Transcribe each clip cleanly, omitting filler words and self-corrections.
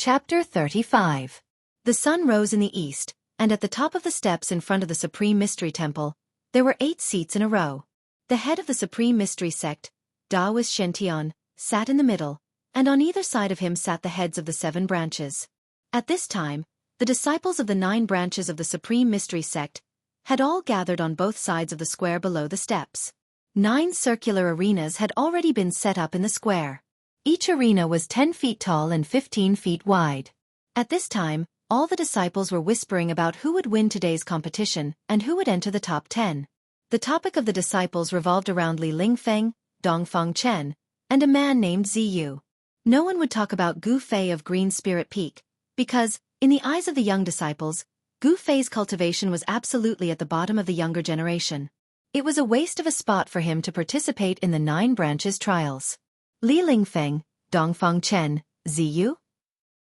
Chapter 35. The sun rose in the east, and at the top of the steps in front of the Supreme Mystery Temple, there were 8 seats in a row. The head of the Supreme Mystery Sect, Taoist Xianxia, sat in the middle, and on either side of him sat the heads of the 7 branches. At this time, the disciples of the 9 branches of the Supreme Mystery Sect had all gathered on both sides of the square below the steps. 9 circular arenas had already been set up in the square. Each arena was 10 feet tall and 15 feet wide. At this time, all the disciples were whispering about who would win today's competition and who would enter the top 10. The topic of the disciples revolved around Li Lingfeng, Dongfang Chen, and a man named Ziyu. No one would talk about Gu Fei of Green Spirit Peak, because, in the eyes of the young disciples, Gu Fei's cultivation was absolutely at the bottom of the younger generation. It was a waste of a spot for him to participate in the 9 branches trials. Li Lingfeng, Dongfang Chen, Ziyu?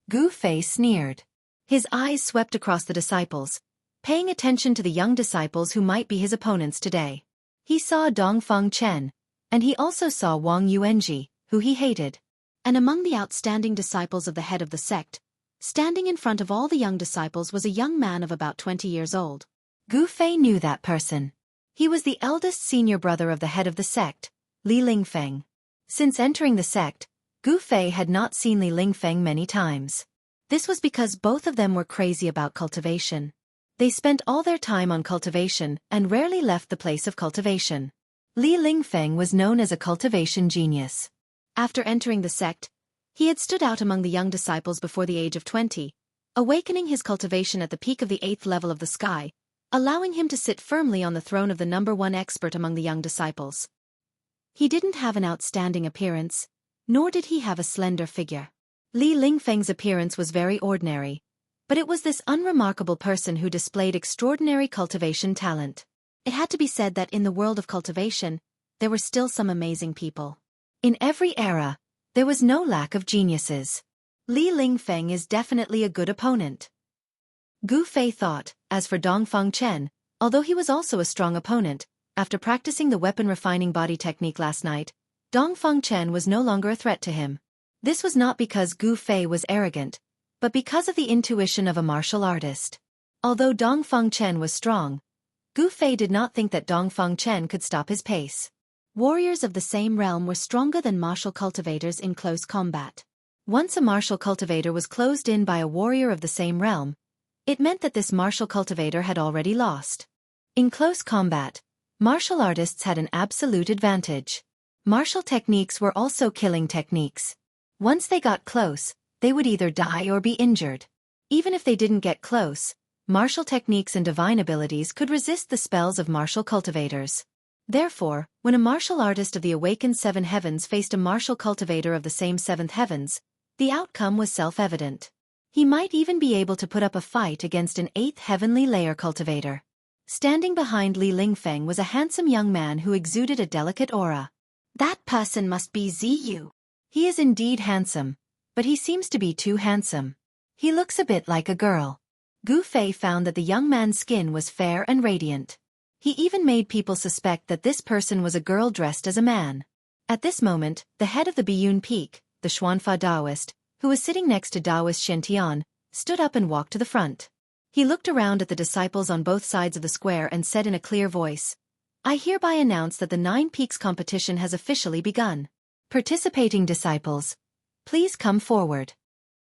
Gu Fei sneered. His eyes swept across the disciples, paying attention to the young disciples who might be his opponents today. He saw Dongfang Chen, and he also saw Wang Yuanji, who he hated. And among the outstanding disciples of the head of the sect, standing in front of all the young disciples was a young man of about 20 years old. Gu Fei knew that person. He was the eldest senior brother of the head of the sect, Li Lingfeng. Since entering the sect, Gu Fei had not seen Li Lingfeng many times. This was because both of them were crazy about cultivation. They spent all their time on cultivation and rarely left the place of cultivation. Li Lingfeng was known as a cultivation genius. After entering the sect, he had stood out among the young disciples before the age of 20, awakening his cultivation at the peak of the 8th level of the sky, allowing him to sit firmly on the throne of the #1 expert among the young disciples. He didn't have an outstanding appearance, nor did he have a slender figure. Li Lingfeng's appearance was very ordinary, but it was this unremarkable person who displayed extraordinary cultivation talent. It had to be said that in the world of cultivation, there were still some amazing people. In every era, there was no lack of geniuses. Li Lingfeng is definitely a good opponent. Gu Fei thought. As for Dongfang Chen, although he was also a strong opponent, after practicing the weapon refining body technique last night, Dongfang Chen was no longer a threat to him. This was not because Gu Fei was arrogant, but because of the intuition of a martial artist. Although Dongfang Chen was strong, Gu Fei did not think that Dongfang Chen could stop his pace. Warriors of the same realm were stronger than martial cultivators in close combat. Once a martial cultivator was closed in by a warrior of the same realm, it meant that this martial cultivator had already lost. In close combat, martial artists had an absolute advantage. Martial techniques were also killing techniques. Once they got close, they would either die or be injured. Even if they didn't get close, martial techniques and divine abilities could resist the spells of martial cultivators. Therefore, when a martial artist of the awakened 7 heavens faced a martial cultivator of the same 7th heavens, the outcome was self-evident. He might even be able to put up a fight against an 8th heavenly layer cultivator. Standing behind Li Lingfeng was a handsome young man who exuded a delicate aura. That person must be Ziyu. He is indeed handsome, but he seems to be too handsome. He looks a bit like a girl. Gu Fei found that the young man's skin was fair and radiant. He even made people suspect that this person was a girl dressed as a man. At this moment, the head of the Biyun Peak, the Xuanfa Taoist, who was sitting next to Taoist Xianxia, stood up and walked to the front. He looked around at the disciples on both sides of the square and said in a clear voice, "I hereby announce that the 9 Peaks competition has officially begun. Participating disciples, please come forward."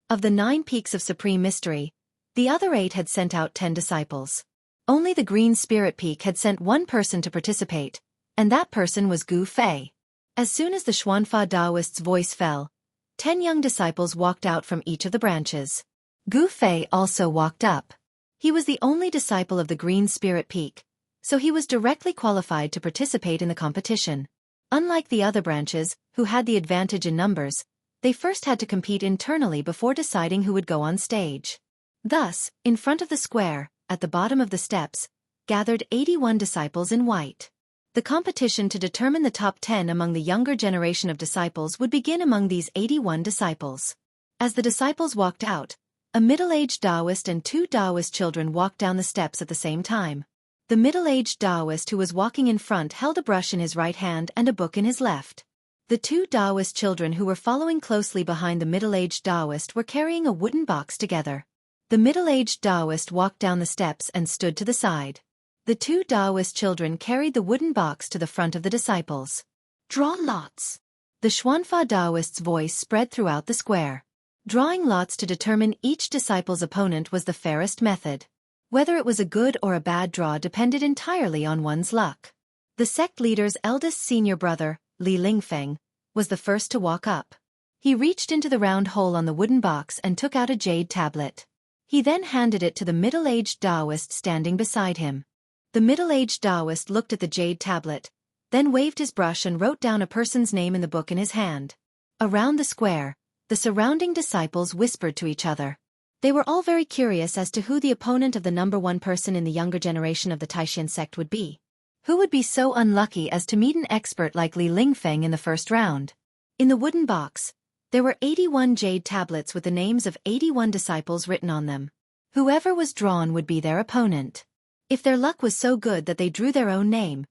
Of the 9 Peaks of Supreme Mystery, the other 8 had sent out 10 disciples. Only the Green Spirit Peak had sent 1 person to participate, and that person was Gu Fei. As soon as the Xuanfa Taoist's voice fell, 10 young disciples walked out from each of the branches. Gu Fei also walked up. He was the only disciple of the Green Spirit Peak, so he was directly qualified to participate in the competition. Unlike the other branches, who had the advantage in numbers, they first had to compete internally before deciding who would go on stage. Thus, in front of the square, at the bottom of the steps, gathered 81 disciples in white. The competition to determine the top 10 among the younger generation of disciples would begin among these 81 disciples. As the disciples walked out, a middle-aged Taoist and 2 Taoist children walked down the steps at the same time. The middle-aged Taoist who was walking in front held a brush in his right hand and a book in his left. The two Taoist children who were following closely behind the middle-aged Taoist were carrying a wooden box together. The middle-aged Taoist walked down the steps and stood to the side. The two Taoist children carried the wooden box to the front of the disciples. Draw lots. The Xuanfa Taoist's voice spread throughout the square. Drawing lots to determine each disciple's opponent was the fairest method. Whether it was a good or a bad draw depended entirely on one's luck. The sect leader's eldest senior brother, Li Lingfeng, was the first to walk up. He reached into the round hole on the wooden box and took out a jade tablet. He then handed it to the middle-aged Taoist standing beside him. The middle-aged Taoist looked at the jade tablet, then waved his brush and wrote down a person's name in the book in his hand. Around the square, the surrounding disciples whispered to each other. They were all very curious as to who the opponent of the number one person in the younger generation of the Taishan sect would be. Who would be so unlucky as to meet an expert like Li Lingfeng in the first round? In the wooden box, there were 81 jade tablets with the names of 81 disciples written on them. Whoever was drawn would be their opponent. If their luck was so good that they drew their own name,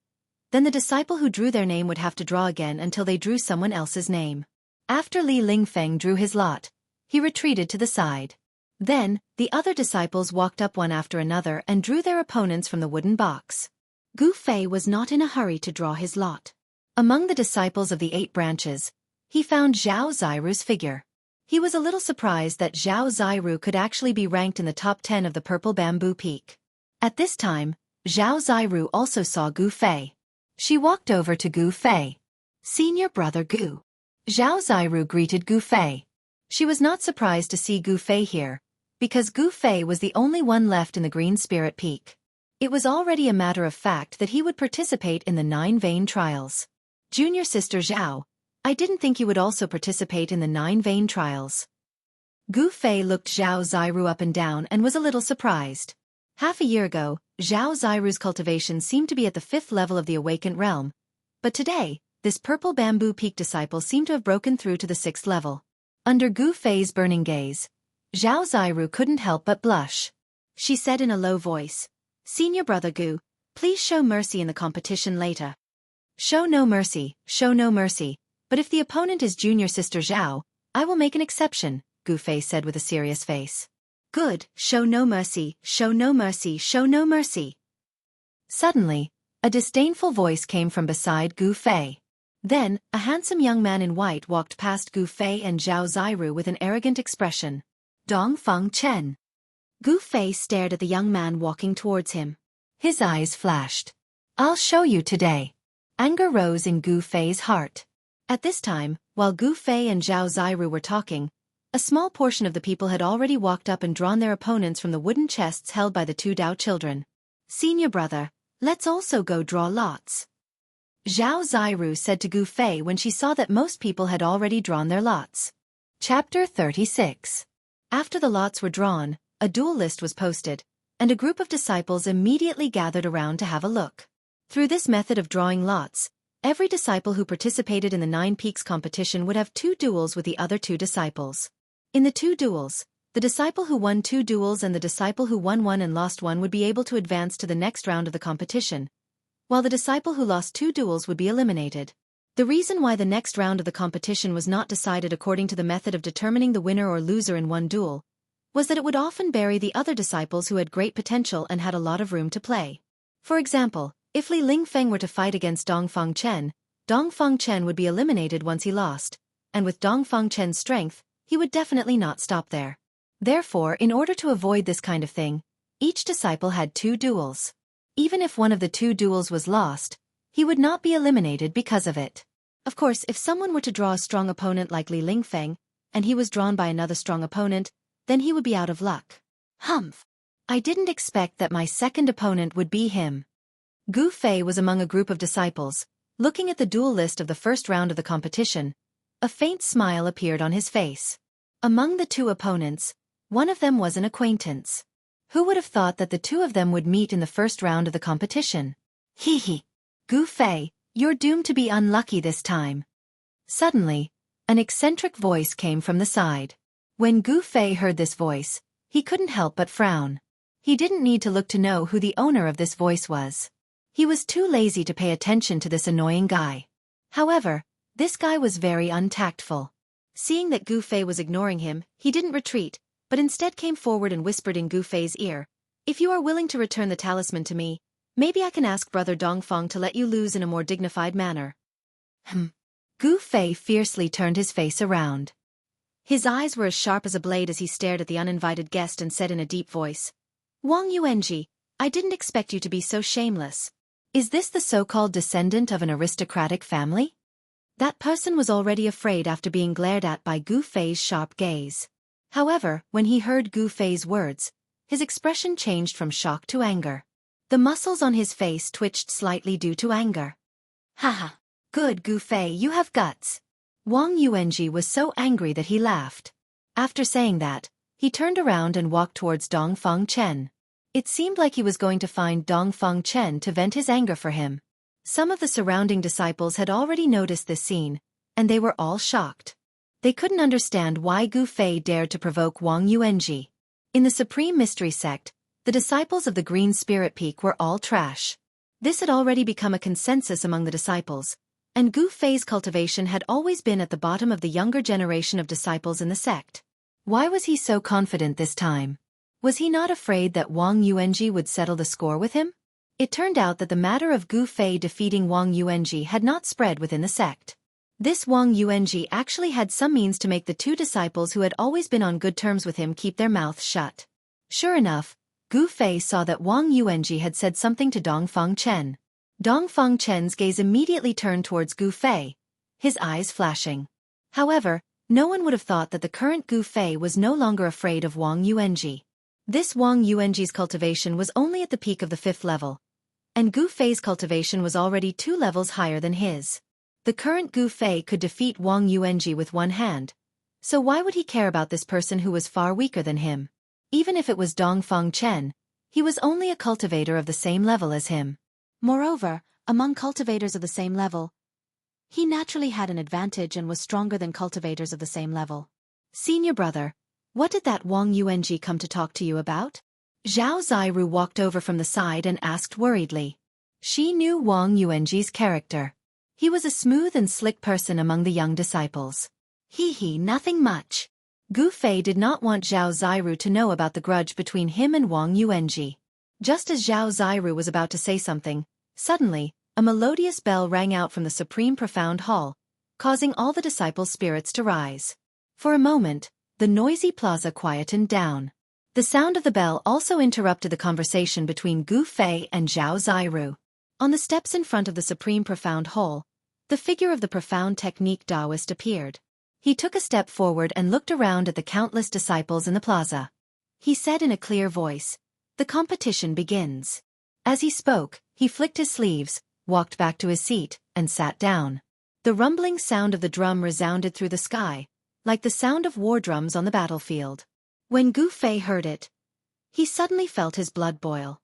then the disciple who drew their name would have to draw again until they drew someone else's name. After Li Lingfeng drew his lot, he retreated to the side. Then, the other disciples walked up one after another and drew their opponents from the wooden box. Gu Fei was not in a hurry to draw his lot. Among the disciples of the 8 branches, he found Zhao Ziru's figure. He was a little surprised that Zhao Ziru could actually be ranked in the top 10 of the Purple Bamboo Peak. At this time, Zhao Ziru also saw Gu Fei. She walked over to Gu Fei. Senior brother Gu. Zhao Ziru greeted Gu Fei. She was not surprised to see Gu Fei here, because Gu Fei was the only one left in the Green Spirit Peak. It was already a matter of fact that he would participate in the 9 Vein Trials. Junior sister Zhao, I didn't think you would also participate in the 9 Vein Trials. Gu Fei looked Zhao Ziru up and down and was a little surprised. Half a year ago, Zhao Ziru's cultivation seemed to be at the 5th level of the awakened realm, but today, this Purple Bamboo Peak disciple seemed to have broken through to the 6th level. Under Gu Fei's burning gaze, Zhao Ziru couldn't help but blush. She said in a low voice, Senior brother Gu, please show mercy in the competition later. Show no mercy, but if the opponent is junior sister Zhao, I will make an exception, Gu Fei said with a serious face. Good, show no mercy. Suddenly, a disdainful voice came from beside Gu Fei. Then, a handsome young man in white walked past Gu Fei and Zhao Ziru with an arrogant expression. Dongfeng Chen. Gu Fei stared at the young man walking towards him. His eyes flashed. I'll show you today. Anger rose in Gu Fei's heart. At this time, while Gu Fei and Zhao Ziru were talking, a small portion of the people had already walked up and drawn their opponents from the wooden chests held by the 2 Dao children. Senior brother, let's also go draw lots. Zhao Ziru said to Gu Fei when she saw that most people had already drawn their lots. Chapter 36. After the lots were drawn, a duel list was posted, and a group of disciples immediately gathered around to have a look. Through this method of drawing lots, every disciple who participated in the 9 Peaks competition would have 2 duels with the other 2 disciples. In the 2 duels, the disciple who won 2 duels and the disciple who won 1 and lost 1 would be able to advance to the next round of the competition, while the disciple who lost 2 duels would be eliminated. The reason why the next round of the competition was not decided according to the method of determining the winner or loser in one duel was that it would often bury the other disciples who had great potential and had a lot of room to play. For example, if Li Lingfeng were to fight against Dongfeng Chen would be eliminated once he lost, and with Dongfeng Chen's strength, he would definitely not stop there. Therefore, in order to avoid this kind of thing, each disciple had 2 duels. Even if one of the 2 duels was lost, he would not be eliminated because of it. Of course, if someone were to draw a strong opponent like Li Lingfeng, and he was drawn by another strong opponent, then he would be out of luck. Humph! I didn't expect that my second opponent would be him. Gu Fei was among a group of disciples, looking at the duel list of the first round of the competition. A faint smile appeared on his face. Among the 2 opponents, one of them was an acquaintance. Who would have thought that the 2 of them would meet in the first round of the competition? Hee hee. Gu Fei, you're doomed to be unlucky this time. Suddenly, an eccentric voice came from the side. When Gu Fei heard this voice, he couldn't help but frown. He didn't need to look to know who the owner of this voice was. He was too lazy to pay attention to this annoying guy. However, This guy was very untactful. Seeing that Gu Fei was ignoring him, he didn't retreat, but instead came forward and whispered in Gu Fei's ear, "If you are willing to return the talisman to me, maybe I can ask Brother Dongfeng to let you lose in a more dignified manner." Gu Fei fiercely turned his face around. His eyes were as sharp as a blade as he stared at the uninvited guest and said in a deep voice, "Wang Yuanji, I didn't expect you to be so shameless. Is this the so-called descendant of an aristocratic family?" That person was already afraid after being glared at by Gu Fei's sharp gaze. However, when he heard Gu Fei's words, his expression changed from shock to anger. The muscles on his face twitched slightly due to anger. "Haha, good Gu Fei, you have guts." Wang Yuanji was so angry that he laughed. After saying that, he turned around and walked towards Dongfeng Chen. It seemed like he was going to find Dongfeng Chen to vent his anger for him. Some of the surrounding disciples had already noticed this scene, and they were all shocked. They couldn't understand why Gu Fei dared to provoke Wang Yuanji. In the Supreme Mystery Sect, the disciples of the Green Spirit Peak were all trash. This had already become a consensus among the disciples, and Gu Fei's cultivation had always been at the bottom of the younger generation of disciples in the sect. Why was he so confident this time? Was he not afraid that Wang Yuanji would settle the score with him? It turned out that the matter of Gu Fei defeating Wang Yuanji had not spread within the sect. This Wang Yuanji actually had some means to make the two disciples who had always been on good terms with him keep their mouths shut. Sure enough, Gu Fei saw that Wang Yuanji had said something to Dongfeng Chen. Dongfeng Chen's gaze immediately turned towards Gu Fei, his eyes flashing. However, no one would have thought that the current Gu Fei was no longer afraid of Wang Yuanji. This Wang Yuanji's cultivation was only at the peak of the 5th level, and Gu Fei's cultivation was already 2 levels higher than his. The current Gu Fei could defeat Wang Yuanji with one hand, so why would he care about this person who was far weaker than him? Even if it was Dongfeng Chen, he was only a cultivator of the same level as him. Moreover, among cultivators of the same level, he naturally had an advantage and was stronger than cultivators of the same level. "Senior brother, what did that Wang Yuanji come to talk to you about?" Zhao Ziru walked over from the side and asked worriedly. She knew Wang Yuanji's character. He was a smooth and slick person among the young disciples. Nothing much. Gu Fei did not want Zhao Ziru to know about the grudge between him and Wang Yuanji. Just as Zhao Ziru was about to say something, suddenly, a melodious bell rang out from the Supreme Profound Hall, causing all the disciples' spirits to rise. For a moment, the noisy plaza quietened down. The sound of the bell also interrupted the conversation between Gu Fei and Zhao Ziru. On the steps in front of the Supreme Profound Hall, the figure of the Profound Technique Taoist appeared. He took a step forward and looked around at the countless disciples in the plaza. He said in a clear voice, "The competition begins." As he spoke, he flicked his sleeves, walked back to his seat, and sat down. The rumbling sound of the drum resounded through the sky, like the sound of war drums on the battlefield. When Gu Fei heard it, he suddenly felt his blood boil.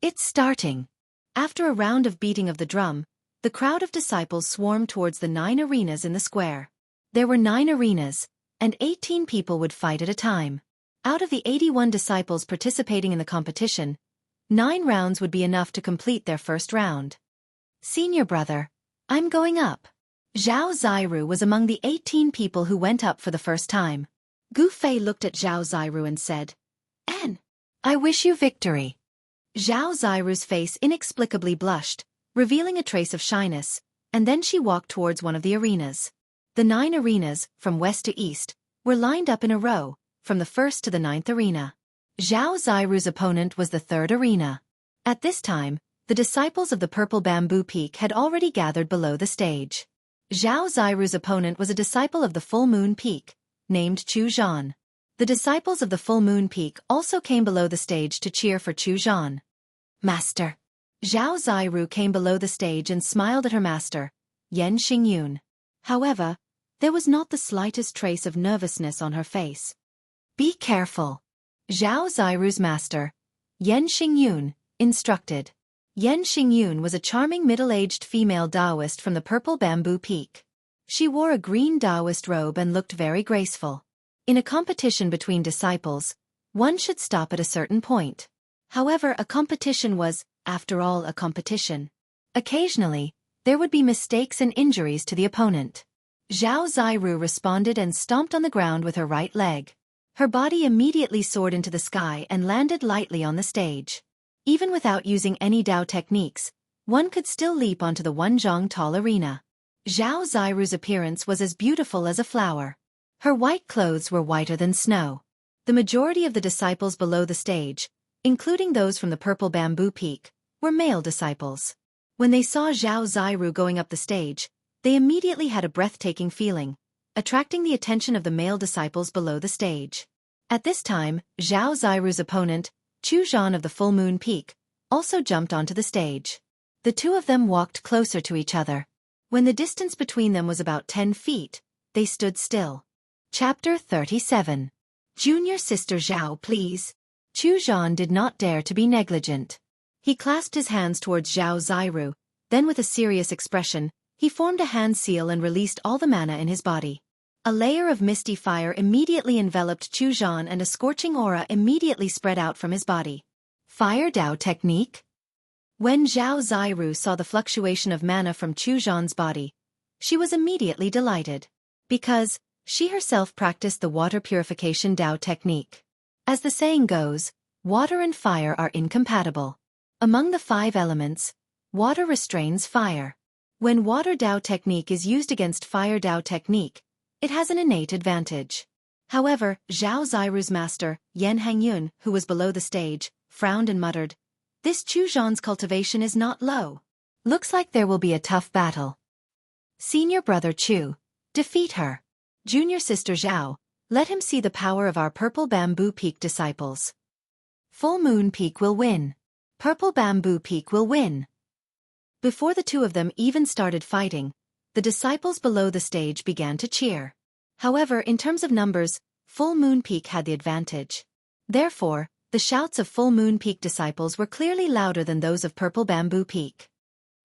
"It's starting." After a round of beating of the drum, the crowd of disciples swarmed towards the 9 arenas in the square. There were 9 arenas, and 18 people would fight at a time. Out of the 81 disciples participating in the competition, 9 rounds would be enough to complete their first round. "Senior brother, I'm going up." Zhao Ziru was among the 18 people who went up for the first time. Gu Fei looked at Zhao Ziru and said, "I wish you victory." Zhao Ziru's face inexplicably blushed, revealing a trace of shyness, and then she walked towards one of the arenas. The 9 arenas, from west to east, were lined up in a row, from the 1st to the 9th arena. Zhao Ziru's opponent was the 3rd arena. At this time, the disciples of the Purple Bamboo Peak had already gathered below the stage. Zhao Ziru's opponent was a disciple of the Full Moon Peak, named Chu Zhan. The disciples of the Full Moon Peak also came below the stage to cheer for Chu Zhan. "Master." Zhao Ziru came below the stage and smiled at her master, Yan Xingyun. However, there was not the slightest trace of nervousness on her face. "Be careful." Zhao Ziru's master, Yan Xingyun, instructed. Yan Xingyun was a charming middle-aged female Taoist from the Purple Bamboo Peak. She wore a green Taoist robe and looked very graceful. In a competition between disciples, one should stop at a certain point. However, a competition was, after all, a competition. Occasionally, there would be mistakes and injuries to the opponent. Zhao Ziru responded and stomped on the ground with her right leg. Her body immediately soared into the sky and landed lightly on the stage. Even without using any Dao techniques, one could still leap onto the one-zhang tall arena. Zhao Ziru's appearance was as beautiful as a flower. Her white clothes were whiter than snow. The majority of the disciples below the stage, including those from the Purple Bamboo Peak, were male disciples. When they saw Zhao Ziru going up the stage, they immediately had a breathtaking feeling, attracting the attention of the male disciples below the stage. At this time, Zhao Ziru's opponent, Chu Zhan of the Full Moon Peak, also jumped onto the stage. The two of them walked closer to each other. When the distance between them was about 10 feet, they stood still. Chapter 37. Junior Sister Zhao, please. Chu Zhan did not dare to be negligent. He clasped his hands towards Zhao Ziru, then with a serious expression, he formed a hand seal and released all the mana in his body. A layer of misty fire immediately enveloped Chu Zhan and a scorching aura immediately spread out from his body. Fire Dao technique? When Zhao Ziru saw the fluctuation of mana from Chu Zhan's body, she was immediately delighted. Because she herself practiced the water purification Dao technique. As the saying goes, water and fire are incompatible. Among the 5 elements, water restrains fire. When water Dao technique is used against fire Dao technique, it has an innate advantage. However, Zhao Ziru's master, Yan Hangyun, who was below the stage, frowned and muttered, "This Chu Zhan's cultivation is not low. Looks like there will be a tough battle. Senior brother Chu, defeat her. Junior sister Zhao, let him see the power of our Purple Bamboo Peak disciples. Full Moon Peak will win. Purple Bamboo Peak will win." Before the two of them even started fighting, the disciples below the stage began to cheer. However, in terms of numbers, Full Moon Peak had the advantage. Therefore, the shouts of Full Moon Peak disciples were clearly louder than those of Purple Bamboo Peak.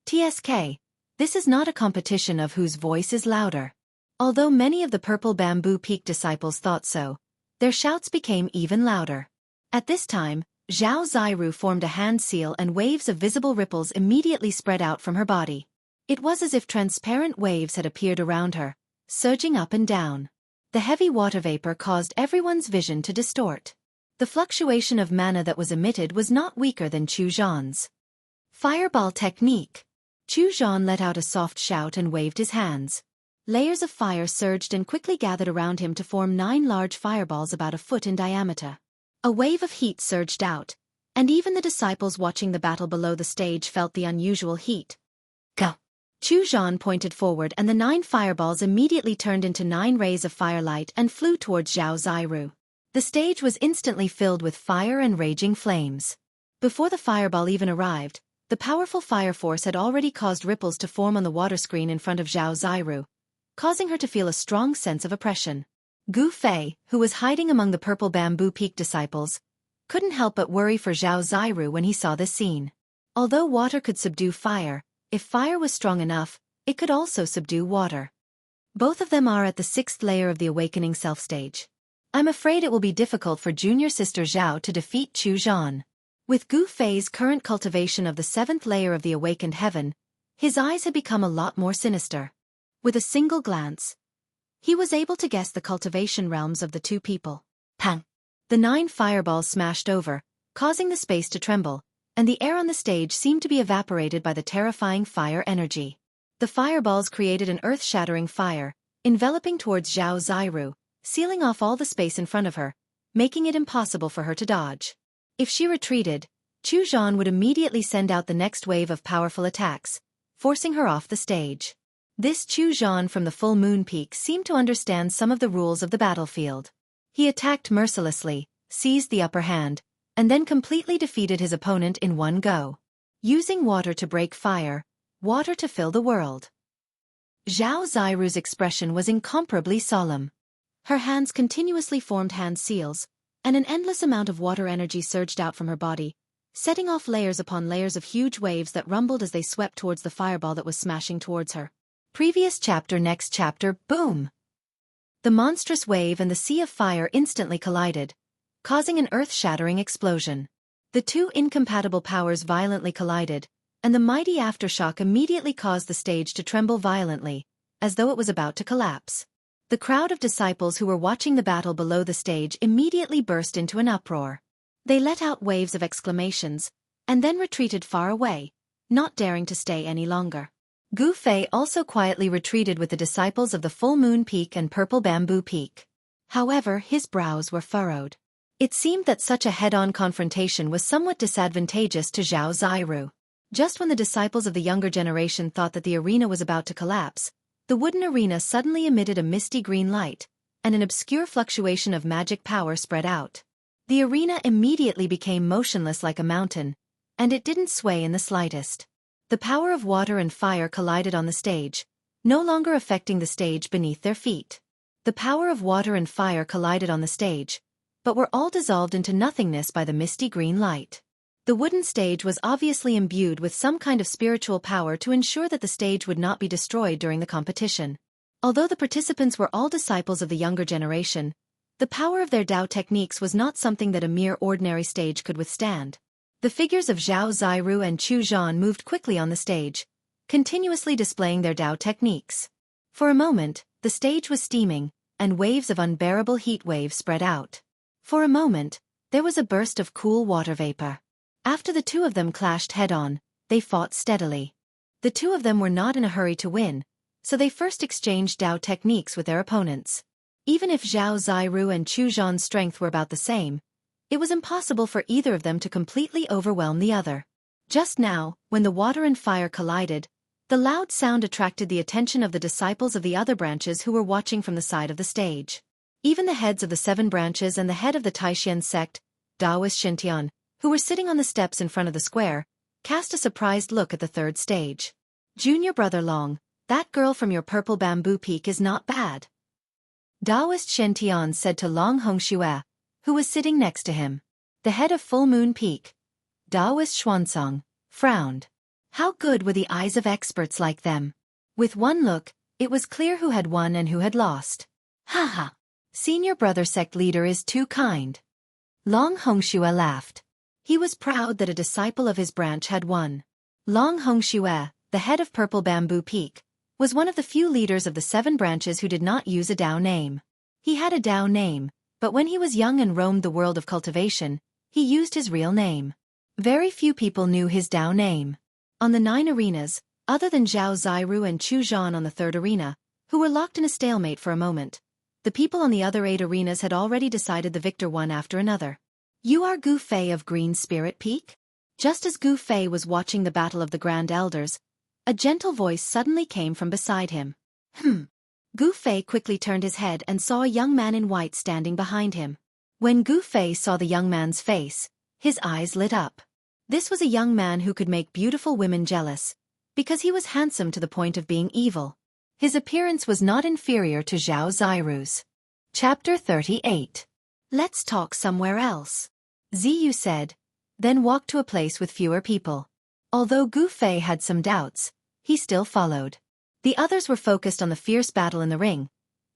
TSK, this is not a competition of whose voice is louder. Although many of the Purple Bamboo Peak disciples thought so, their shouts became even louder. At this time, Zhao Ziru formed a hand seal and waves of visible ripples immediately spread out from her body. It was as if transparent waves had appeared around her, surging up and down. The heavy water vapor caused everyone's vision to distort. The fluctuation of mana that was emitted was not weaker than Chu Zhan's. Fireball technique. Chu Zhan let out a soft shout and waved his hands. Layers of fire surged and quickly gathered around him to form 9 large fireballs about a foot in diameter. A wave of heat surged out, and even the disciples watching the battle below the stage felt the unusual heat. Go! Chu Zhan pointed forward and the 9 fireballs immediately turned into 9 rays of firelight and flew towards Zhao Ziru. The stage was instantly filled with fire and raging flames. Before the fireball even arrived, the powerful fire force had already caused ripples to form on the water screen in front of Zhao Ziru, causing her to feel a strong sense of oppression. Gu Fei, who was hiding among the Purple Bamboo Peak disciples, couldn't help but worry for Zhao Ziru when he saw this scene. Although water could subdue fire, if fire was strong enough, it could also subdue water. Both of them are at the 6th layer of the Awakening Self stage. I'm afraid it will be difficult for junior sister Zhao to defeat Chu Zhan. With Gu Fei's current cultivation of the 7th layer of the Awakened Heaven, his eyes had become a lot more sinister. With a single glance, he was able to guess the cultivation realms of the two people. Pang! The 9 fireballs smashed over, causing the space to tremble, and the air on the stage seemed to be evaporated by the terrifying fire energy. The fireballs created an earth-shattering fire, enveloping towards Zhao Ziru, sealing off all the space in front of her, making it impossible for her to dodge. If she retreated, Chu Zhan would immediately send out the next wave of powerful attacks, forcing her off the stage. This Chu Zhan from the Full Moon Peak seemed to understand some of the rules of the battlefield. He attacked mercilessly, seized the upper hand, and then completely defeated his opponent in one go. Using water to break fire, water to fill the world. Zhao Ziru's expression was incomparably solemn. Her hands continuously formed hand seals, and an endless amount of water energy surged out from her body, setting off layers upon layers of huge waves that rumbled as they swept towards the fireball that was smashing towards her. Previous chapter, next chapter, boom! The monstrous wave and the sea of fire instantly collided, causing an earth-shattering explosion. The two incompatible powers violently collided, and the mighty aftershock immediately caused the stage to tremble violently, as though it was about to collapse. The crowd of disciples who were watching the battle below the stage immediately burst into an uproar. They let out waves of exclamations, and then retreated far away, not daring to stay any longer. Gu Fei also quietly retreated with the disciples of the Full Moon Peak and Purple Bamboo Peak. However, his brows were furrowed. It seemed that such a head-on confrontation was somewhat disadvantageous to Zhao Ziru. Just when the disciples of the younger generation thought that the arena was about to collapse, the wooden arena suddenly emitted a misty green light, and an obscure fluctuation of magic power spread out. The arena immediately became motionless like a mountain, and it didn't sway in the slightest. The power of water and fire collided on the stage, no longer affecting the stage beneath their feet. The power of water and fire collided on the stage, but were all dissolved into nothingness by the misty green light. The wooden stage was obviously imbued with some kind of spiritual power to ensure that the stage would not be destroyed during the competition. Although the participants were all disciples of the younger generation, the power of their Dao techniques was not something that a mere ordinary stage could withstand. The figures of Zhao Ziru and Chu Zhan moved quickly on the stage, continuously displaying their Dao techniques. For a moment, the stage was steaming, and waves of unbearable heat waves spread out. For a moment, there was a burst of cool water vapor. After the two of them clashed head-on, they fought steadily. The two of them were not in a hurry to win, so they first exchanged Dao techniques with their opponents. Even if Zhao Ziru and Chu Zhan's strength were about the same, it was impossible for either of them to completely overwhelm the other. Just now, when the water and fire collided, the loud sound attracted the attention of the disciples of the other branches who were watching from the side of the stage. Even the heads of the 7 branches and the head of the Taixian sect, Daoist Xintian, who were sitting on the steps in front of the square, cast a surprised look at the third stage. Junior brother Long, that girl from your Purple Bamboo Peak is not bad. Daoist Xintian said to Long Hongxue, who was sitting next to him. The head of Full Moon Peak, Daoist Xuansong, frowned. How good were the eyes of experts like them? With one look, it was clear who had won and who had lost. Haha. Senior brother sect leader is too kind. Long Hongxue laughed. He was proud that a disciple of his branch had won. Long Hongxue, the head of Purple Bamboo Peak, was one of the few leaders of the 7 branches who did not use a Dao name. He had a Dao name, but when he was young and roamed the world of cultivation, he used his real name. Very few people knew his Dao name. On the 9 arenas, other than Zhao Ziru and Chu Zhan on the 3rd arena, who were locked in a stalemate for a moment, the people on the other 8 arenas had already decided the victor one after another. You are Gu Fei of Green Spirit Peak? Just as Gu Fei was watching the battle of the Grand Elders, a gentle voice suddenly came from beside him. Gu Fei quickly turned his head and saw a young man in white standing behind him. When Gu Fei saw the young man's face, his eyes lit up. This was a young man who could make beautiful women jealous, because he was handsome to the point of being evil. His appearance was not inferior to Zhao Ziru's. Chapter 38. Let's talk somewhere else, Ziyu said, then walked to a place with fewer people. Although Gu Fei had some doubts, he still followed. The others were focused on the fierce battle in the ring,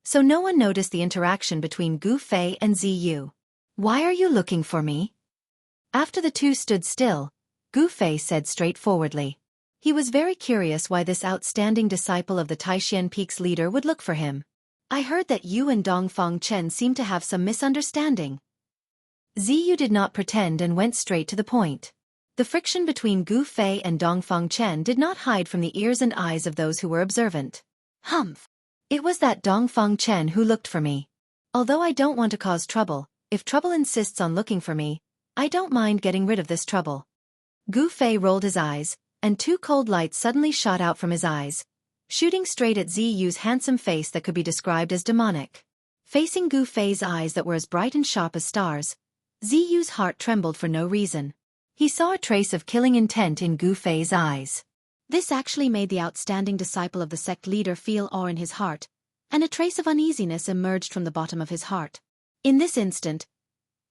so no one noticed the interaction between Gu Fei and Ziyu. Why are you looking for me? After the two stood still, Gu Fei said straightforwardly. He was very curious why this outstanding disciple of the Taixian Peak's leader would look for him. I heard that you and Dongfang Chen seem to have some misunderstanding. Ziyu did not pretend and went straight to the point. The friction between Gu Fei and Dongfang Chen did not hide from the ears and eyes of those who were observant. Humph! It was that Dongfang Chen who looked for me. Although I don't want to cause trouble, if trouble insists on looking for me, I don't mind getting rid of this trouble. Gu Fei rolled his eyes, and 2 cold lights suddenly shot out from his eyes, shooting straight at Ziyu's handsome face that could be described as demonic. Facing Gu Fei's eyes that were as bright and sharp as stars, Ziyu's heart trembled for no reason. He saw a trace of killing intent in Gu Fei's eyes. This actually made the outstanding disciple of the sect leader feel awe in his heart, and a trace of uneasiness emerged from the bottom of his heart. In this instant,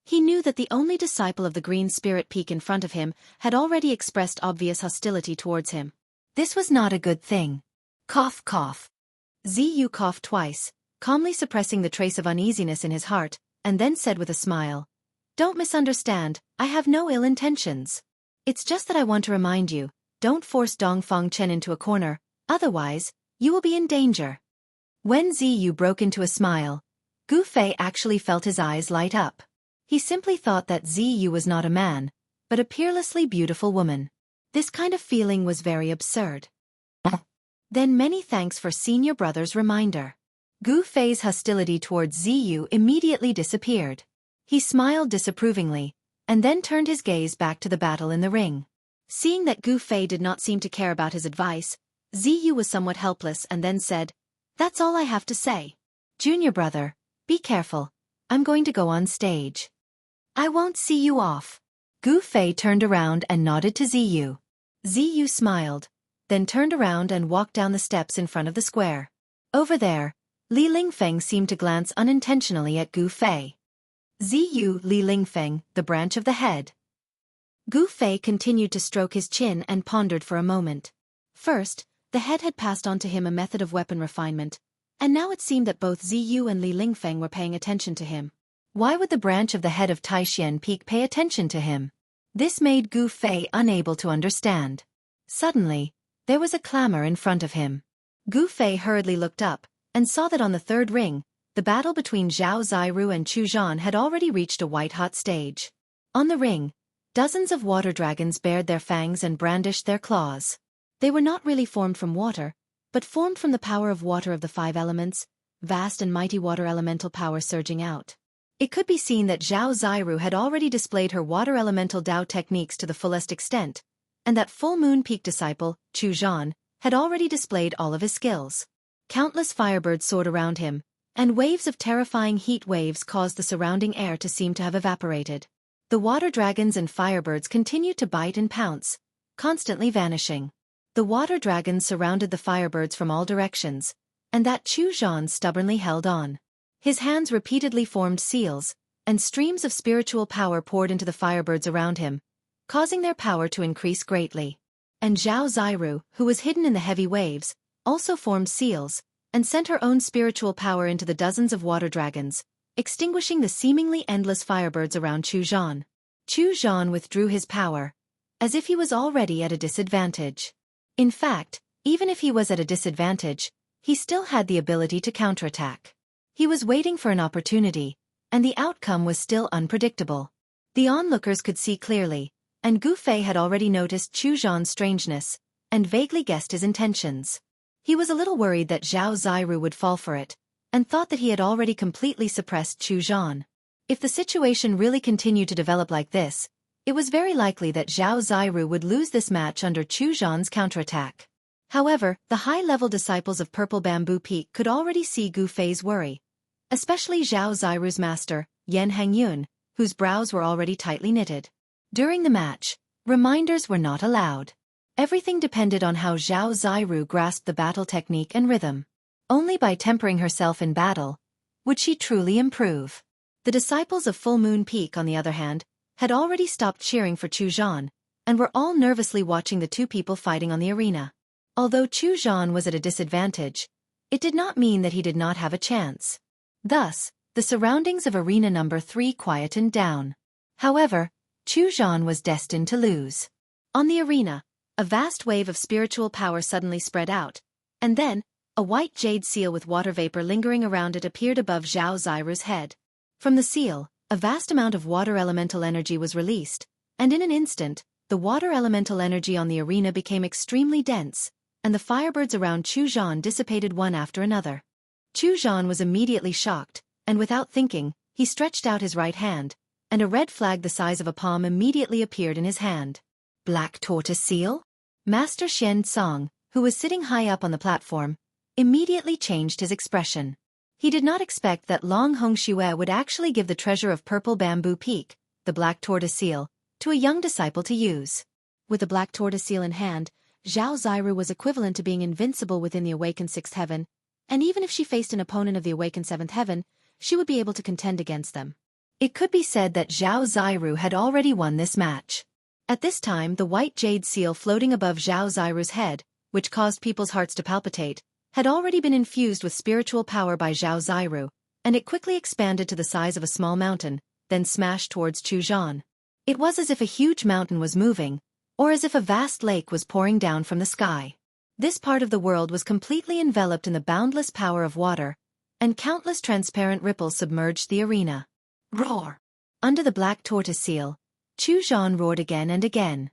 he knew that the only disciple of the Green Spirit Peak in front of him had already expressed obvious hostility towards him. This was not a good thing. Cough, cough. Ziyu coughed twice, calmly suppressing the trace of uneasiness in his heart, and then said with a smile, "Don't misunderstand, I have no ill intentions. It's just that I want to remind you, don't force Dongfang Chen into a corner, otherwise, you will be in danger. When Ziyu broke into a smile, Gu Fei actually felt his eyes light up. He simply thought that Ziyu was not a man, but a peerlessly beautiful woman. This kind of feeling was very absurd. Then many thanks for senior brother's reminder. Gu Fei's hostility towards Ziyu immediately disappeared. He smiled disapprovingly, and then turned his gaze back to the battle in the ring. Seeing that Gu Fei did not seem to care about his advice, Ziyu was somewhat helpless and then said, "That's all I have to say. Junior brother, be careful. I'm going to go on stage. I won't see you off." Gu Fei turned around and nodded to Ziyu. Ziyu smiled, then turned around and walked down the steps in front of the square. Over there, Li Lingfeng seemed to glance unintentionally at Gu Fei. Ziyu Li Lingfeng, the branch of the head. Gu Fei continued to stroke his chin and pondered for a moment. First, the head had passed on to him a method of weapon refinement, and now it seemed that both Ziyu and Li Lingfeng were paying attention to him. Why would the branch of the head of Taishan Peak pay attention to him? This made Gu Fei unable to understand. Suddenly, there was a clamor in front of him. Gu Fei hurriedly looked up, and saw that on the third ring, the battle between Zhao Ziru and Chu Zhan had already reached a white-hot stage. On the ring, dozens of water dragons bared their fangs and brandished their claws. They were not really formed from water, but formed from the power of water of the five elements, vast and mighty water elemental power surging out. It could be seen that Zhao Ziru had already displayed her water elemental Dao techniques to the fullest extent, and that full moon peak disciple, Chu Zhan, had already displayed all of his skills. Countless firebirds soared around him, and waves of terrifying heat waves caused the surrounding air to seem to have evaporated. The water dragons and firebirds continued to bite and pounce, constantly vanishing. The water dragons surrounded the firebirds from all directions, and that Chu Zhan stubbornly held on. His hands repeatedly formed seals, and streams of spiritual power poured into the firebirds around him, causing their power to increase greatly. And Zhao Ziru, who was hidden in the heavy waves, also formed seals, and sent her own spiritual power into the dozens of water dragons, extinguishing the seemingly endless firebirds around Chu Zhan. Chu Zhan withdrew his power, as if he was already at a disadvantage. In fact, even if he was at a disadvantage, he still had the ability to counterattack. He was waiting for an opportunity, and the outcome was still unpredictable. The onlookers could see clearly, and Gu Fei had already noticed Chu Zhan's strangeness, and vaguely guessed his intentions. He was a little worried that Zhao Ziru would fall for it, and thought that he had already completely suppressed Chu Zhan. If the situation really continued to develop like this, it was very likely that Zhao Ziru would lose this match under Chu Zhan's counterattack. However, the high-level disciples of Purple Bamboo Peak could already see Gu Fei's worry, especially Zhao Ziru's master, Yan Hangyun, whose brows were already tightly knitted. During the match, reminders were not allowed. Everything depended on how Zhao Ziru grasped the battle technique and rhythm. Only by tempering herself in battle would she truly improve. The disciples of Full Moon Peak, on the other hand, had already stopped cheering for Chu Zhan, and were all nervously watching the two people fighting on the arena. Although Chu Zhan was at a disadvantage, it did not mean that he did not have a chance. Thus, the surroundings of arena number 3 quietened down. However, Chu Zhan was destined to lose. On the arena, a vast wave of spiritual power suddenly spread out, and then, a white jade seal with water vapor lingering around it appeared above Zhao Ziru's head. From the seal, a vast amount of water elemental energy was released, and in an instant, the water elemental energy on the arena became extremely dense, and the firebirds around Chu Zhan dissipated one after another. Chu Zhan was immediately shocked, and without thinking, he stretched out his right hand, and a red flag the size of a palm immediately appeared in his hand. Black tortoise seal? Master Xianxia, who was sitting high up on the platform, immediately changed his expression. He did not expect that Long Hongxue would actually give the treasure of Purple Bamboo Peak, the black tortoise seal, to a young disciple to use. With the black tortoise seal in hand, Zhao Ziru was equivalent to being invincible within the awakened 6th heaven, and even if she faced an opponent of the awakened 7th heaven, she would be able to contend against them. It could be said that Zhao Ziru had already won this match. At this time, the white jade seal floating above Zhao Ziru's head, which caused people's hearts to palpitate, had already been infused with spiritual power by Zhao Ziru, and it quickly expanded to the size of a small mountain, then smashed towards Chu Zhan. It was as if a huge mountain was moving, or as if a vast lake was pouring down from the sky. This part of the world was completely enveloped in the boundless power of water, and countless transparent ripples submerged the arena. Roar! Under the black tortoise seal, Chu Zhan roared again and again.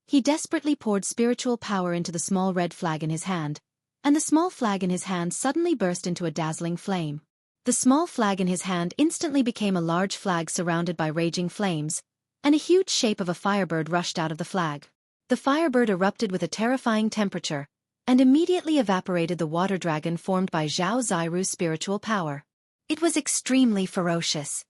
He desperately poured spiritual power into the small red flag in his hand, and the small flag in his hand suddenly burst into a dazzling flame. The small flag in his hand instantly became a large flag surrounded by raging flames, and a huge shape of a firebird rushed out of the flag. The firebird erupted with a terrifying temperature, and immediately evaporated the water dragon formed by Zhao Ziru's spiritual power. It was extremely ferocious.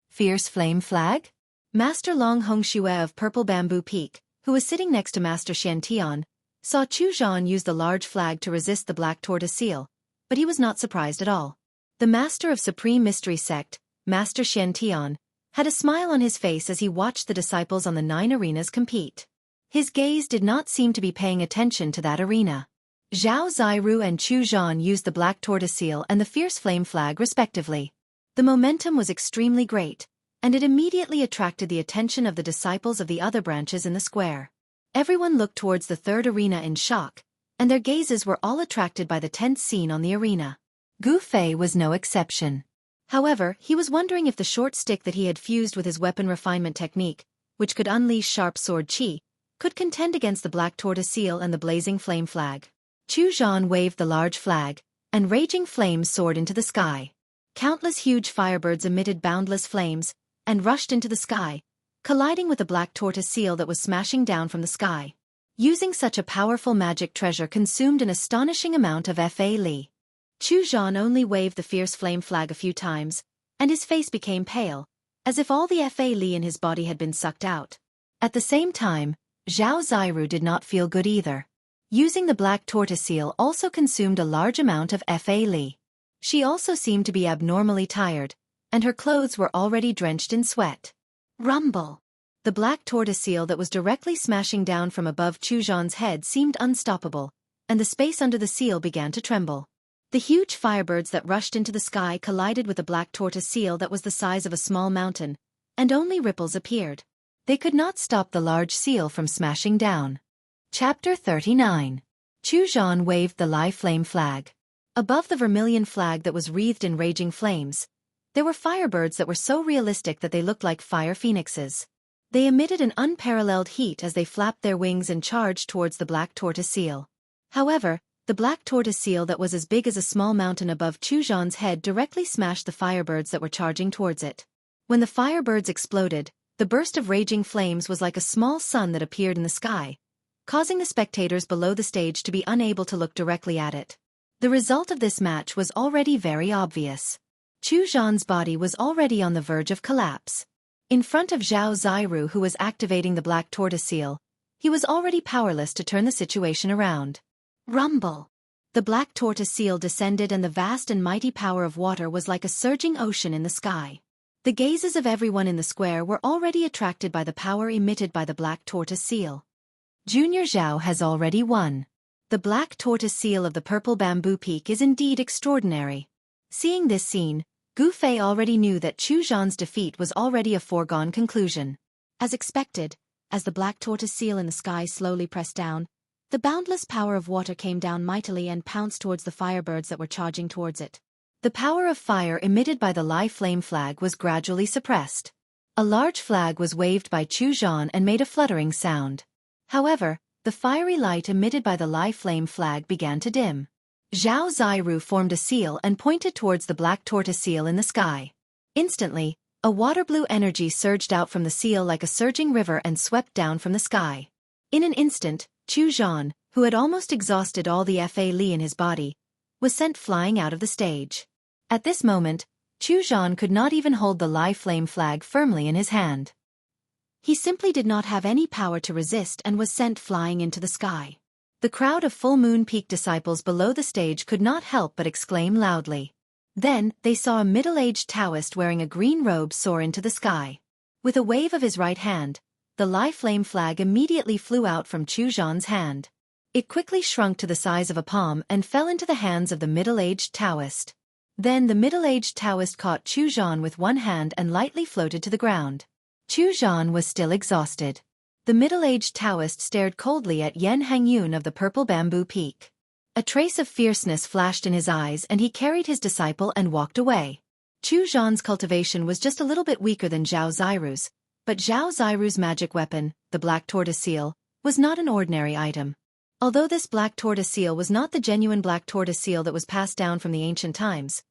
Fierce flame flag? Master Long Hongxue of Purple Bamboo Peak, who was sitting next to Master Xiantian, saw Chu Zhan use the large flag to resist the black tortoise seal, but he was not surprised at all. The master of Supreme Mystery Sect, Master Xiantian, had a smile on his face as he watched the disciples on the 9 arenas compete. His gaze did not seem to be paying attention to that arena. Zhao Ziru and Chu Zhan used the black tortoise seal and the fierce flame flag respectively. The momentum was extremely great, and it immediately attracted the attention of the disciples of the other branches in the square. Everyone looked towards the 3rd arena in shock, and their gazes were all attracted by the tense scene on the arena. Gu Fei was no exception. However, he was wondering if the short stick that he had fused with his weapon refinement technique, which could unleash sharp sword qi, could contend against the black tortoise seal and the blazing flame flag. Chu Zhan waved the large flag, and raging flames soared into the sky. Countless huge firebirds emitted boundless flames, and rushed into the sky, colliding with the black tortoise seal that was smashing down from the sky. Using such a powerful magic treasure consumed an astonishing amount of Fa Li. Chu Zhan only waved the fierce flame flag a few times, and his face became pale, as if all the Fa Li in his body had been sucked out. At the same time, Zhao Ziru did not feel good either. Using the black tortoise seal also consumed a large amount of Fa Li. She also seemed to be abnormally tired, and her clothes were already drenched in sweat. Rumble! The black tortoise seal that was directly smashing down from above Chu Zhan's head seemed unstoppable, and the space under the seal began to tremble. The huge firebirds that rushed into the sky collided with the black tortoise seal that was the size of a small mountain, and only ripples appeared. They could not stop the large seal from smashing down. Chapter 39. Chu Zhan waved the live flame flag. Above the vermilion flag that was wreathed in raging flames, there were firebirds that were so realistic that they looked like fire phoenixes. They emitted an unparalleled heat as they flapped their wings and charged towards the black tortoise seal. However, the black tortoise seal that was as big as a small mountain above Chu Zhan's head directly smashed the firebirds that were charging towards it. When the firebirds exploded, the burst of raging flames was like a small sun that appeared in the sky, causing the spectators below the stage to be unable to look directly at it. The result of this match was already very obvious. Chu Zhan's body was already on the verge of collapse. In front of Zhao Ziru, who was activating the black tortoise seal, he was already powerless to turn the situation around. Rumble! The black tortoise seal descended and the vast and mighty power of water was like a surging ocean in the sky. The gazes of everyone in the square were already attracted by the power emitted by the black tortoise seal. Junior Zhao has already won. The black tortoise seal of the Purple Bamboo Peak is indeed extraordinary. Seeing this scene, Gu Fei already knew that Chu Zhan's defeat was already a foregone conclusion. As expected, as the black tortoise seal in the sky slowly pressed down, the boundless power of water came down mightily and pounced towards the firebirds that were charging towards it. The power of fire emitted by the live flame flag was gradually suppressed. A large flag was waved by Chu Zhan and made a fluttering sound. However, the fiery light emitted by the live flame flag began to dim. Zhao Ziru formed a seal and pointed towards the black tortoise seal in the sky. Instantly, a water blue energy surged out from the seal like a surging river and swept down from the sky. In an instant, Chu Zhan, who had almost exhausted all the Fa Li in his body, was sent flying out of the stage. At this moment, Chu Zhan could not even hold the live flame flag firmly in his hand. He simply did not have any power to resist and was sent flying into the sky. The crowd of Full Moon Peak disciples below the stage could not help but exclaim loudly. Then, they saw a middle-aged Taoist wearing a green robe soar into the sky. With a wave of his right hand, the live flame flag immediately flew out from Chu Zhan's hand. It quickly shrunk to the size of a palm and fell into the hands of the middle-aged Taoist. Then the middle-aged Taoist caught Chu Zhan with one hand and lightly floated to the ground. Chu Zhan was still exhausted. The middle-aged Taoist stared coldly at Yan Hangyun of the purple bamboo peak. A trace of fierceness flashed in his eyes and he carried his disciple and walked away. Chu Zhan's cultivation was just a little bit weaker than Zhao Ziru's, but Zhao Ziru's magic weapon, the black tortoise seal, was not an ordinary item. Although this black tortoise seal was not the genuine black tortoise seal that was passed down from the ancient times,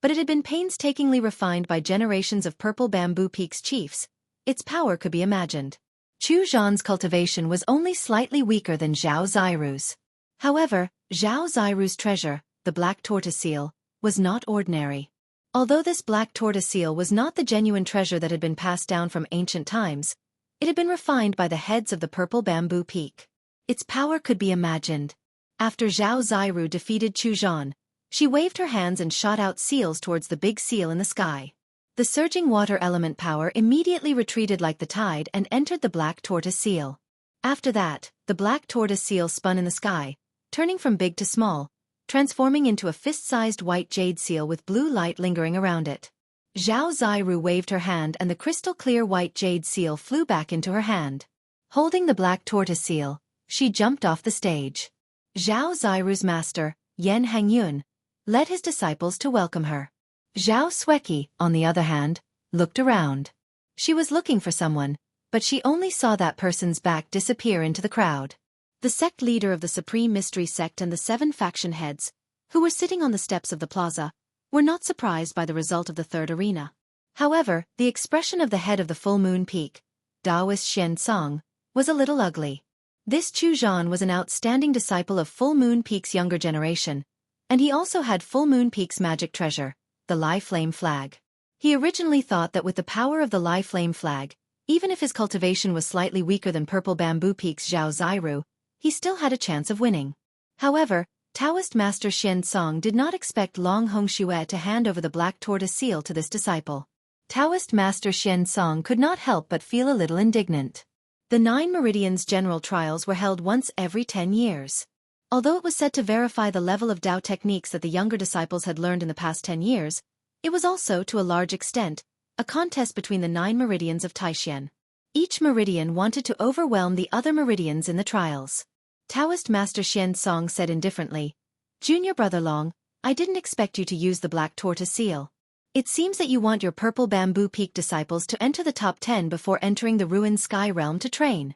but it had been painstakingly refined by generations of purple bamboo peaks chiefs, its power could be imagined. Chu Zhan's cultivation was only slightly weaker than Zhao Ziru's. However, Zhao Ziru's treasure, the black tortoise seal, was not ordinary. Although this black tortoise seal was not the genuine treasure that had been passed down from ancient times, it had been refined by the heads of the purple bamboo peak. Its power could be imagined. After Zhao Ziru defeated Chu Zhan, she waved her hands and shot out seals towards the big seal in the sky. The surging water element power immediately retreated like the tide and entered the black tortoise seal. After that, the black tortoise seal spun in the sky, turning from big to small, transforming into a fist-sized white jade seal with blue light lingering around it. Zhao Ziru waved her hand and the crystal-clear white jade seal flew back into her hand. Holding the black tortoise seal, she jumped off the stage. Zhao Ziru's master, Yan Hangyun, led his disciples to welcome her. Zhao Xueqi, on the other hand, looked around. She was looking for someone, but she only saw that person's back disappear into the crowd. The sect leader of the Supreme Mystery Sect and the 7 faction heads, who were sitting on the steps of the plaza, were not surprised by the result of the third arena. However, the expression of the head of the full moon peak, Taoist Xianxia, was a little ugly. This Chu Zhan was an outstanding disciple of Full Moon Peak's younger generation, and he also had Full Moon Peak's magic treasure, the Li Flame Flag. He originally thought that with the power of the Li Flame Flag, even if his cultivation was slightly weaker than Purple Bamboo Peak's Zhao Ziru, he still had a chance of winning. However, Taoist Master Xianxia did not expect Long Hongxue to hand over the black tortoise seal to this disciple. Taoist Master Xianxia could not help but feel a little indignant. The 9 Meridians General Trials were held once every 10 years. Although it was said to verify the level of Dao techniques that the younger disciples had learned in the past 10 years, it was also, to a large extent, a contest between the 9 meridians of Taishan. Each meridian wanted to overwhelm the other meridians in the trials. Taoist Master Xianxia said indifferently, "Junior Brother Long, I didn't expect you to use the black tortoise seal. It seems that you want your Purple Bamboo Peak disciples to enter the top 10 before entering the ruined sky realm to train."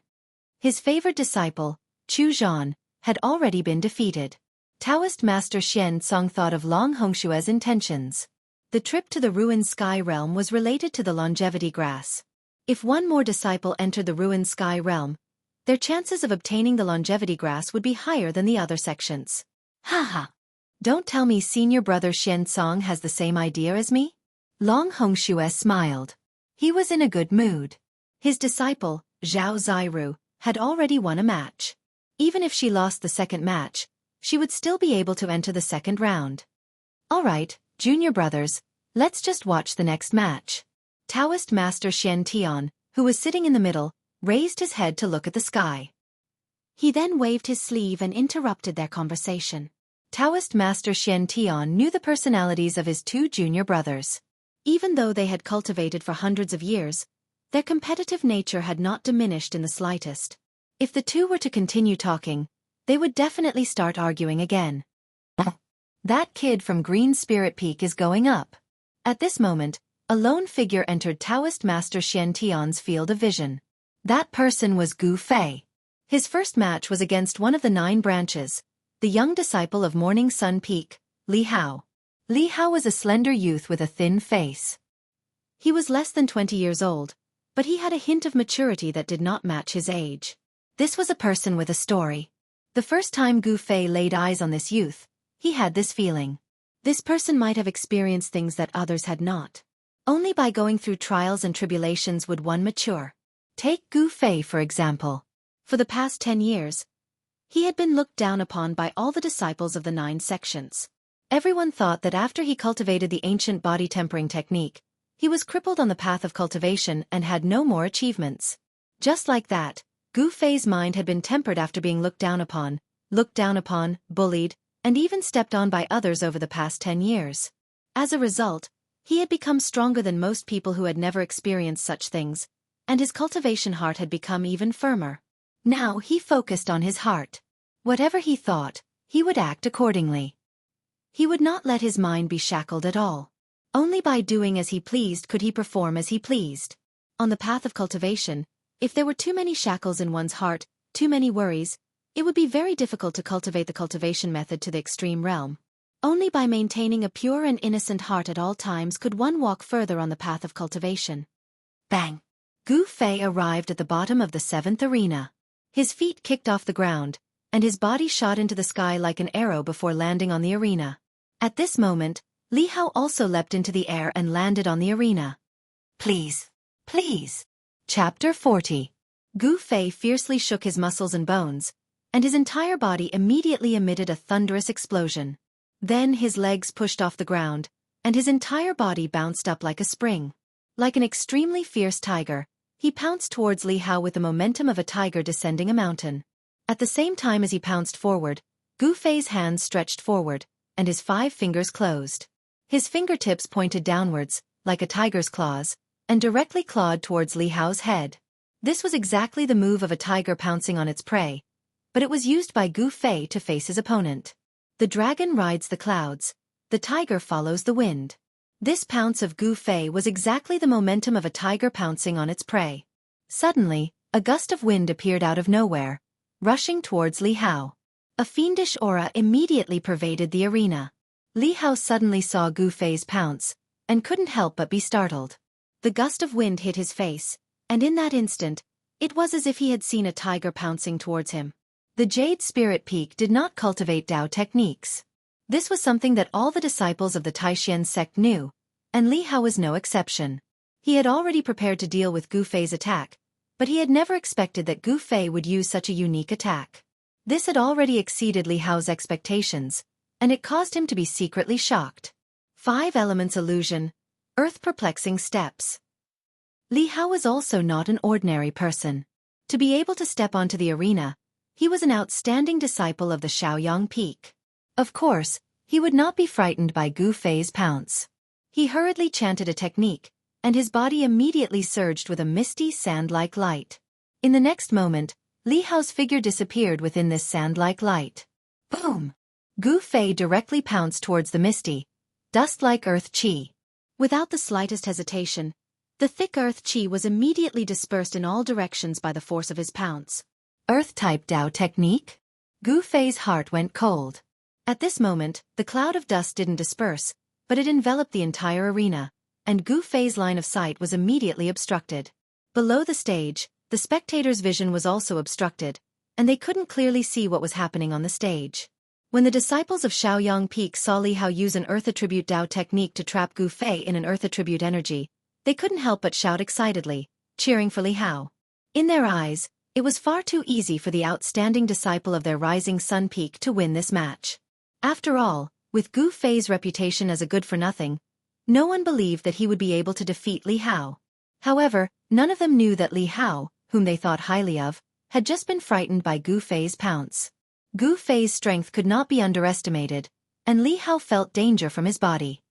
His favored disciple, Chu Zhan, had already been defeated. Taoist Master Xianxia thought of Long Hongxue's intentions. The trip to the ruined sky realm was related to the longevity grass. If one more disciple entered the ruined sky realm, their chances of obtaining the longevity grass would be higher than the other sections. Haha. Don't tell me senior brother Xianxia has the same idea as me? Long Hongxue smiled. He was in a good mood. His disciple, Zhao Ziru, had already won a match. Even if she lost the second match, she would still be able to enter the second round. Alright, junior brothers, let's just watch the next match. Taoist Master Xiantian, who was sitting in the middle, raised his head to look at the sky. He then waved his sleeve and interrupted their conversation. Taoist Master Xiantian knew the personalities of his 2 junior brothers. Even though they had cultivated for hundreds of years, their competitive nature had not diminished in the slightest. If the 2 were to continue talking, they would definitely start arguing again. That kid from Green Spirit Peak is going up. At this moment, a lone figure entered Taoist Master Xiantian's field of vision. That person was Gu Fei. His first match was against one of the 9 branches, the young disciple of Morning Sun Peak, Li Hao. Li Hao was a slender youth with a thin face. He was less than 20 years old, but he had a hint of maturity that did not match his age. This was a person with a story. The first time Gu Fei laid eyes on this youth, he had this feeling. This person might have experienced things that others had not. Only by going through trials and tribulations would one mature. Take Gu Fei for example. For the past 10 years, he had been looked down upon by all the disciples of the 9 sections. Everyone thought that after he cultivated the ancient body tempering technique, he was crippled on the path of cultivation and had no more achievements. Just like that, Gu Fei's mind had been tempered after being looked down upon, bullied, and even stepped on by others over the past 10 years. As a result, he had become stronger than most people who had never experienced such things, and his cultivation heart had become even firmer. Now he focused on his heart. Whatever he thought, he would act accordingly. He would not let his mind be shackled at all. Only by doing as he pleased could he perform as he pleased. On the path of cultivation, if there were too many shackles in one's heart, too many worries, it would be very difficult to cultivate the cultivation method to the extreme realm. Only by maintaining a pure and innocent heart at all times could one walk further on the path of cultivation. Bang! Gu Fei arrived at the bottom of the 7th arena. His feet kicked off the ground, and his body shot into the sky like an arrow before landing on the arena. At this moment, Li Hao also leapt into the air and landed on the arena. Please, please. Chapter 40. Gu Fei fiercely shook his muscles and bones, and his entire body immediately emitted a thunderous explosion. Then his legs pushed off the ground, and his entire body bounced up like a spring. Like an extremely fierce tiger, he pounced towards Li Hao with the momentum of a tiger descending a mountain. At the same time as he pounced forward, Gu Fei's hands stretched forward, and his 5 fingers closed. His fingertips pointed downwards, like a tiger's claws, and directly clawed towards Li Hao's head. This was exactly the move of a tiger pouncing on its prey, but it was used by Gu Fei to face his opponent. The dragon rides the clouds, the tiger follows the wind. This pounce of Gu Fei was exactly the momentum of a tiger pouncing on its prey. Suddenly, a gust of wind appeared out of nowhere, rushing towards Li Hao. A fiendish aura immediately pervaded the arena. Li Hao suddenly saw Gu Fei's pounce, and couldn't help but be startled. The gust of wind hit his face, and in that instant, it was as if he had seen a tiger pouncing towards him. The Jade Spirit Peak did not cultivate Dao techniques. This was something that all the disciples of the Taishan sect knew, and Li Hao was no exception. He had already prepared to deal with Gu Fei's attack, but he had never expected that Gu Fei would use such a unique attack. This had already exceeded Li Hao's expectations, and it caused him to be secretly shocked. 5 elements illusion, earth perplexing steps. Li Hao was also not an ordinary person. To be able to step onto the arena, he was an outstanding disciple of the Shaoyang Peak. Of course, he would not be frightened by Gu Fei's pounce. He hurriedly chanted a technique, and his body immediately surged with a misty sand-like light. In the next moment, Li Hao's figure disappeared within this sand-like light. Boom! Gu Fei directly pounced towards the misty, dust-like earth qi. Without the slightest hesitation, the thick earth qi was immediately dispersed in all directions by the force of his pounce. Earth-type Dao technique? Gu Fei's heart went cold. At this moment, the cloud of dust didn't disperse, but it enveloped the entire arena, and Gu Fei's line of sight was immediately obstructed. Below the stage, the spectators' vision was also obstructed, and they couldn't clearly see what was happening on the stage. When the disciples of Shaoyang Peak saw Li Hao use an Earth Attribute Dao technique to trap Gu Fei in an Earth Attribute energy, they couldn't help but shout excitedly, cheering for Li Hao. In their eyes, it was far too easy for the outstanding disciple of their rising sun peak to win this match. After all, with Gu Fei's reputation as a good-for-nothing, no one believed that he would be able to defeat Li Hao. However, none of them knew that Li Hao, whom they thought highly of, had just been frightened by Gu Fei's pounce. Gu Fei's strength could not be underestimated, and Li Hao felt danger from his body.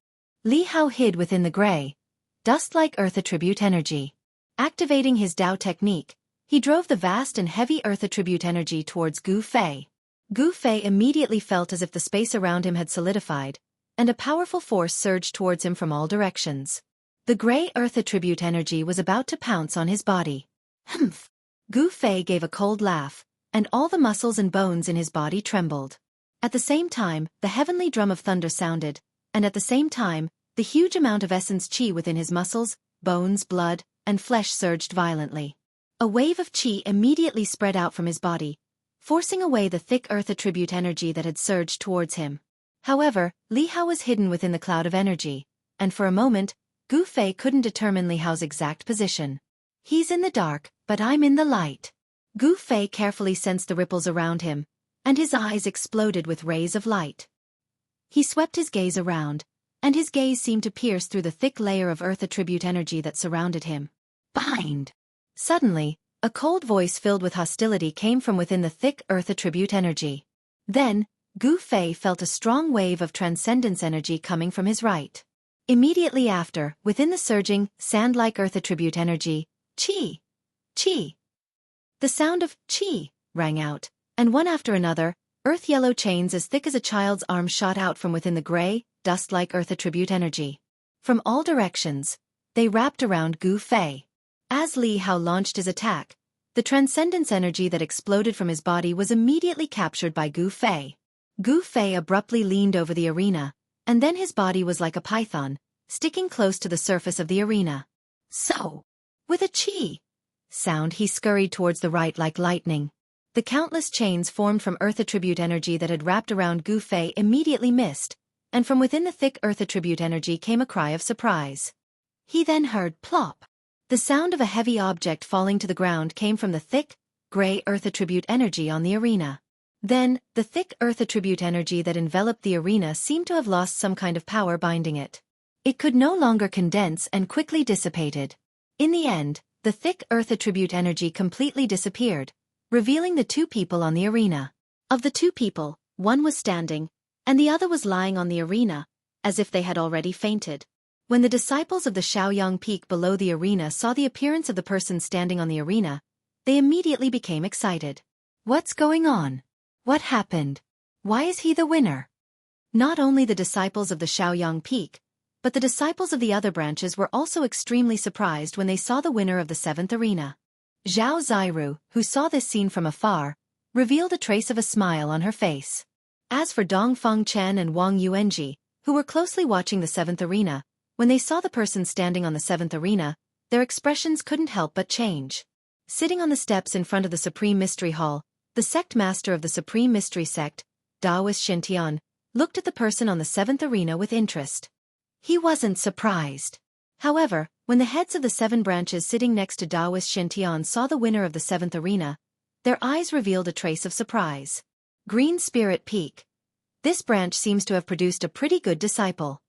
Li Hao hid within the gray, dust-like earth attribute energy. Activating his Dao technique, he drove the vast and heavy earth attribute energy towards Gu Fei. Gu Fei immediately felt as if the space around him had solidified, and a powerful force surged towards him from all directions. The gray earth attribute energy was about to pounce on his body. Humph! Gu Fei gave a cold laugh, and all the muscles and bones in his body trembled. At the same time, the heavenly drum of thunder sounded, and at the same time, the huge amount of essence qi within his muscles, bones, blood, and flesh surged violently. A wave of qi immediately spread out from his body, forcing away the thick earth attribute energy that had surged towards him. However, Li Hao was hidden within the cloud of energy, and for a moment, Gu Fei couldn't determine Li Hao's exact position. He's in the dark, but I'm in the light. Gu Fei carefully sensed the ripples around him, and his eyes exploded with rays of light. He swept his gaze around, and his gaze seemed to pierce through the thick layer of earth attribute energy that surrounded him. Bind! Suddenly, a cold voice filled with hostility came from within the thick earth attribute energy. Then, Gu Fei felt a strong wave of transcendence energy coming from his right. Immediately after, within the surging, sand-like earth attribute energy, qi, Chi! The sound of Chi rang out, and one after another, earth-yellow chains as thick as a child's arm shot out from within the gray, dust-like earth attribute energy. From all directions, they wrapped around Gu Fei. As Li Hao launched his attack, the transcendence energy that exploded from his body was immediately captured by Gu Fei. Gu Fei abruptly leaned over the arena, and then his body was like a python, sticking close to the surface of the arena. So, with a chi sound he scurried towards the right like lightning. The countless chains formed from earth attribute energy that had wrapped around Gu Fei immediately missed, and from within the thick earth attribute energy came a cry of surprise. He then heard plop. The sound of a heavy object falling to the ground came from the thick, gray earth attribute energy on the arena. Then, the thick earth attribute energy that enveloped the arena seemed to have lost some kind of power binding it. It could no longer condense and quickly dissipated. In the end, the thick earth attribute energy completely disappeared, revealing the two people on the arena. Of the two people, one was standing, and the other was lying on the arena, as if they had already fainted. When the disciples of the Shaoyang Peak below the arena saw the appearance of the person standing on the arena, they immediately became excited. What's going on? What happened? Why is he the winner? Not only the disciples of the Shaoyang Peak, but the disciples of the other branches were also extremely surprised when they saw the winner of the 7th arena. Zhao Ziru, who saw this scene from afar, revealed a trace of a smile on her face. As for Dongfang Chen and Wang Yuanji, who were closely watching the 7th arena, when they saw the person standing on the 7th arena, their expressions couldn't help but change. Sitting on the steps in front of the Supreme Mystery Hall, the sect master of the Supreme Mystery Sect, Daoist Shintian, looked at the person on the 7th arena with interest. He wasn't surprised. However, when the heads of the 7 branches sitting next to Daoist Shintian saw the winner of the 7th arena, their eyes revealed a trace of surprise. Green Spirit Peak. This branch seems to have produced a pretty good disciple.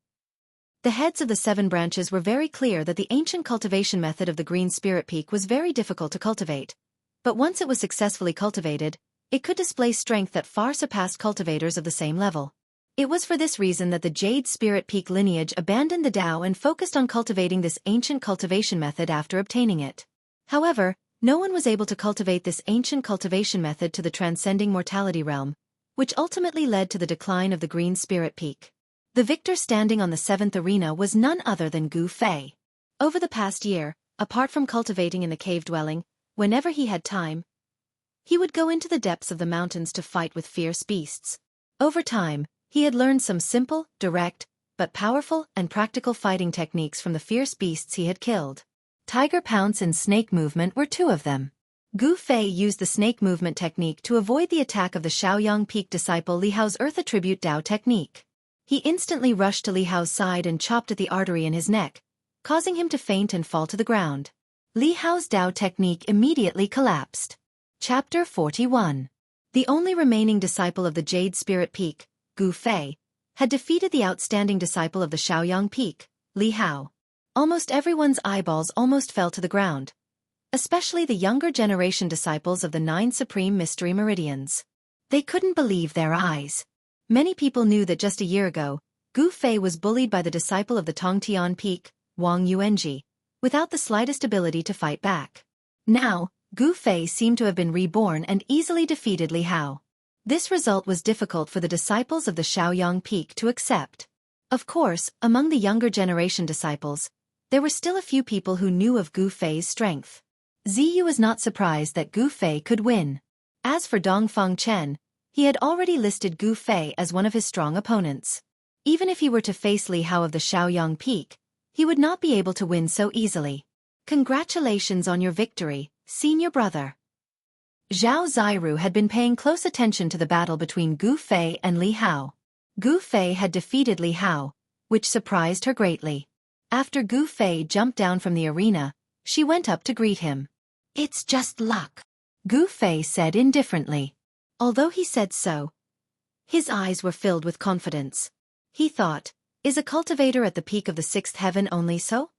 The heads of the 7 branches were very clear that the ancient cultivation method of the Green Spirit Peak was very difficult to cultivate. But once it was successfully cultivated, it could display strength that far surpassed cultivators of the same level. It was for this reason that the Jade Spirit Peak lineage abandoned the Dao and focused on cultivating this ancient cultivation method after obtaining it. However, no one was able to cultivate this ancient cultivation method to the transcending mortality realm, which ultimately led to the decline of the Green Spirit Peak. The victor standing on the 7th arena was none other than Gu Fei. Over the past year, apart from cultivating in the cave dwelling, whenever he had time, he would go into the depths of the mountains to fight with fierce beasts. Over time, he had learned some simple, direct, but powerful and practical fighting techniques from the fierce beasts he had killed. Tiger Pounce and Snake Movement were 2 of them. Gu Fei used the Snake Movement technique to avoid the attack of the Shaoyang Peak disciple Li Hao's Earth Attribute Dao technique. He instantly rushed to Li Hao's side and chopped at the artery in his neck, causing him to faint and fall to the ground. Li Hao's Dao technique immediately collapsed. Chapter 41. The only remaining disciple of the Jade Spirit Peak, Gu Fei, had defeated the outstanding disciple of the Shaoyang Peak, Li Hao. Almost everyone's eyeballs almost fell to the ground, especially the younger generation disciples of the 9 Supreme Mystery Meridians. They couldn't believe their eyes. Many people knew that just a year ago, Gu Fei was bullied by the disciple of the Tongtian Peak, Wang Yuanji, without the slightest ability to fight back. Now, Gu Fei seemed to have been reborn and easily defeated Li Hao. This result was difficult for the disciples of the Shaoyang Peak to accept. Of course, among the younger generation disciples, there were still a few people who knew of Gu Fei's strength. Ziyu was not surprised that Gu Fei could win. As for Dongfang Chen, he had already listed Gu Fei as one of his strong opponents. Even if he were to face Li Hao of the Shaoyang Peak, he would not be able to win so easily. Congratulations on your victory, senior brother. Zhao Ziru had been paying close attention to the battle between Gu Fei and Li Hao. Gu Fei had defeated Li Hao, which surprised her greatly. After Gu Fei jumped down from the arena, she went up to greet him. "It's just luck," Gu Fei said indifferently. Although he said so, his eyes were filled with confidence. He thought, is a cultivator at the peak of the 6th heaven only so?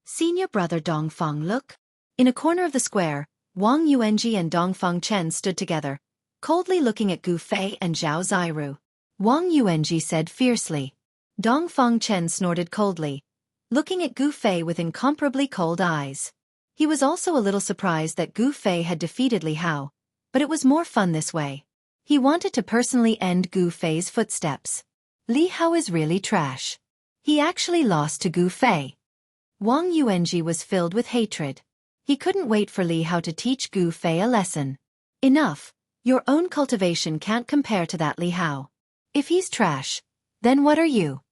Senior brother Dongfang, look. In a corner of the square, Wang Yuanji and Dongfang Chen stood together, coldly looking at Gu Fei and Zhao Ziru. Wang Yuanji said fiercely. Dongfang Chen snorted coldly, looking at Gu Fei with incomparably cold eyes. He was also a little surprised that Gu Fei had defeated Li Hao, but it was more fun this way. He wanted to personally end Gu Fei's footsteps. Li Hao is really trash. He actually lost to Gu Fei. Wang Yuanji was filled with hatred. He couldn't wait for Li Hao to teach Gu Fei a lesson. Enough. Your own cultivation can't compare to that Li Hao. If he's trash, then what are you?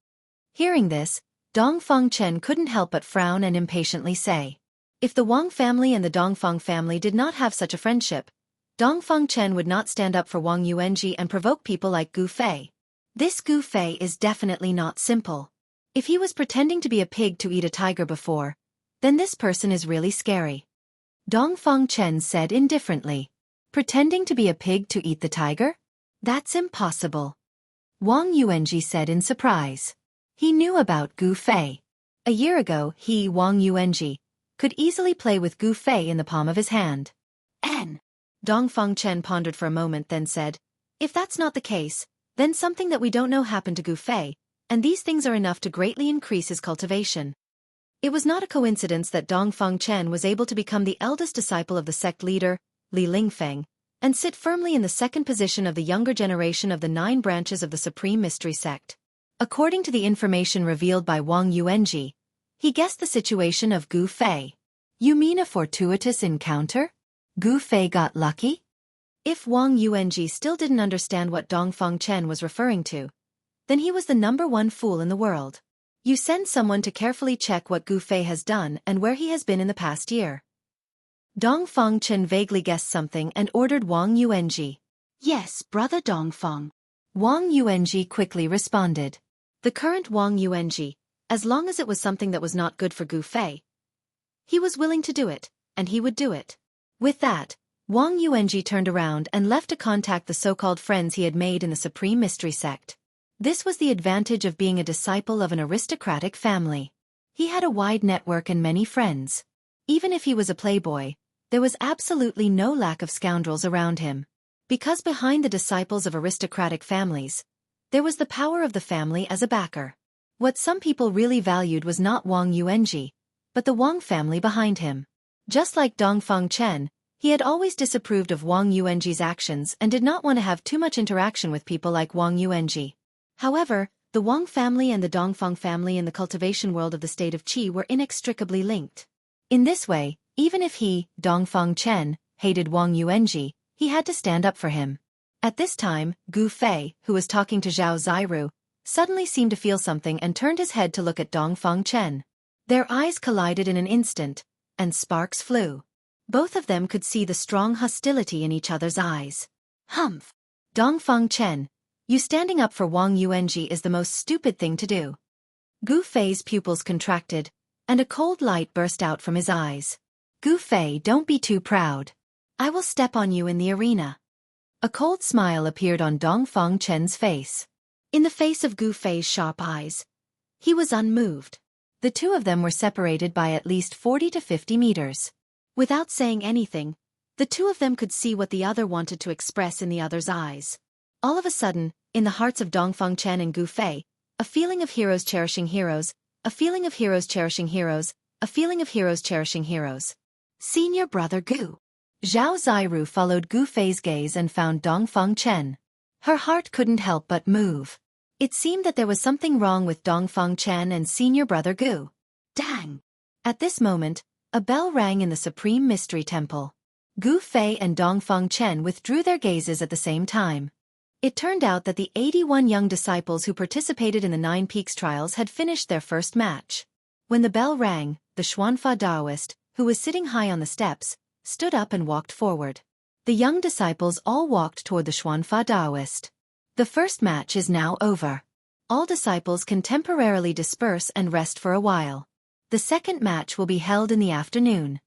Hearing this, Dongfang Chen couldn't help but frown and impatiently say. If the Wang family and the Dongfang family did not have such a friendship, Dongfang Chen would not stand up for Wang Yuanji and provoke people like Gu Fei. This Gu Fei is definitely not simple. If he was pretending to be a pig to eat a tiger before, then this person is really scary. Dongfang Chen said indifferently. Pretending to be a pig to eat the tiger? That's impossible. Wang Yuanji said in surprise. He knew about Gu Fei. A year ago he, Wang Yuanji, could easily play with Gu Fei in the palm of his hand. Dongfang Chen pondered for a moment then said, if that's not the case, then something that we don't know happened to Gu Fei, and these things are enough to greatly increase his cultivation. It was not a coincidence that Dongfang Chen was able to become the eldest disciple of the sect leader, Li Lingfeng, and sit firmly in the second position of the younger generation of the 9 branches of the Supreme Mystery Sect. According to the information revealed by Wang Yuanji, he guessed the situation of Gu Fei. You mean a fortuitous encounter? Gu Fei got lucky? If Wang Yuanji still didn't understand what Dongfang Chen was referring to, then he was the #1 fool in the world. You send someone to carefully check what Gu Fei has done and where he has been in the past year. Dongfang Chen vaguely guessed something and ordered Wang Yuanji. Yes, brother Dongfang. Wang Yuanji quickly responded. The current Wang Yuanji, as long as it was something that was not good for Gu Fei, he was willing to do it, and he would do it. With that, Wang Yuanji turned around and left to contact the so-called friends he had made in the Supreme Mystery Sect. This was the advantage of being a disciple of an aristocratic family. He had a wide network and many friends. Even if he was a playboy, there was absolutely no lack of scoundrels around him. Because behind the disciples of aristocratic families, there was the power of the family as a backer. What some people really valued was not Wang Yuanji, but the Wang family behind him. Just like Dongfang Chen, he had always disapproved of Wang Yuanji's actions and did not want to have too much interaction with people like Wang Yuanji. However, the Wang family and the Dongfang family in the cultivation world of the state of Qi were inextricably linked. In this way, even if he, Dongfang Chen, hated Wang Yuanji, he had to stand up for him. At this time, Gu Fei, who was talking to Zhao Ziru, suddenly seemed to feel something and turned his head to look at Dongfang Chen. Their eyes collided in an instant, and sparks flew. Both of them could see the strong hostility in each other's eyes. Humph! Dongfang Chen, you standing up for Wang Yuanji is the most stupid thing to do. Gu Fei's pupils contracted, and a cold light burst out from his eyes. Gu Fei, don't be too proud. I will step on you in the arena. A cold smile appeared on Dongfang Chen's face. In the face of Gu Fei's sharp eyes, he was unmoved. The two of them were separated by at least 40 to 50 meters. Without saying anything, the two of them could see what the other wanted to express in the other's eyes. All of a sudden, in the hearts of Dongfang Chen and Gu Fei, a feeling of heroes cherishing heroes, a feeling of heroes cherishing heroes, a feeling of heroes cherishing heroes. Senior brother Gu. Zhao Ziru followed Gu Fei's gaze and found Dongfang Chen. Her heart couldn't help but move. It seemed that there was something wrong with Dongfang Chen and senior brother Gu. Dang! At this moment, a bell rang in the Supreme Mystery Temple. Gu Fei and Dongfang Chen withdrew their gazes at the same time. It turned out that the 81 young disciples who participated in the 9 Peaks trials had finished their first match. When the bell rang, the Xuanfa Taoist, who was sitting high on the steps, stood up and walked forward. The young disciples all walked toward the Xuanfa Taoist. The first match is now over. All disciples can temporarily disperse and rest for a while. The second match will be held in the afternoon.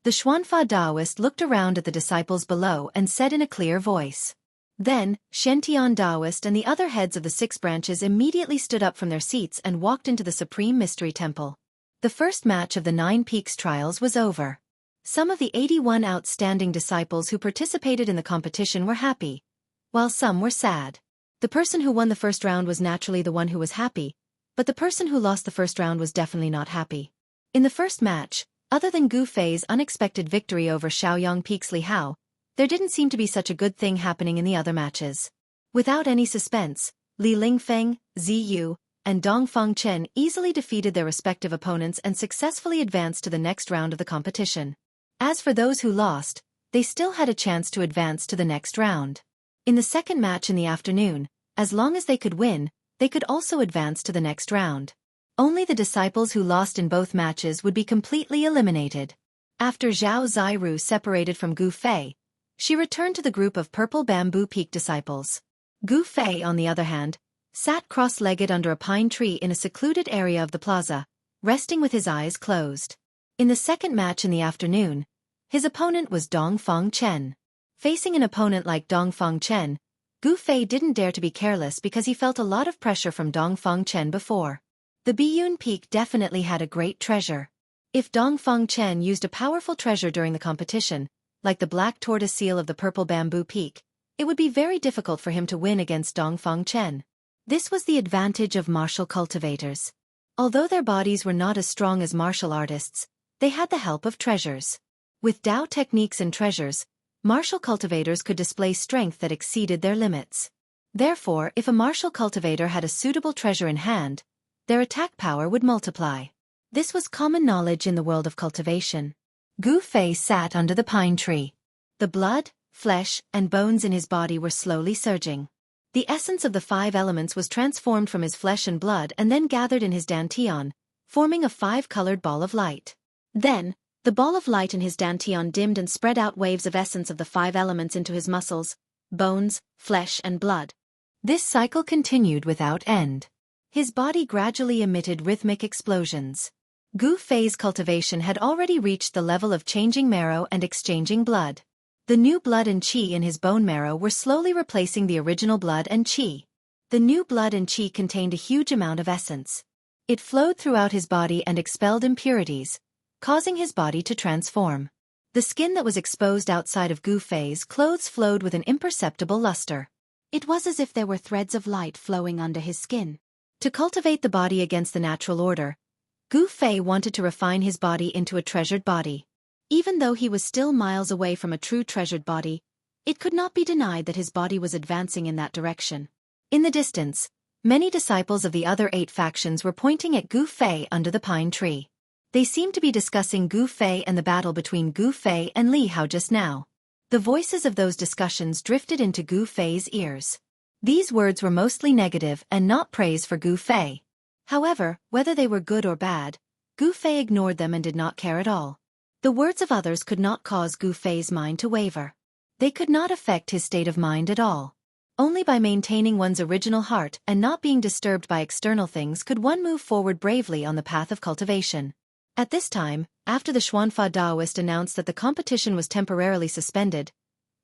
The Xuanfa Taoist looked around at the disciples below and said in a clear voice. Then, Shen Taoist and the other heads of the 6 branches immediately stood up from their seats and walked into the Supreme Mystery Temple. The first match of the 9 Peaks trials was over. Some of the 81 outstanding disciples who participated in the competition were happy, while some were sad. The person who won the first round was naturally the one who was happy, but the person who lost the first round was definitely not happy. In the first match, Other than Gu Fei's unexpected victory over Shaoyang Peak's Li Hao, there didn't seem to be such a good thing happening in the other matches. Without any suspense, Li Lingfeng, Ziyu, and Dongfang Chen easily defeated their respective opponents and successfully advanced to the next round of the competition. As for those who lost, they still had a chance to advance to the next round. In the second match in the afternoon, as long as they could win, they could also advance to the next round. Only the disciples who lost in both matches would be completely eliminated. After Zhao Ziru separated from Gu Fei, she returned to the group of Purple Bamboo Peak disciples. Gu Fei, on the other hand, sat cross-legged under a pine tree in a secluded area of the plaza, resting with his eyes closed. In the second match in the afternoon, his opponent was Dongfang Chen. Facing an opponent like Dongfang Chen, Gu Fei didn't dare to be careless because he felt a lot of pressure from Dongfang Chen before. The Biyun Peak definitely had a great treasure. If Dongfang Chen used a powerful treasure during the competition, like the black tortoise seal of the Purple Bamboo Peak, it would be very difficult for him to win against Dongfang Chen. This was the advantage of martial cultivators. Although their bodies were not as strong as martial artists, they had the help of treasures. With Dao techniques and treasures, martial cultivators could display strength that exceeded their limits. Therefore, if a martial cultivator had a suitable treasure in hand, their attack power would multiply. This was common knowledge in the world of cultivation. Gu Fei sat under the pine tree. The blood, flesh, and bones in his body were slowly surging. The essence of the 5 elements was transformed from his flesh and blood and then gathered in his dantian, forming a 5-colored ball of light. Then, the ball of light in his dantian dimmed and spread out waves of essence of the 5 elements into his muscles, bones, flesh, and blood. This cycle continued without end. His body gradually emitted rhythmic explosions. Gu Fei's cultivation had already reached the level of changing marrow and exchanging blood. The new blood and qi in his bone marrow were slowly replacing the original blood and qi. The new blood and qi contained a huge amount of essence. It flowed throughout his body and expelled impurities, causing his body to transform. The skin that was exposed outside of Gu Fei's clothes flowed with an imperceptible luster. It was as if there were threads of light flowing under his skin. To cultivate the body against the natural order, Gu Fei wanted to refine his body into a treasured body. Even though he was still miles away from a true treasured body, it could not be denied that his body was advancing in that direction. In the distance, many disciples of the other 8 factions were pointing at Gu Fei under the pine tree. They seemed to be discussing Gu Fei and the battle between Gu Fei and Li Hao just now. The voices of those discussions drifted into Gu Fei's ears. These words were mostly negative and not praise for Gu Fei. However, whether they were good or bad, Gu Fei ignored them and did not care at all. The words of others could not cause Gu Fei's mind to waver. They could not affect his state of mind at all. Only by maintaining one's original heart and not being disturbed by external things could one move forward bravely on the path of cultivation. At this time, after the Xuanfa Daoist announced that the competition was temporarily suspended,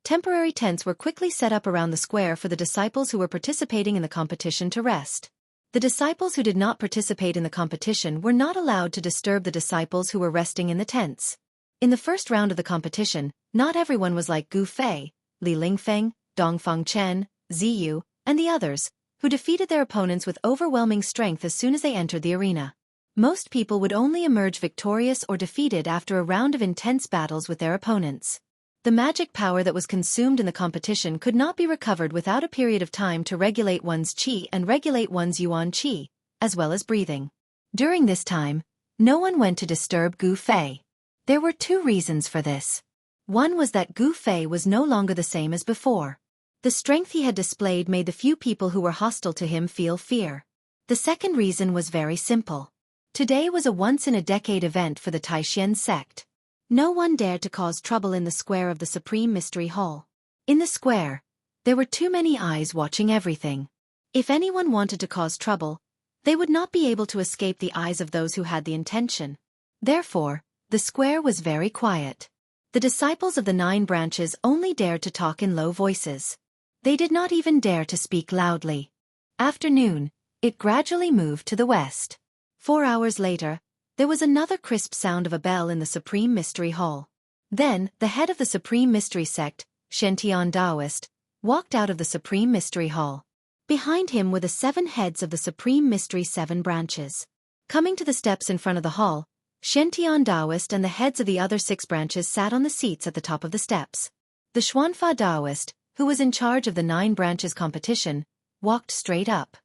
temporary tents were quickly set up around the square for the disciples who were participating in the competition to rest. The disciples who did not participate in the competition were not allowed to disturb the disciples who were resting in the tents. In the first round of the competition, not everyone was like Gu Fei, Li Lingfeng, Dongfang Chen, Ziyu, and the others, who defeated their opponents with overwhelming strength as soon as they entered the arena. Most people would only emerge victorious or defeated after a round of intense battles with their opponents. The magic power that was consumed in the competition could not be recovered without a period of time to regulate one's qi and regulate one's yuan qi, as well as breathing. During this time, no one went to disturb Gu Fei. There were 2 reasons for this. One was that Gu Fei was no longer the same as before. The strength he had displayed made the few people who were hostile to him feel fear. The second reason was very simple. Today was a once-in-a-decade event for the Taishan sect. No one dared to cause trouble in the square of the Supreme Mystery Hall. In the square, there were too many eyes watching everything. If anyone wanted to cause trouble, they would not be able to escape the eyes of those who had the intention. Therefore, the square was very quiet. The disciples of the 9 branches only dared to talk in low voices. They did not even dare to speak loudly. After noon, it gradually moved to the west. 4 hours later, there was another crisp sound of a bell in the Supreme Mystery Hall. Then, the head of the Supreme Mystery Sect, Shenqian Daoist, walked out of the Supreme Mystery Hall. Behind him were the 7 heads of the Supreme Mystery 7 branches. Coming to the steps in front of the hall, Xianxia Taoist and the heads of the other 6 branches sat on the seats at the top of the steps. The Xuanfa Taoist, who was in charge of the 9 branches competition, walked straight up.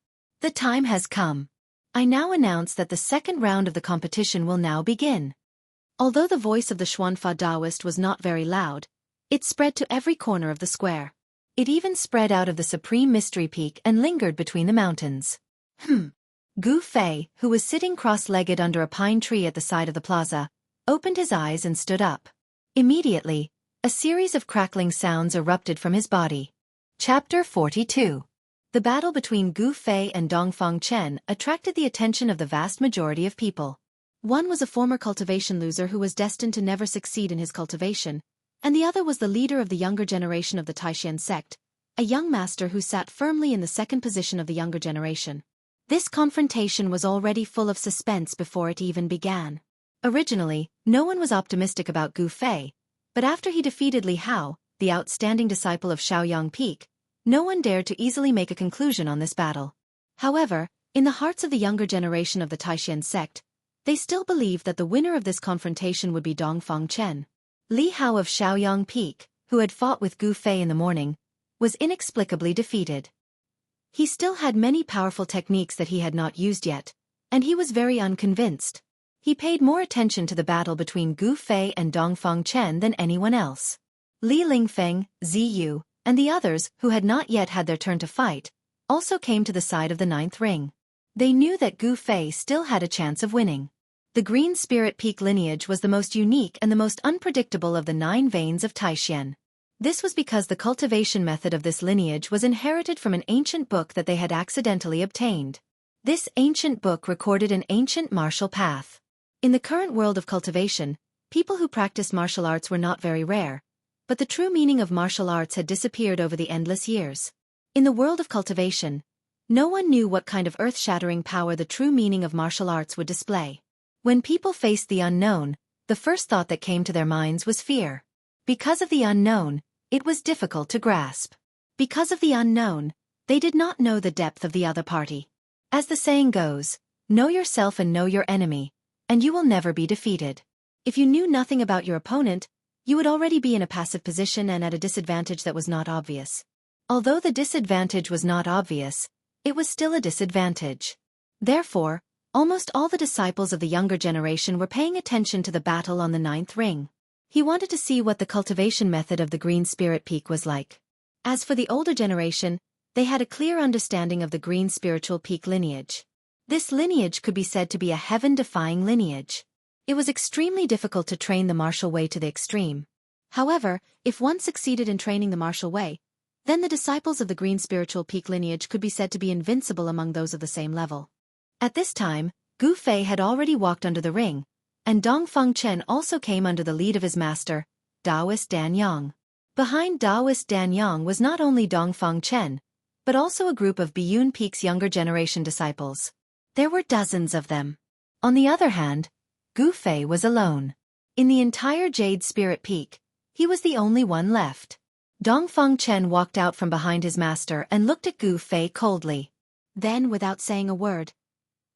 The time has come. I now announce that the second round of the competition will now begin. Although the voice of the Xuanfa Taoist was not very loud, it spread to every corner of the square. It even spread out of the Supreme Mystery Peak and lingered between the mountains. Gu Fei, who was sitting cross-legged under a pine tree at the side of the plaza, opened his eyes and stood up. Immediately, a series of crackling sounds erupted from his body. Chapter 42. The battle between Gu Fei and Dongfang Chen attracted the attention of the vast majority of people. One was a former cultivation loser who was destined to never succeed in his cultivation, and the other was the leader of the younger generation of the Taishan sect, a young master who sat firmly in the second position of the younger generation. This confrontation was already full of suspense before it even began. Originally, no one was optimistic about Gu Fei, but after he defeated Li Hao, the outstanding disciple of Shaoyang Peak, no one dared to easily make a conclusion on this battle. However, in the hearts of the younger generation of the Taishan sect, they still believed that the winner of this confrontation would be Dongfang Chen. Li Hao of Shaoyang Peak, who had fought with Gu Fei in the morning, was inexplicably defeated. He still had many powerful techniques that he had not used yet, and he was very unconvinced. He paid more attention to the battle between Gu Fei and Dongfang Chen than anyone else. Li Lingfeng, Ziyu, and the others, who had not yet had their turn to fight, also came to the side of the 9th ring. They knew that Gu Fei still had a chance of winning. The Green Spirit Peak lineage was the most unique and the most unpredictable of the 9 veins of Taishan. This was because the cultivation method of this lineage was inherited from an ancient book that they had accidentally obtained. This ancient book recorded an ancient martial path. In the current world of cultivation, people who practiced martial arts were not very rare, but the true meaning of martial arts had disappeared over the endless years. In the world of cultivation, no one knew what kind of earth-shattering power the true meaning of martial arts would display. When people faced the unknown, the first thought that came to their minds was fear. Because of the unknown, it was difficult to grasp. Because of the unknown, they did not know the depth of the other party. As the saying goes, know yourself and know your enemy, and you will never be defeated. If you knew nothing about your opponent, you would already be in a passive position and at a disadvantage that was not obvious. Although the disadvantage was not obvious, it was still a disadvantage. Therefore, almost all the disciples of the younger generation were paying attention to the battle on the 9th ring. He wanted to see what the cultivation method of the Green Spirit Peak was like. As for the older generation, they had a clear understanding of the Green Spiritual Peak lineage. This lineage could be said to be a heaven-defying lineage. It was extremely difficult to train the martial way to the extreme. However, if one succeeded in training the martial way, then the disciples of the Green Spiritual Peak lineage could be said to be invincible among those of the same level. At this time, Gu Fei had already walked under the ring, and Dongfang Chen also came under the lead of his master, Taoist Dan Yang. Behind Taoist Dan Yang was not only Dongfang Chen, but also a group of Biyun Peak's younger generation disciples. There were dozens of them. On the other hand, Gu Fei was alone. In the entire Jade Spirit Peak, he was the only one left. Dongfang Chen walked out from behind his master and looked at Gu Fei coldly. Then, without saying a word,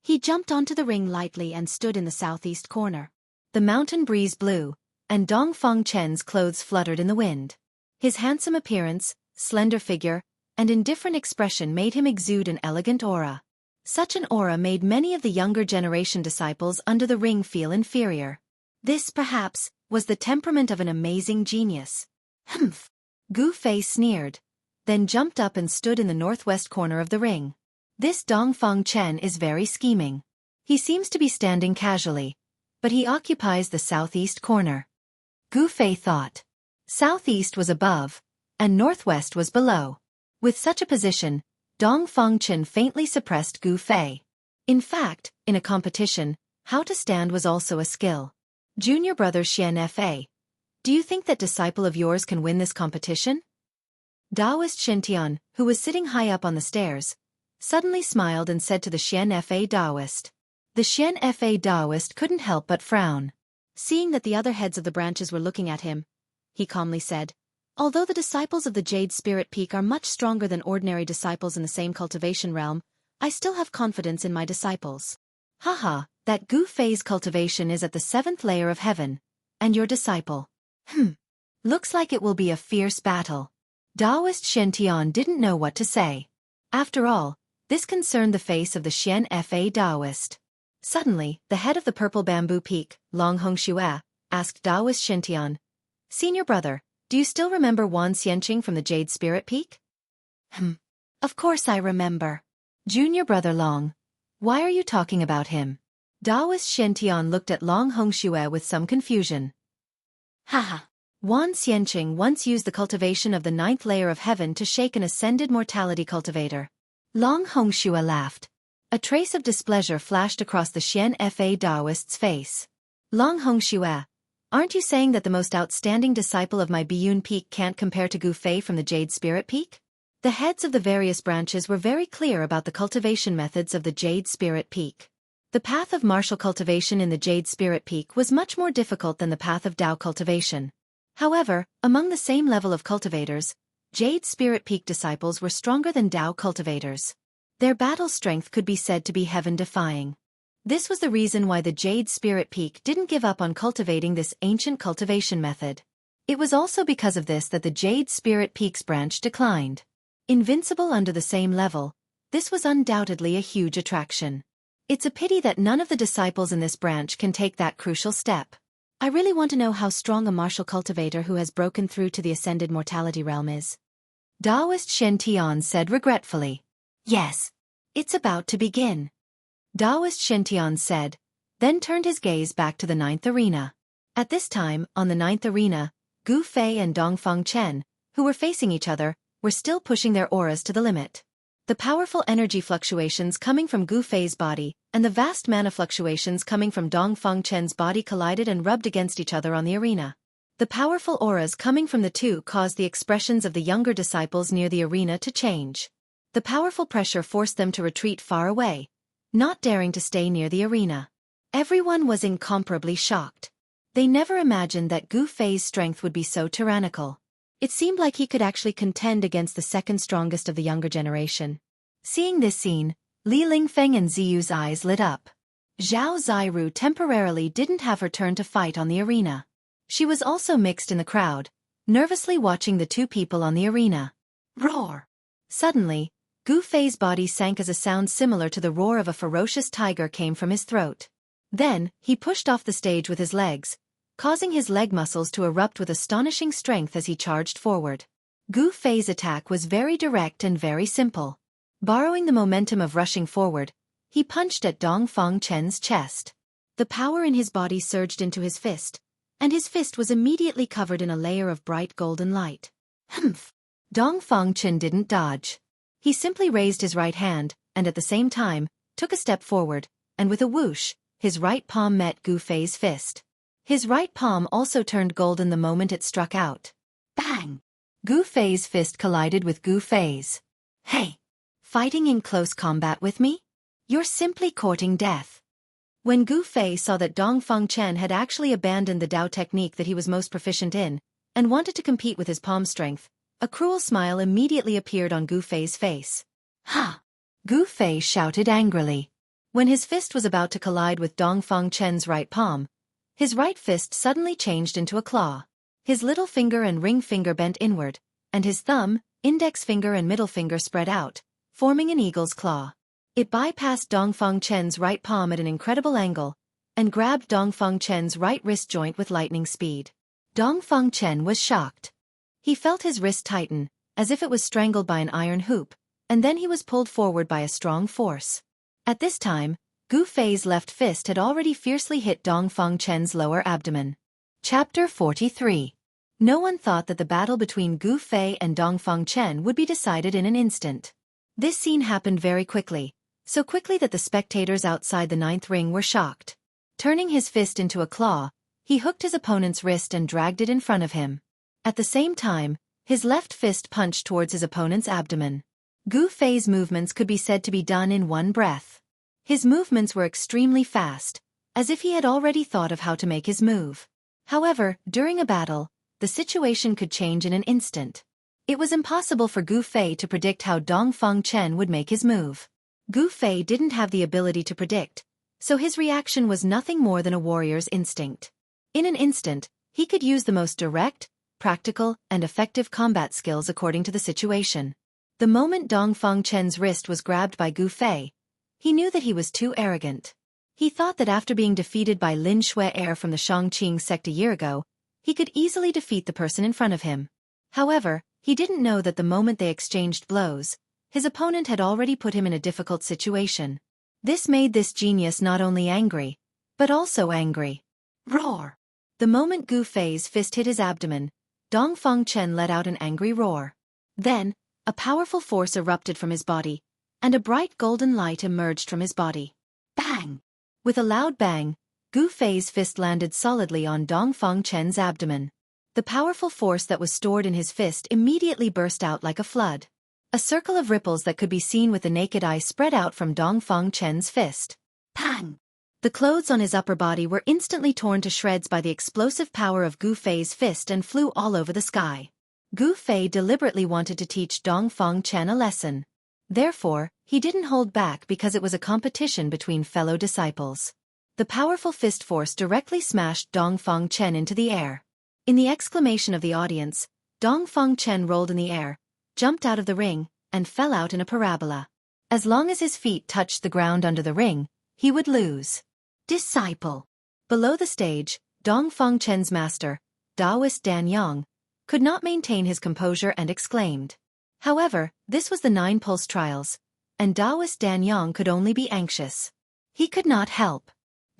he jumped onto the ring lightly and stood in the southeast corner. The mountain breeze blew, and Dongfang Chen's clothes fluttered in the wind. His handsome appearance, slender figure, and indifferent expression made him exude an elegant aura. Such an aura made many of the younger generation disciples under the ring feel inferior. This, perhaps, was the temperament of an amazing genius. Humph! Gu Fei sneered, then jumped up and stood in the northwest corner of the ring. This Dongfang Chen is very scheming. He seems to be standing casually, but he occupies the southeast corner. Gu Fei thought. Southeast was above, and northwest was below. With such a position, Dongfang Chen faintly suppressed Gu Fei. In fact, in a competition, how to stand was also a skill. Junior brother Xianxia, do you think that disciple of yours can win this competition? Taoist Xintian, who was sitting high up on the stairs, suddenly smiled and said to the Xianxia Taoist. The Xianxia Taoist couldn't help but frown. Seeing that the other heads of the branches were looking at him, he calmly said, although the disciples of the Jade Spirit Peak are much stronger than ordinary disciples in the same cultivation realm, I still have confidence in my disciples. Haha, that Gu Fei's cultivation is at the 7th layer of heaven, and your disciple. Looks like it will be a fierce battle. Taoist Shen Tian didn't know what to say. After all, this concerned the face of the Xianxia Taoist. Suddenly, the head of the purple bamboo peak, Long Hong Xue, asked Taoist Shen Tian, "Senior brother, do you still remember Wan Xianqing from the Jade Spirit Peak?" Of course I remember. Junior brother Long. Why are you talking about him? Taoist Shen Tian looked at Long Hong Xue with some confusion. Haha. Wan Xianqing once used the cultivation of the 9th layer of heaven to shake an ascended mortality cultivator. Long Hong Xue laughed. A trace of displeasure flashed across the Xianxia Taoist's face. Long Hong Xue, aren't you saying that the most outstanding disciple of my Biyun Peak can't compare to Gu Fei from the Jade Spirit Peak? The heads of the various branches were very clear about the cultivation methods of the Jade Spirit Peak. The path of martial cultivation in the Jade Spirit Peak was much more difficult than the path of Dao cultivation. However, among the same level of cultivators, Jade Spirit Peak disciples were stronger than Dao cultivators. Their battle strength could be said to be heaven-defying. This was the reason why the Jade Spirit Peak didn't give up on cultivating this ancient cultivation method. It was also because of this that the Jade Spirit Peak's branch declined. Invincible under the same level, this was undoubtedly a huge attraction. It's a pity that none of the disciples in this branch can take that crucial step. I really want to know how strong a martial cultivator who has broken through to the ascended mortality realm is. Taoist Shen Tian said regretfully. Yes. It's about to begin. Taoist Shen Tian said, then turned his gaze back to the 9th arena. At this time, on the 9th arena, Gu Fei and Dongfang Chen, who were facing each other, were still pushing their auras to the limit. The powerful energy fluctuations coming from Gu Fei's body and the vast mana fluctuations coming from Dongfang Chen's body collided and rubbed against each other on the arena. The powerful auras coming from the two caused the expressions of the younger disciples near the arena to change. The powerful pressure forced them to retreat far away, not daring to stay near the arena. Everyone was incomparably shocked. They never imagined that Gu Fei's strength would be so tyrannical. It seemed like he could actually contend against the second strongest of the younger generation. Seeing this scene, Li Lingfeng and Ziyu's eyes lit up. Zhao Ziru temporarily didn't have her turn to fight on the arena. She was also mixed in the crowd, nervously watching the two people on the arena. Roar! Suddenly, Gu Fei's body sank as a sound similar to the roar of a ferocious tiger came from his throat. Then, he pushed off the stage with his legs, causing his leg muscles to erupt with astonishing strength as he charged forward. Gu Fei's attack was very direct and very simple. Borrowing the momentum of rushing forward, he punched at Dongfang Chen's chest. The power in his body surged into his fist, and his fist was immediately covered in a layer of bright golden light. Humph! Dongfang Chen didn't dodge. He simply raised his right hand, and at the same time, took a step forward, and with a whoosh, his right palm met Gu Fei's fist. His right palm also turned golden the moment it struck out. Bang! Gu Fei's fist collided with Gu Fei's. Hey! Fighting in close combat with me? You're simply courting death. When Gu Fei saw that Dongfang Chen had actually abandoned the Dao technique that he was most proficient in, and wanted to compete with his palm strength, a cruel smile immediately appeared on Gu Fei's face. Ha! Gu Fei shouted angrily. When his fist was about to collide with Dongfang Chen's right palm, his right fist suddenly changed into a claw. His little finger and ring finger bent inward, and his thumb, index finger and middle finger spread out, forming an eagle's claw. It bypassed Dongfang Chen's right palm at an incredible angle, and grabbed Dongfang Chen's right wrist joint with lightning speed. Dongfang Chen was shocked. He felt his wrist tighten, as if it was strangled by an iron hoop, and then he was pulled forward by a strong force. At this time, Gu Fei's left fist had already fiercely hit Dongfang Chen's lower abdomen. Chapter 43. No one thought that the battle between Gu Fei and Dongfang Chen would be decided in an instant. This scene happened very quickly, so quickly that the spectators outside the 9th ring were shocked. Turning his fist into a claw, he hooked his opponent's wrist and dragged it in front of him. At the same time, his left fist punched towards his opponent's abdomen. Gu Fei's movements could be said to be done in one breath. His movements were extremely fast, as if he had already thought of how to make his move. However, during a battle, the situation could change in an instant. It was impossible for Gu Fei to predict how Dongfang Chen would make his move. Gu Fei didn't have the ability to predict, so his reaction was nothing more than a warrior's instinct. In an instant, he could use the most direct, practical, and effective combat skills according to the situation. The moment Dongfang Chen's wrist was grabbed by Gu Fei, he knew that he was too arrogant. He thought that after being defeated by Lin Xueqi from the Shangqing sect a year ago, he could easily defeat the person in front of him. However, he didn't know that the moment they exchanged blows, his opponent had already put him in a difficult situation. This made this genius not only angry, but also angry. Roar! The moment Gu Fei's fist hit his abdomen, Dongfang Chen let out an angry roar. Then, a powerful force erupted from his body, and a bright golden light emerged from his body. Bang! With a loud bang, Gu Fei's fist landed solidly on Dongfang Chen's abdomen. The powerful force that was stored in his fist immediately burst out like a flood. A circle of ripples that could be seen with the naked eye spread out from Dongfang Chen's fist. Pang! The clothes on his upper body were instantly torn to shreds by the explosive power of Gu Fei's fist and flew all over the sky. Gu Fei deliberately wanted to teach Dongfang Chen a lesson. Therefore, he didn't hold back because it was a competition between fellow disciples. The powerful fist force directly smashed Dongfang Chen into the air. In the exclamation of the audience, Dongfang Chen rolled in the air, jumped out of the ring, and fell out in a parabola. As long as his feet touched the ground under the ring, he would lose. Disciple. Below the stage, Dongfang Chen's master, Taoist Dan Yang, could not maintain his composure and exclaimed. However, this was the 9 pulse trials, and Taoist Dan Yang could only be anxious. He could not help.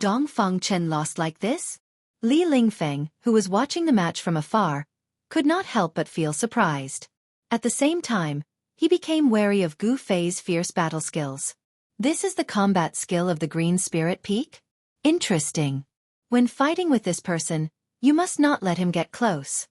Dongfang Chen lost like this? Li Lingfeng, who was watching the match from afar, could not help but feel surprised. At the same time, he became wary of Gu Fei's fierce battle skills. This is the combat skill of the Green Spirit Peak? Interesting. When fighting with this person, you must not let him get close.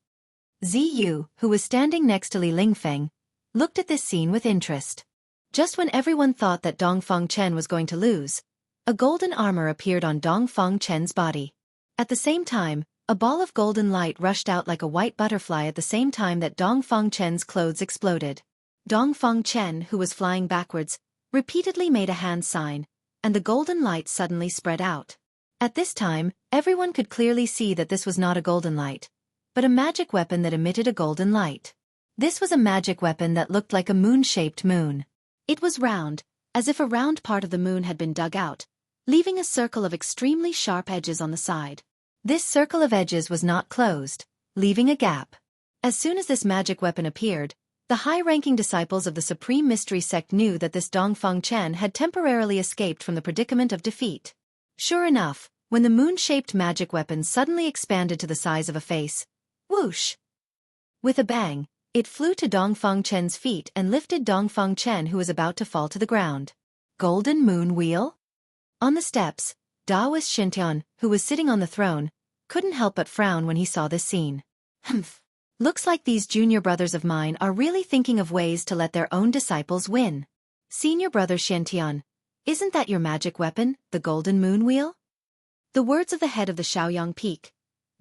Ziyu, who was standing next to Li Lingfeng, looked at this scene with interest. Just when everyone thought that Dongfang Chen was going to lose, a golden armor appeared on Dongfang Chen's body. At the same time, a ball of golden light rushed out like a white butterfly at the same time that Dongfang Chen's clothes exploded. Dongfang Chen, who was flying backwards, repeatedly made a hand sign, and the golden light suddenly spread out. At this time, everyone could clearly see that this was not a golden light, but a magic weapon that emitted a golden light. This was a magic weapon that looked like a moon-shaped moon. It was round, as if a round part of the moon had been dug out, leaving a circle of extremely sharp edges on the side. This circle of edges was not closed, leaving a gap. As soon as this magic weapon appeared, the high-ranking disciples of the Supreme Mystery Sect knew that this Dongfang Chen had temporarily escaped from the predicament of defeat. Sure enough, when the moon-shaped magic weapon suddenly expanded to the size of a face, whoosh! With a bang, it flew to Dongfang Chen's feet and lifted Dongfang Chen, who was about to fall to the ground. Golden Moon Wheel? On the steps, Taoist Xianxia, who was sitting on the throne, couldn't help but frown when he saw this scene. Humph. Looks like these junior brothers of mine are really thinking of ways to let their own disciples win. Senior brother Xianxia, isn't that your magic weapon, the Golden Moon Wheel? The words of the head of the Shaoyang Peak,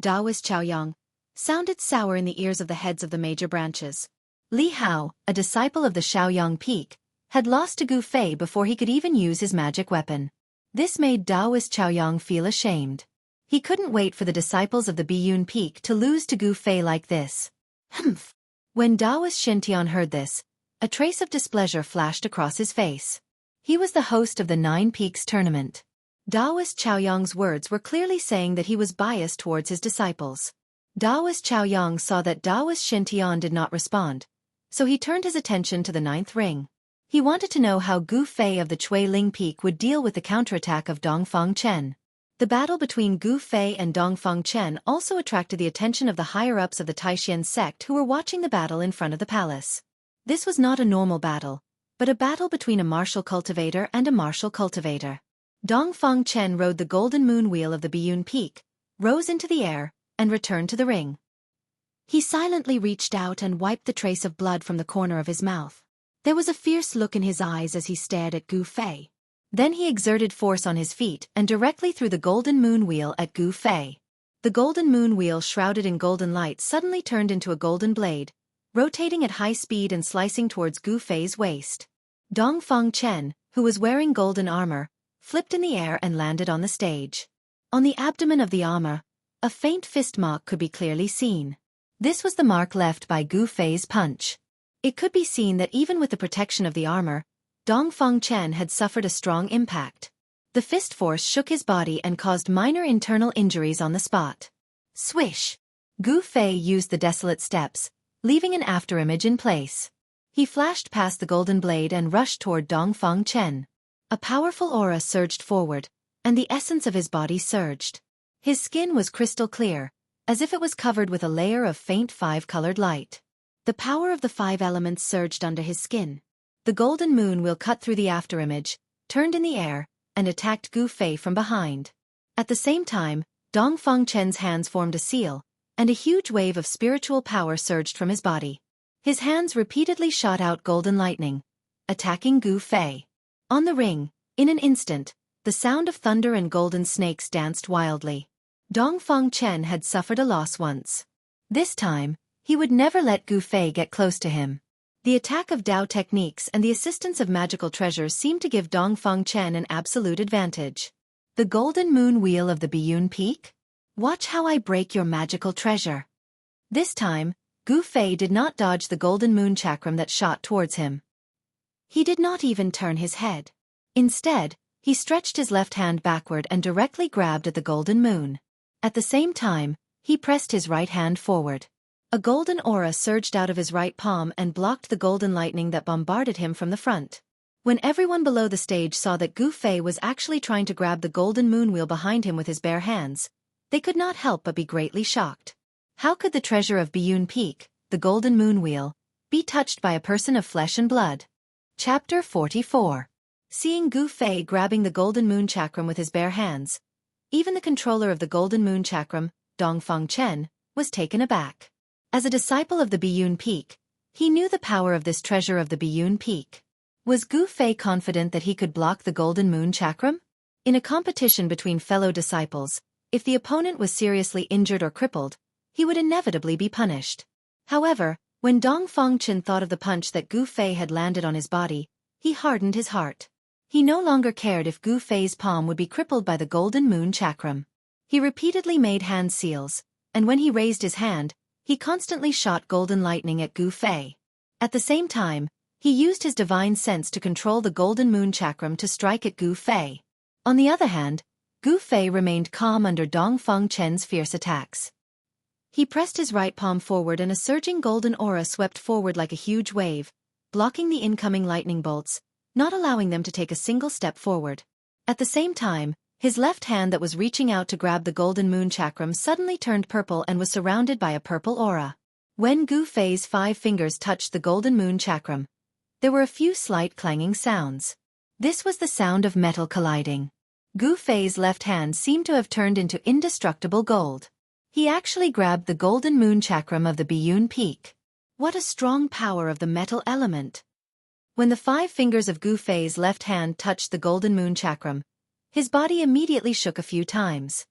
Taoist Chaoyang, sounded sour in the ears of the heads of the major branches. Li Hao, a disciple of the Shaoyang Peak, had lost to Gu Fei before he could even use his magic weapon. This made Taoist Chaoyang feel ashamed. He couldn't wait for the disciples of the Biyun Peak to lose to Gu Fei like this. Humph! When Taoist Xianxia heard this, a trace of displeasure flashed across his face. He was the host of the 9 Peaks tournament. Taoist Chaoyang's words were clearly saying that he was biased towards his disciples. Taoist Chaoyang saw that Taoist Xianxia did not respond, so he turned his attention to the 9th ring. He wanted to know how Gu Fei of the Chuiling Peak would deal with the counterattack of Dongfang Chen. The battle between Gu Fei and Dongfang Chen also attracted the attention of the higher-ups of the Taishan sect who were watching the battle in front of the palace. This was not a normal battle, but a battle between a martial cultivator and a martial cultivator. Dongfang Chen rode the golden moon wheel of the Biyun Peak, rose into the air, and returned to the ring. He silently reached out and wiped the trace of blood from the corner of his mouth. There was a fierce look in his eyes as he stared at Gu Fei. Then he exerted force on his feet and directly threw the golden moon wheel at Gu Fei. The golden moon wheel, shrouded in golden light, suddenly turned into a golden blade, rotating at high speed and slicing towards Gu Fei's waist. Dongfang Chen, who was wearing golden armor, flipped in the air and landed on the stage. On the abdomen of the armor, a faint fist mark could be clearly seen. This was the mark left by Gu Fei's punch. It could be seen that even with the protection of the armor, Dongfang Chen had suffered a strong impact. The fist force shook his body and caused minor internal injuries on the spot. Swish! Gu Fei used the desolate steps, leaving an afterimage in place. He flashed past the golden blade and rushed toward Dongfang Chen. A powerful aura surged forward, and the essence of his body surged. His skin was crystal clear, as if it was covered with a layer of faint five-colored light. The power of the five elements surged under his skin. The golden moon wheel cut through the afterimage, turned in the air, and attacked Gu Fei from behind. At the same time, Dongfang Chen's hands formed a seal, and a huge wave of spiritual power surged from his body. His hands repeatedly shot out golden lightning, attacking Gu Fei. On the ring, in an instant, the sound of thunder and golden snakes danced wildly. Dongfang Chen had suffered a loss once. This time, he would never let Gu Fei get close to him. The attack of Dao techniques and the assistance of magical treasures seemed to give Dongfang Chen an absolute advantage. The golden moon wheel of the Biyun Peak? Watch how I break your magical treasure. This time, Gu Fei did not dodge the golden moon chakram that shot towards him. He did not even turn his head. Instead, he stretched his left hand backward and directly grabbed at the golden moon. At the same time, he pressed his right hand forward. A golden aura surged out of his right palm and blocked the golden lightning that bombarded him from the front. When everyone below the stage saw that Gu Fei was actually trying to grab the golden moon wheel behind him with his bare hands, they could not help but be greatly shocked. How could the treasure of Biyun Peak, the golden moon wheel, be touched by a person of flesh and blood? Chapter 44. Seeing Gu Fei grabbing the golden moon chakram with his bare hands, even the controller of the golden moon chakram, Dongfang Chen, was taken aback. As a disciple of the Biyun Peak, he knew the power of this treasure of the Biyun Peak. Was Gu Fei confident that he could block the golden moon chakram? In a competition between fellow disciples, if the opponent was seriously injured or crippled, he would inevitably be punished. However, when Dongfang Chen thought of the punch that Gu Fei had landed on his body, he hardened his heart. He no longer cared if Gu Fei's palm would be crippled by the golden moon chakram. He repeatedly made hand seals, and when he raised his hand, he constantly shot golden lightning at Gu Fei. At the same time, he used his divine sense to control the golden moon chakram to strike at Gu Fei. On the other hand, Gu Fei remained calm under Dongfang Chen's fierce attacks. He pressed his right palm forward and a surging golden aura swept forward like a huge wave, blocking the incoming lightning bolts, not allowing them to take a single step forward. At the same time, his left hand that was reaching out to grab the golden moon chakram suddenly turned purple and was surrounded by a purple aura. When Gu Fei's 5 fingers touched the golden moon chakram, there were a few slight clanging sounds. This was the sound of metal colliding. Gu Fei's left hand seemed to have turned into indestructible gold. He actually grabbed the golden moon chakram of the Biyun Peak. What a strong power of the metal element! When the 5 fingers of Gu Fei's left hand touched the golden moon chakram, his body immediately shook a few times.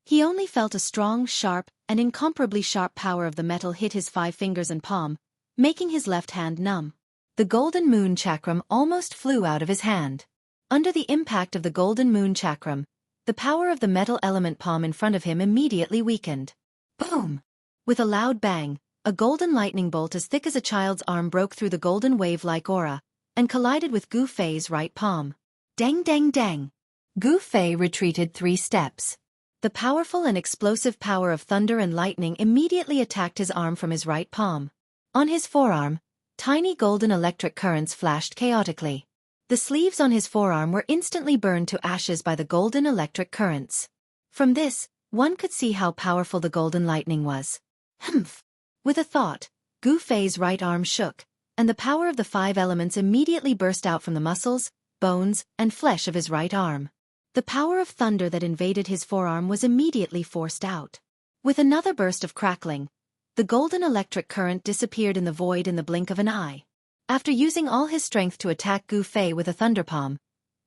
He only felt a strong, sharp, and incomparably sharp power of the metal hit his 5 fingers and palm, making his left hand numb. The golden moon chakram almost flew out of his hand. Under the impact of the golden moon chakram, the power of the metal element palm in front of him immediately weakened. Boom! With a loud bang, a golden lightning bolt as thick as a child's arm broke through the golden wave-like aura, and collided with Gu Fei's right palm. Dang dang dang! Gu Fei retreated 3 steps. The powerful and explosive power of thunder and lightning immediately attacked his arm from his right palm. On his forearm, tiny golden electric currents flashed chaotically. The sleeves on his forearm were instantly burned to ashes by the golden electric currents. From this, one could see how powerful the golden lightning was. Humph! With a thought, Gu Fei's right arm shook, and the power of the 5 elements immediately burst out from the muscles, bones, and flesh of his right arm. The power of thunder that invaded his forearm was immediately forced out. With another burst of crackling, the golden electric current disappeared in the void in the blink of an eye. After using all his strength to attack Gu Fei with a thunder palm,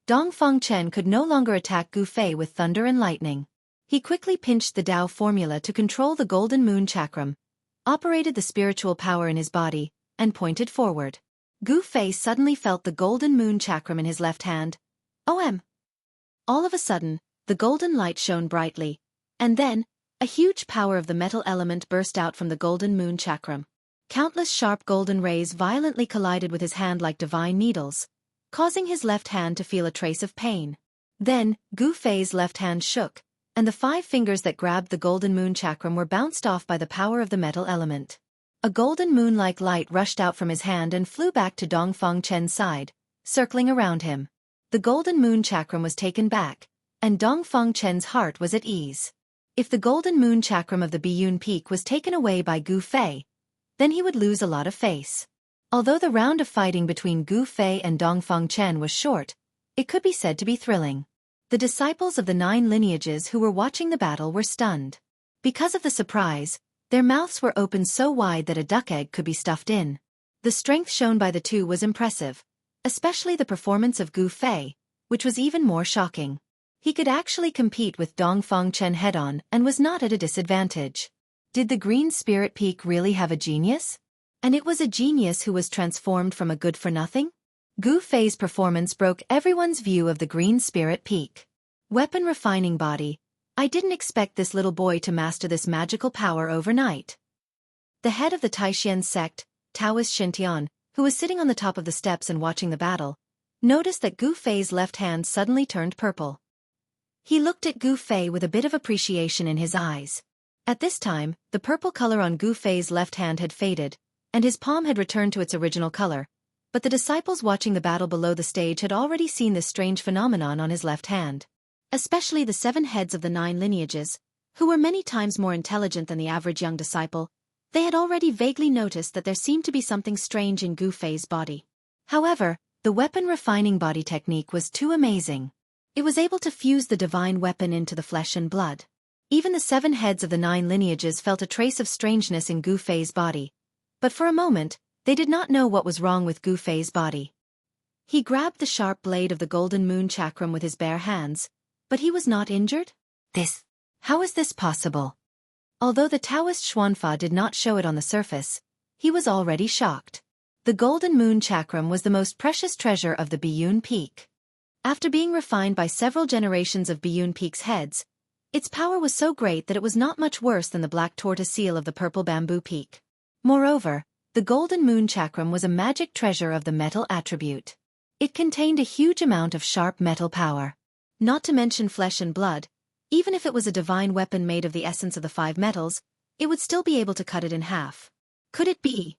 Dongfang Chen could no longer attack Gu Fei with thunder and lightning. He quickly pinched the Dao formula to control the golden moon chakram, operated the spiritual power in his body, and pointed forward. Gu Fei suddenly felt the golden moon chakram in his left hand. All of a sudden, the golden light shone brightly, and then, a huge power of the metal element burst out from the golden moon chakram. Countless sharp golden rays violently collided with his hand like divine needles, causing his left hand to feel a trace of pain. Then, Gu Fei's left hand shook, and the 5 fingers that grabbed the golden moon chakram were bounced off by the power of the metal element. A golden moon-like light rushed out from his hand and flew back to Dongfang Chen's side, circling around him. The golden moon chakram was taken back, and Dongfang Chen's heart was at ease. If the golden moon chakram of the Biyun Peak was taken away by Gu Fei, then he would lose a lot of face. Although the round of fighting between Gu Fei and Dongfang Chen was short, it could be said to be thrilling. The disciples of the 9 lineages who were watching the battle were stunned. Because of the surprise, their mouths were opened so wide that a duck egg could be stuffed in. The strength shown by the two was impressive, especially the performance of Gu Fei, which was even more shocking. He could actually compete with Dongfang Chen head-on and was not at a disadvantage. Did the Green Spirit Peak really have a genius? And it was a genius who was transformed from a good-for-nothing? Gu Fei's performance broke everyone's view of the Green Spirit Peak. Weapon refining body. I didn't expect this little boy to master this magical power overnight. The head of the Taishan sect, Taoist Xintian, who was sitting on the top of the steps and watching the battle, noticed that Gu Fei's left hand suddenly turned purple. He looked at Gu Fei with a bit of appreciation in his eyes. At this time, the purple color on Gu Fei's left hand had faded, and his palm had returned to its original color, but the disciples watching the battle below the stage had already seen this strange phenomenon on his left hand. Especially the 7 heads of the 9 lineages, who were many times more intelligent than the average young disciple, they had already vaguely noticed that there seemed to be something strange in Gu Fei's body. However, the weapon refining body technique was too amazing. It was able to fuse the divine weapon into the flesh and blood. Even the 7 heads of the 9 lineages felt a trace of strangeness in Gu Fei's body, but for a moment, they did not know what was wrong with Gu Fei's body. He grabbed the sharp blade of the golden moon chakram with his bare hands, but he was not injured? How is this possible? Although the Taoist Xuanfa did not show it on the surface, he was already shocked. The golden moon chakram was the most precious treasure of the Biyun Peak. After being refined by several generations of Biyun Peak's heads, its power was so great that it was not much worse than the black tortoise seal of the purple bamboo peak. Moreover, the golden moon chakram was a magic treasure of the metal attribute. It contained a huge amount of sharp metal power. Not to mention flesh and blood, even if it was a divine weapon made of the essence of the 5 metals, it would still be able to cut it in half. Could it be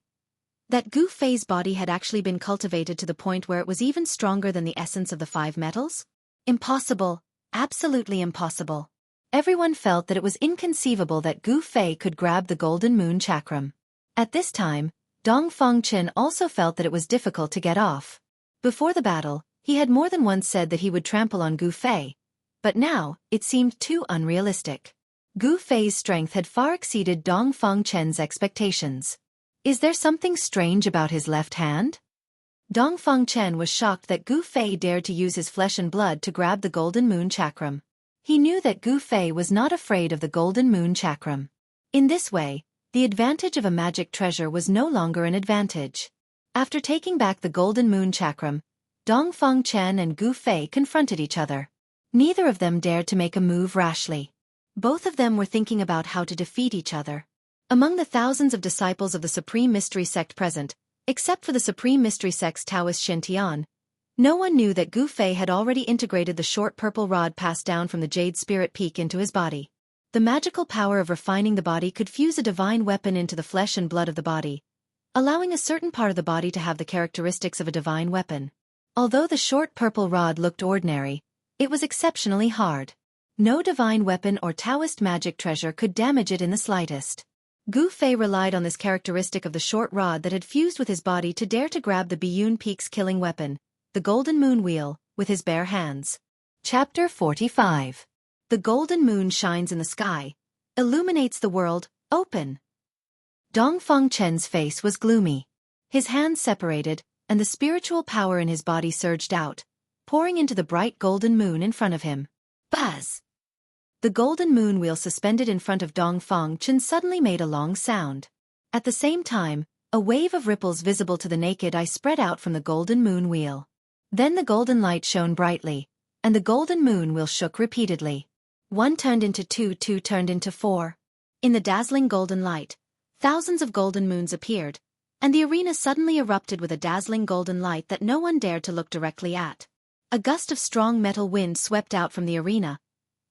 that Gu Fei's body had actually been cultivated to the point where it was even stronger than the essence of the 5 metals? Impossible, absolutely impossible. Everyone felt that it was inconceivable that Gu Fei could grab the golden moon chakram. At this time, Dongfang Chen also felt that it was difficult to get off. Before the battle, he had more than once said that he would trample on Gu Fei, but now, it seemed too unrealistic. Gu Fei's strength had far exceeded Dongfang Chen's expectations. Is there something strange about his left hand? Dongfang Chen was shocked that Gu Fei dared to use his flesh and blood to grab the golden moon chakram. He knew that Gu Fei was not afraid of the golden moon chakram. In this way, the advantage of a magic treasure was no longer an advantage. After taking back the golden moon chakram, Dongfang Chen and Gu Fei confronted each other. Neither of them dared to make a move rashly. Both of them were thinking about how to defeat each other. Among the thousands of disciples of the Supreme Mystery Sect present, except for the Supreme Mystery Sect's Taoist Xintian, no one knew that Gu Fei had already integrated the short purple rod passed down from the Jade Spirit Peak into his body. The magical power of refining the body could fuse a divine weapon into the flesh and blood of the body, allowing a certain part of the body to have the characteristics of a divine weapon. Although the short purple rod looked ordinary, it was exceptionally hard. No divine weapon or Taoist magic treasure could damage it in the slightest. Gu Fei relied on this characteristic of the short rod that had fused with his body to dare to grab the Biyun Peak's killing weapon, the golden moon wheel, with his bare hands. Chapter 45. The golden moon shines in the sky, illuminates the world, open. Dongfang Chen's face was gloomy. His hands separated, and the spiritual power in his body surged out, pouring into the bright golden moon in front of him. Buzz! The golden moon wheel suspended in front of Dongfang Chen suddenly made a long sound. At the same time, a wave of ripples visible to the naked eye spread out from the golden moon wheel. Then the golden light shone brightly, and the golden moon wheel shook repeatedly. 1 turned into 2, 2 turned into 4. In the dazzling golden light, thousands of golden moons appeared, and the arena suddenly erupted with a dazzling golden light that no one dared to look directly at. A gust of strong metal wind swept out from the arena,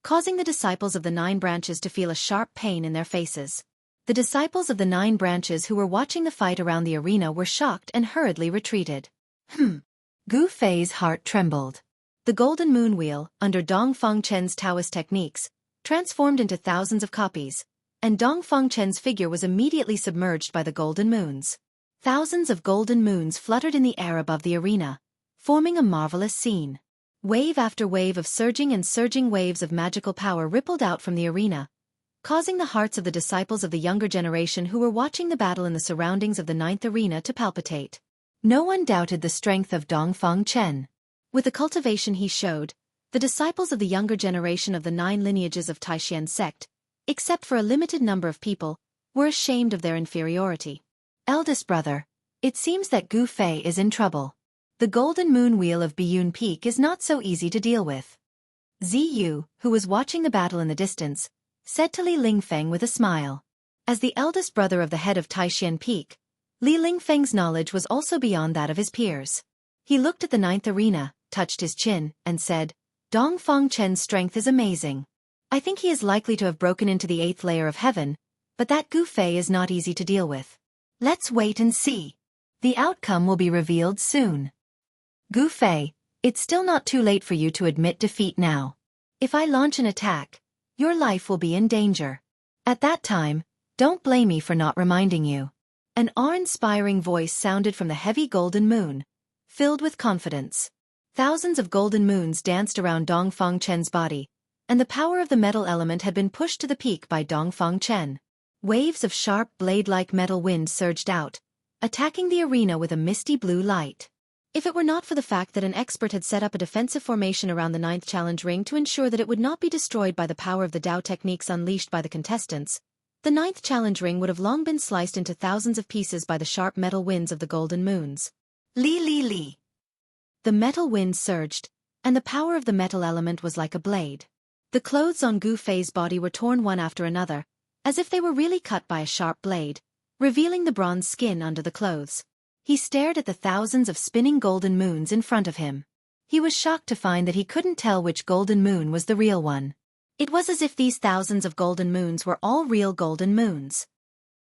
causing the disciples of the 9 branches to feel a sharp pain in their faces. The disciples of the 9 branches who were watching the fight around the arena were shocked and hurriedly retreated. Gu Fei's heart trembled. The golden moon wheel, under Dongfang Chen's Taoist techniques, transformed into thousands of copies, and Dongfang Chen's figure was immediately submerged by the golden moons. Thousands of golden moons fluttered in the air above the arena, forming a marvelous scene. Wave after wave of surging waves of magical power rippled out from the arena, causing the hearts of the disciples of the younger generation who were watching the battle in the surroundings of the 9th arena to palpitate. No one doubted the strength of Dongfang Chen. With the cultivation he showed, the disciples of the younger generation of the 9 lineages of Taishan sect, except for a limited number of people, were ashamed of their inferiority. Eldest brother, it seems that Gu Fei is in trouble. The golden moon wheel of Biyun Peak is not so easy to deal with. Ziyu, who was watching the battle in the distance, said to Li Lingfeng with a smile. As the eldest brother of the head of Taishan Peak, Li Lingfeng's knowledge was also beyond that of his peers. He looked at the 9th arena, touched his chin, and said, Dongfang Chen's strength is amazing. I think he is likely to have broken into the 8th layer of heaven, but that Gu Fei is not easy to deal with. Let's wait and see. The outcome will be revealed soon. Gu Fei, it's still not too late for you to admit defeat now. If I launch an attack, your life will be in danger. At that time, don't blame me for not reminding you. An awe-inspiring voice sounded from the heavy golden moon, filled with confidence. Thousands of golden moons danced around Dongfang Chen's body, and the power of the metal element had been pushed to the peak by Dongfang Chen. Waves of sharp blade-like metal wind surged out, attacking the arena with a misty blue light. If it were not for the fact that an expert had set up a defensive formation around the 9th challenge ring to ensure that it would not be destroyed by the power of the Dao techniques unleashed by the contestants, the 9th challenge ring would have long been sliced into thousands of pieces by the sharp metal winds of the golden moons. Li. The metal wind surged, and the power of the metal element was like a blade. The clothes on Gu Fei's body were torn one after another, as if they were really cut by a sharp blade, revealing the bronze skin under the clothes. He stared at the thousands of spinning golden moons in front of him. He was shocked to find that he couldn't tell which golden moon was the real one. It was as if these thousands of golden moons were all real golden moons.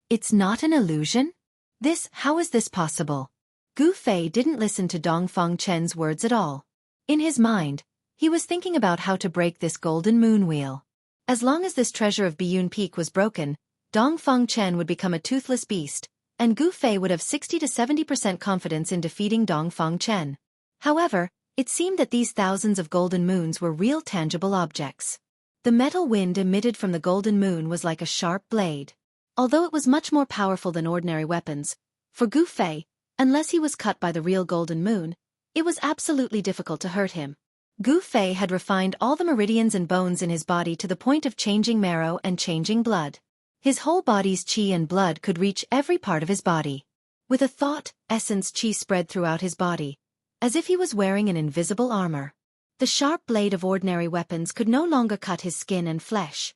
It's not an illusion? How is this possible? Gu Fei didn't listen to Dongfang Chen's words at all. In his mind, he was thinking about how to break this golden moon wheel. As long as this treasure of Biyun Peak was broken, Dongfang Chen would become a toothless beast, and Gu Fei would have 60 to 70% confidence in defeating Dongfang Chen. However, it seemed that these thousands of golden moons were real tangible objects. The metal wind emitted from the golden moon was like a sharp blade. Although it was much more powerful than ordinary weapons, for Gu Fei, unless he was cut by the real golden moon, it was absolutely difficult to hurt him. Gu Fei had refined all the meridians and bones in his body to the point of changing marrow and changing blood. His whole body's qi and blood could reach every part of his body. With a thought, essence qi spread throughout his body, as if he was wearing an invisible armor. The sharp blade of ordinary weapons could no longer cut his skin and flesh.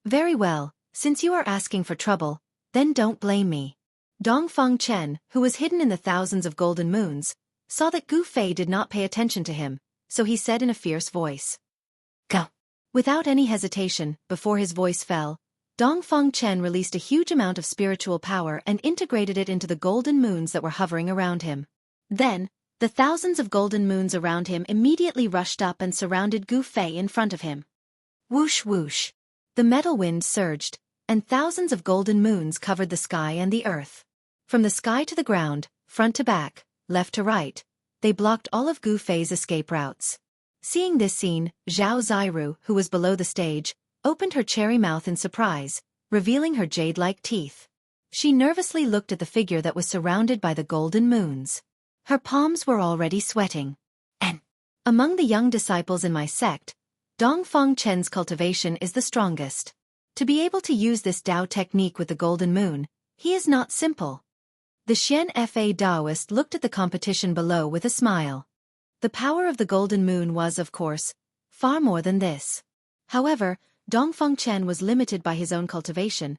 Very well, since you are asking for trouble, then don't blame me. Dongfang Chen, who was hidden in the thousands of golden moons, saw that Gu Fei did not pay attention to him, so he said in a fierce voice. Go. Without any hesitation, before his voice fell, Dongfang Chen released a huge amount of spiritual power and integrated it into the golden moons that were hovering around him. Then, the thousands of golden moons around him immediately rushed up and surrounded Gu Fei in front of him. Whoosh whoosh. The metal wind surged, and thousands of golden moons covered the sky and the earth. From the sky to the ground, front to back, left to right, they blocked all of Gu Fei's escape routes. Seeing this scene, Zhao Ziru, who was below the stage, opened her cherry mouth in surprise, revealing her jade-like teeth. She nervously looked at the figure that was surrounded by the golden moons. Her palms were already sweating. And among the young disciples in my sect, Dongfang Chen's cultivation is the strongest. To be able to use this Dao technique with the golden moon, he is not simple. The Xianxia Daoist looked at the competition below with a smile. The power of the golden moon was, of course, far more than this. However, Dongfeng Chen was limited by his own cultivation,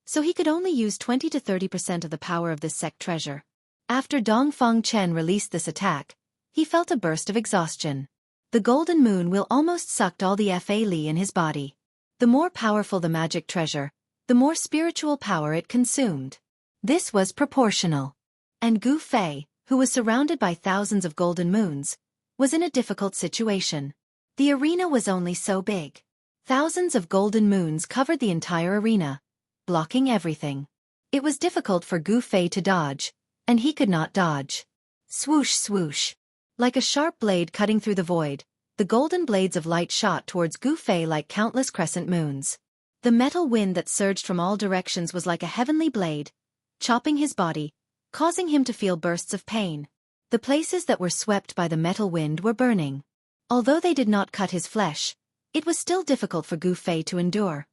so he could only use 20 to 30% of the power of this sect treasure. After Dongfeng Chen released this attack, he felt a burst of exhaustion. The golden moon will almost sucked all the Fa Li in his body. The more powerful the magic treasure, the more spiritual power it consumed. This was proportional. And Gu Fei, who was surrounded by thousands of golden moons, was in a difficult situation. The arena was only so big. Thousands of golden moons covered the entire arena, blocking everything. It was difficult for Gu Fei to dodge, and he could not dodge. Swoosh swoosh. Like a sharp blade cutting through the void, the golden blades of light shot towards Gu Fei like countless crescent moons. The metal wind that surged from all directions was like a heavenly blade, chopping his body, causing him to feel bursts of pain. The places that were swept by the metal wind were burning. Although they did not cut his flesh, it was still difficult for Gu Fei to endure.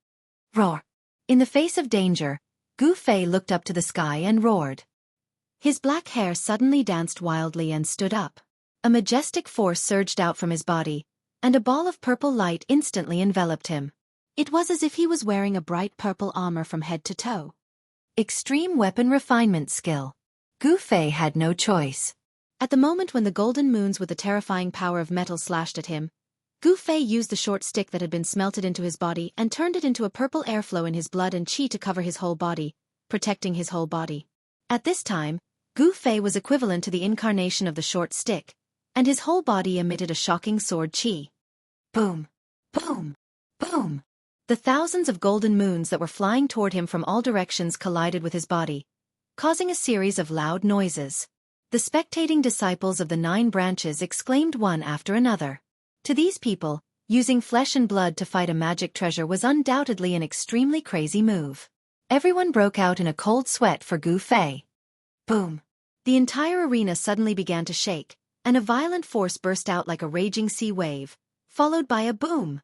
Roar! In the face of danger, Gu Fei looked up to the sky and roared. His black hair suddenly danced wildly and stood up. A majestic force surged out from his body, and a ball of purple light instantly enveloped him. It was as if he was wearing a bright purple armor from head to toe. Extreme weapon refinement skill. Gu Fei had no choice. At the moment when the golden moons with the terrifying power of metal slashed at him, Gu Fei used the short stick that had been smelted into his body and turned it into a purple airflow in his blood and qi to cover his whole body, protecting his whole body. At this time, Gu Fei was equivalent to the incarnation of the short stick, and his whole body emitted a shocking sword qi. Boom! Boom! Boom! The thousands of golden moons that were flying toward him from all directions collided with his body, causing a series of loud noises. The spectating disciples of the 9 branches exclaimed one after another. To these people, using flesh and blood to fight a magic treasure was undoubtedly an extremely crazy move. Everyone broke out in a cold sweat for Gu Fei. Boom! The entire arena suddenly began to shake, and a violent force burst out like a raging sea wave, followed by a boom.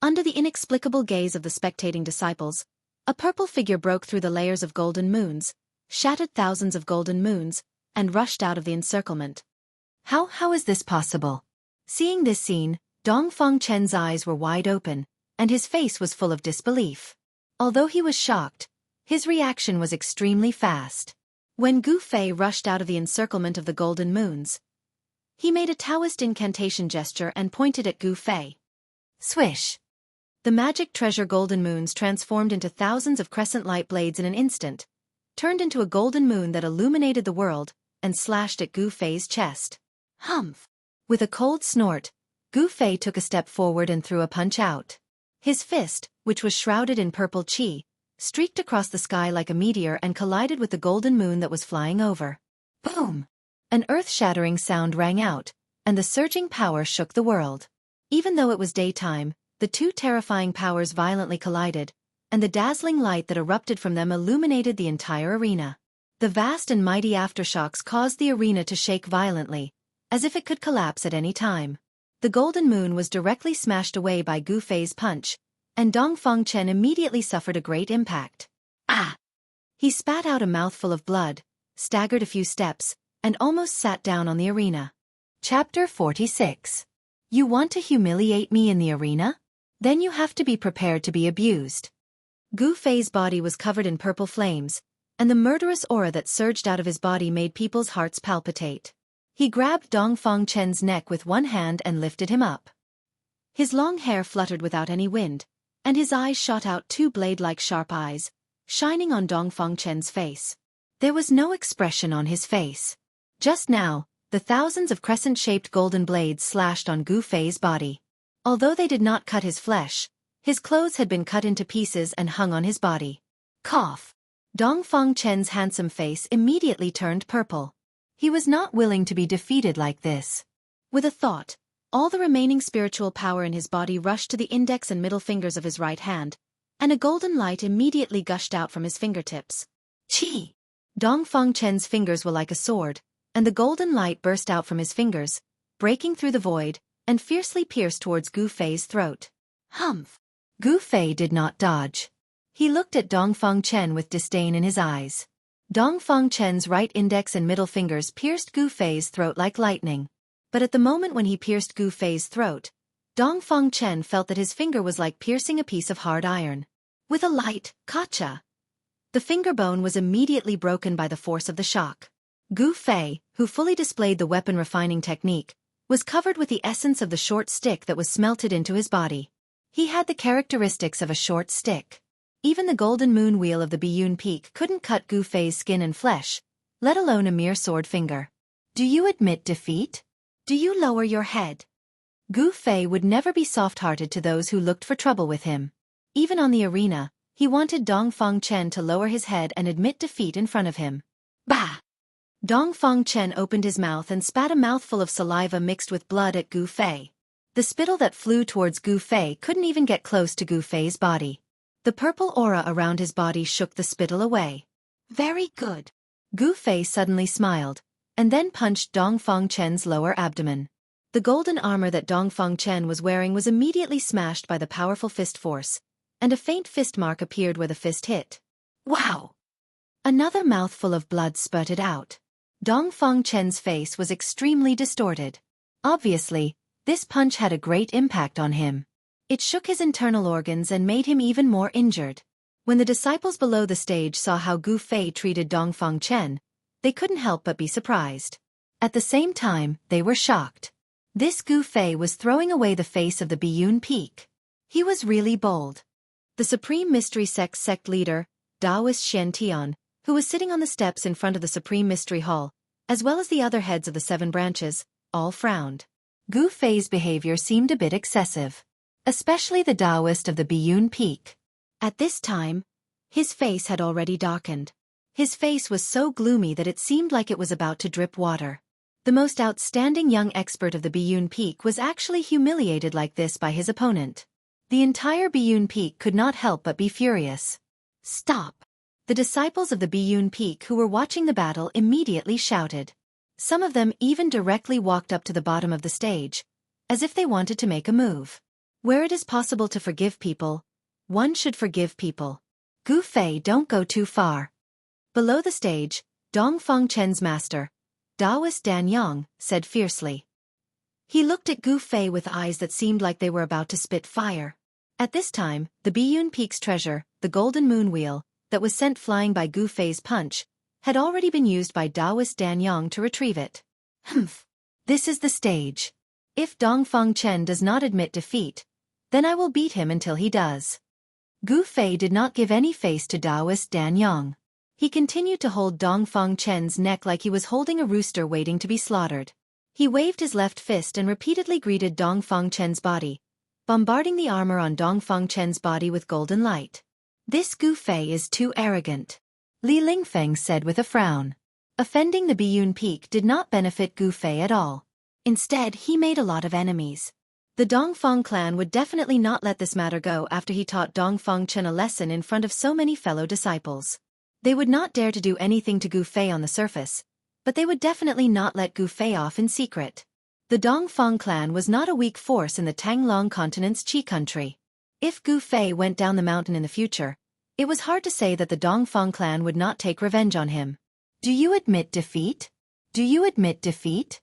Under the inexplicable gaze of the spectating disciples, a purple figure broke through the layers of golden moons, shattered thousands of golden moons, and rushed out of the encirclement. How is this possible? Seeing this scene, Dongfeng Chen's eyes were wide open, and his face was full of disbelief. Although he was shocked, his reaction was extremely fast. When Gu Fei rushed out of the encirclement of the golden moons, he made a Taoist incantation gesture and pointed at Gu Fei. Swish! The magic treasure golden moons transformed into thousands of crescent light blades in an instant, turned into a golden moon that illuminated the world, and slashed at Gu Fei's chest. Humph! With a cold snort, Gu Fei took a step forward and threw a punch out. His fist, which was shrouded in purple qi, streaked across the sky like a meteor and collided with the golden moon that was flying over. Boom! An earth-shattering sound rang out, and the surging power shook the world. Even though it was daytime, the two terrifying powers violently collided, and the dazzling light that erupted from them illuminated the entire arena. The vast and mighty aftershocks caused the arena to shake violently, as if it could collapse at any time. The golden moon was directly smashed away by Gu Fei's punch, and Dongfeng Chen immediately suffered a great impact. Ah! He spat out a mouthful of blood, staggered a few steps, and almost sat down on the arena. Chapter 46. You want to humiliate me in the arena? Then you have to be prepared to be abused. Gu Fei's body was covered in purple flames, and the murderous aura that surged out of his body made people's hearts palpitate. He grabbed Dongfeng Chen's neck with one hand and lifted him up. His long hair fluttered without any wind, and his eyes shot out 2 blade-like sharp eyes, shining on Dongfeng Chen's face. There was no expression on his face. Just now, the thousands of crescent-shaped golden blades slashed on Gu Fei's body. Although they did not cut his flesh, his clothes had been cut into pieces and hung on his body. Cough! Dongfeng Chen's handsome face immediately turned purple. He was not willing to be defeated like this. With a thought, all the remaining spiritual power in his body rushed to the index and middle fingers of his right hand, and a golden light immediately gushed out from his fingertips. Qi! Dongfeng Chen's fingers were like a sword, and the golden light burst out from his fingers, breaking through the void, and fiercely pierced towards Gu Fei's throat. Humph! Gu Fei did not dodge. He looked at Dongfeng Chen with disdain in his eyes. Dongfeng Chen's right index and middle fingers pierced Gu Fei's throat like lightning. But at the moment when he pierced Gu Fei's throat, Dongfang Chen felt that his finger was like piercing a piece of hard iron. With a light, "Gotcha!" the finger bone was immediately broken by the force of the shock. Gu Fei, who fully displayed the weapon refining technique, was covered with the essence of the short stick that was smelted into his body. He had the characteristics of a short stick. Even the golden moon wheel of the Biyun Peak couldn't cut Gu Fei's skin and flesh, let alone a mere sword finger. Do you admit defeat? Do you lower your head? Gu Fei would never be soft-hearted to those who looked for trouble with him. Even on the arena, he wanted Dongfang Chen to lower his head and admit defeat in front of him. Bah! Dongfang Chen opened his mouth and spat a mouthful of saliva mixed with blood at Gu Fei. The spittle that flew towards Gu Fei couldn't even get close to Gu Fei's body. The purple aura around his body shook the spittle away. Very good. Gu Fei suddenly smiled, and then punched Dongfang Chen's lower abdomen. The golden armor that Dongfang Chen was wearing was immediately smashed by the powerful fist force, and a faint fist mark appeared where the fist hit. Wow! Another mouthful of blood spurted out. Dongfang Chen's face was extremely distorted. Obviously, this punch had a great impact on him. It shook his internal organs and made him even more injured. When the disciples below the stage saw how Gu Fei treated Dongfang Chen, they couldn't help but be surprised. At the same time, they were shocked. This Gu Fei was throwing away the face of the Biyun Peak. He was really bold. The Supreme Mystery sect leader, Taoist Xianxia, who was sitting on the steps in front of the Supreme Mystery Hall, as well as the other heads of the 7 branches, all frowned. Gu Fei's behavior seemed a bit excessive. Especially the Taoist of the Biyun Peak. At this time, his face had already darkened. His face was so gloomy that it seemed like it was about to drip water. The most outstanding young expert of the Biyun Peak was actually humiliated like this by his opponent. The entire Biyun Peak could not help but be furious. Stop! The disciples of the Biyun Peak who were watching the battle immediately shouted. Some of them even directly walked up to the bottom of the stage, as if they wanted to make a move. Where it is possible to forgive people, one should forgive people. Gu Fei, don't go too far. Below the stage, Dongfang Chen's master, Taoist Dan Yang, said fiercely. He looked at Gu Fei with eyes that seemed like they were about to spit fire. At this time, the Biyun Peak's treasure, the golden moon wheel, that was sent flying by Gu Fei's punch, had already been used by Taoist Dan Yang to retrieve it. Humph. This is the stage. If Dongfang Chen does not admit defeat, then I will beat him until he does. Gu Fei did not give any face to Taoist Dan Yang. He continued to hold Dongfang Chen's neck like he was holding a rooster waiting to be slaughtered. He waved his left fist and repeatedly greeted Dongfang Chen's body, bombarding the armor on Dongfang Chen's body with golden light. This Gu Fei is too arrogant, Li Lingfeng said with a frown. Offending the Biyun Peak did not benefit Gu Fei at all. Instead, he made a lot of enemies. The Dongfang clan would definitely not let this matter go after he taught Dongfang Chen a lesson in front of so many fellow disciples. They would not dare to do anything to Gu Fei on the surface, but they would definitely not let Gu Fei off in secret. The Dongfang clan was not a weak force in the Tanglong continent's Qi country. If Gu Fei went down the mountain in the future, it was hard to say that the Dongfang clan would not take revenge on him. Do you admit defeat? Do you admit defeat?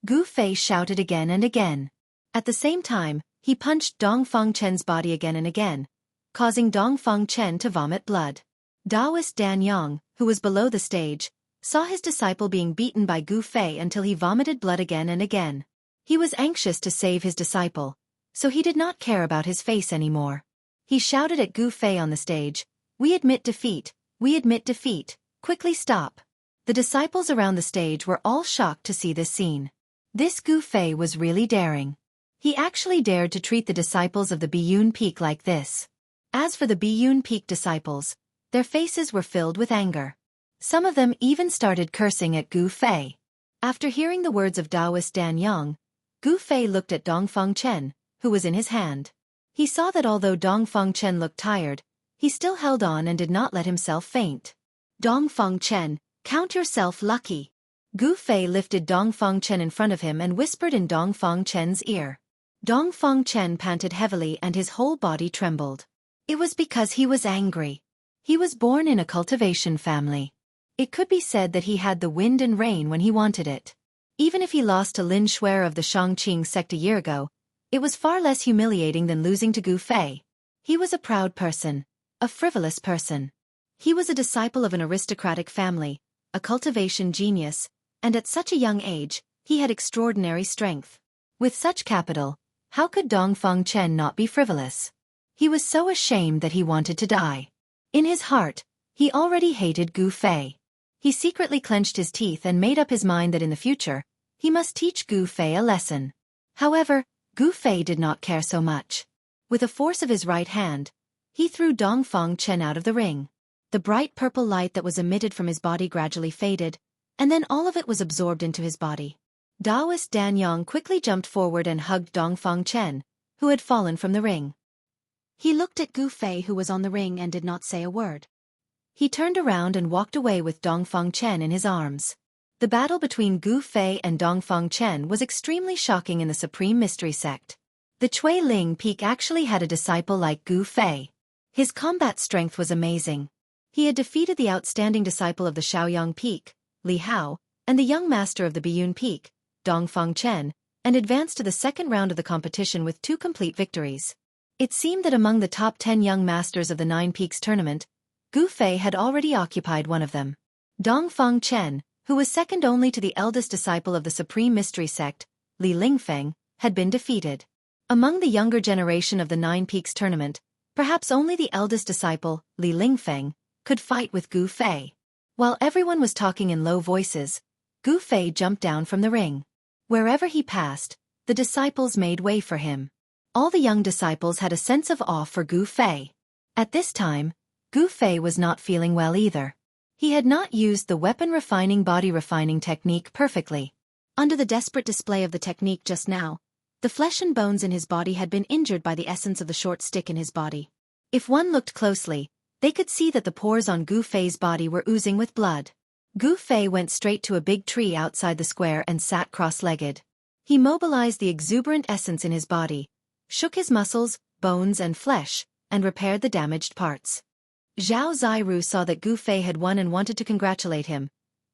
Gu Fei shouted again and again. At the same time, he punched Dongfang Chen's body again and again, causing Dongfang Chen to vomit blood. Taoist Dan Yang, who was below the stage, saw his disciple being beaten by Gu Fei until he vomited blood again and again. He was anxious to save his disciple, so he did not care about his face anymore. He shouted at Gu Fei on the stage, "We admit defeat, we admit defeat, quickly stop." The disciples around the stage were all shocked to see this scene. This Gu Fei was really daring. He actually dared to treat the disciples of the Biyun Peak like this. As for the Biyun Peak disciples, their faces were filled with anger. Some of them even started cursing at Gu Fei. After hearing the words of Taoist Dan Yang, Gu Fei looked at Dongfang Chen, who was in his hand. He saw that although Dongfang Chen looked tired, he still held on and did not let himself faint. Dongfang Chen, count yourself lucky. Gu Fei lifted Dongfang Chen in front of him and whispered in Dongfang Chen's ear. Dongfang Chen panted heavily and his whole body trembled. It was because he was angry. He was born in a cultivation family. It could be said that he had the wind and rain when he wanted it. Even if he lost to Lin Xuer of the Shangqing sect a year ago, It was far less humiliating than losing to Gu Fei. He was a proud person, a frivolous person. He was a disciple of an aristocratic family, a cultivation genius, and at such a young age, he had extraordinary strength. With such capital, how could Dongfang Chen not be frivolous? He was so ashamed that he wanted to die. In his heart, he already hated Gu Fei. He secretly clenched his teeth and made up his mind that in the future, he must teach Gu Fei a lesson. However, Gu Fei did not care so much. With a force of his right hand, he threw Dongfang Chen out of the ring. The bright purple light that was emitted from his body gradually faded, and then all of it was absorbed into his body. Taoist Dan Yang quickly jumped forward and hugged Dongfang Chen, who had fallen from the ring. He looked at Gu Fei who was on the ring and did not say a word. He turned around and walked away with Dongfang Chen in his arms. The battle between Gu Fei and Dongfang Chen was extremely shocking in the Supreme Mystery Sect. The Chui Ling Peak actually had a disciple like Gu Fei. His combat strength was amazing. He had defeated the outstanding disciple of the Shaoyang Peak, Li Hao, and the young master of the Biyun Peak, Dongfang Chen, and advanced to the second round of the competition with 2 complete victories. It seemed that among the top 10 young masters of the Nine Peaks tournament, Gu Fei had already occupied one of them. Dongfang Chen, who was second only to the eldest disciple of the Supreme Mystery Sect, Li Lingfeng, had been defeated. Among the younger generation of the Nine Peaks tournament, perhaps only the eldest disciple, Li Lingfeng, could fight with Gu Fei. While everyone was talking in low voices, Gu Fei jumped down from the ring. Wherever he passed, the disciples made way for him. All the young disciples had a sense of awe for Gu Fei. At this time, Gu Fei was not feeling well either. He had not used the weapon refining body refining technique perfectly. Under the desperate display of the technique just now, the flesh and bones in his body had been injured by the essence of the short stick in his body. If one looked closely, they could see that the pores on Gu Fei's body were oozing with blood. Gu Fei went straight to a big tree outside the square and sat cross-legged. He mobilized the exuberant essence in his body, shook his muscles, bones and flesh, and repaired the damaged parts. Zhao Ziru saw that Gu Fei had won and wanted to congratulate him.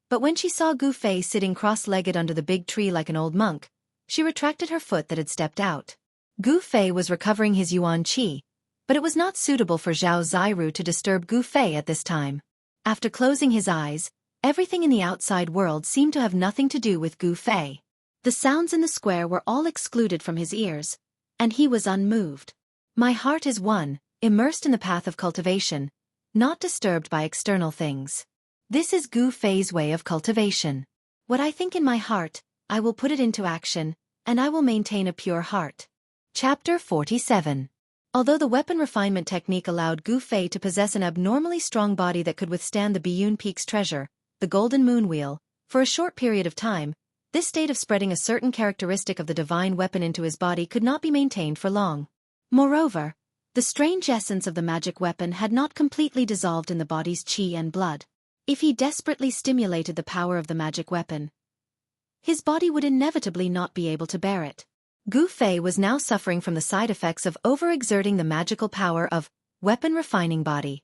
But when she saw Gu Fei sitting cross-legged under the big tree like an old monk, she retracted her foot that had stepped out. Gu Fei was recovering his yuan qi, but it was not suitable for Zhao Ziru to disturb Gu Fei at this time. After closing his eyes, everything in the outside world seemed to have nothing to do with Gu Fei. The sounds in the square were all excluded from his ears, and he was unmoved. My heart is one, immersed in the path of cultivation, not disturbed by external things. This is Gu Fei's way of cultivation. What I think in my heart, I will put it into action, and I will maintain a pure heart. Chapter 47. Although the weapon refinement technique allowed Gu Fei to possess an abnormally strong body that could withstand the Biyun Peak's treasure, the Golden Moon Wheel, for a short period of time, this state of spreading a certain characteristic of the divine weapon into his body could not be maintained for long. Moreover, the strange essence of the magic weapon had not completely dissolved in the body's qi and blood. If he desperately stimulated the power of the magic weapon, his body would inevitably not be able to bear it. Gu Fei was now suffering from the side effects of overexerting the magical power of weapon refining body.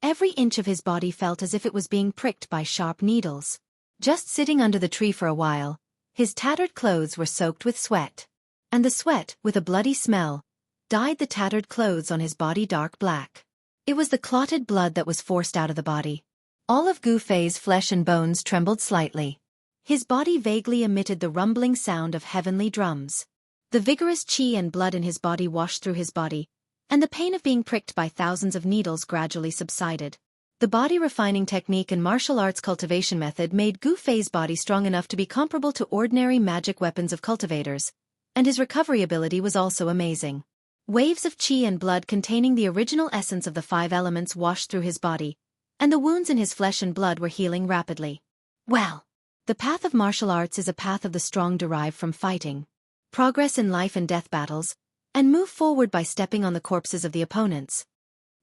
Every inch of his body felt as if it was being pricked by sharp needles. Just sitting under the tree for a while, his tattered clothes were soaked with sweat. And the sweat, with a bloody smell, dyed the tattered clothes on his body dark black. It was the clotted blood that was forced out of the body. All of Gu Fei's flesh and bones trembled slightly. His body vaguely emitted the rumbling sound of heavenly drums. The vigorous qi and blood in his body washed through his body, and the pain of being pricked by thousands of needles gradually subsided. The body refining technique and martial arts cultivation method made Gu Fei's body strong enough to be comparable to ordinary magic weapons of cultivators, and his recovery ability was also amazing. Waves of qi and blood containing the original essence of the 5 elements washed through his body, and the wounds in his flesh and blood were healing rapidly. Well, the path of martial arts is a path of the strong derived from fighting, progress in life and death battles, and move forward by stepping on the corpses of the opponents.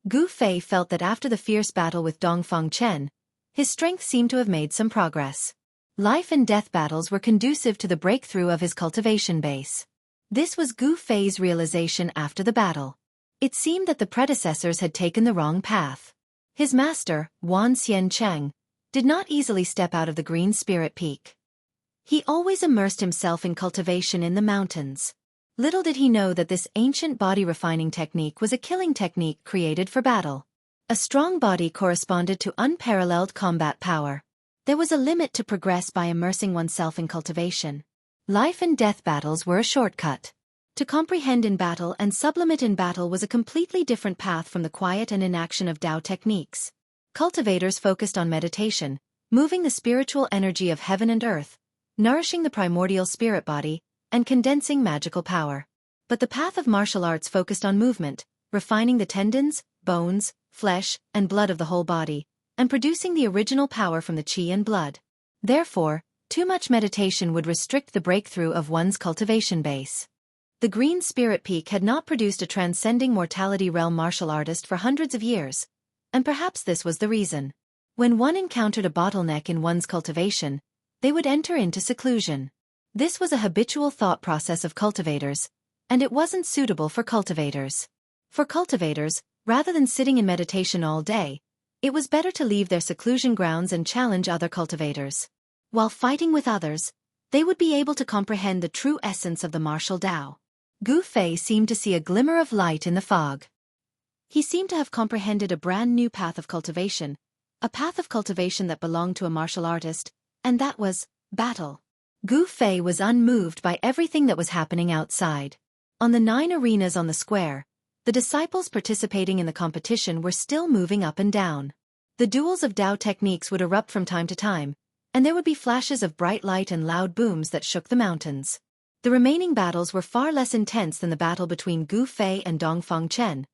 Gu Fei felt that after the fierce battle with Dongfang Chen, his strength seemed to have made some progress. Life and death battles were conducive to the breakthrough of his cultivation base. This was Gu Fei's realization after the battle. It seemed that the predecessors had taken the wrong path. His master, Wan Xiancheng, did not easily step out of the Green Spirit Peak. He always immersed himself in cultivation in the mountains. Little did he know that this ancient body-refining technique was a killing technique created for battle. A strong body corresponded to unparalleled combat power. There was a limit to progress by immersing oneself in cultivation. Life and death battles were a shortcut. To comprehend in battle and sublimate in battle was a completely different path from the quiet and inaction of Tao techniques. Cultivators focused on meditation, moving the spiritual energy of heaven and earth, nourishing the primordial spirit body, and condensing magical power. But the path of martial arts focused on movement, refining the tendons, bones, flesh, and blood of the whole body, and producing the original power from the qi and blood. Therefore, too much meditation would restrict the breakthrough of one's cultivation base. The Green Spirit Peak had not produced a transcending mortality realm martial artist for hundreds of years, and perhaps this was the reason. When one encountered a bottleneck in one's cultivation, they would enter into seclusion. This was a habitual thought process of cultivators, and it wasn't suitable for cultivators. For cultivators, rather than sitting in meditation all day, it was better to leave their seclusion grounds and challenge other cultivators. While fighting with others, they would be able to comprehend the true essence of the martial Tao. Gu Fei seemed to see a glimmer of light in the fog. He seemed to have comprehended a brand new path of cultivation, a path of cultivation that belonged to a martial artist, and that was battle. Gu Fei was unmoved by everything that was happening outside. On the 9 arenas on the square, the disciples participating in the competition were still moving up and down. The duels of Tao techniques would erupt from time to time, and there would be flashes of bright light and loud booms that shook the mountains. The remaining battles were far less intense than the battle between Gu Fei and Dongfang Chen,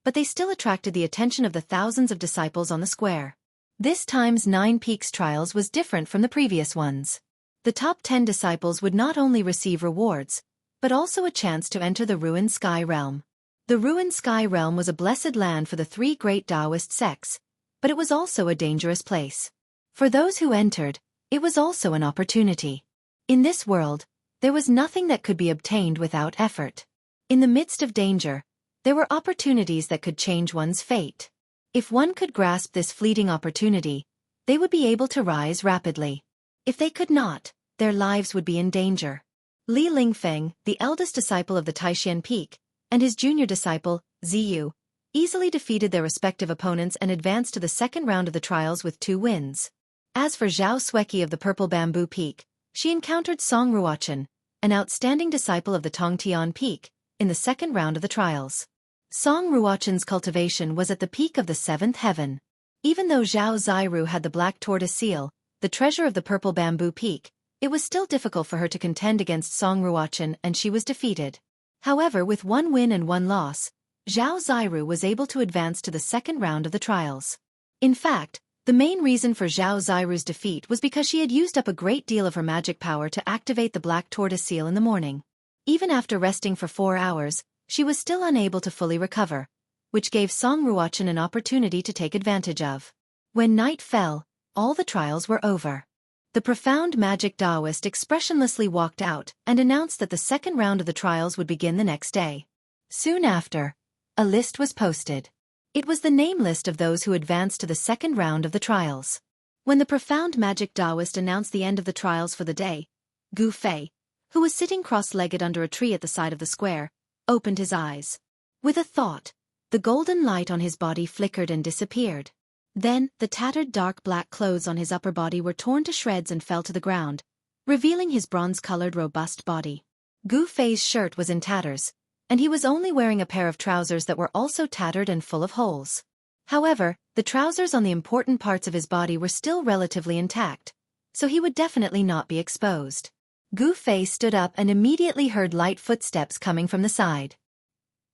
but they still attracted the attention of the thousands of disciples on the square. This time's 9 Peaks trials was different from the previous ones. The top 10 disciples would not only receive rewards, but also a chance to enter the Ruined Sky Realm. The Ruined Sky Realm was a blessed land for the 3 great Taoist sects, but it was also a dangerous place. For those who entered, it was also an opportunity. In this world, there was nothing that could be obtained without effort. In the midst of danger, there were opportunities that could change one's fate. If one could grasp this fleeting opportunity, they would be able to rise rapidly. If they could not, their lives would be in danger. Li Lingfeng, the eldest disciple of the Taishan Peak, and his junior disciple, Ziyu, easily defeated their respective opponents and advanced to the second round of the trials with 2 wins. As for Zhao Xueqi of the Purple Bamboo Peak, she encountered Song Ruochen, an outstanding disciple of the Tongtian Peak, in the second round of the trials. Song Ruochen's cultivation was at the peak of the 7th heaven. Even though Zhao Zairu had the Black Tortoise Seal, the treasure of the Purple Bamboo Peak, it was still difficult for her to contend against Song Ruochen, and she was defeated. However, with 1 win and 1 loss, Zhao Zairu was able to advance to the second round of the trials. In fact, the main reason for Zhao Zairu's defeat was because she had used up a great deal of her magic power to activate the Black Tortoise Seal in the morning. Even after resting for 4 hours, she was still unable to fully recover, which gave Song Ruochen an opportunity to take advantage of. When night fell, all the trials were over. The profound magic Taoist expressionlessly walked out and announced that the second round of the trials would begin the next day. Soon after, a list was posted. It was the name list of those who advanced to the second round of the trials. When the profound magic Taoist announced the end of the trials for the day, Gu Fei, who was sitting cross-legged under a tree at the side of the square, opened his eyes. With a thought, the golden light on his body flickered and disappeared. Then, the tattered dark black clothes on his upper body were torn to shreds and fell to the ground, revealing his bronze-colored robust body. Gu Fei's shirt was in tatters, and he was only wearing a pair of trousers that were also tattered and full of holes. However, the trousers on the important parts of his body were still relatively intact, so he would definitely not be exposed. Gu Fei stood up and immediately heard light footsteps coming from the side.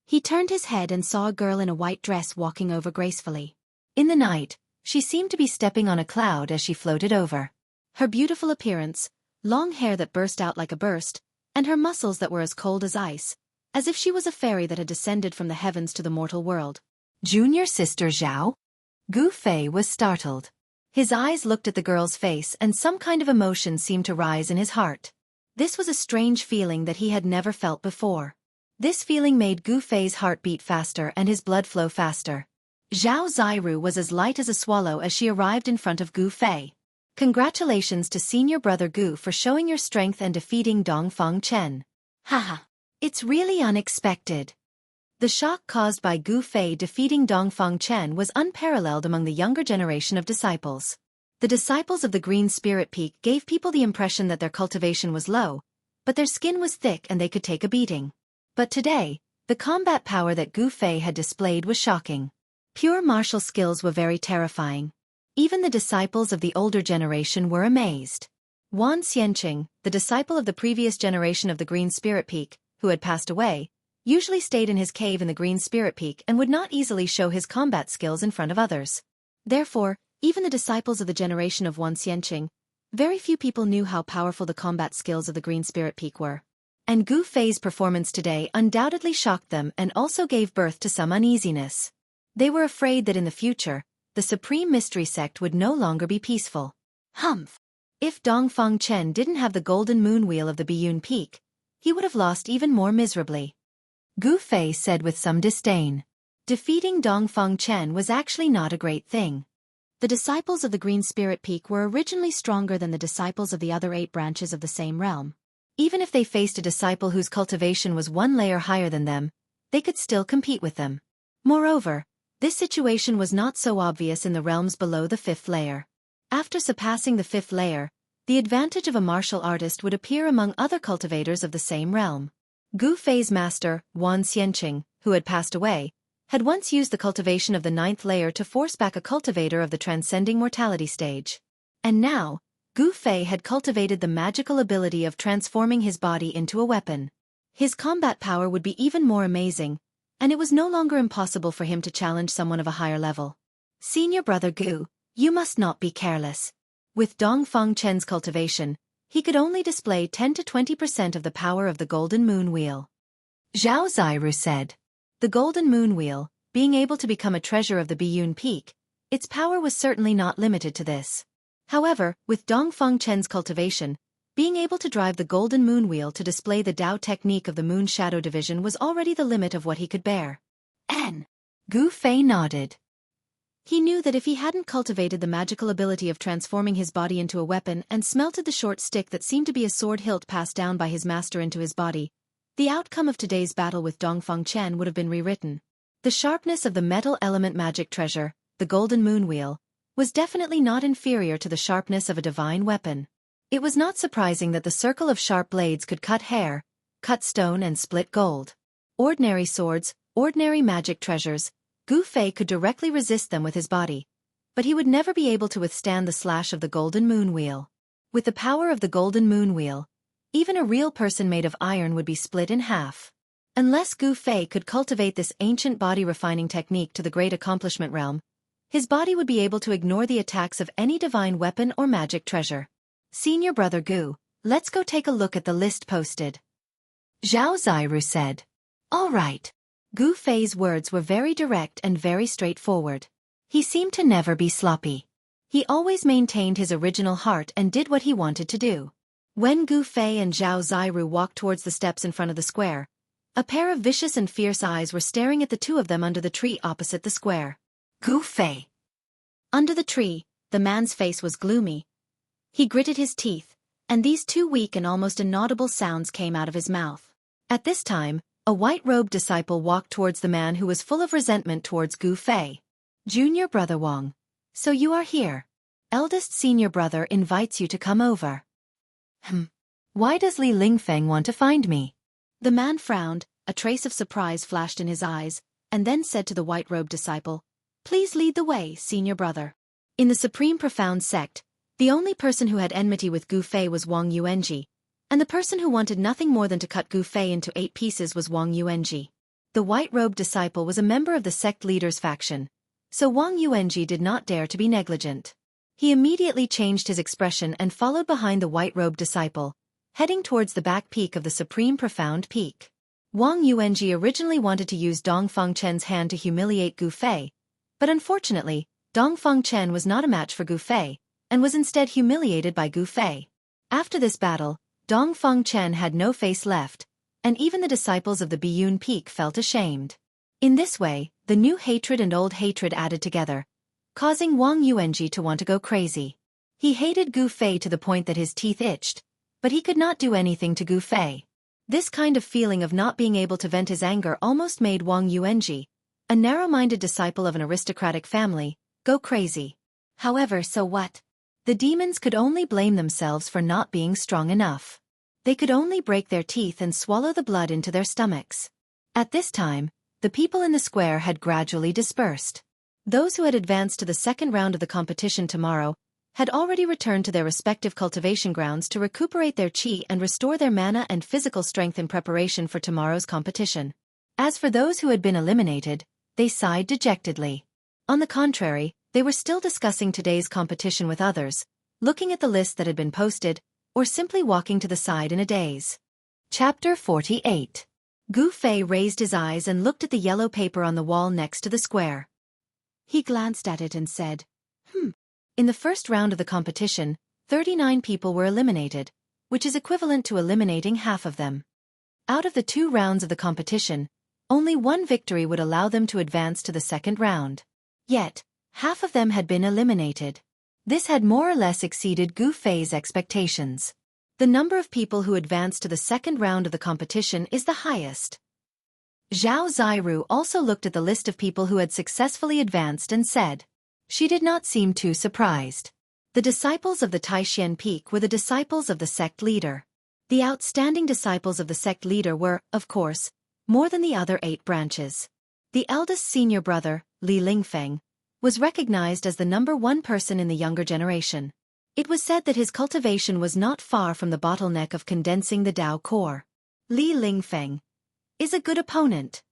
He turned his head and saw a girl in a white dress walking over gracefully. In the night, she seemed to be stepping on a cloud as she floated over. Her beautiful appearance, long hair that burst out like a burst, and her muscles that were as cold as ice, as if she was a fairy that had descended from the heavens to the mortal world. Junior sister Zhao? Gu Fei was startled. His eyes looked at the girl's face and some kind of emotion seemed to rise in his heart. This was a strange feeling that he had never felt before. This feeling made Gu Fei's heart beat faster and his blood flow faster. Zhao Zairu was as light as a swallow as she arrived in front of Gu Fei. Congratulations to senior brother Gu for showing your strength and defeating Dongfang Chen. Haha. It's really unexpected. The shock caused by Gu Fei defeating Dongfang Chen was unparalleled among the younger generation of disciples. The disciples of the Green Spirit Peak gave people the impression that their cultivation was low, but their skin was thick and they could take a beating. But today, the combat power that Gu Fei had displayed was shocking. Pure martial skills were very terrifying. Even the disciples of the older generation were amazed. Wan Xianxia, the disciple of the previous generation of the Green Spirit Peak, who had passed away, usually stayed in his cave in the Green Spirit Peak and would not easily show his combat skills in front of others. Therefore, even the disciples of the generation of Wan Xianxia, very few people knew how powerful the combat skills of the Green Spirit Peak were. And Gu Fei's performance today undoubtedly shocked them and also gave birth to some uneasiness. They were afraid that in the future, the Supreme Mystery Sect would no longer be peaceful. Humph! If Dongfang Chen didn't have the golden moon wheel of the Biyun Peak, he would have lost even more miserably. Gu Fei said with some disdain. Defeating Dongfang Chen was actually not a great thing. The disciples of the Green Spirit Peak were originally stronger than the disciples of the other 8 branches of the same realm. Even if they faced a disciple whose cultivation was 1 layer higher than them, they could still compete with them. Moreover, this situation was not so obvious in the realms below the 5th layer. After surpassing the 5th layer, the advantage of a martial artist would appear among other cultivators of the same realm. Gu Fei's master, Wan Xianxia, who had passed away, had once used the cultivation of the 9th layer to force back a cultivator of the transcending mortality stage. And now, Gu Fei had cultivated the magical ability of transforming his body into a weapon. His combat power would be even more amazing, and it was no longer impossible for him to challenge someone of a higher level. Senior brother Gu, you must not be careless. With Dongfang Chen's cultivation, he could only display 10 to 20% of the power of the Golden Moon Wheel. Zhao Ziru said. The Golden Moon Wheel, being able to become a treasure of the Biyun Peak, its power was certainly not limited to this. However, with Dongfang Chen's cultivation, being able to drive the Golden Moon Wheel to display the Dao technique of the Moon Shadow Division was already the limit of what he could bear. Gu Fei nodded. He knew that if he hadn't cultivated the magical ability of transforming his body into a weapon and smelted the short stick that seemed to be a sword hilt passed down by his master into his body, the outcome of today's battle with Dongfang Chen would have been rewritten. The sharpness of the metal element magic treasure, the Golden Moon Wheel, was definitely not inferior to the sharpness of a divine weapon. It was not surprising that the circle of sharp blades could cut hair, cut stone and split gold. Ordinary swords, ordinary magic treasures, Gu Fei could directly resist them with his body, but he would never be able to withstand the slash of the Golden Moon Wheel. With the power of the Golden Moon Wheel, even a real person made of iron would be split in half. Unless Gu Fei could cultivate this ancient body-refining technique to the Great Accomplishment Realm, his body would be able to ignore the attacks of any divine weapon or magic treasure. Senior brother Gu, let's go take a look at the list posted. Zhao Ziru said. All right. Gu Fei's words were very direct and very straightforward. He seemed to never be sloppy. He always maintained his original heart and did what he wanted to do. When Gu Fei and Zhao Ziru walked towards the steps in front of the square, a pair of vicious and fierce eyes were staring at the two of them under the tree opposite the square. Gu Fei. Under the tree, the man's face was gloomy. He gritted his teeth, and these 2 weak and almost inaudible sounds came out of his mouth. At this time, a white-robed disciple walked towards the man who was full of resentment towards Gu Fei. Junior brother Wang. So you are here. Eldest senior brother invites you to come over. Why does Li Lingfeng want to find me? The man frowned, a trace of surprise flashed in his eyes, and then said to the white-robed disciple, Please lead the way, senior brother. In the Supreme Profound Sect, the only person who had enmity with Gu Fei was Wang Yuanji, and the person who wanted nothing more than to cut Gu Fei into 8 pieces was Wang Yuanji. The white-robed disciple was a member of the sect leader's faction, so Wang Yuanji did not dare to be negligent. He immediately changed his expression and followed behind the white-robed disciple, heading towards the back peak of the Supreme Profound Peak. Wang Yuanji originally wanted to use Dongfang Chen's hand to humiliate Gu Fei, but unfortunately, Dongfang Chen was not a match for Gu Fei, and was instead humiliated by Gu Fei. After this battle, Dongfang Chen had no face left, and even the disciples of the Biyun Peak felt ashamed. In this way, the new hatred and old hatred added together, causing Wang Yuanji to want to go crazy. He hated Gu Fei to the point that his teeth itched, but he could not do anything to Gu Fei. This kind of feeling of not being able to vent his anger almost made Wang Yuanji, a narrow-minded disciple of an aristocratic family, go crazy. However, so what? The demons could only blame themselves for not being strong enough. They could only break their teeth and swallow the blood into their stomachs. At this time, the people in the square had gradually dispersed. Those who had advanced to the second round of the competition tomorrow had already returned to their respective cultivation grounds to recuperate their qi and restore their mana and physical strength in preparation for tomorrow's competition. As for those who had been eliminated, they sighed dejectedly. On the contrary, they were still discussing today's competition with others, looking at the list that had been posted, or simply walking to the side in a daze. Chapter 48. Gu Fei raised his eyes and looked at the yellow paper on the wall next to the square. He glanced at it and said, In the first round of the competition, 39 people were eliminated, which is equivalent to eliminating half of them. Out of the 2 rounds of the competition, only 1 victory would allow them to advance to the second round. Yet, half of them had been eliminated. This had more or less exceeded Gu Fei's expectations. The number of people who advanced to the second round of the competition is the highest. Zhao Ziru also looked at the list of people who had successfully advanced and said. She did not seem too surprised. The disciples of the Taishan Peak were the disciples of the sect leader. The outstanding disciples of the sect leader were, of course, more than the other 8 branches. The eldest senior brother, Li Lingfeng, was recognized as the number 1 person in the younger generation. It was said that his cultivation was not far from the bottleneck of condensing the Dao core. Li Lingfeng is a good opponent.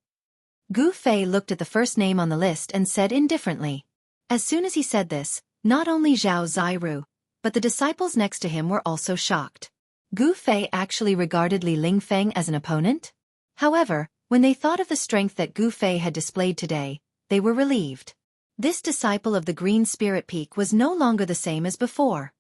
Gu Fei looked at the first name on the list and said indifferently. As soon as he said this, not only Zhao Ziru, but the disciples next to him were also shocked. Gu Fei actually regarded Li Lingfeng as an opponent? However, when they thought of the strength that Gu Fei had displayed today, they were relieved. This disciple of the Green Spirit Peak was no longer the same as before.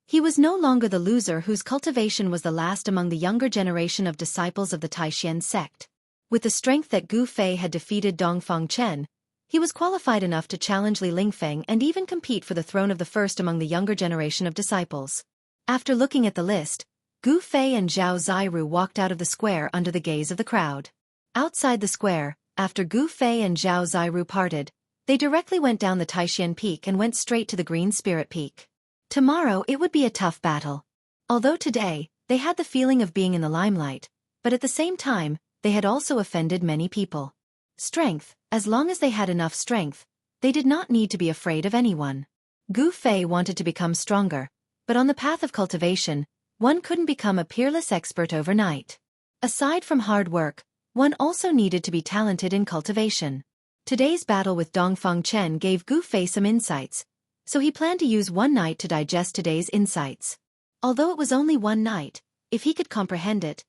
He was no longer the loser whose cultivation was the last among the younger generation of disciples of the Taishan sect. With the strength that Gu Fei had defeated Dongfang Chen, he was qualified enough to challenge Li Lingfeng and even compete for the throne of the first among the younger generation of disciples. After looking at the list, Gu Fei and Zhao Ziru walked out of the square under the gaze of the crowd. Outside the square, after Gu Fei and Zhao Ziru parted, they directly went down the Taishan Peak and went straight to the Green Spirit Peak. Tomorrow it would be a tough battle. Although today, they had the feeling of being in the limelight, but at the same time, they had also offended many people. Strength, as long as they had enough strength, they did not need to be afraid of anyone. Gu Fei wanted to become stronger, but on the path of cultivation, one couldn't become a peerless expert overnight. Aside from hard work, one also needed to be talented in cultivation. Today's battle with Dongfang Chen gave Gu Fei some insights, so he planned to use one night to digest today's insights. Although it was only one night, if he could comprehend it,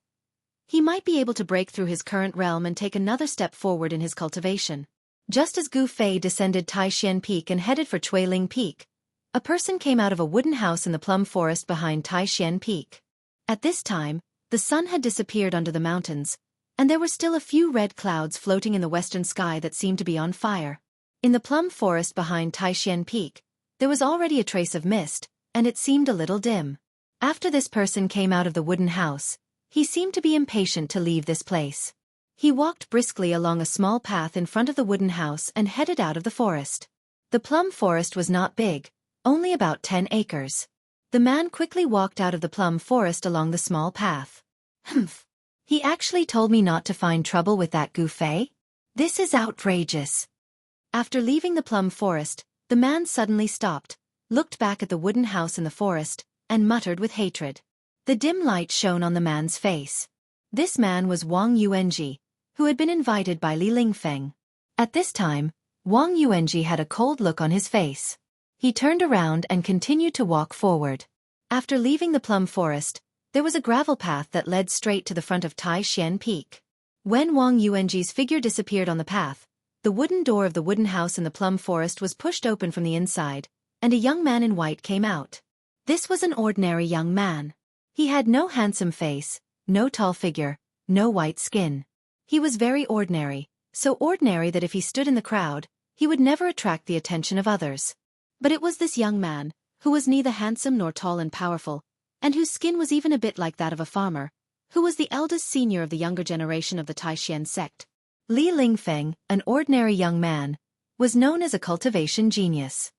he might be able to break through his current realm and take another step forward in his cultivation. Just as Gu Fei descended Taishan Peak and headed for Chuiling Peak, a person came out of a wooden house in the plum forest behind Taishan Peak. At this time, the sun had disappeared under the mountains, and there were still a few red clouds floating in the western sky that seemed to be on fire. In the plum forest behind Taishan Peak, there was already a trace of mist, and it seemed a little dim. After this person came out of the wooden house, he seemed to be impatient to leave this place. He walked briskly along a small path in front of the wooden house and headed out of the forest. The plum forest was not big, only about 10 acres. The man quickly walked out of the plum forest along the small path. Humph. He actually told me not to find trouble with that Gu Fei? This is outrageous. After leaving the plum forest, the man suddenly stopped, looked back at the wooden house in the forest, and muttered with hatred. The dim light shone on the man's face. This man was Wang Yuanji, who had been invited by Li Lingfeng. At this time, Wang Yuanji had a cold look on his face. He turned around and continued to walk forward. After leaving the plum forest, there was a gravel path that led straight to the front of Taishan Peak. When Wang Yuanji's figure disappeared on the path, the wooden door of the wooden house in the plum forest was pushed open from the inside, and a young man in white came out. This was an ordinary young man. He had no handsome face, no tall figure, no white skin. He was very ordinary, so ordinary that if he stood in the crowd, he would never attract the attention of others. But it was this young man, who was neither handsome nor tall and powerful, and whose skin was even a bit like that of a farmer, who was the eldest senior of the younger generation of the Taishan sect. Li Lingfeng, an ordinary young man, was known as a cultivation genius.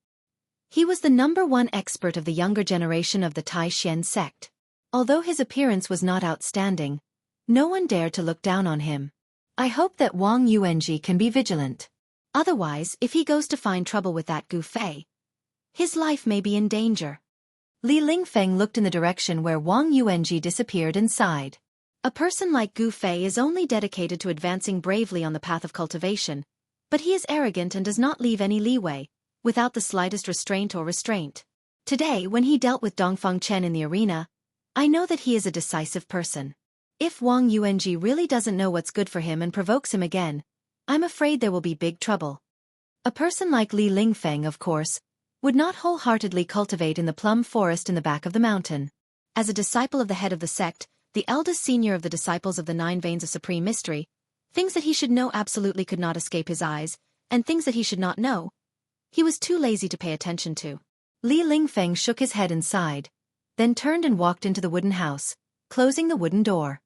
He was the #1 expert of the younger generation of the Taishan sect. Although his appearance was not outstanding, no one dared to look down on him. I hope that Wang Yuanji can be vigilant. Otherwise, if he goes to find trouble with that Gu Fei, his life may be in danger. Li Lingfeng looked in the direction where Wang Yuanji disappeared and sighed. A person like Gu Fei is only dedicated to advancing bravely on the path of cultivation, but he is arrogant and does not leave any leeway, without the slightest restraint. Today, when he dealt with Dongfeng Chen in the arena, I know that he is a decisive person. If Wang Yuanji really doesn't know what's good for him and provokes him again, I'm afraid there will be big trouble. A person like Li Lingfeng, of course, would not wholeheartedly cultivate in the plum forest in the back of the mountain. As a disciple of the head of the sect, the eldest senior of the disciples of the 9 veins of supreme mystery, things that he should know absolutely could not escape his eyes, and things that he should not know, he was too lazy to pay attention to. Li Lingfeng shook his head and sighed, then turned and walked into the wooden house, closing the wooden door.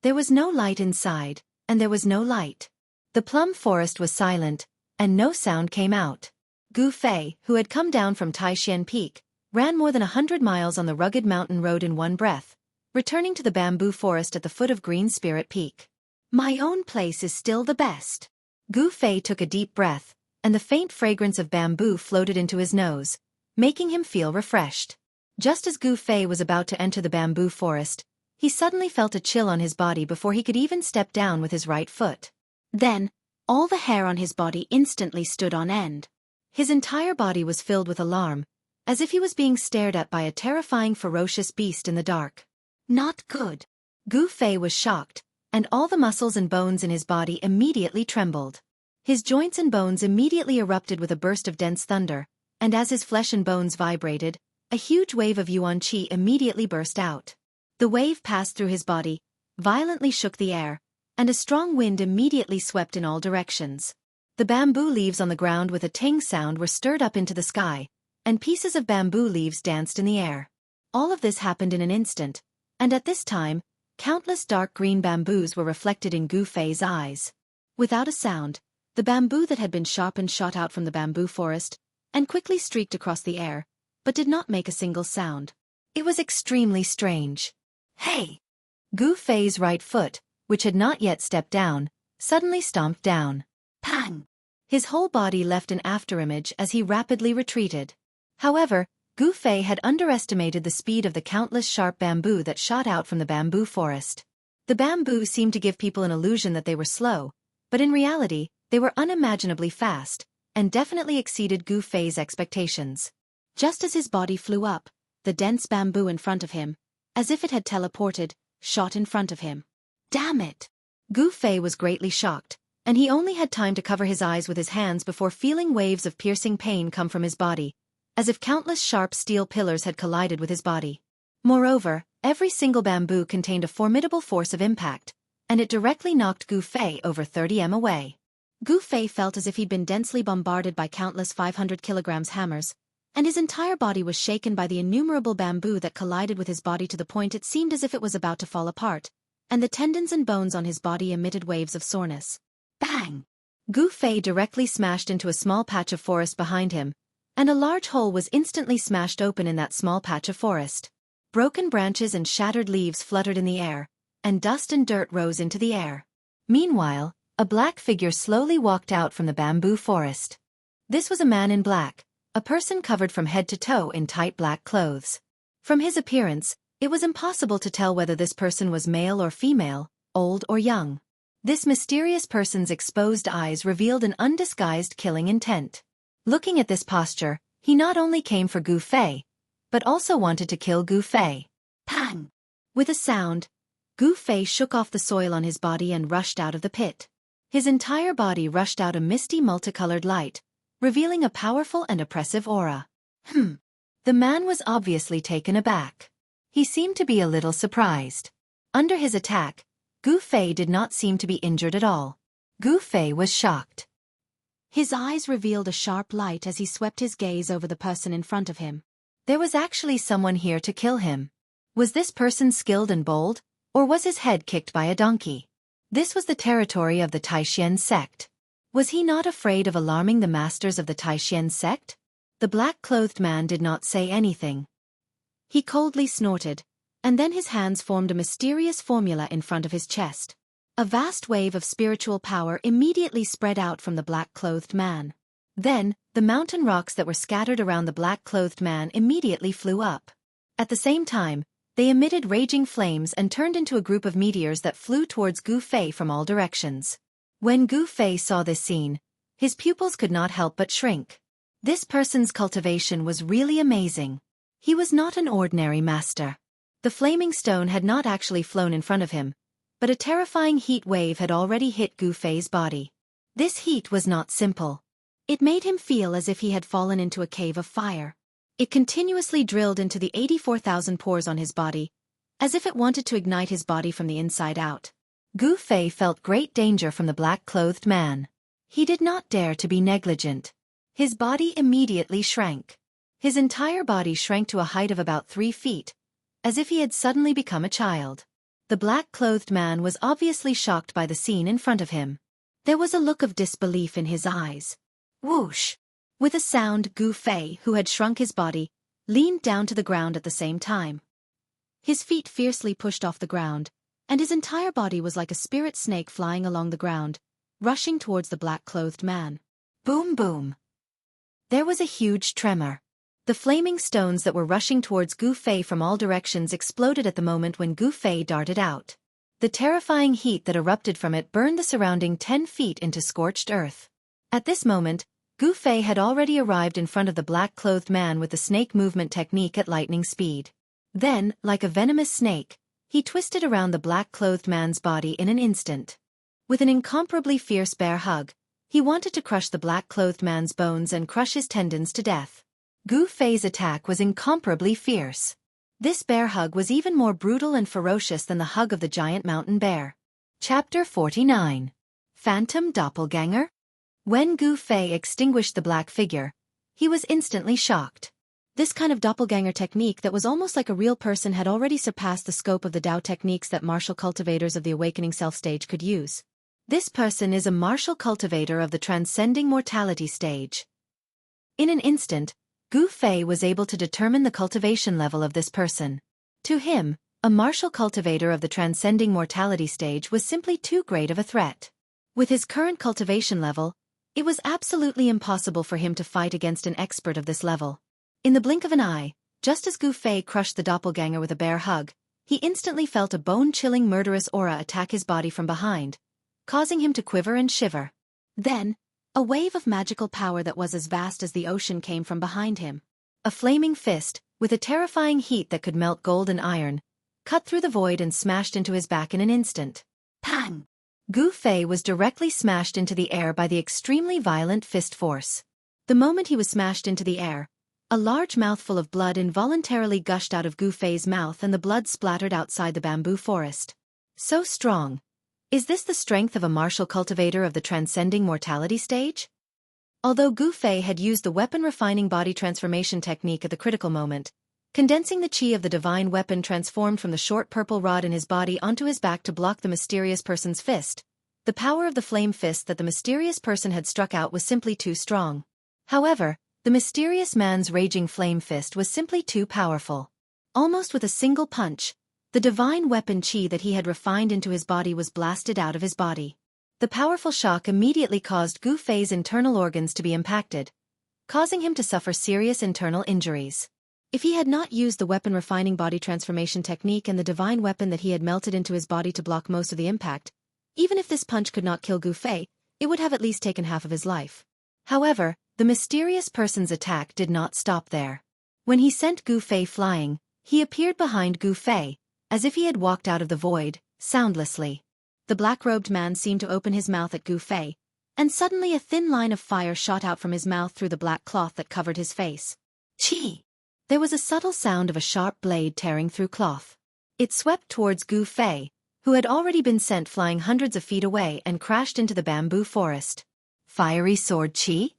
There was no light inside, and there was no light. The plum forest was silent, and no sound came out. Gu Fei, who had come down from Taishan Peak, ran more than 100 miles on the rugged mountain road in one breath, returning to the bamboo forest at the foot of Green Spirit Peak. My own place is still the best. Gu Fei took a deep breath, and the faint fragrance of bamboo floated into his nose, making him feel refreshed. Just as Gu Fei was about to enter the bamboo forest, he suddenly felt a chill on his body before he could even step down with his right foot. Then, all the hair on his body instantly stood on end. His entire body was filled with alarm, as if he was being stared at by a terrifying ferocious beast in the dark. Not good. Gu Fei was shocked, and all the muscles and bones in his body immediately trembled. His joints and bones immediately erupted with a burst of dense thunder, and as his flesh and bones vibrated, a huge wave of yuan qi immediately burst out. The wave passed through his body, violently shook the air, and a strong wind immediately swept in all directions. The bamboo leaves on the ground with a ting sound were stirred up into the sky, and pieces of bamboo leaves danced in the air. All of this happened in an instant, and at this time, countless dark green bamboos were reflected in Gu Fei's eyes. Without a sound, the bamboo that had been sharpened shot out from the bamboo forest, and quickly streaked across the air, but did not make a single sound. It was extremely strange. Hey! Gu Fei's right foot, which had not yet stepped down, suddenly stomped down. Pang! His whole body left an afterimage as he rapidly retreated. However, Gu Fei had underestimated the speed of the countless sharp bamboo that shot out from the bamboo forest. The bamboo seemed to give people an illusion that they were slow, but in reality, they were unimaginably fast, and definitely exceeded Gu Fei's expectations. Just as his body flew up, the dense bamboo in front of him, as if it had teleported, shot in front of him. Damn it! Gu Fei was greatly shocked, and he only had time to cover his eyes with his hands before feeling waves of piercing pain come from his body, as if countless sharp steel pillars had collided with his body. Moreover, every single bamboo contained a formidable force of impact, and it directly knocked Gu Fei over 30 m away. Gu Fei felt as if he'd been densely bombarded by countless 500 kilograms hammers, and his entire body was shaken by the innumerable bamboo that collided with his body to the point it seemed as if it was about to fall apart, and the tendons and bones on his body emitted waves of soreness. Bang! Gu Fei directly smashed into a small patch of forest behind him, and a large hole was instantly smashed open in that small patch of forest. Broken branches and shattered leaves fluttered in the air, and dust and dirt rose into the air. Meanwhile, a black figure slowly walked out from the bamboo forest. This was a man in black, a person covered from head to toe in tight black clothes. From his appearance, it was impossible to tell whether this person was male or female, old or young. This mysterious person's exposed eyes revealed an undisguised killing intent. Looking at this posture, he not only came for Gu Fei, but also wanted to kill Gu Fei. Pang! With a sound, Gu Fei shook off the soil on his body and rushed out of the pit. His entire body rushed out a misty multicolored light, revealing a powerful and oppressive aura. The man was obviously taken aback. He seemed to be a little surprised. Under his attack, Gu Fei did not seem to be injured at all. Gu Fei was shocked. His eyes revealed a sharp light as he swept his gaze over the person in front of him. There was actually someone here to kill him. Was this person skilled and bold, Or was his head kicked by a donkey? This was the territory of the Taishan sect. Was he not afraid of alarming the masters of the Taishan sect? The black-clothed man did not say anything. He coldly snorted, and then his hands formed a mysterious formula in front of his chest. A vast wave of spiritual power immediately spread out from the black-clothed man. Then, the mountain rocks that were scattered around the black-clothed man immediately flew up. At the same time, they emitted raging flames and turned into a group of meteors that flew towards Gu Fei from all directions. When Gu Fei saw this scene, his pupils could not help but shrink. This person's cultivation was really amazing. He was not an ordinary master. The flaming stone had not actually flown in front of him, but a terrifying heat wave had already hit Gu Fei's body. This heat was not simple. It made him feel as if he had fallen into a cave of fire. It continuously drilled into the 84,000 pores on his body, as if it wanted to ignite his body from the inside out. Gu Fei felt great danger from the black-clothed man. He did not dare to be negligent. His body immediately shrank. His entire body shrank to a height of about 3 feet, as if he had suddenly become a child. The black-clothed man was obviously shocked by the scene in front of him. There was a look of disbelief in his eyes. Whoosh! With a sound, Gu Fei, who had shrunk his body, leaned down to the ground at the same time. His feet fiercely pushed off the ground, and his entire body was like a spirit snake flying along the ground, rushing towards the black-clothed man. Boom boom! There was a huge tremor. The flaming stones that were rushing towards Gu Fei from all directions exploded at the moment when Gu Fei darted out. The terrifying heat that erupted from it burned the surrounding 10 feet into scorched earth. At this moment, Gu Fei had already arrived in front of the black-clothed man with the snake movement technique at lightning speed. Then, like a venomous snake, he twisted around the black-clothed man's body in an instant. With an incomparably fierce bear hug, he wanted to crush the black-clothed man's bones and crush his tendons to death. Gu Fei's attack was incomparably fierce. This bear hug was even more brutal and ferocious than the hug of the giant mountain bear. Chapter 49. Phantom Doppelganger? When Gu Fei extinguished the black figure, he was instantly shocked. This kind of doppelganger technique that was almost like a real person had already surpassed the scope of the Dao techniques that martial cultivators of the awakening self stage could use. This person is a martial cultivator of the transcending mortality stage. In an instant, Gu Fei was able to determine the cultivation level of this person. To him, a martial cultivator of the transcending mortality stage was simply too great of a threat. With his current cultivation level, it was absolutely impossible for him to fight against an expert of this level. In the blink of an eye, just as Gu Fei crushed the doppelganger with a bear hug, he instantly felt a bone-chilling murderous aura attack his body from behind, causing him to quiver and shiver. Then, a wave of magical power that was as vast as the ocean came from behind him. A flaming fist, with a terrifying heat that could melt gold and iron, cut through the void and smashed into his back in an instant. Pang! Gu Fei was directly smashed into the air by the extremely violent fist force. The moment he was smashed into the air, a large mouthful of blood involuntarily gushed out of Gu Fei's mouth and the blood splattered outside the bamboo forest. So strong. Is this the strength of a martial cultivator of the transcending mortality stage? Although Gu Fei had used the weapon refining body transformation technique at the critical moment, condensing the chi of the divine weapon transformed from the short purple rod in his body onto his back to block the mysterious person's fist, the power of the flame fist that the mysterious person had struck out was simply too strong. However, the mysterious man's raging flame fist was simply too powerful. Almost with a single punch, the divine weapon chi that he had refined into his body was blasted out of his body. The powerful shock immediately caused Gu Fei's internal organs to be impacted, causing him to suffer serious internal injuries. If he had not used the weapon refining body transformation technique and the divine weapon that he had melted into his body to block most of the impact, even if this punch could not kill Gu Fei, it would have at least taken half of his life. However, the mysterious person's attack did not stop there. When he sent Gu Fei flying, he appeared behind Gu Fei, as if he had walked out of the void, soundlessly. The black-robed man seemed to open his mouth at Gu Fei, and suddenly a thin line of fire shot out from his mouth through the black cloth that covered his face. Chi! There was a subtle sound of a sharp blade tearing through cloth. It swept towards Gu Fei, who had already been sent flying hundreds of feet away and crashed into the bamboo forest. Fiery sword chi?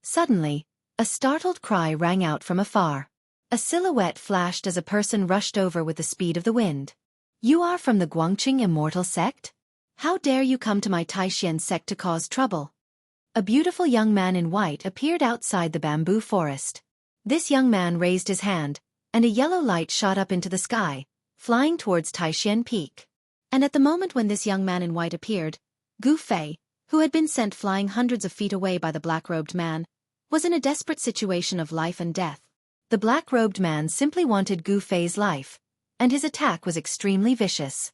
Suddenly, a startled cry rang out from afar. A silhouette flashed as a person rushed over with the speed of the wind. You are from the Guangqing Immortal sect? How dare you come to my Taixian sect to cause trouble? A beautiful young man in white appeared outside the bamboo forest. This young man raised his hand, and a yellow light shot up into the sky, flying towards Taixian Peak. And at the moment when this young man in white appeared, Gu Fei, who had been sent flying hundreds of feet away by the black-robed man, was in a desperate situation of life and death. The black-robed man simply wanted Gu Fei's life, and his attack was extremely vicious.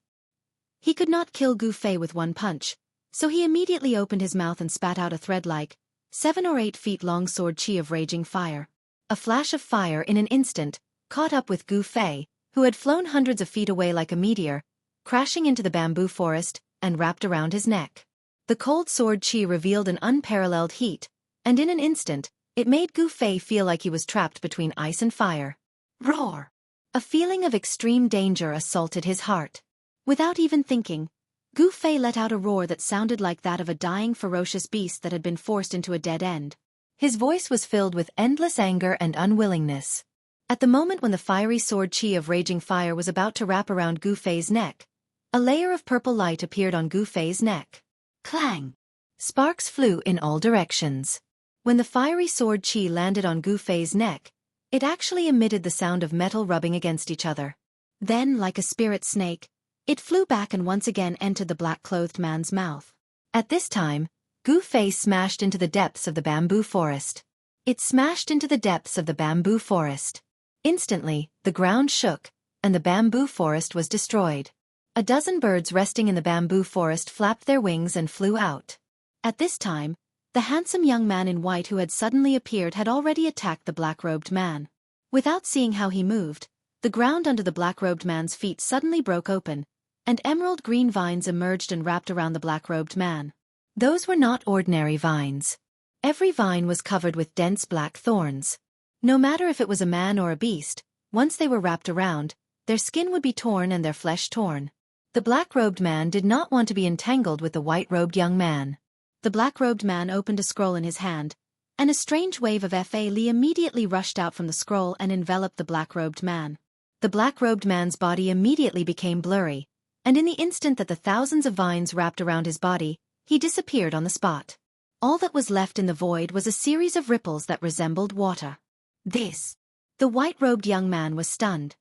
He could not kill Gu Fei with one punch, so he immediately opened his mouth and spat out a thread-like, 7 or 8 feet long sword chi of raging fire. A flash of fire in an instant caught up with Gu Fei, who had flown hundreds of feet away like a meteor, crashing into the bamboo forest, and wrapped around his neck. The cold sword chi revealed an unparalleled heat, and in an instant, it made Gu Fei feel like he was trapped between ice and fire. Roar! A feeling of extreme danger assaulted his heart. Without even thinking, Gu Fei let out a roar that sounded like that of a dying ferocious beast that had been forced into a dead end. His voice was filled with endless anger and unwillingness. At the moment when the fiery sword chi of raging fire was about to wrap around Gu Fei's neck, a layer of purple light appeared on Gu Fei's neck. Clang! Sparks flew in all directions. When the fiery sword chi landed on Gu Fei's neck, it actually emitted the sound of metal rubbing against each other. Then, like a spirit snake, it flew back and once again entered the black-clothed man's mouth. At this time, Gu Fei smashed into the depths of the bamboo forest. It smashed into the depths of the bamboo forest. Instantly, the ground shook, and the bamboo forest was destroyed. A dozen birds resting in the bamboo forest flapped their wings and flew out. At this time, the handsome young man in white who had suddenly appeared had already attacked the black-robed man. Without seeing how he moved, the ground under the black-robed man's feet suddenly broke open, and emerald green vines emerged and wrapped around the black-robed man. Those were not ordinary vines. Every vine was covered with dense black thorns. No matter if it was a man or a beast, once they were wrapped around, their skin would be torn and their flesh torn. The black-robed man did not want to be entangled with the white-robed young man. The black-robed man opened a scroll in his hand, and a strange wave of Fa Li immediately rushed out from the scroll and enveloped the black-robed man. The black-robed man's body immediately became blurry, and in the instant that the thousands of vines wrapped around his body, he disappeared on the spot. All that was left in the void was a series of ripples that resembled water. This. The white-robed young man was stunned.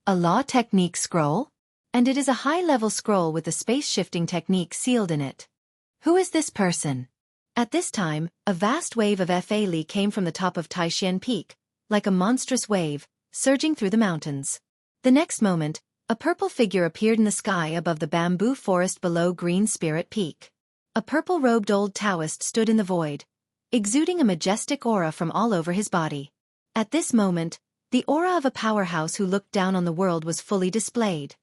A law technique scroll? And it is a high-level scroll with the space-shifting technique sealed in it. Who is this person? At this time, a vast wave of Fa Li came from the top of Taixian Peak, like a monstrous wave, surging through the mountains. The next moment, a purple figure appeared in the sky above the bamboo forest below Green Spirit Peak. A purple-robed old Taoist stood in the void, exuding a majestic aura from all over his body. At this moment, the aura of a powerhouse who looked down on the world was fully displayed.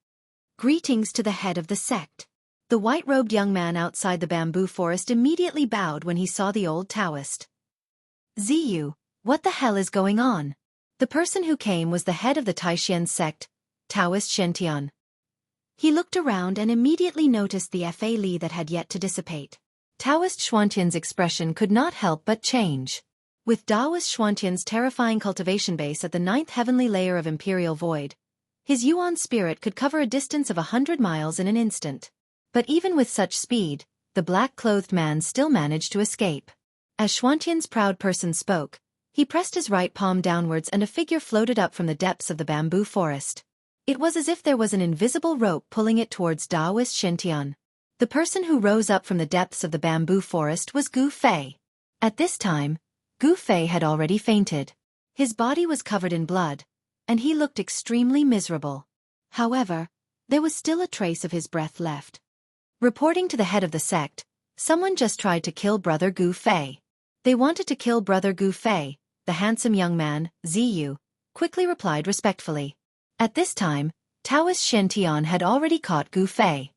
Greetings to the head of the sect. The white-robed young man outside the bamboo forest immediately bowed when he saw the old Taoist. Ziyu, what the hell is going on? The person who came was the head of the Taixian sect, Taoist Xianxia. He looked around and immediately noticed the Fa Li that had yet to dissipate. Taoist Xuantian's expression could not help but change. With Taoist Xuantian's terrifying cultivation base at the 9th heavenly layer of Imperial Void, his Yuan spirit could cover a distance of 100 miles in an instant. But even with such speed, the black-clothed man still managed to escape. As Xuantian's proud person spoke, he pressed his right palm downwards and a figure floated up from the depths of the bamboo forest. It was as if there was an invisible rope pulling it towards Taoist Xiantian. The person who rose up from the depths of the bamboo forest was Gu Fei. At this time, Gu Fei had already fainted. His body was covered in blood, and he looked extremely miserable. However, there was still a trace of his breath left. Reporting to the head of the sect, someone just tried to kill Brother Gu Fei. They wanted to kill Brother Gu Fei, the handsome young man, Ziyu, quickly replied respectfully. At this time, Taoist Xiantian had already caught Gu Fei.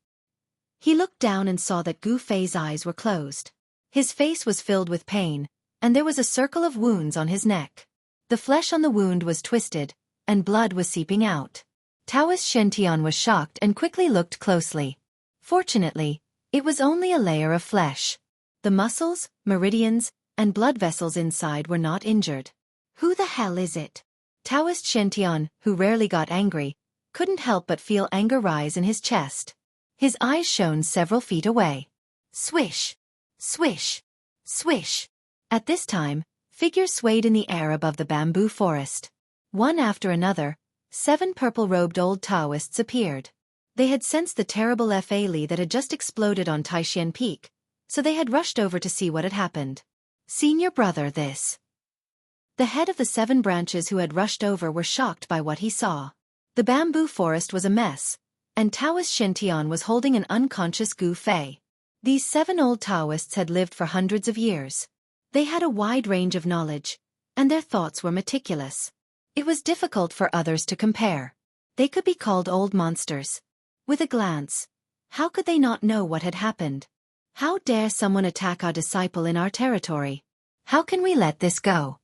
He looked down and saw that Gu Fei's eyes were closed. His face was filled with pain, and there was a circle of wounds on his neck. The flesh on the wound was twisted, and blood was seeping out. Taoist Xiantian was shocked and quickly looked closely. Fortunately, it was only a layer of flesh. The muscles, meridians, and blood vessels inside were not injured. Who the hell is it? Taoist Xiantian, who rarely got angry, couldn't help but feel anger rise in his chest. His eyes shone several feet away. Swish! Swish! Swish! At this time, figures swayed in the air above the bamboo forest. One after another, 7 purple-robed old Taoists appeared. They had sensed the terrible FA that had just exploded on Taishan Peak, so they had rushed over to see what had happened. Senior brother, this. The head of the 7 branches who had rushed over were shocked by what he saw. The bamboo forest was a mess, and Taoist Xianxia was holding an unconscious Gu Fei. These 7 old Taoists had lived for hundreds of years. They had a wide range of knowledge, and their thoughts were meticulous. It was difficult for others to compare. They could be called old monsters. With a glance, how could they not know what had happened? How dare someone attack our disciple in our territory? How can we let this go?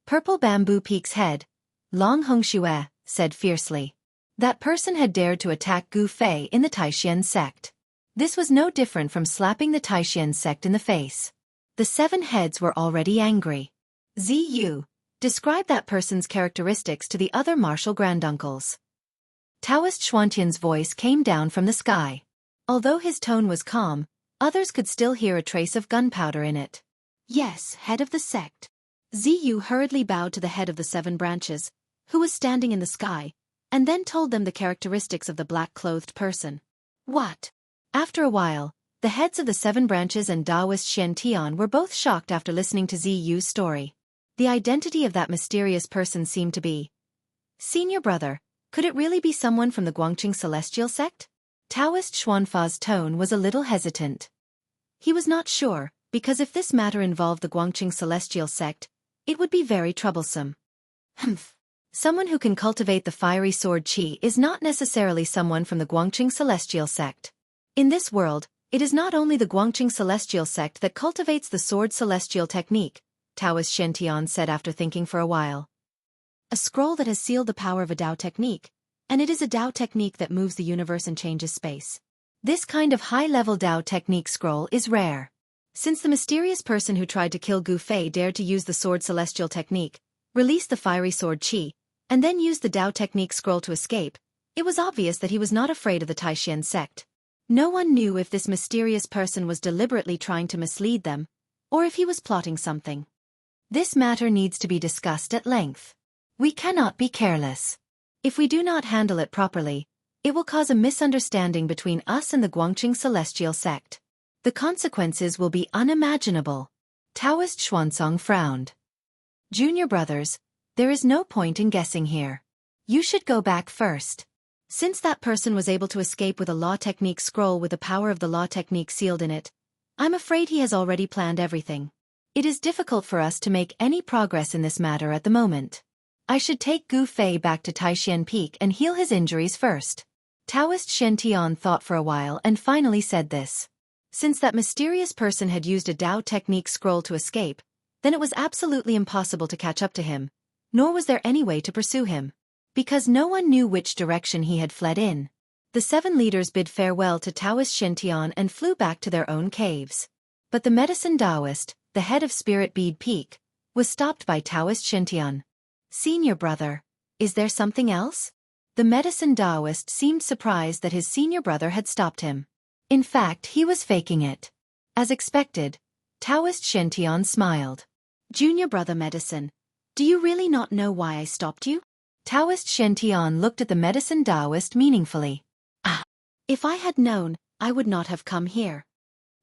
Purple Bamboo Peak's head, Long Hong Xue, said fiercely. That person had dared to attack Gu Fei in the Taishan sect. This was no different from slapping the Taishan sect in the face. The 7 heads were already angry. Ziyu, describe that person's characteristics to the other martial granduncles. Taoist Xuantian's voice came down from the sky. Although his tone was calm, others could still hear a trace of gunpowder in it. Yes, head of the sect. Ziyu hurriedly bowed to the head of the 7 branches, who was standing in the sky, and then told them the characteristics of the black-clothed person. What? After a while, the heads of the 7 branches and Taoist Xiantian were both shocked after listening to Ziyu's story. The identity of that mysterious person seemed to be... Senior brother, could it really be someone from the Guangqing Celestial sect? Taoist Xuanfa's tone was a little hesitant. He was not sure, because if this matter involved the Guangqing Celestial sect, it would be very troublesome. Humph. Someone who can cultivate the fiery sword qi is not necessarily someone from the Guangqing Celestial sect. In this world, it is not only the Guangqing Celestial sect that cultivates the sword celestial technique, Taoist Xiantian said after thinking for a while. A scroll that has sealed the power of a Dao technique, and it is a Dao technique that moves the universe and changes space. This kind of high-level Dao technique scroll is rare. Since the mysterious person who tried to kill Gu Fei dared to use the sword celestial technique, release the fiery sword qi, and then use the Dao technique scroll to escape, it was obvious that he was not afraid of the Taishan sect. No one knew if this mysterious person was deliberately trying to mislead them, or if he was plotting something. This matter needs to be discussed at length. We cannot be careless. If we do not handle it properly, it will cause a misunderstanding between us and the Guangqing Celestial sect. The consequences will be unimaginable. Taoist Xuanzong frowned. Junior brothers, there is no point in guessing here. You should go back first. Since that person was able to escape with a law technique scroll with the power of the law technique sealed in it, I'm afraid he has already planned everything. It is difficult for us to make any progress in this matter at the moment. I should take Gu Fei back to Taishan Peak and heal his injuries first. Taoist Xiantian thought for a while and finally said this. Since that mysterious person had used a Dao technique scroll to escape, then it was absolutely impossible to catch up to him, nor was there any way to pursue him, because no one knew which direction he had fled in. The 7 leaders bid farewell to Taoist Xiantian and flew back to their own caves. But the medicine Taoist, the head of Spirit Bead Peak, was stopped by Taoist Xiantian. Senior brother, is there something else? The medicine Taoist seemed surprised that his senior brother had stopped him. In fact, he was faking it. As expected, Taoist Xiantian smiled. Junior brother medicine, do you really not know why I stopped you? Taoist Xiantian looked at the medicine Taoist meaningfully. Ah! If I had known, I would not have come here.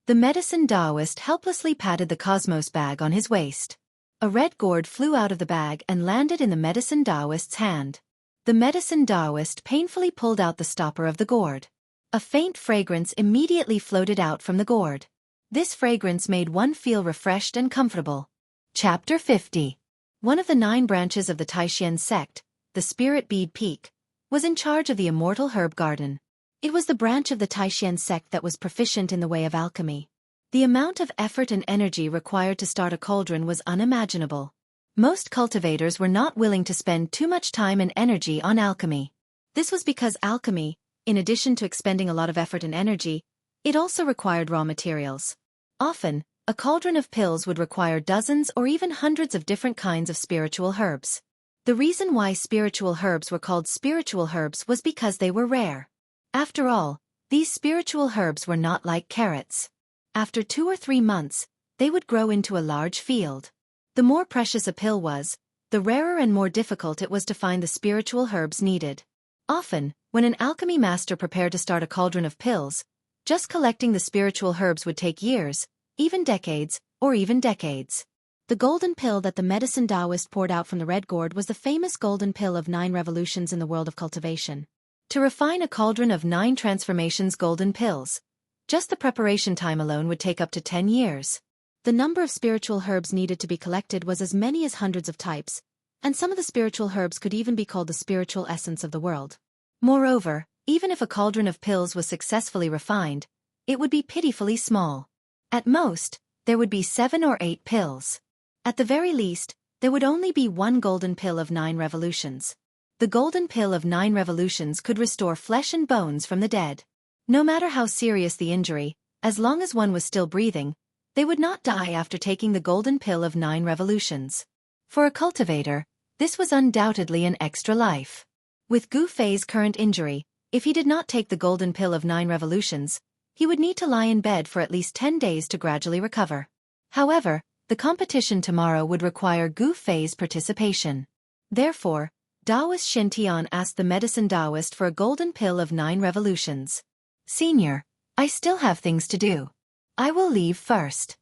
The medicine Taoist helplessly patted the cosmos bag on his waist. A red gourd flew out of the bag and landed in the medicine Taoist's hand. The medicine Taoist painfully pulled out the stopper of the gourd. A faint fragrance immediately floated out from the gourd. This fragrance made one feel refreshed and comfortable. Chapter 50. One of the 9 branches of the Taishan sect, the Spirit Bead Peak, was in charge of the Immortal Herb Garden. It was the branch of the Taishan sect that was proficient in the way of alchemy. The amount of effort and energy required to start a cauldron was unimaginable. Most cultivators were not willing to spend too much time and energy on alchemy. This was because alchemy, in addition to expending a lot of effort and energy, it also required raw materials. Often, a cauldron of pills would require dozens or even hundreds of different kinds of spiritual herbs. The reason why spiritual herbs were called spiritual herbs was because they were rare. After all, these spiritual herbs were not like carrots. After 2 or 3 months, they would grow into a large field. The more precious a pill was, the rarer and more difficult it was to find the spiritual herbs needed. Often, when an alchemy master prepared to start a cauldron of pills, just collecting the spiritual herbs would take years, even decades, or even decades. The golden pill that the medicine Taoist poured out from the red gourd was the famous golden pill of 9 revolutions in the world of cultivation. To refine a cauldron of 9 transformations golden pills, just the preparation time alone would take up to 10 years. The number of spiritual herbs needed to be collected was as many as hundreds of types, and some of the spiritual herbs could even be called the spiritual essence of the world. Moreover, even if a cauldron of pills was successfully refined, it would be pitifully small. At most, there would be 7 or 8 pills. At the very least, there would only be 1 golden pill of 9 revolutions. The golden pill of 9 revolutions could restore flesh and bones from the dead. No matter how serious the injury, as long as one was still breathing, they would not die after taking the golden pill of 9 revolutions. For a cultivator, this was undoubtedly an extra life. With Gu Fei's current injury, if he did not take the golden pill of 9 revolutions, he would need to lie in bed for at least 10 days to gradually recover. However, the competition tomorrow would require Gu Fei's participation. Therefore, Taoist Xianxia asked the medicine Taoist for a golden pill of 9 revolutions. "Senior, I still have things to do. I will leave first."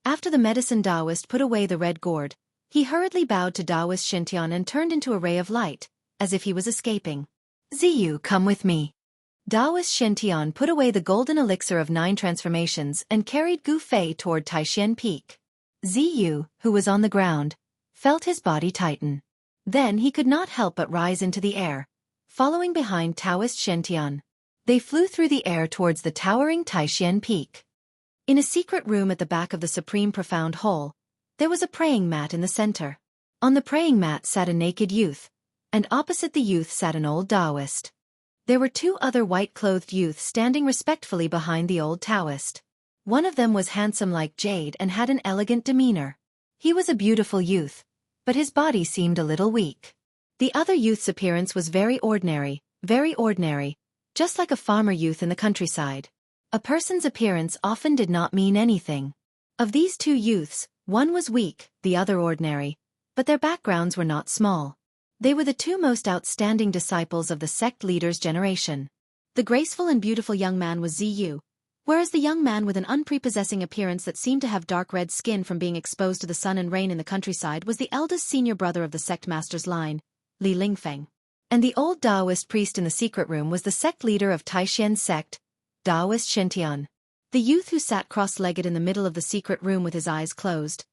After the medicine Taoist put away the red gourd, he hurriedly bowed to Taoist Xianxia and turned into a ray of light, as if he was escaping. "Ziyu, come with me." Taoist Xianxia put away the golden elixir of 9 transformations and carried Gu Fei toward Taishan Peak. Ziyu, who was on the ground, felt his body tighten. Then he could not help but rise into the air, following behind Taoist Xianxia. They flew through the air towards the towering Taishan Peak. In a secret room at the back of the supreme profound hole, there was a praying mat in the center. On the praying mat sat a naked youth, and opposite the youth sat an old Taoist. There were 2 other white-clothed youths standing respectfully behind the old Taoist. One of them was handsome like jade and had an elegant demeanor. He was a beautiful youth, but his body seemed a little weak. The other youth's appearance was very ordinary, just like a farmer youth in the countryside. A person's appearance often did not mean anything. Of these 2 youths, one was weak, the other ordinary, but their backgrounds were not small. They were the 2 most outstanding disciples of the sect leader's generation. The graceful and beautiful young man was Ziyu, whereas the young man with an unprepossessing appearance that seemed to have dark red skin from being exposed to the sun and rain in the countryside was the eldest senior brother of the sect master's line, Li Lingfeng. And the old Taoist priest in the secret room was the sect leader of Taishan sect, Taoist Xianxia. The youth who sat cross-legged in the middle of the secret room with his eyes closed,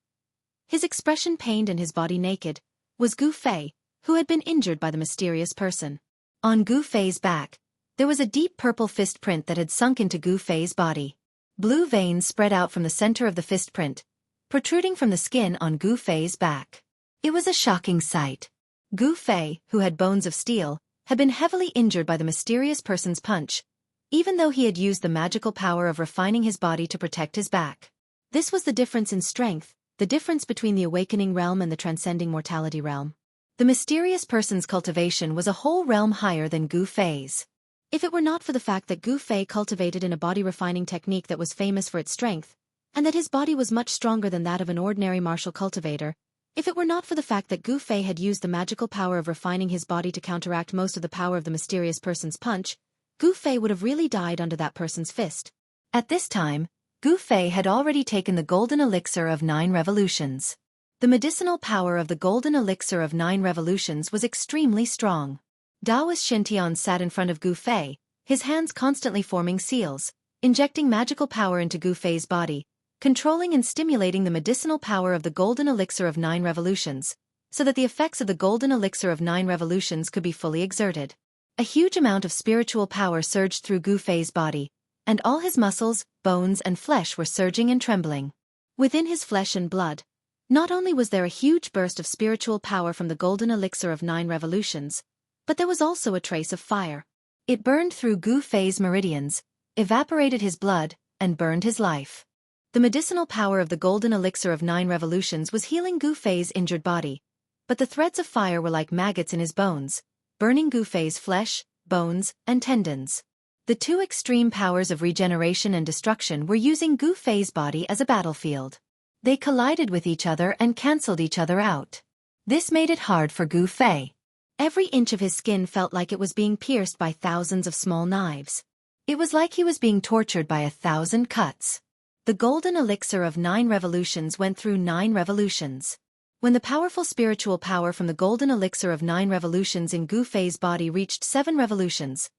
his expression pained and his body naked, was Gu Fei, who had been injured by the mysterious person. On Gu Fei's back, there was a deep purple fist print that had sunk into Gu Fei's body. Blue veins spread out from the center of the fist print, protruding from the skin on Gu Fei's back. It was a shocking sight. Gu Fei, who had bones of steel, had been heavily injured by the mysterious person's punch, even though he had used the magical power of refining his body to protect his back. This was the difference in strength, the difference between the awakening realm and the transcending mortality realm. The mysterious person's cultivation was a whole realm higher than Gu Fei's. If it were not for the fact that Gu Fei cultivated in a body-refining technique that was famous for its strength, and that his body was much stronger than that of an ordinary martial cultivator, if it were not for the fact that Gu Fei had used the magical power of refining his body to counteract most of the power of the mysterious person's punch, Gu Fei would have really died under that person's fist. At this time, Gu Fei had already taken the golden elixir of 9 revolutions. The medicinal power of the golden elixir of 9 revolutions was extremely strong. Taoist Xianxia sat in front of Gu Fei, his hands constantly forming seals, injecting magical power into Gu Fei's body, controlling and stimulating the medicinal power of the golden elixir of 9 revolutions, so that the effects of the golden elixir of 9 revolutions could be fully exerted. A huge amount of spiritual power surged through Gu Fei's body, and all his muscles, bones and flesh were surging and trembling. Within his flesh and blood, not only was there a huge burst of spiritual power from the golden elixir of 9 revolutions, but there was also a trace of fire. It burned through Gu Fei's meridians, evaporated his blood, and burned his life. The medicinal power of the golden elixir of 9 revolutions was healing Gu Fei's injured body, but the threads of fire were like maggots in his bones, burning Gu Fei's flesh, bones, and tendons. The two extreme powers of regeneration and destruction were using Gu Fei's body as a battlefield. They collided with each other and cancelled each other out. This made it hard for Gu Fei. Every inch of his skin felt like it was being pierced by thousands of small knives. It was like he was being tortured by 1,000 cuts. The golden elixir of 9 revolutions went through 9 revolutions. When the powerful spiritual power from the golden elixir of 9 revolutions in Gu Fei's body reached 7 revolutions,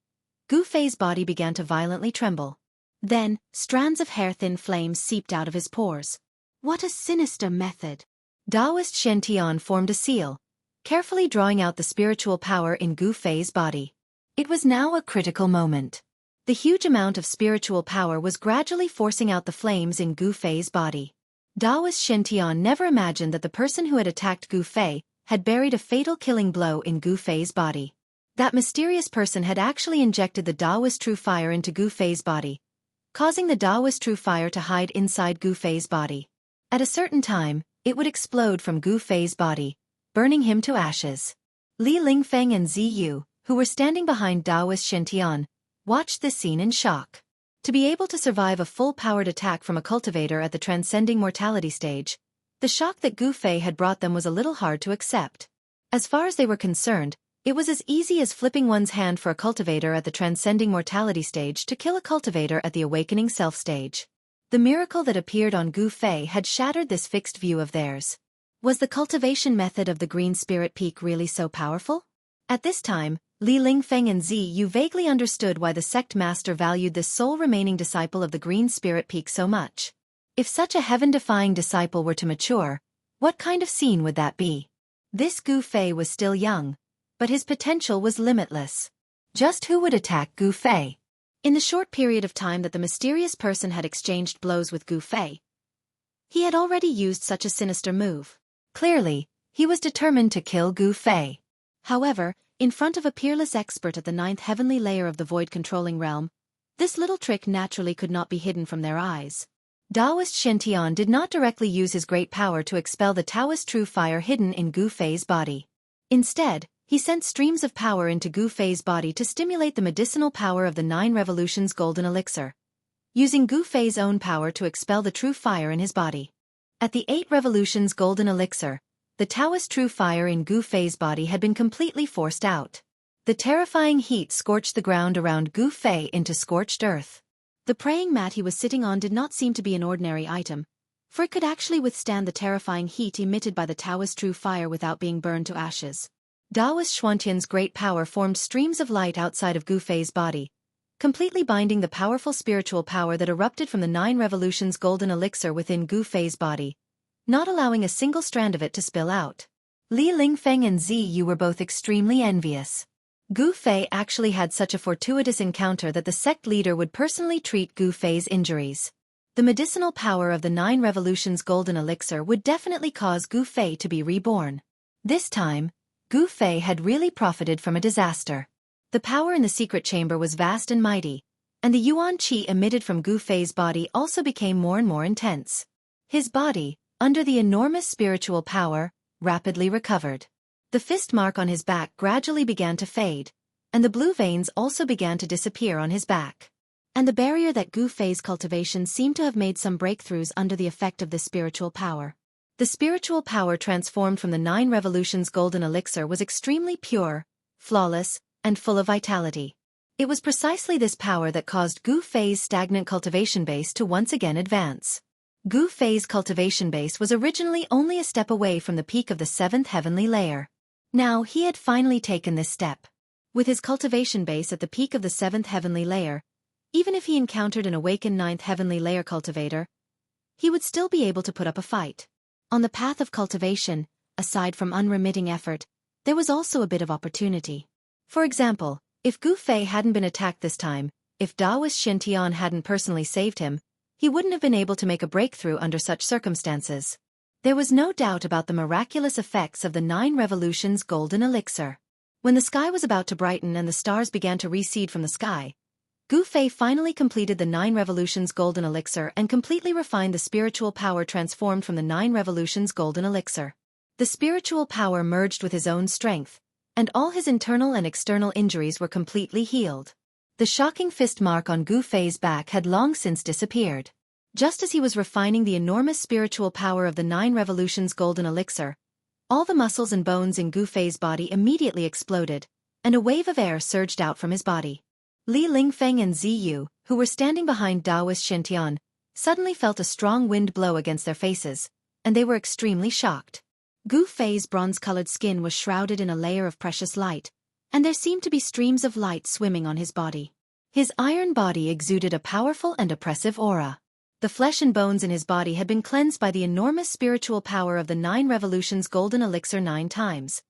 Gu Fei's body began to violently tremble. Then, strands of hair-thin flames seeped out of his pores. What a sinister method! Taoist Xianxia formed a seal, carefully drawing out the spiritual power in Gu Fei's body. It was now a critical moment. The huge amount of spiritual power was gradually forcing out the flames in Gu Fei's body. Taoist Xianxia never imagined that the person who had attacked Gu Fei had buried a fatal killing blow in Gu Fei's body. That mysterious person had actually injected the Taoist true fire into Gu Fei's body, causing the Taoist true fire to hide inside Gu Fei's body. At a certain time, it would explode from Gu Fei's body, burning him to ashes. Li Lingfeng and Zi Yu, who were standing behind Taoist Xianxia, watched this scene in shock. To be able to survive a full-powered attack from a cultivator at the transcending mortality stage, the shock that Gu Fei had brought them was a little hard to accept. As far as they were concerned, it was as easy as flipping one's hand for a cultivator at the transcending mortality stage to kill a cultivator at the awakening self stage. The miracle that appeared on Gu Fei had shattered this fixed view of theirs. Was the cultivation method of the Green Spirit Peak really so powerful? At this time, Li Lingfeng and Zi Yu vaguely understood why the sect master valued this sole remaining disciple of the Green Spirit Peak so much. If such a heaven-defying disciple were to mature, what kind of scene would that be? This Gu Fei was still young, but his potential was limitless. Just who would attack Gu Fei? In the short period of time that the mysterious person had exchanged blows with Gu Fei, he had already used such a sinister move. Clearly, he was determined to kill Gu Fei. However, in front of a peerless expert at the 9th heavenly layer of the void-controlling realm, this little trick naturally could not be hidden from their eyes. Taoist Xianxia did not directly use his great power to expel the Taoist true fire hidden in Gu Fei's body. Instead, he sent streams of power into Gu Fei's body to stimulate the medicinal power of the 9 revolutions golden elixir, using Gu Fei's own power to expel the true fire in his body. At the 8 revolutions golden elixir, the Taoist true fire in Gu Fei's body had been completely forced out. The terrifying heat scorched the ground around Gu Fei into scorched earth. The praying mat he was sitting on did not seem to be an ordinary item, for it could actually withstand the terrifying heat emitted by the Taoist true fire without being burned to ashes. Taoist Xuantian's great power formed streams of light outside of Gu Fei's body, completely binding the powerful spiritual power that erupted from the 9 revolutions golden elixir within Gu Fei's body, not allowing a single strand of it to spill out. Li Lingfeng and Zi Yu were both extremely envious. Gu Fei actually had such a fortuitous encounter that the sect leader would personally treat Gu Fei's injuries. The medicinal power of the 9 revolutions golden elixir would definitely cause Gu Fei to be reborn. This time, Gu Fei had really profited from a disaster. The power in the secret chamber was vast and mighty, and the yuan qi emitted from Gu Fei's body also became more and more intense. His body, under the enormous spiritual power, rapidly recovered. The fist mark on his back gradually began to fade, and the blue veins also began to disappear on his back. And the barrier that Gu Fei's cultivation seemed to have made some breakthroughs under the effect of this spiritual power. The spiritual power transformed from the 9 revolutions golden elixir was extremely pure, flawless, and full of vitality. It was precisely this power that caused Gu Fei's stagnant cultivation base to once again advance. Gu Fei's cultivation base was originally only a step away from the peak of the 7th heavenly layer. Now he had finally taken this step. With his cultivation base at the peak of the 7th heavenly layer, even if he encountered an awakened 9th heavenly layer cultivator, he would still be able to put up a fight. On the path of cultivation, aside from unremitting effort, there was also a bit of opportunity. For example, if Gu Fei hadn't been attacked this time, if Taoist Xianxia hadn't personally saved him, he wouldn't have been able to make a breakthrough under such circumstances. There was no doubt about the miraculous effects of the 9 revolutions golden elixir. When the sky was about to brighten and the stars began to recede from the sky, Gu Fei finally completed the 9 revolutions golden elixir and completely refined the spiritual power transformed from the 9 revolutions golden elixir. The spiritual power merged with his own strength, and all his internal and external injuries were completely healed. The shocking fist mark on Gu Fei's back had long since disappeared. Just as he was refining the enormous spiritual power of the 9 Revolutions golden elixir, all the muscles and bones in Gu Fei's body immediately exploded, and a wave of air surged out from his body. Li Lingfeng and Ziyu, who were standing behind Daoist Shentian, suddenly felt a strong wind blow against their faces, and they were extremely shocked. Gu Fei's bronze-colored skin was shrouded in a layer of precious light, and there seemed to be streams of light swimming on his body. His iron body exuded a powerful and oppressive aura. The flesh and bones in his body had been cleansed by the enormous spiritual power of the 9 Revolutions golden elixir 9 times,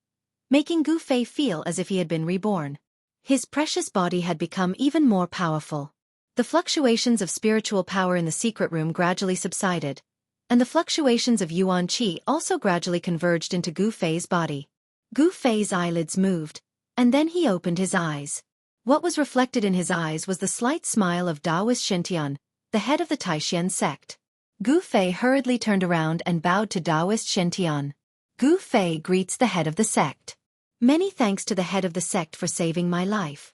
making Gu Fei feel as if he had been reborn. His precious body had become even more powerful. The fluctuations of spiritual power in the secret room gradually subsided, and the fluctuations of Yuan Qi also gradually converged into Gu Fei's body. Gu Fei's eyelids moved, and then he opened his eyes. What was reflected in his eyes was the slight smile of Daoist Shentian, the head of the Taishan sect. Gu Fei hurriedly turned around and bowed to Daoist Shentian. Gu Fei greets the head of the sect. Many thanks to the head of the sect for saving my life.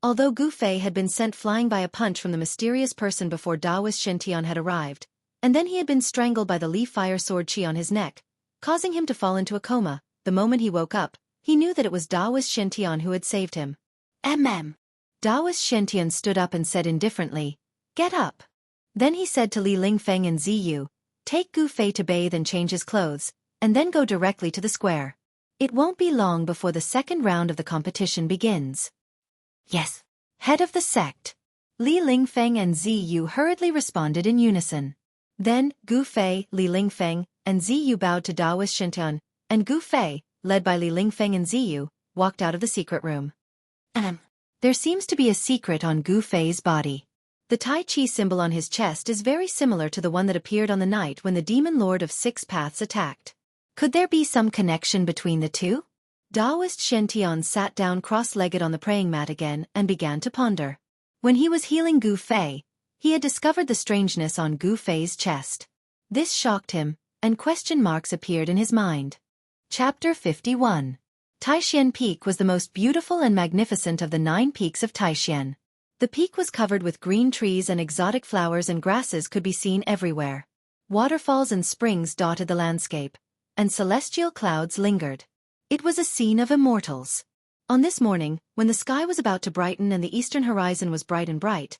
Although Gu Fei had been sent flying by a punch from the mysterious person before Daoist Shentian had arrived, and then he had been strangled by the Li Fire Sword Qi on his neck, causing him to fall into a coma, the moment he woke up, he knew that it was Daoist Shentian who had saved him. Daoist Shentian stood up and said indifferently, "Get up." Then he said to Li Lingfeng and Ziyu, "Take Gu Fei to bathe and change his clothes, and then go directly to the square. It won't be long before the second round of the competition begins." "Yes." Head of the sect. Li Lingfeng and Ziyu hurriedly responded in unison. Then, Gu Fei, Li Lingfeng, and Ziyu bowed to Daoist Shentian, and Gu Fei, led by Li Lingfeng and Ziyu, walked out of the secret room. There seems to be a secret on Gu Fei's body. The Tai Chi symbol on his chest is very similar to the one that appeared on the night when the Demon Lord of 6 Paths attacked. Could there be some connection between the two? Daoist Shentian sat down cross-legged on the praying mat again and began to ponder. When he was healing Gu Fei, he had discovered the strangeness on Gu Fei's chest. This shocked him, and question marks appeared in his mind. Chapter 51. Taishan Peak was the most beautiful and magnificent of the 9 peaks of Taishan. The peak was covered with green trees and exotic flowers, and grasses could be seen everywhere. Waterfalls and springs dotted the landscape, and celestial clouds lingered. It was a scene of immortals. On this morning, when the sky was about to brighten and the eastern horizon was bright and bright,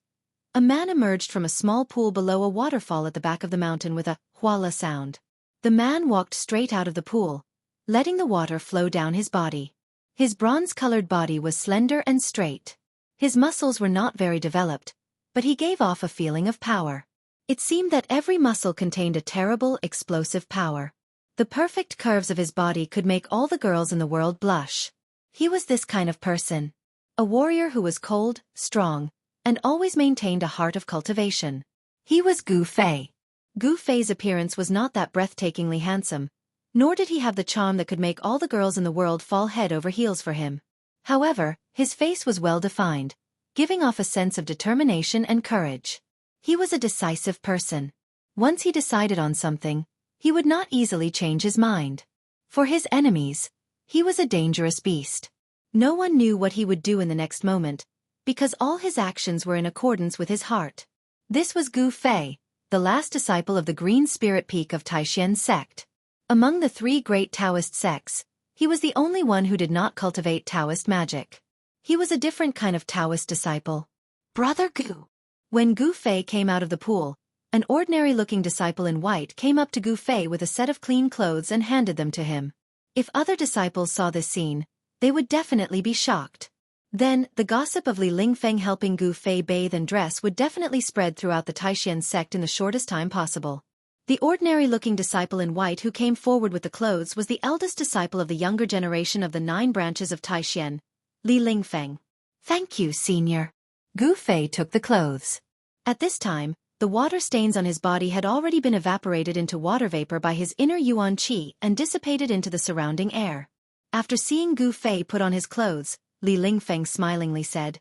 a man emerged from a small pool below a waterfall at the back of the mountain with a huala sound. The man walked straight out of the pool, letting the water flow down his body. His bronze-colored body was slender and straight. His muscles were not very developed, but he gave off a feeling of power. It seemed that every muscle contained a terrible, explosive power. The perfect curves of his body could make all the girls in the world blush. He was this kind of person. A warrior who was cold, strong, and always maintained a heart of cultivation. He was Gu Fei. Gu Fei's appearance was not that breathtakingly handsome, nor did he have the charm that could make all the girls in the world fall head over heels for him. However, his face was well-defined, giving off a sense of determination and courage. He was a decisive person. Once he decided on something, he would not easily change his mind. For his enemies, he was a dangerous beast. No one knew what he would do in the next moment, because all his actions were in accordance with his heart. This was Gu Fei, the last disciple of the Green Spirit Peak of Taishan sect. Among the 3 great Taoist sects, he was the only one who did not cultivate Taoist magic. He was a different kind of Taoist disciple. Brother Gu. When Gu Fei came out of the pool, an ordinary-looking disciple in white came up to Gu Fei with a set of clean clothes and handed them to him. If other disciples saw this scene, they would definitely be shocked. Then, the gossip of Li Lingfeng helping Gu Fei bathe and dress would definitely spread throughout the Taishan sect in the shortest time possible. The ordinary-looking disciple in white who came forward with the clothes was the eldest disciple of the younger generation of the 9 branches of Taishan, Li Lingfeng. "Thank you, senior." Gu Fei took the clothes. At this time, the water stains on his body had already been evaporated into water vapor by his inner Yuan Qi and dissipated into the surrounding air. After seeing Gu Fei put on his clothes, Li Lingfeng smilingly said,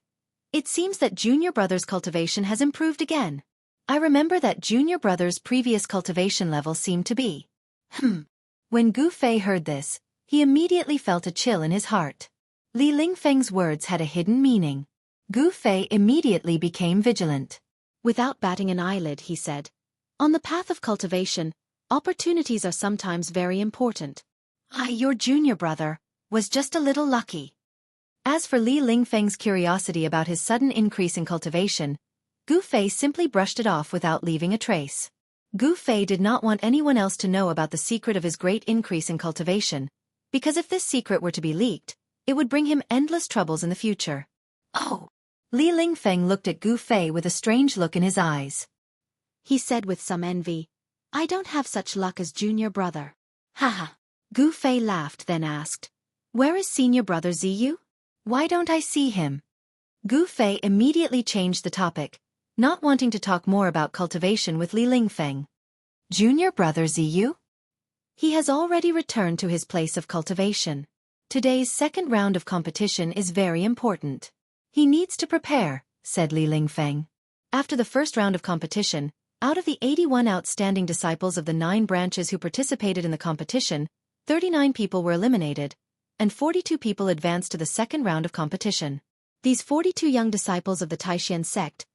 "It seems that Junior Brother's cultivation has improved again. I remember that Junior Brother's previous cultivation level seemed to be. When Gu Fei heard this, he immediately felt a chill in his heart. Li Lingfeng's words had a hidden meaning. Gu Fei immediately became vigilant. Without batting an eyelid, he said, "On the path of cultivation, opportunities are sometimes very important. Your junior brother was just a little lucky." As for Li Lingfeng's curiosity about his sudden increase in cultivation, Gu Fei simply brushed it off without leaving a trace. Gu Fei did not want anyone else to know about the secret of his great increase in cultivation, because if this secret were to be leaked, it would bring him endless troubles in the future. "Oh." Li Lingfeng looked at Gu Fei with a strange look in his eyes. He said with some envy, "I don't have such luck as junior brother." Haha. Gu Fei laughed, then asked, "Where is senior brother Ziyu? Why don't I see him?" Gu Fei immediately changed the topic, not wanting to talk more about cultivation with Li Lingfeng. "Junior brother Ziyu? He has already returned to his place of cultivation. Today's second round of competition is very important. He needs to prepare," said Li Lingfeng. After the first round of competition, out of the 81 outstanding disciples of the 9 branches who participated in the competition, 39 people were eliminated, and 42 people advanced to the second round of competition. These 42 young disciples of the Taishan sect,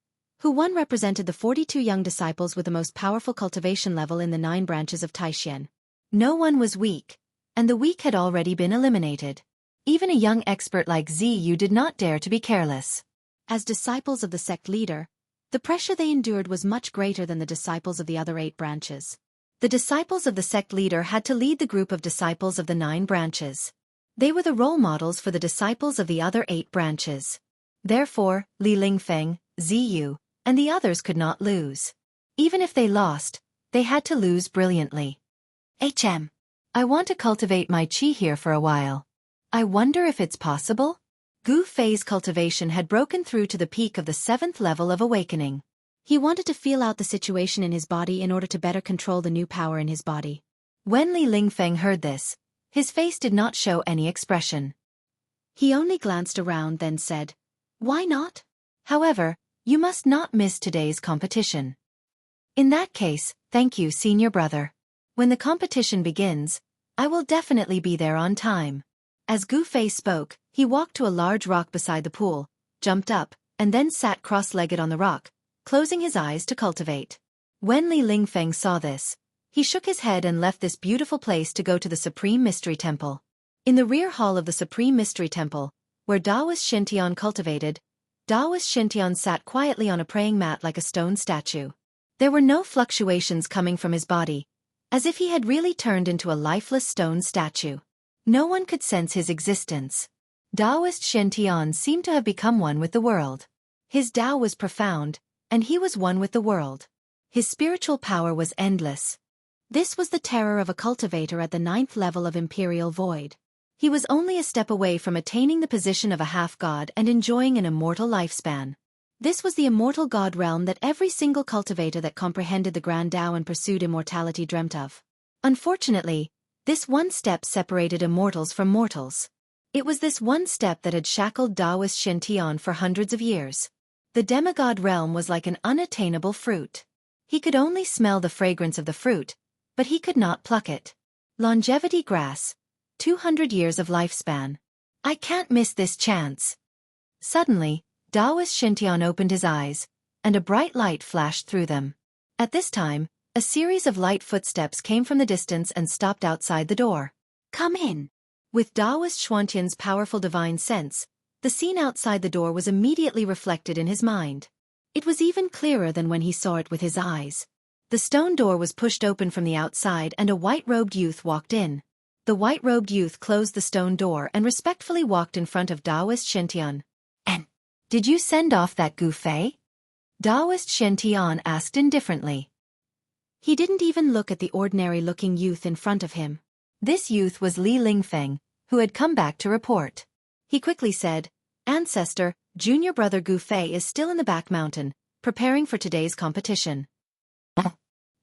who one represented the 42 young disciples with the most powerful cultivation level in the 9 branches of Taishan. No one was weak, and the weak had already been eliminated. Even a young expert like Ziyu did not dare to be careless. As disciples of the sect leader, the pressure they endured was much greater than the disciples of the other 8 branches. The disciples of the sect leader had to lead the group of disciples of the 9 branches. They were the role models for the disciples of the other 8 branches. Therefore, Li Lingfeng, Ziyu, and the others could not lose. Even if they lost, they had to lose brilliantly. I want to cultivate my qi here for a while. I wonder if it's possible? Gu Fei's cultivation had broken through to the peak of the 7th level of awakening. He wanted to feel out the situation in his body in order to better control the new power in his body. When Li Lingfeng heard this, his face did not show any expression. He only glanced around, then said, "Why not? However, you must not miss today's competition." "In that case, thank you, senior brother. When the competition begins, I will definitely be there on time." As Gu Fei spoke, he walked to a large rock beside the pool, jumped up, and then sat cross-legged on the rock, closing his eyes to cultivate. When Li Lingfeng saw this, he shook his head and left this beautiful place to go to the Supreme Mystery Temple. In the rear hall of the Supreme Mystery Temple, where Daoist Shintian cultivated, Daoist Shintian sat quietly on a praying mat like a stone statue. There were no fluctuations coming from his body, as if he had really turned into a lifeless stone statue. No one could sense his existence. Daoist Shintian seemed to have become one with the world. His Dao was profound, and he was one with the world. His spiritual power was endless. This was the terror of a cultivator at the 9th level of Imperial Void. He was only a step away from attaining the position of a half-god and enjoying an immortal lifespan. This was the immortal god realm that every single cultivator that comprehended the Grand Dao and pursued immortality dreamt of. Unfortunately, this one step separated immortals from mortals. It was this one step that had shackled Daoist Shintian for hundreds of years. The demigod realm was like an unattainable fruit. He could only smell the fragrance of the fruit, but he could not pluck it. Longevity grass. 200 years of lifespan. I can't miss this chance. Suddenly, Daoist Shintian opened his eyes, and a bright light flashed through them. At this time, a series of light footsteps came from the distance and stopped outside the door. "Come in." With Daoist Xuantian's powerful divine sense, the scene outside the door was immediately reflected in his mind. It was even clearer than when he saw it with his eyes. The stone door was pushed open from the outside and a white-robed youth walked in. The white-robed youth closed the stone door and respectfully walked in front of Daoist Shintian. "And did you send off that Gu Fei?" Daoist Shintian asked indifferently. He didn't even look at the ordinary-looking youth in front of him. This youth was Li Lingfeng, who had come back to report. He quickly said, "Ancestor, junior brother Gu Fei is still in the back mountain, preparing for today's competition."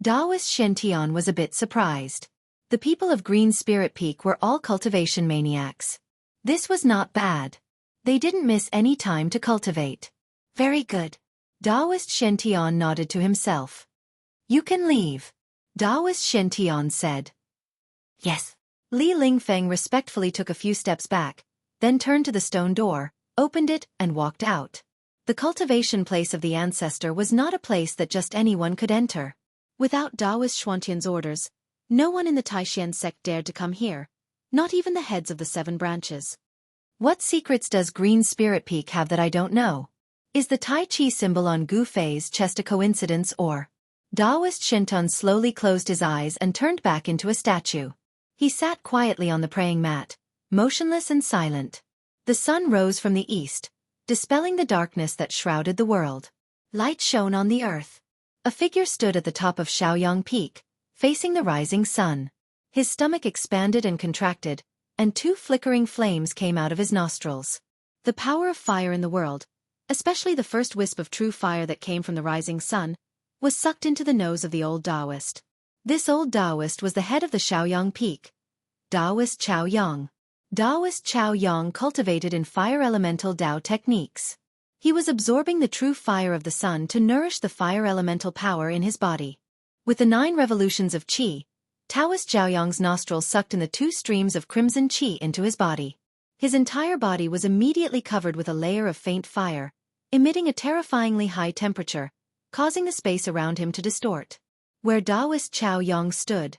Daoist Shintian was a bit surprised. The people of Green Spirit Peak were all cultivation maniacs. This was not bad. They didn't miss any time to cultivate. "Very good." Daoist Shintian nodded to himself. "You can leave," Daoist Shintian said. Yes. Li Lingfeng respectfully took a few steps back, then turned to the stone door, opened it, and walked out. The cultivation place of the ancestor was not a place that just anyone could enter. Without Daoist Xuantian's orders, no one in the Taixian sect dared to come here, not even the heads of the 7 branches. What secrets does Green Spirit Peak have that I don't know? Is the Tai Chi symbol on Gu Fei's chest a coincidence or? Daoist Shinton slowly closed his eyes and turned back into a statue. He sat quietly on the praying mat, motionless and silent. The sun rose from the east, dispelling the darkness that shrouded the world. Light shone on the earth. A figure stood at the top of Shaoyang Peak, facing the rising sun. His stomach expanded and contracted, and 2 flickering flames came out of his nostrils. The power of fire in the world, especially the first wisp of true fire that came from the rising sun, was sucked into the nose of the old Taoist. This old Taoist was the head of the Shaoyang Peak, Taoist Chaoyang. Taoist Chaoyang cultivated in fire elemental Tao techniques. He was absorbing the true fire of the sun to nourish the fire elemental power in his body. With the 9 revolutions of qi, Taoist Chaoyang's nostrils sucked in the 2 streams of crimson qi into his body. His entire body was immediately covered with a layer of faint fire, emitting a terrifyingly high temperature, causing the space around him to distort. Where Taoist Chaoyang stood,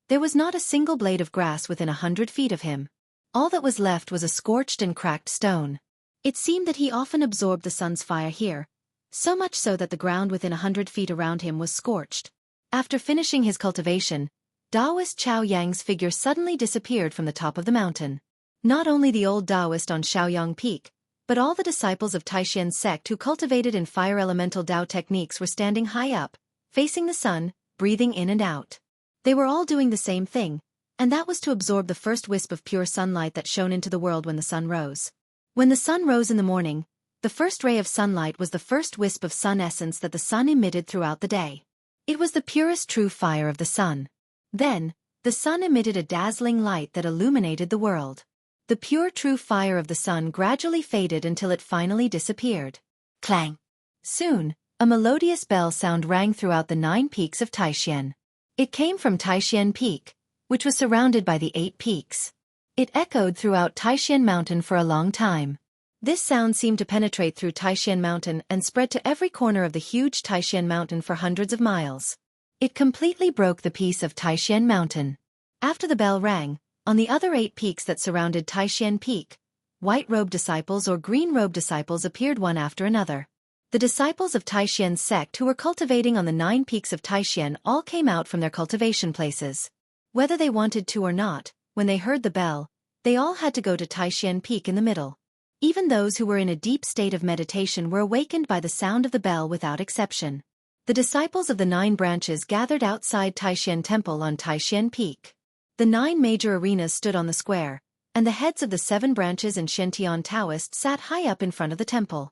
there was not a single blade of grass within 100 feet of him. All that was left was a scorched and cracked stone. It seemed that he often absorbed the sun's fire here, so much so that the ground within 100 feet around him was scorched. After finishing his cultivation, Taoist Chaoyang's figure suddenly disappeared from the top of the mountain. Not only the old Taoist on Shaoyang Peak, but all the disciples of Taixian's sect who cultivated in fire elemental Tao techniques were standing high up, facing the sun, breathing in and out. They were all doing the same thing, and that was to absorb the first wisp of pure sunlight that shone into the world when the sun rose. When the sun rose in the morning, the first ray of sunlight was the first wisp of sun essence that the sun emitted throughout the day. It was the purest true fire of the sun. Then, the sun emitted a dazzling light that illuminated the world. The pure true fire of the sun gradually faded until it finally disappeared. Clang! Soon, a melodious bell sound rang throughout the 9 peaks of Taixian. It came from Taixian Peak, which was surrounded by the 8 peaks. It echoed throughout Taixian Mountain for a long time. This sound seemed to penetrate through Taixian Mountain and spread to every corner of the huge Taixian Mountain for hundreds of miles. It completely broke the peace of Taixian Mountain. After the bell rang, on the other 8 peaks that surrounded Taixian Peak, white-robed disciples or green-robed disciples appeared one after another. The disciples of Taixian's sect who were cultivating on the 9 peaks of Taixian all came out from their cultivation places. Whether they wanted to or not, when they heard the bell, they all had to go to Taixian Peak in the middle. Even those who were in a deep state of meditation were awakened by the sound of the bell without exception. The disciples of the 9 branches gathered outside Taixian Temple on Taixian Peak. The 9 major arenas stood on the square, and the heads of the 7 branches and Shintian Taoists sat high up in front of the temple.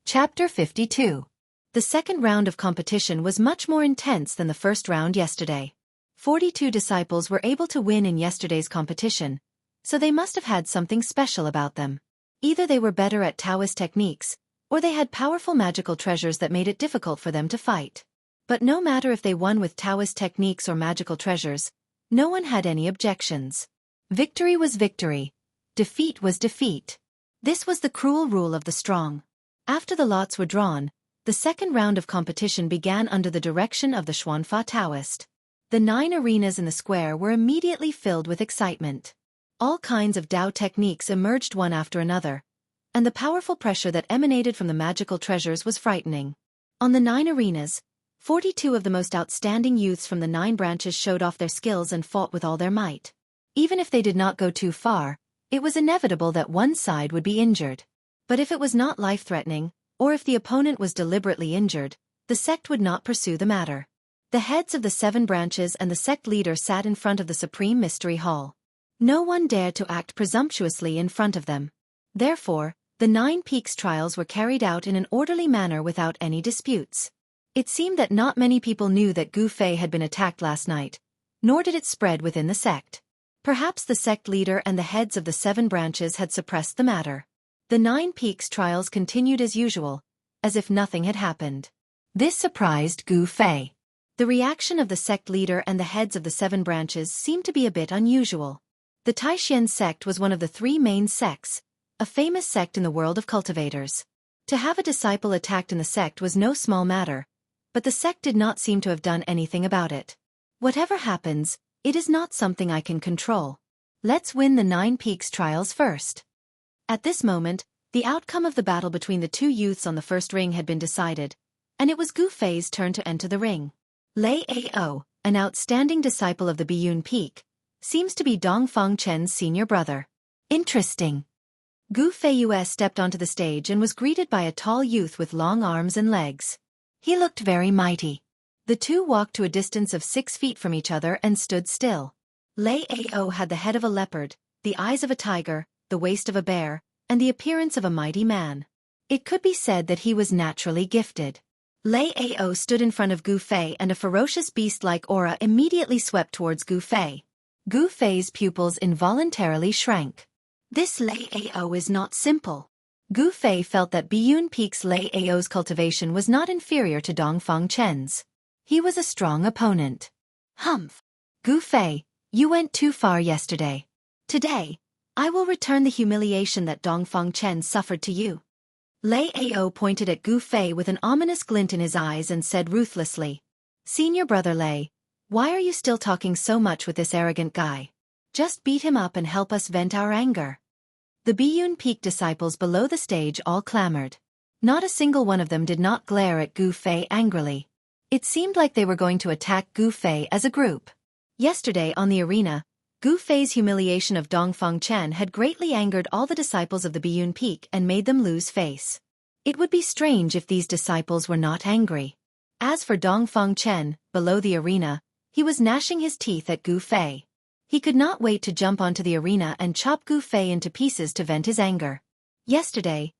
Chapter 52. The second round of competition was much more intense than the first round yesterday. 42 disciples were able to win in yesterday's competition, so they must have had something special about them. Either they were better at Taoist techniques, or they had powerful magical treasures that made it difficult for them to fight. But no matter if they won with Taoist techniques or magical treasures, no one had any objections. Victory was victory. Defeat was defeat. This was the cruel rule of the strong. After the lots were drawn, the second round of competition began under the direction of the Xuanfa Taoist. The 9 arenas in the square were immediately filled with excitement. All kinds of Tao techniques emerged one after another, and the powerful pressure that emanated from the magical treasures was frightening. On the 9 arenas, 42 of the most outstanding youths from the 9 branches showed off their skills and fought with all their might. Even if they did not go too far, it was inevitable that one side would be injured. But if it was not life-threatening, or if the opponent was deliberately injured, the sect would not pursue the matter. The heads of the 7 branches and the sect leader sat in front of the Supreme Mystery Hall. No one dared to act presumptuously in front of them. Therefore, the 9 peaks trials were carried out in an orderly manner without any disputes. It seemed that not many people knew that Gu Fei had been attacked last night, nor did it spread within the sect. Perhaps the sect leader and the heads of the 7 branches had suppressed the matter. The 9 peaks trials continued as usual, as if nothing had happened. This surprised Gu Fei. The reaction of the sect leader and the heads of the 7 branches seemed to be a bit unusual. The Taishan sect was one of the 3 main sects, a famous sect in the world of cultivators. To have a disciple attacked in the sect was no small matter, but the sect did not seem to have done anything about it. Whatever happens, it is not something I can control. Let's win the 9 Peaks trials first. At this moment, the outcome of the battle between the 2 youths on the first ring had been decided, and it was Gu Fei's turn to enter the ring. Lei Ao, an outstanding disciple of the Biyun Peak, seems to be Dongfang Chen's senior brother. Interesting. Gu Fei stepped onto the stage and was greeted by a tall youth with long arms and legs. He looked very mighty. The 2 walked to a distance of 6 feet from each other and stood still. Lei Ao had the head of a leopard, the eyes of a tiger, the waist of a bear, and the appearance of a mighty man. It could be said that he was naturally gifted. Lei Ao stood in front of Gu Fei and a ferocious beast-like aura immediately swept towards Gu Fei. Gu Fei's pupils involuntarily shrank. This Lei Ao is not simple. Gu Fei felt that Biyun Peak's Lei Ao's cultivation was not inferior to Dongfang Chen's. He was a strong opponent. Humph. Gu Fei, you went too far yesterday. Today, I will return the humiliation that Dongfang Chen suffered to you. Lei Ao pointed at Gu Fei with an ominous glint in his eyes and said ruthlessly, Senior brother Lei, why are you still talking so much with this arrogant guy? Just beat him up and help us vent our anger. The Biyun Peak disciples below the stage all clamored. Not a single one of them did not glare at Gu Fei angrily. It seemed like they were going to attack Gu Fei as a group. Yesterday on the arena, Gu Fei's humiliation of Dongfang Chen had greatly angered all the disciples of the Biyun Peak and made them lose face. It would be strange if these disciples were not angry. As for Dongfang Chen, below the arena, he was gnashing his teeth at Gu Fei. He could not wait to jump onto the arena and chop Gu Fei into pieces to vent his anger. Yesterday,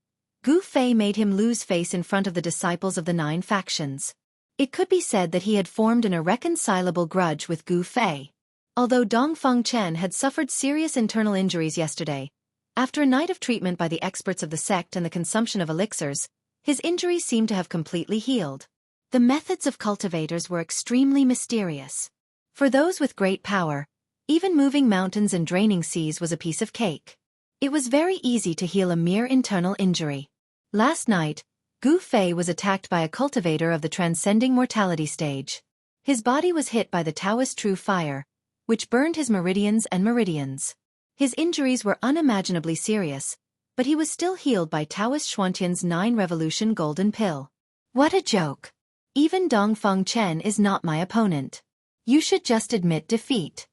Gu Fei made him lose face in front of the disciples of the 9 factions. It could be said that he had formed an irreconcilable grudge with Gu Fei. Although Dongfang Chen had suffered serious internal injuries yesterday, after a night of treatment by the experts of the sect and the consumption of elixirs, his injuries seemed to have completely healed. The methods of cultivators were extremely mysterious. For those with great power, even moving mountains and draining seas was a piece of cake. It was very easy to heal a mere internal injury. Last night, Gu Fei was attacked by a cultivator of the transcending mortality stage. His body was hit by the Taoist true fire, which burned his meridians and meridians. His injuries were unimaginably serious, but he was still healed by Taoist Xuantian's 9 revolution golden pill. What a joke! Even Dongfang Chen is not my opponent. You should just admit defeat.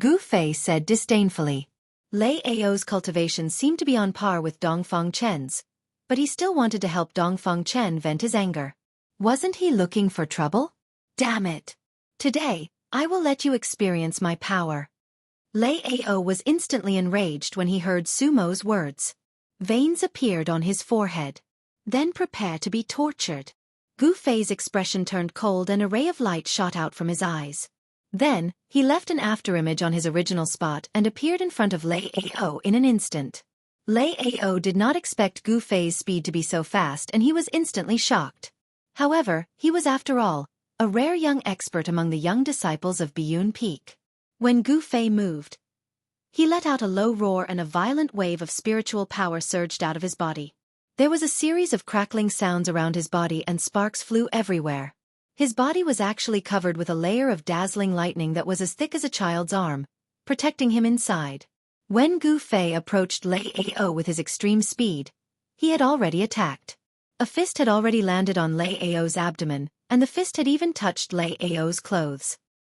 Gu Fei said disdainfully. Lei Ao's cultivation seemed to be on par with Dongfang Chen's, but he still wanted to help Dongfang Chen vent his anger. Wasn't he looking for trouble? Damn it! Today, I will let you experience my power. Lei Ao was instantly enraged when he heard Sumo's words. Veins appeared on his forehead. Then prepare to be tortured. Gu Fei's expression turned cold and a ray of light shot out from his eyes. Then, he left an afterimage on his original spot and appeared in front of Lei Ao in an instant. Lei Ao did not expect Gu Fei's speed to be so fast and he was instantly shocked. However, he was after all, a rare young expert among the young disciples of Biyun Peak. When Gu Fei moved, he let out a low roar and a violent wave of spiritual power surged out of his body. There was a series of crackling sounds around his body and sparks flew everywhere. His body was actually covered with a layer of dazzling lightning that was as thick as a child's arm, protecting him inside. When Gu Fei approached Lei Ao with his extreme speed, he had already attacked. A fist had already landed on Lei Ao's abdomen, and the fist had even touched Lei Ao's clothes.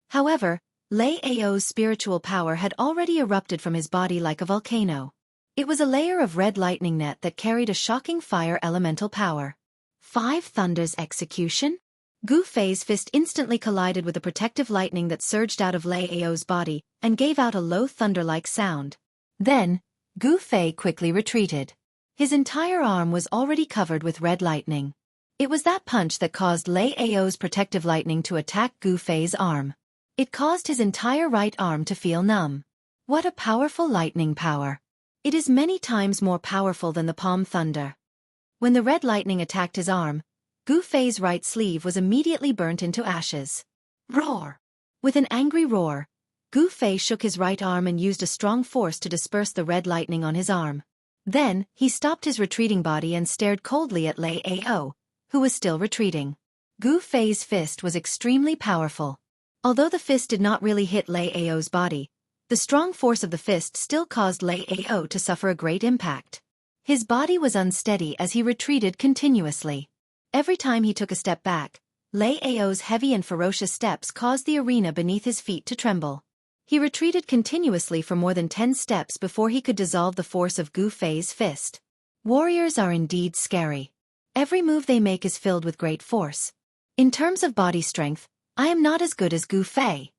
However, Lei Ao's spiritual power had already erupted from his body like a volcano. It was a layer of red lightning net that carried a shocking fire elemental power. 5 Thunders Execution? Gu Fei's fist instantly collided with the protective lightning that surged out of Lei Ao's body and gave out a low thunder-like sound. Then, Gu Fei quickly retreated. His entire arm was already covered with red lightning. It was that punch that caused Lei Ao's protective lightning to attack Gu Fei's arm. It caused his entire right arm to feel numb. What a powerful lightning power! It is many times more powerful than the palm thunder. When the red lightning attacked his arm, Gu Fei's right sleeve was immediately burnt into ashes. Roar! With an angry roar, Gu Fei shook his right arm and used a strong force to disperse the red lightning on his arm. Then, he stopped his retreating body and stared coldly at Lei Ao, who was still retreating. Gu Fei's fist was extremely powerful. Although the fist did not really hit Lei Ao's body, the strong force of the fist still caused Lei Ao to suffer a great impact. His body was unsteady as he retreated continuously. Every time he took a step back, Lei Ao's heavy and ferocious steps caused the arena beneath his feet to tremble. He retreated continuously for more than 10 steps before he could dissolve the force of Gu Fei's fist. Warriors are indeed scary. Every move they make is filled with great force. In terms of body strength, I am not as good as Gu Fei.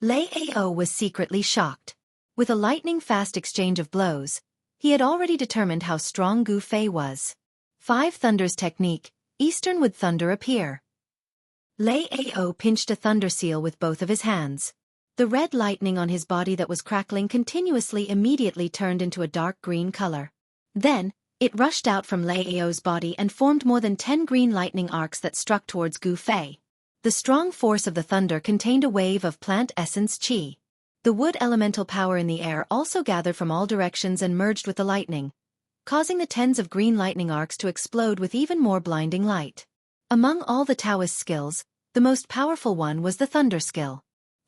Lei Ao was secretly shocked. With a lightning-fast exchange of blows, he had already determined how strong Gu Fei was. 5 Thunders Technique, Eastern would thunder appear. Lei Ao pinched a thunder seal with both of his hands. The red lightning on his body that was crackling continuously immediately turned into a dark green color. Then, it rushed out from Lei Ao's body and formed more than 10 green lightning arcs that struck towards Gu Fei. The strong force of the thunder contained a wave of plant essence qi. The wood elemental power in the air also gathered from all directions and merged with the lightning, causing the tens of green lightning arcs to explode with even more blinding light. Among all the Taoist skills, the most powerful one was the thunder skill.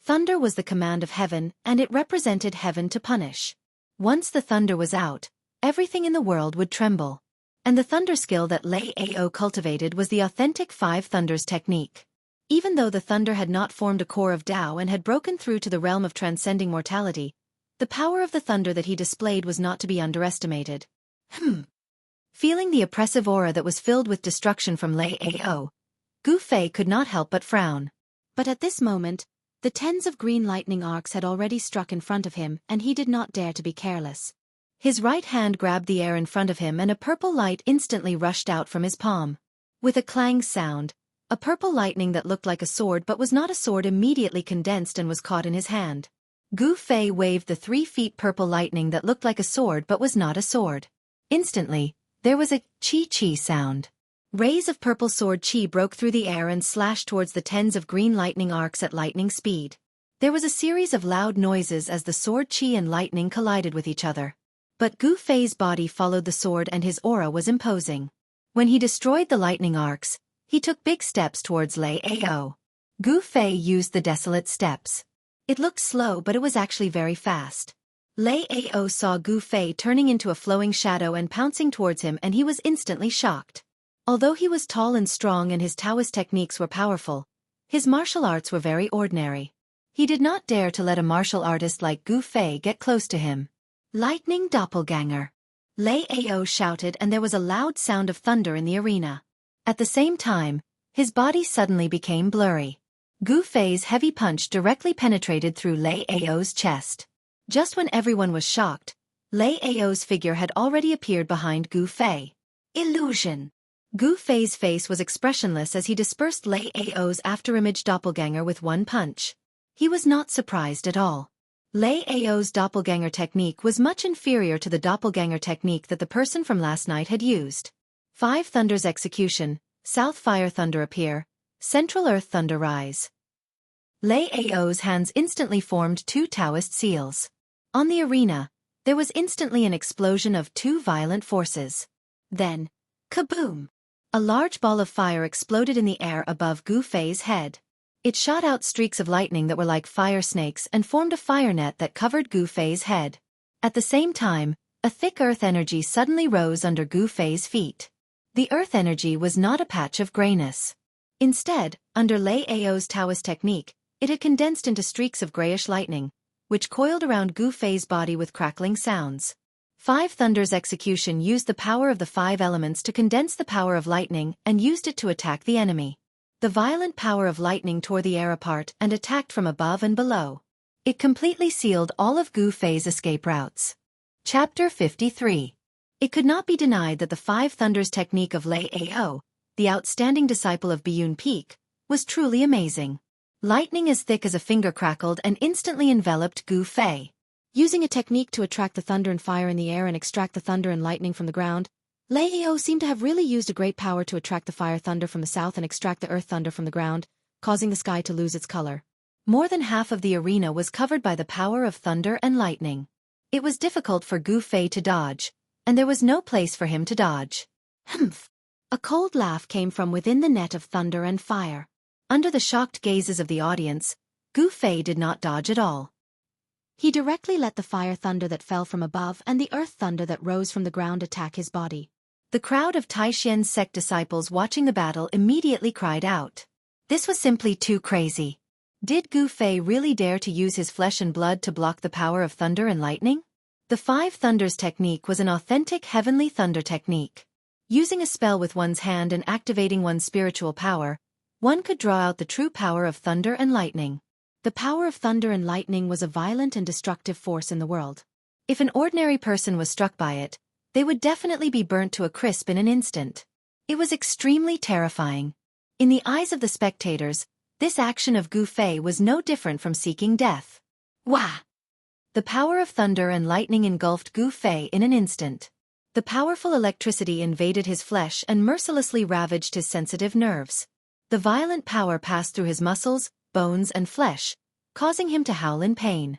Thunder was the command of heaven, and it represented heaven to punish. Once the thunder was out, everything in the world would tremble. And the thunder skill that Lei Ao cultivated was the authentic 5 Thunders technique. Even though the thunder had not formed a core of Tao and had broken through to the realm of transcending mortality, the power of the thunder that he displayed was not to be underestimated. Feeling the oppressive aura that was filled with destruction from Lei Ao, Gu Fei could not help but frown. But at this moment, the tens of green lightning arcs had already struck in front of him, and he did not dare to be careless. His right hand grabbed the air in front of him and a purple light instantly rushed out from his palm. With a clang sound, a purple lightning that looked like a sword but was not a sword immediately condensed and was caught in his hand. Gu Fei waved the 3 feet purple lightning that looked like a sword but was not a sword. Instantly, there was a chi-chi sound. Rays of purple sword chi broke through the air and slashed towards the tens of green lightning arcs at lightning speed. There was a series of loud noises as the sword chi and lightning collided with each other. But Gu Fei's body followed the sword and his aura was imposing. When he destroyed the lightning arcs, he took big steps towards Lei Ao. Gu Fei used the desolate steps. It looked slow but it was actually very fast. Lei Ao saw Gu Fei turning into a flowing shadow and pouncing towards him and he was instantly shocked. Although he was tall and strong and his Taoist techniques were powerful, his martial arts were very ordinary. He did not dare to let a martial artist like Gu Fei get close to him. Lightning doppelganger! Lei Ao shouted and there was a loud sound of thunder in the arena. At the same time, his body suddenly became blurry. Gu Fei's heavy punch directly penetrated through Lei Ao's chest. Just when everyone was shocked, Lei Ao's figure had already appeared behind Gu Fei. Illusion! Gu Fei's face was expressionless as he dispersed Lei Ao's afterimage doppelganger with one punch. He was not surprised at all. Lei Ao's doppelganger technique was much inferior to the doppelganger technique that the person from last night had used. 5 Thunders Execution, South Fire Thunder Appear, Central Earth Thunder Rise. Lei Ao's hands instantly formed 2 Taoist seals. On the arena, there was instantly an explosion of 2 violent forces. Then, kaboom! A large ball of fire exploded in the air above Gu Fei's head. It shot out streaks of lightning that were like fire snakes and formed a fire net that covered Gu Fei's head. At the same time, a thick earth energy suddenly rose under Gu Fei's feet. The earth energy was not a patch of grayness. Instead, under Lei Ao's Taoist technique, it had condensed into streaks of grayish lightning, which coiled around Gu Fei's body with crackling sounds. 5 Thunders Execution used the power of the 5 elements to condense the power of lightning and used it to attack the enemy. The violent power of lightning tore the air apart and attacked from above and below. It completely sealed all of Gu Fei's escape routes. Chapter 53. It could not be denied that the 5 Thunders technique of Lei Ao, the outstanding disciple of Biyun Peak, was truly amazing. Lightning as thick as a finger crackled and instantly enveloped Gu Fei. Using a technique to attract the thunder and fire in the air and extract the thunder and lightning from the ground, Lei Ao seemed to have really used a great power to attract the fire thunder from the south and extract the earth thunder from the ground, causing the sky to lose its color. More than half of the arena was covered by the power of thunder and lightning. It was difficult for Gu Fei to dodge, and there was no place for him to dodge. Humph! A cold laugh came from within the net of thunder and fire. Under the shocked gazes of the audience, Gu Fei did not dodge at all. He directly let the fire thunder that fell from above and the earth thunder that rose from the ground attack his body. The crowd of Taixian's sect disciples watching the battle immediately cried out. This was simply too crazy. Did Gu Fei really dare to use his flesh and blood to block the power of thunder and lightning? The Five Thunders technique was an authentic heavenly thunder technique. Using a spell with one's hand and activating one's spiritual power, one could draw out the true power of thunder and lightning. The power of thunder and lightning was a violent and destructive force in the world. If an ordinary person was struck by it, they would definitely be burnt to a crisp in an instant. It was extremely terrifying. In the eyes of the spectators, this action of Gu Fei was no different from seeking death. Wah! The power of thunder and lightning engulfed Gu Fei in an instant. The powerful electricity invaded his flesh and mercilessly ravaged his sensitive nerves. The violent power passed through his muscles, bones and flesh, causing him to howl in pain.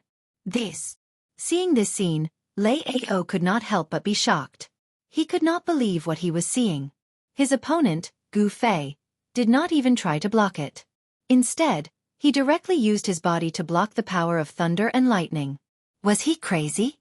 Seeing this scene, Lei Ao could not help but be shocked. He could not believe what he was seeing. His opponent, Gu Fei, did not even try to block it. Instead, he directly used his body to block the power of thunder and lightning. Was he crazy?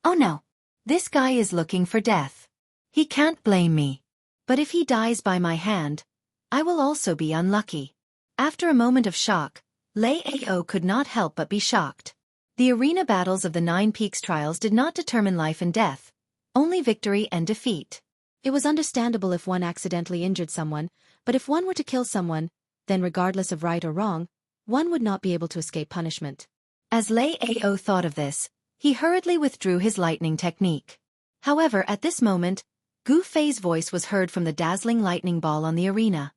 Oh no. This guy is looking for death. He can't blame me. But if he dies by my hand, I will also be unlucky. After a moment of shock, Lei Ao could not help but be shocked. The arena battles of the Nine Peaks trials did not determine life and death, only victory and defeat. It was understandable if one accidentally injured someone, but if one were to kill someone, then regardless of right or wrong, one would not be able to escape punishment. As Lei Ao thought of this, he hurriedly withdrew his lightning technique. However, at this moment, Gu Fei's voice was heard from the dazzling lightning ball on the arena.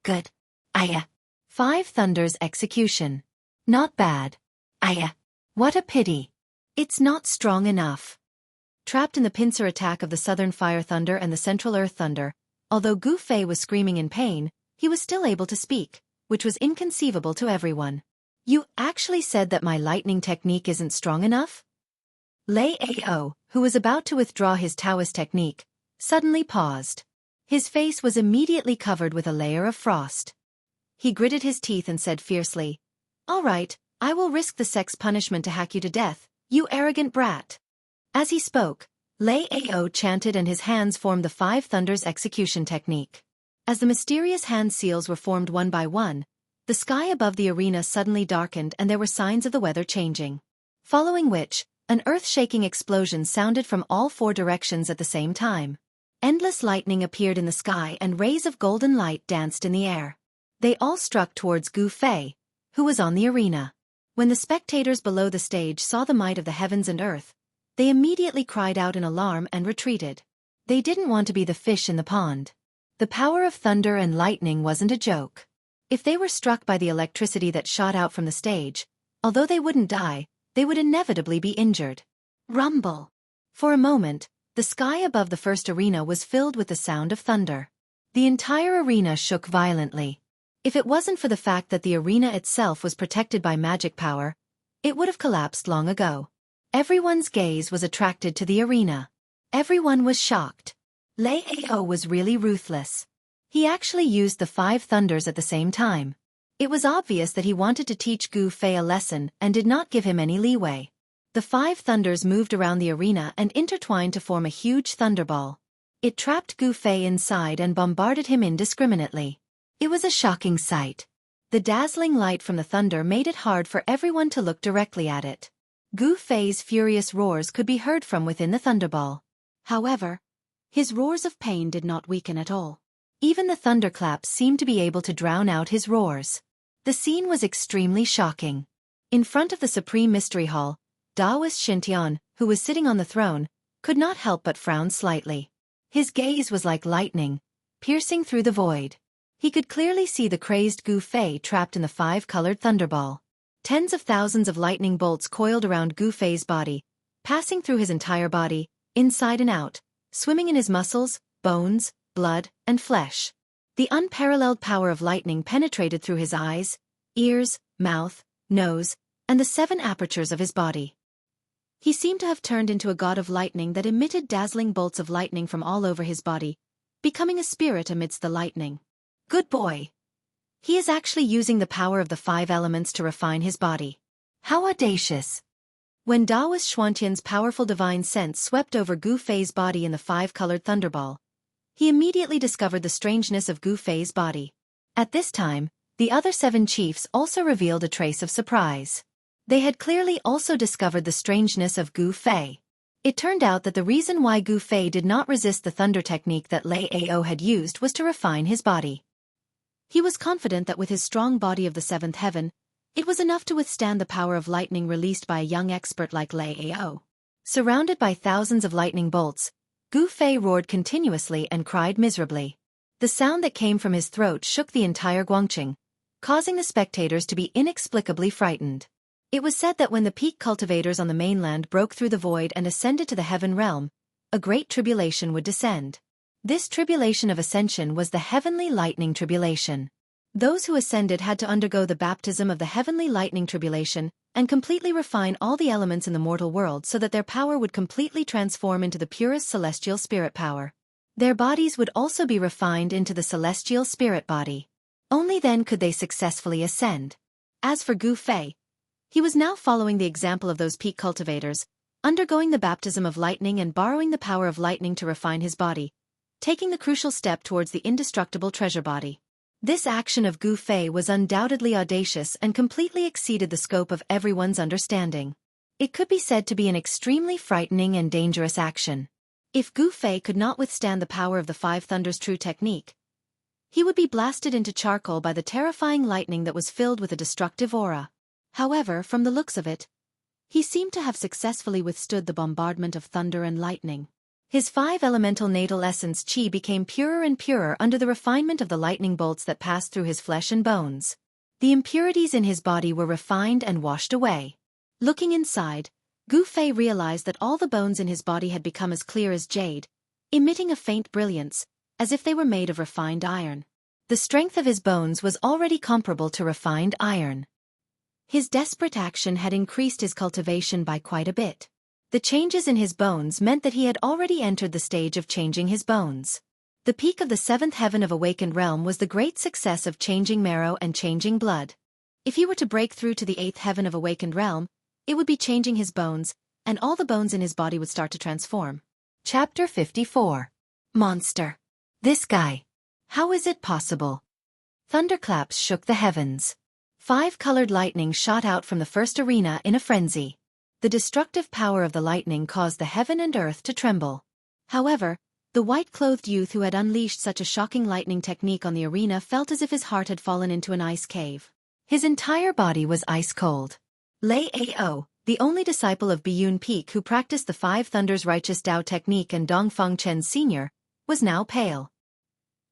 Good. Aya. Five Thunders execution. Not bad. Aya. What a pity. It's not strong enough. Trapped in the pincer attack of the Southern Fire Thunder and the Central Earth Thunder, although Gu Fei was screaming in pain, he was still able to speak, which was inconceivable to everyone. You actually said that my lightning technique isn't strong enough? Lei Ao, who was about to withdraw his Taoist technique, suddenly paused. His face was immediately covered with a layer of frost. He gritted his teeth and said fiercely, "All right, I will risk the sect's punishment to hack you to death, you arrogant brat." As he spoke, Lei Ao chanted and his hands formed the Five Thunders execution technique. As the mysterious hand seals were formed one by one, the sky above the arena suddenly darkened and there were signs of the weather changing. Following which, an earth-shaking explosion sounded from all four directions at the same time. Endless lightning appeared in the sky and rays of golden light danced in the air. They all struck towards Gu Fei, who was on the arena. When the spectators below the stage saw the might of the heavens and earth, they immediately cried out in alarm and retreated. They didn't want to be the fish in the pond. The power of thunder and lightning wasn't a joke. If they were struck by the electricity that shot out from the stage, although they wouldn't die, they would inevitably be injured. Rumble! For a moment, the sky above the first arena was filled with the sound of thunder. The entire arena shook violently. If it wasn't for the fact that the arena itself was protected by magic power, it would have collapsed long ago. Everyone's gaze was attracted to the arena. Everyone was shocked. Lei Ao was really ruthless. He actually used the Five Thunders at the same time. It was obvious that he wanted to teach Gu Fei a lesson and did not give him any leeway. The Five Thunders moved around the arena and intertwined to form a huge thunderball. It trapped Gu Fei inside and bombarded him indiscriminately. It was a shocking sight. The dazzling light from the thunder made it hard for everyone to look directly at it. Gu Fei's furious roars could be heard from within the thunderball. However, his roars of pain did not weaken at all. Even the thunderclaps seemed to be able to drown out his roars. The scene was extremely shocking. In front of the Supreme Mystery Hall, Taoist Xianxia, who was sitting on the throne, could not help but frown slightly. His gaze was like lightning, piercing through the void. He could clearly see the crazed Gu Fei trapped in the five-colored thunderball. Tens of thousands of lightning bolts coiled around Gu Fei's body, passing through his entire body, inside and out, swimming in his muscles, bones, blood, and flesh. The unparalleled power of lightning penetrated through his eyes, ears, mouth, nose, and the 7 apertures of his body. He seemed to have turned into a god of lightning that emitted dazzling bolts of lightning from all over his body, becoming a spirit amidst the lightning. Good boy! He is actually using the power of the 5 elements to refine his body. How audacious! When Daoist Xuantian's powerful divine sense swept over Gu Fei's body in the 5-colored thunderball, he immediately discovered the strangeness of Gu Fei's body. At this time, the other 7 chiefs also revealed a trace of surprise. They had clearly also discovered the strangeness of Gu Fei. It turned out that the reason why Gu Fei did not resist the thunder technique that Lei Ao had used was to refine his body. He was confident that with his strong body of the 7th heaven, it was enough to withstand the power of lightning released by a young expert like Lei Ao. Surrounded by thousands of lightning bolts, Gu Fei roared continuously and cried miserably. The sound that came from his throat shook the entire Guangqing, causing the spectators to be inexplicably frightened. It was said that when the peak cultivators on the mainland broke through the void and ascended to the heaven realm, a great tribulation would descend. This tribulation of ascension was the heavenly lightning tribulation. Those who ascended had to undergo the baptism of the heavenly lightning tribulation and completely refine all the elements in the mortal world so that their power would completely transform into the purest celestial spirit power. Their bodies would also be refined into the celestial spirit body. Only then could they successfully ascend. As for Gu Fei, he was now following the example of those peak cultivators, undergoing the baptism of lightning and borrowing the power of lightning to refine his body, taking the crucial step towards the indestructible treasure body. This action of Gu Fei was undoubtedly audacious and completely exceeded the scope of everyone's understanding. It could be said to be an extremely frightening and dangerous action. If Gu Fei could not withstand the power of the 5 Thunders' true technique, he would be blasted into charcoal by the terrifying lightning that was filled with a destructive aura. However, from the looks of it, he seemed to have successfully withstood the bombardment of thunder and lightning. His 5 elemental natal essence Qi became purer and purer under the refinement of the lightning bolts that passed through his flesh and bones. The impurities in his body were refined and washed away. Looking inside, Gu Fei realized that all the bones in his body had become as clear as jade, emitting a faint brilliance, as if they were made of refined iron. The strength of his bones was already comparable to refined iron. His desperate action had increased his cultivation by quite a bit. The changes in his bones meant that he had already entered the stage of changing his bones. The peak of the 7th heaven of awakened realm was the great success of changing marrow and changing blood. If he were to break through to the 8th heaven of awakened realm, it would be changing his bones, and all the bones in his body would start to transform. Chapter 54. Monster. This guy. How is it possible? Thunderclaps shook the heavens. 5-colored lightning shot out from the first arena in a frenzy. The destructive power of the lightning caused the heaven and earth to tremble. However, the white-clothed youth who had unleashed such a shocking lightning technique on the arena felt as if his heart had fallen into an ice cave. His entire body was ice-cold. Lei Ao, the only disciple of Biyun Peak who practiced the 5 Thunders Righteous Tao technique and Dongfeng Chen Sr., was now pale.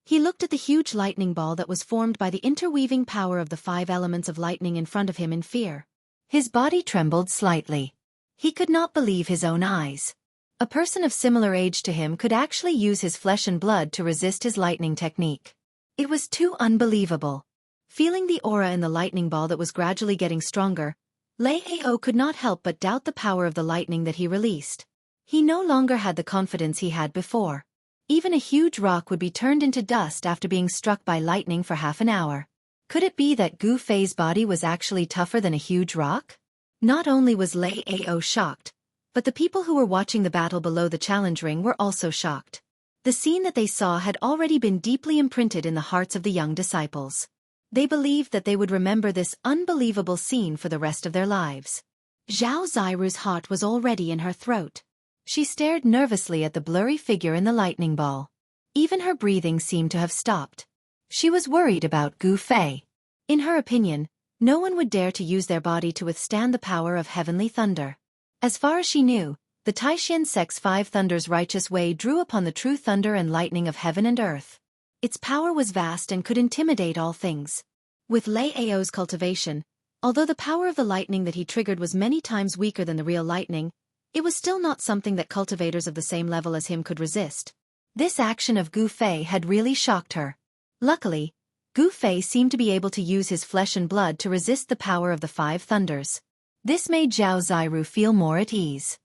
He looked at the huge lightning ball that was formed by the interweaving power of the 5 elements of lightning in front of him in fear. His body trembled slightly. He could not believe his own eyes. A person of similar age to him could actually use his flesh and blood to resist his lightning technique. It was too unbelievable. Feeling the aura in the lightning ball that was gradually getting stronger, Lei Ao could not help but doubt the power of the lightning that he released. He no longer had the confidence he had before. Even a huge rock would be turned into dust after being struck by lightning for half an hour. Could it be that Gu Fei's body was actually tougher than a huge rock? Not only was Lei Ao shocked, but the people who were watching the battle below the challenge ring were also shocked. The scene that they saw had already been deeply imprinted in the hearts of the young disciples. They believed that they would remember this unbelievable scene for the rest of their lives. Zhao Ziru's heart was already in her throat. She stared nervously at the blurry figure in the lightning ball. Even her breathing seemed to have stopped. She was worried about Gu Fei. In her opinion, no one would dare to use their body to withstand the power of heavenly thunder. As far as she knew, the Taishan sect's 5 Thunders Righteous Way drew upon the true thunder and lightning of heaven and earth. Its power was vast and could intimidate all things. With Lei Ao's cultivation, although the power of the lightning that he triggered was many times weaker than the real lightning, it was still not something that cultivators of the same level as him could resist. This action of Gu Fei had really shocked her. Luckily, Gu Fei seemed to be able to use his flesh and blood to resist the power of the five thunders. This made Zhao Ziru feel more at ease.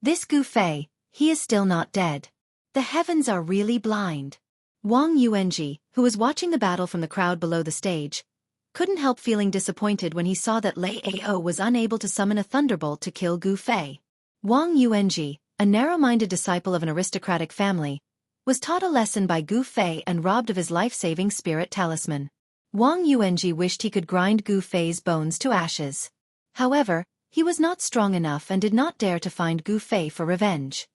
This Gu Fei, he is still not dead. The heavens are really blind. Wang Yuanji, who was watching the battle from the crowd below the stage, couldn't help feeling disappointed when he saw that Lei Ao was unable to summon a thunderbolt to kill Gu Fei. Wang Yuanji, a narrow-minded disciple of an aristocratic family, was taught a lesson by Gu Fei and robbed of his life-saving spirit talisman. Wang Yuanji wished he could grind Gu Fei's bones to ashes. However, he was not strong enough and did not dare to find Gu Fei for revenge.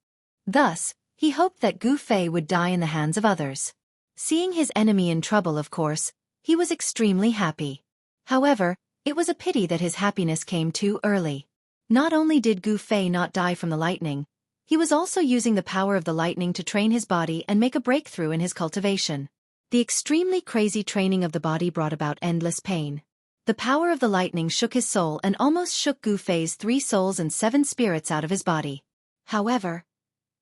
Thus, he hoped that Gu Fei would die in the hands of others. Seeing his enemy in trouble, of course, he was extremely happy. However, it was a pity that his happiness came too early. Not only did Gu Fei not die from the lightning, he was also using the power of the lightning to train his body and make a breakthrough in his cultivation. The extremely crazy training of the body brought about endless pain. The power of the lightning shook his soul and almost shook Gu Fei's 3 souls and 7 spirits out of his body. However,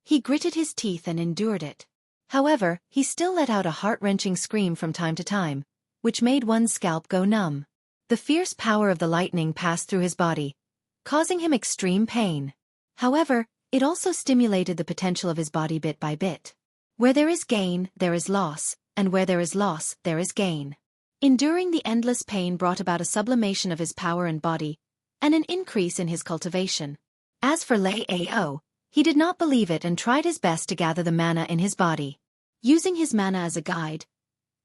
he gritted his teeth and endured it. However, he still let out a heart-wrenching scream from time to time, which made one's scalp go numb. The fierce power of the lightning passed through his body, causing him extreme pain. However, it also stimulated the potential of his body bit by bit. Where there is gain, there is loss, and where there is loss, there is gain. Enduring the endless pain brought about a sublimation of his power and body, and an increase in his cultivation. As for Lei Ao, he did not believe it and tried his best to gather the mana in his body. Using his mana as a guide,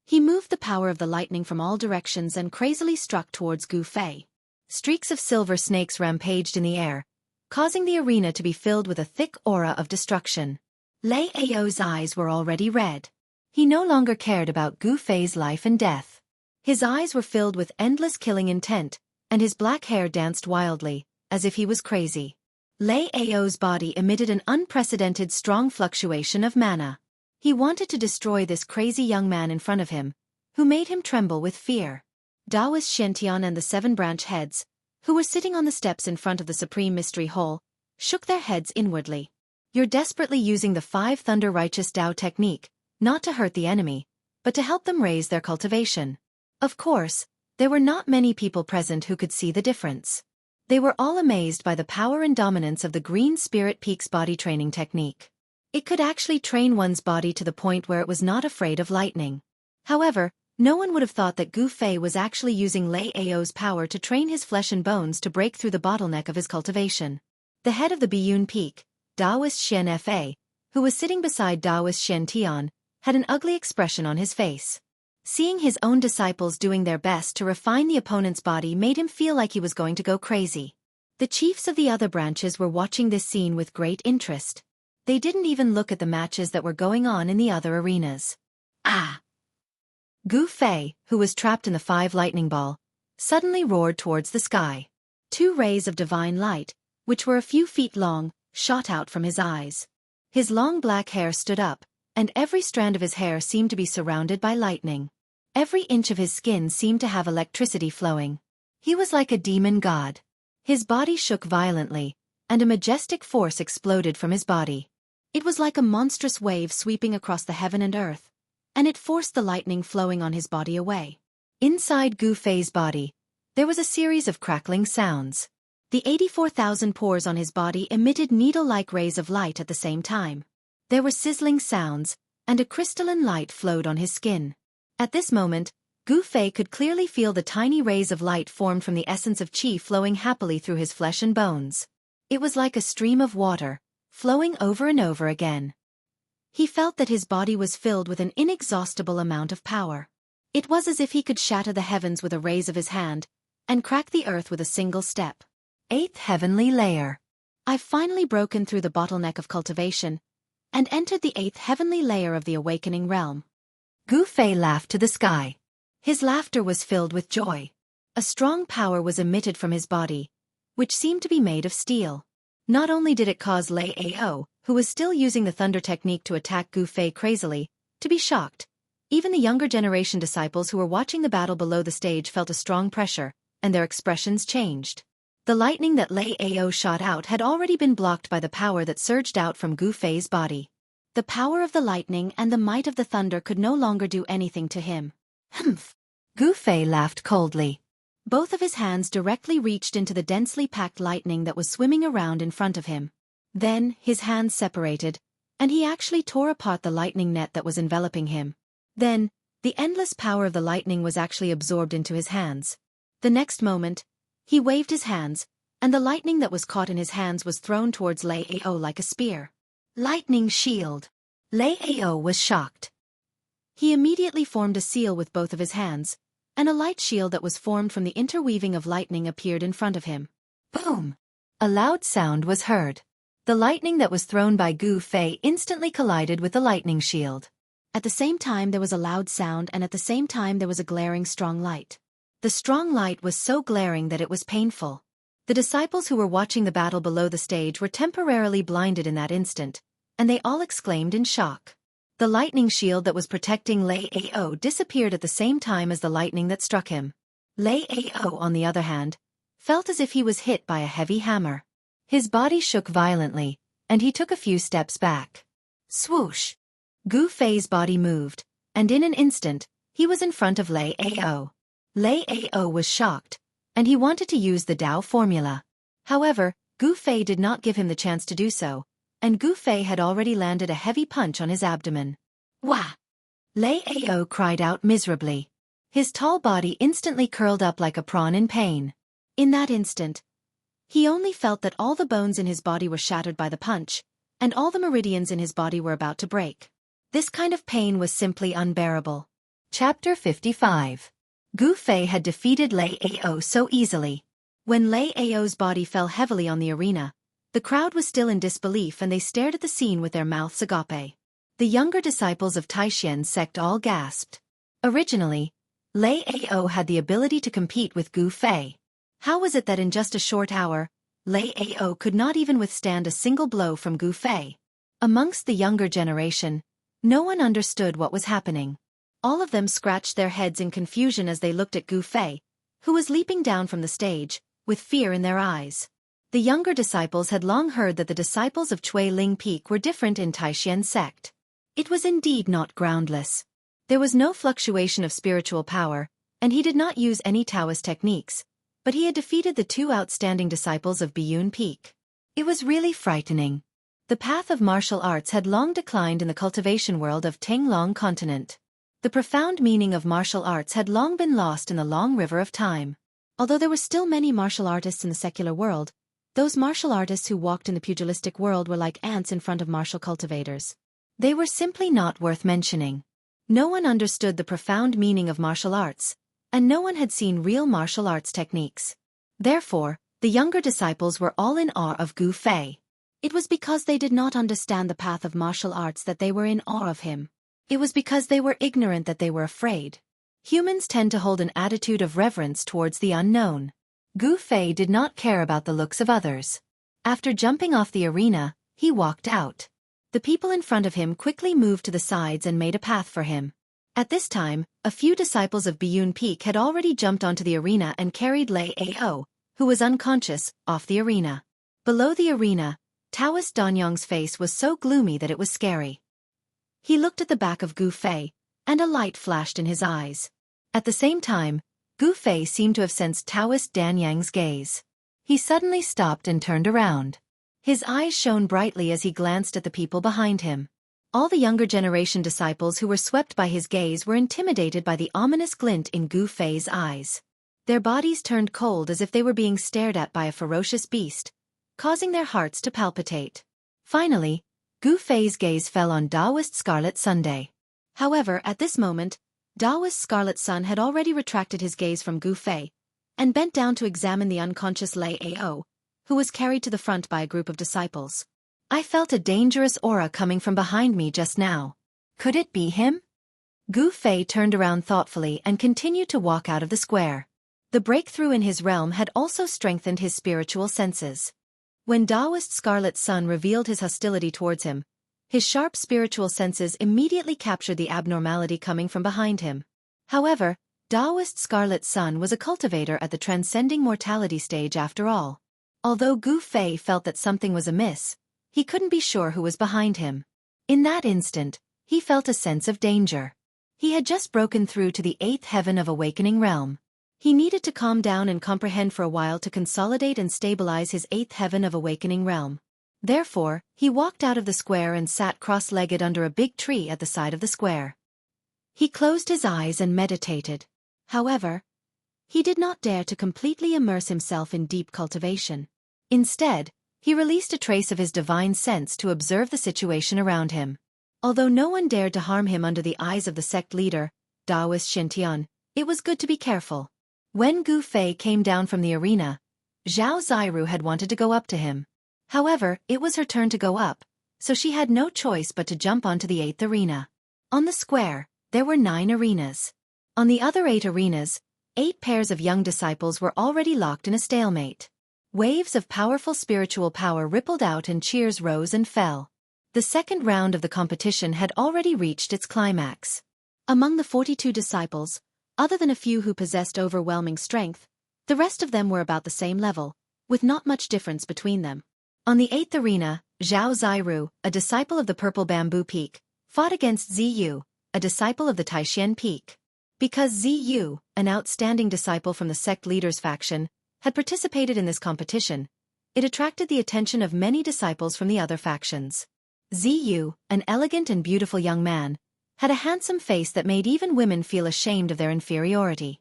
he moved the power of the lightning from all directions and crazily struck towards Gu Fei. Streaks of silver snakes rampaged in the air, causing the arena to be filled with a thick aura of destruction. Lei Ao's eyes were already red. He no longer cared about Gu Fei's life and death. His eyes were filled with endless killing intent, and his black hair danced wildly, as if he was crazy. Lei Ao's body emitted an unprecedented strong fluctuation of mana. He wanted to destroy this crazy young man in front of him, who made him tremble with fear. Taoist Xianxia and the 7 branch heads, who were sitting on the steps in front of the Supreme Mystery Hall, shook their heads inwardly. You're desperately using the 5 Thunder Righteous Tao technique, not to hurt the enemy, but to help them raise their cultivation. Of course, there were not many people present who could see the difference. They were all amazed by the power and dominance of the Green Spirit Peak's body training technique. It could actually train one's body to the point where it was not afraid of lightning. However, no one would have thought that Gu Fei was actually using Lei Ao's power to train his flesh and bones to break through the bottleneck of his cultivation. The head of the Biyun Peak, Taoist Xian Fa, who was sitting beside Taoist Xian Tian, had an ugly expression on his face. Seeing his own disciples doing their best to refine the opponent's body made him feel like he was going to go crazy. The chiefs of the other branches were watching this scene with great interest. They didn't even look at the matches that were going on in the other arenas. Ah! Gu Fei, who was trapped in the 5 lightning ball, suddenly roared towards the sky. 2 rays of divine light, which were a few feet long, shot out from his eyes. His long black hair stood up, and every strand of his hair seemed to be surrounded by lightning. Every inch of his skin seemed to have electricity flowing. He was like a demon god. His body shook violently, and a majestic force exploded from his body. It was like a monstrous wave sweeping across the heaven and earth, and it forced the lightning flowing on his body away. Inside Gu Fei's body, there was a series of crackling sounds. The 84,000 pores on his body emitted needle-like rays of light at the same time. There were sizzling sounds, and a crystalline light flowed on his skin. At this moment, Gu Fei could clearly feel the tiny rays of light formed from the essence of qi flowing happily through his flesh and bones. It was like a stream of water, flowing over and over again. He felt that his body was filled with an inexhaustible amount of power. It was as if he could shatter the heavens with a raise of his hand, and crack the earth with a single step. 8th Heavenly Layer. I've finally broken through the bottleneck of cultivation, and entered the 8th Heavenly Layer of the Awakening Realm. Gu Fei laughed to the sky. His laughter was filled with joy. A strong power was emitted from his body, which seemed to be made of steel. Not only did it cause Lei Ao, who was still using the thunder technique to attack Gu Fei crazily, to be shocked. Even the younger generation disciples who were watching the battle below the stage felt a strong pressure, and their expressions changed. The lightning that Lei Ao shot out had already been blocked by the power that surged out from Gu Fei's body. The power of the lightning and the might of the thunder could no longer do anything to him. Humph! Gu Fei laughed coldly. Both of his hands directly reached into the densely packed lightning that was swimming around in front of him. Then, his hands separated, and he actually tore apart the lightning net that was enveloping him. Then, the endless power of the lightning was actually absorbed into his hands. The next moment, he waved his hands, and the lightning that was caught in his hands was thrown towards Lei Ao like a spear. Lightning shield! Lei Ao was shocked. He immediately formed a seal with both of his hands, and a light shield that was formed from the interweaving of lightning appeared in front of him. Boom! A loud sound was heard. The lightning that was thrown by Gu Fei instantly collided with the lightning shield. At the same time there was a loud sound, and at the same time there was a glaring strong light. The strong light was so glaring that it was painful. The disciples who were watching the battle below the stage were temporarily blinded in that instant, and they all exclaimed in shock. The lightning shield that was protecting Lei Ao disappeared at the same time as the lightning that struck him. Lei Ao, on the other hand, felt as if he was hit by a heavy hammer. His body shook violently, and he took a few steps back. Swoosh! Gu Fei's body moved, and in an instant, he was in front of Lei Ao. Lei Ao was shocked, and he wanted to use the Tao formula. However, Gu Fei did not give him the chance to do so, and Gu Fei had already landed a heavy punch on his abdomen. Wah! Lei Ao cried out miserably. His tall body instantly curled up like a prawn in pain. In that instant, he only felt that all the bones in his body were shattered by the punch, and all the meridians in his body were about to break. This kind of pain was simply unbearable. Chapter 55. Gu Fei had defeated Lei Ao so easily. When Lei Ao's body fell heavily on the arena, the crowd was still in disbelief and they stared at the scene with their mouths agape. The younger disciples of Taixian's sect all gasped. Originally, Lei Ao had the ability to compete with Gu Fei. How was it that in just a short hour, Lei Ao could not even withstand a single blow from Gu Fei? Amongst the younger generation, no one understood what was happening. All of them scratched their heads in confusion as they looked at Gu Fei, who was leaping down from the stage, with fear in their eyes. The younger disciples had long heard that the disciples of Chui Ling Peak were different in Taixian's sect. It was indeed not groundless. There was no fluctuation of spiritual power, and he did not use any Taoist techniques, but he had defeated the two outstanding disciples of Biyun Peak. It was really frightening. The path of martial arts had long declined in the cultivation world of Tenglong continent. The profound meaning of martial arts had long been lost in the long river of time. Although there were still many martial artists in the secular world, those martial artists who walked in the pugilistic world were like ants in front of martial cultivators. They were simply not worth mentioning. No one understood the profound meaning of martial arts, and no one had seen real martial arts techniques. Therefore, the younger disciples were all in awe of Gu Fei. It was because they did not understand the path of martial arts that they were in awe of him. It was because they were ignorant that they were afraid. Humans tend to hold an attitude of reverence towards the unknown. Gu Fei did not care about the looks of others. After jumping off the arena, he walked out. The people in front of him quickly moved to the sides and made a path for him. At this time, a few disciples of Biyun Peak had already jumped onto the arena and carried Lei Ao, who was unconscious, off the arena. Below the arena, Taoist Danyang's face was so gloomy that it was scary. He looked at the back of Gu Fei, and a light flashed in his eyes. At the same time, Gu Fei seemed to have sensed Taoist Danyang's gaze. He suddenly stopped and turned around. His eyes shone brightly as he glanced at the people behind him. All the younger generation disciples who were swept by his gaze were intimidated by the ominous glint in Gu Fei's eyes. Their bodies turned cold as if they were being stared at by a ferocious beast, causing their hearts to palpitate. Finally, Gu Fei's gaze fell on Taoist Scarlet Sunday. However, at this moment, Taoist Scarlet Sun had already retracted his gaze from Gu Fei, and bent down to examine the unconscious Lei Ao, who was carried to the front by a group of disciples. I felt a dangerous aura coming from behind me just now. Could it be him? Gu Fei turned around thoughtfully and continued to walk out of the square. The breakthrough in his realm had also strengthened his spiritual senses. When Taoist Scarlet Sun revealed his hostility towards him, his sharp spiritual senses immediately captured the abnormality coming from behind him. However, Taoist Scarlet Sun was a cultivator at the transcending mortality stage after all. Although Gu Fei felt that something was amiss, he couldn't be sure who was behind him. In that instant, he felt a sense of danger. He had just broken through to the 8th heaven of awakening realm. He needed to calm down and comprehend for a while to consolidate and stabilize his 8th heaven of awakening realm. Therefore, he walked out of the square and sat cross-legged under a big tree at the side of the square. He closed his eyes and meditated. However, he did not dare to completely immerse himself in deep cultivation. Instead, he released a trace of his divine sense to observe the situation around him. Although no one dared to harm him under the eyes of the sect leader, Taoist Xintian, it was good to be careful. When Gu Fei came down from the arena, Zhao Ziru had wanted to go up to him. However, it was her turn to go up, so she had no choice but to jump onto the 8th arena. On the square, there were 9 arenas. On the other 8 arenas, 8 pairs of young disciples were already locked in a stalemate. Waves of powerful spiritual power rippled out and cheers rose and fell. The second round of the competition had already reached its climax. Among the 42 disciples, other than a few who possessed overwhelming strength, the rest of them were about the same level, with not much difference between them. On the 8th arena, Zhao Ziru, a disciple of the Purple Bamboo Peak, fought against Ziyu, a disciple of the Taishan Peak. Because Ziyu, an outstanding disciple from the sect leader's faction, had participated in this competition, it attracted the attention of many disciples from the other factions. Ziyu, an elegant and beautiful young man, had a handsome face that made even women feel ashamed of their inferiority.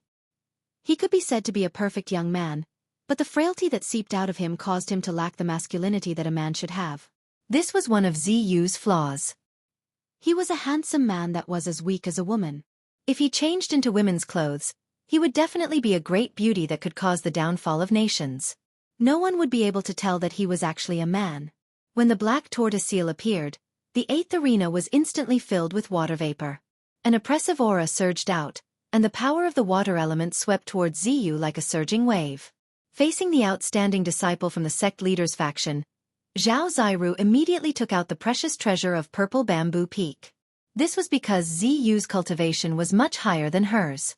He could be said to be a perfect young man, but the frailty that seeped out of him caused him to lack the masculinity that a man should have. This was one of Ziyu's flaws. He was a handsome man that was as weak as a woman. If he changed into women's clothes, he would definitely be a great beauty that could cause the downfall of nations. No one would be able to tell that he was actually a man. When the black tortoise seal appeared, the 8th arena was instantly filled with water vapor. An oppressive aura surged out, and the power of the water element swept towards Ziyu like a surging wave. Facing the outstanding disciple from the sect leader's faction, Zhao Ziru immediately took out the precious treasure of Purple Bamboo Peak. This was because Ziyu's cultivation was much higher than hers.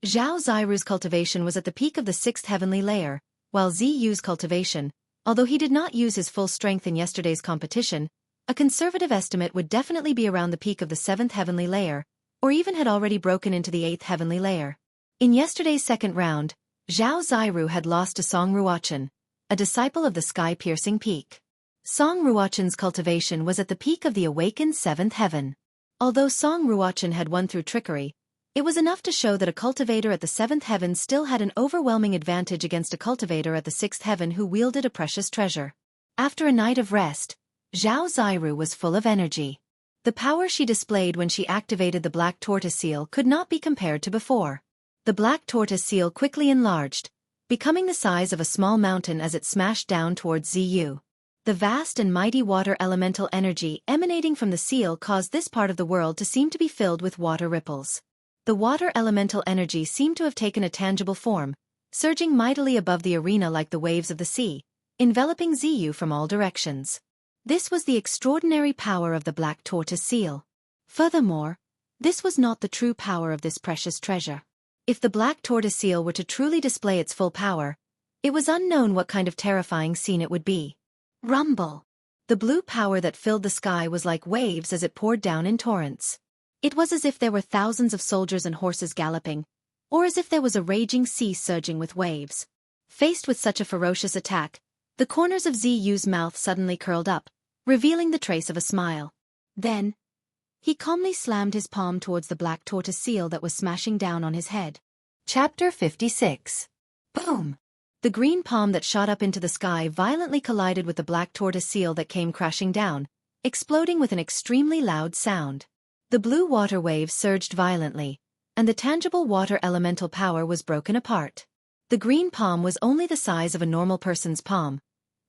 Zhao Ziru's cultivation was at the peak of the 6th heavenly layer, while Ziyu's cultivation, although he did not use his full strength in yesterday's competition, a conservative estimate would definitely be around the peak of the 7th heavenly layer, or even had already broken into the 8th heavenly layer. In yesterday's second round, Zhao Ziru had lost to Song Ruochen, a disciple of the sky-piercing peak. Song Ruochen's cultivation was at the peak of the awakened 7th heaven. Although Song Ruochen had won through trickery, it was enough to show that a cultivator at the 7th heaven still had an overwhelming advantage against a cultivator at the 6th heaven who wielded a precious treasure. After a night of rest, Zhao Ziru was full of energy. The power she displayed when she activated the black tortoise seal could not be compared to before. The black tortoise seal quickly enlarged, becoming the size of a small mountain as it smashed down towards Ziyu. The vast and mighty water elemental energy emanating from the seal caused this part of the world to seem to be filled with water ripples. The water elemental energy seemed to have taken a tangible form, surging mightily above the arena like the waves of the sea, enveloping Ziyu from all directions. This was the extraordinary power of the black tortoise seal. Furthermore, this was not the true power of this precious treasure. If the black tortoise seal were to truly display its full power, it was unknown what kind of terrifying scene it would be. Rumble! The blue power that filled the sky was like waves as it poured down in torrents. It was as if there were thousands of soldiers and horses galloping, or as if there was a raging sea surging with waves. Faced with such a ferocious attack, the corners of Ziyu's mouth suddenly curled up, revealing the trace of a smile. Then, he calmly slammed his palm towards the black tortoise seal that was smashing down on his head. Chapter 56. Boom! The green palm that shot up into the sky violently collided with the black tortoise seal that came crashing down, exploding with an extremely loud sound. The blue water waves surged violently, and the tangible water elemental power was broken apart. The green palm was only the size of a normal person's palm,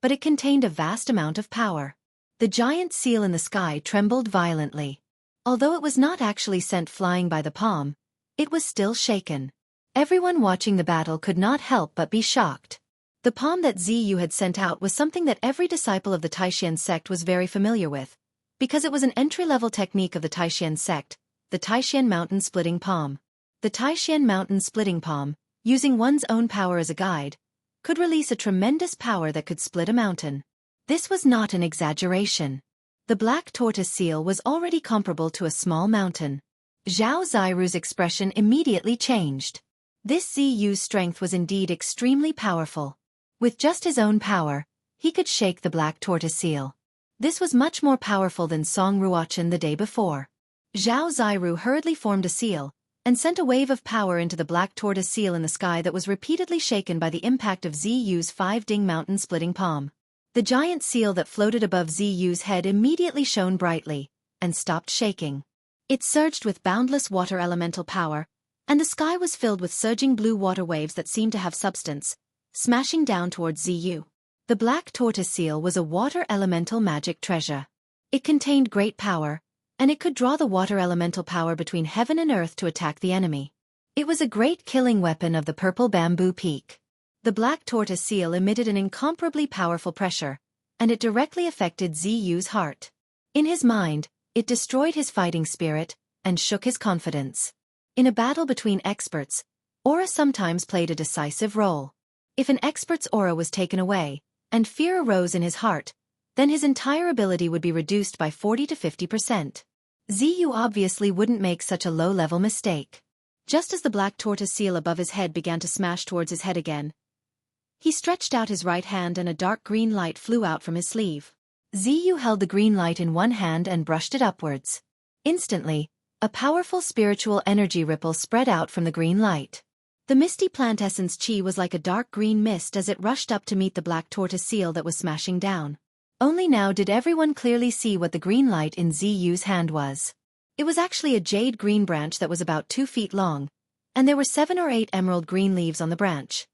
but it contained a vast amount of power. The giant seal in the sky trembled violently. Although it was not actually sent flying by the palm, it was still shaken. Everyone watching the battle could not help but be shocked. The palm that Ziyu had sent out was something that every disciple of the Taishan sect was very familiar with, because it was an entry-level technique of the Taishan sect, the Taishan mountain splitting palm. The Taishan mountain splitting palm, using one's own power as a guide, could release a tremendous power that could split a mountain. This was not an exaggeration. The black tortoise seal was already comparable to a small mountain. Zhao Ziru's expression immediately changed. This Ziyu's strength was indeed extremely powerful. With just his own power, he could shake the black tortoise seal. This was much more powerful than Song Ruochen the day before. Zhao Ziru hurriedly formed a seal, and sent a wave of power into the black tortoise seal in the sky that was repeatedly shaken by the impact of Ziyu's 5-ding mountain-splitting palm. The giant seal that floated above Ziyu's head immediately shone brightly, and stopped shaking. It surged with boundless water elemental power, and the sky was filled with surging blue water waves that seemed to have substance, smashing down towards Ziyu. The black tortoise seal was a water elemental magic treasure. It contained great power, and it could draw the water elemental power between heaven and earth to attack the enemy. It was a great killing weapon of the purple bamboo peak. The black tortoise seal emitted an incomparably powerful pressure, and it directly affected Ziyu's heart. In his mind, it destroyed his fighting spirit, and shook his confidence. In a battle between experts, aura sometimes played a decisive role. If an expert's aura was taken away, and fear arose in his heart, then his entire ability would be reduced by 40 to 50%. Ziyu obviously wouldn't make such a low-level mistake. Just as the black tortoise seal above his head began to smash towards his head again, he stretched out his right hand and a dark green light flew out from his sleeve. Ziyu held the green light in one hand and brushed it upwards. Instantly, a powerful spiritual energy ripple spread out from the green light. The misty plant essence chi was like a dark green mist as it rushed up to meet the black tortoise seal that was smashing down. Only now did everyone clearly see what the green light in Ziyu's hand was. It was actually a jade green branch that was about 2 feet long, and there were 7 or 8 emerald green leaves on the branch.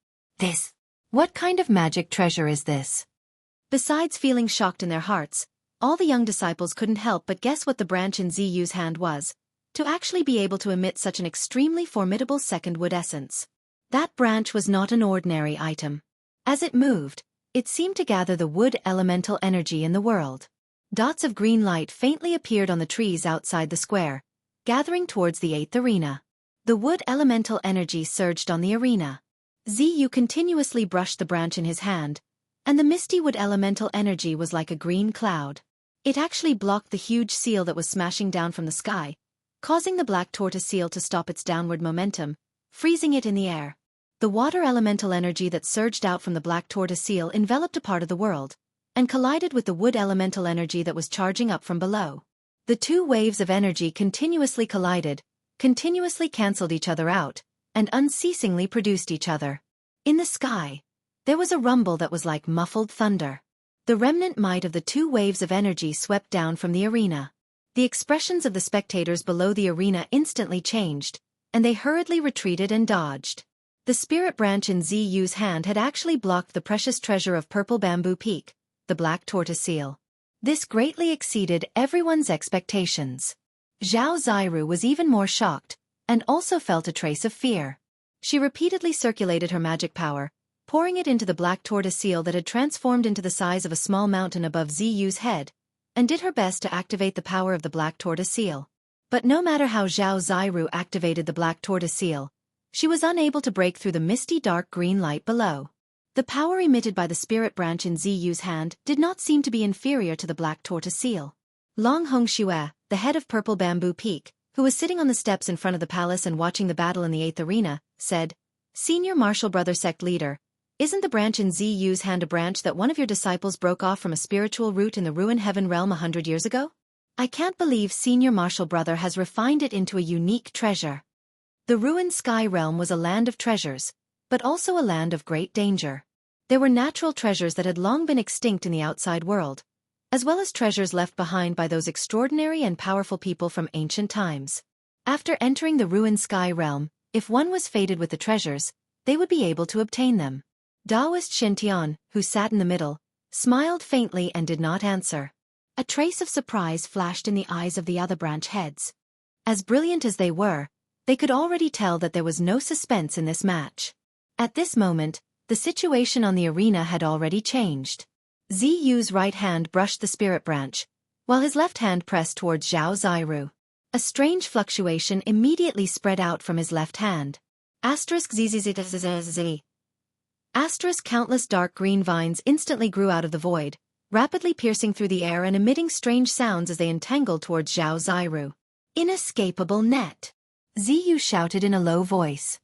What kind of magic treasure is this? Besides feeling shocked in their hearts, all the young disciples couldn't help but guess what the branch in Ziyu's hand was, to actually be able to emit such an extremely formidable second wood essence. That branch was not an ordinary item. As it moved, it seemed to gather the wood elemental energy in the world. Dots of green light faintly appeared on the trees outside the square, gathering towards the 8th arena. The wood elemental energy surged on the arena. Ziyu continuously brushed the branch in his hand, and the misty wood elemental energy was like a green cloud. It actually blocked the huge seal that was smashing down from the sky, causing the black tortoise seal to stop its downward momentum, freezing it in the air. The water elemental energy that surged out from the black tortoise seal enveloped a part of the world, and collided with the wood elemental energy that was charging up from below. The two waves of energy continuously collided, continuously cancelled each other out, and unceasingly produced each other. In the sky, there was a rumble that was like muffled thunder. The remnant might of the two waves of energy swept down from the arena. The expressions of the spectators below the arena instantly changed, and they hurriedly retreated and dodged. The spirit branch in Ziyu's hand had actually blocked the precious treasure of purple bamboo peak, the black tortoise seal. This greatly exceeded everyone's expectations. Zhao Ziru was even more shocked, and also felt a trace of fear. She repeatedly circulated her magic power, pouring it into the black tortoise seal that had transformed into the size of a small mountain above Ziyu's head, and did her best to activate the power of the black tortoise seal. But no matter how Zhao Ziru activated the black tortoise seal, she was unable to break through the misty dark green light below. The power emitted by the spirit branch in Ziyu's hand did not seem to be inferior to the black tortoise seal. Long Hong Xue, the head of Purple Bamboo Peak, who was sitting on the steps in front of the palace and watching the battle in the 8th arena, said, "Senior Martial Brother Sect Leader, isn't the branch in Ziyu's hand a branch that one of your disciples broke off from a spiritual root in the Ruin Heaven realm 100 years ago? I can't believe Senior Martial Brother has refined it into a unique treasure." The Ruined Sky realm was a land of treasures, but also a land of great danger. There were natural treasures that had long been extinct in the outside world, as well as treasures left behind by those extraordinary and powerful people from ancient times. After entering the Ruined Sky realm, if one was fated with the treasures, they would be able to obtain them. Taoist Shintian, who sat in the middle, smiled faintly and did not answer. A trace of surprise flashed in the eyes of the other branch heads. As brilliant as they were, they could already tell that there was no suspense in this match. At this moment, the situation on the arena had already changed. Ziyu's right hand brushed the spirit branch, while his left hand pressed towards Zhao Ziru. A strange fluctuation immediately spread out from his left hand. Asterisk countless dark green vines instantly grew out of the void, rapidly piercing through the air and emitting strange sounds as they entangled towards Zhao Ziru. Inescapable net! Ziyu shouted in a low voice.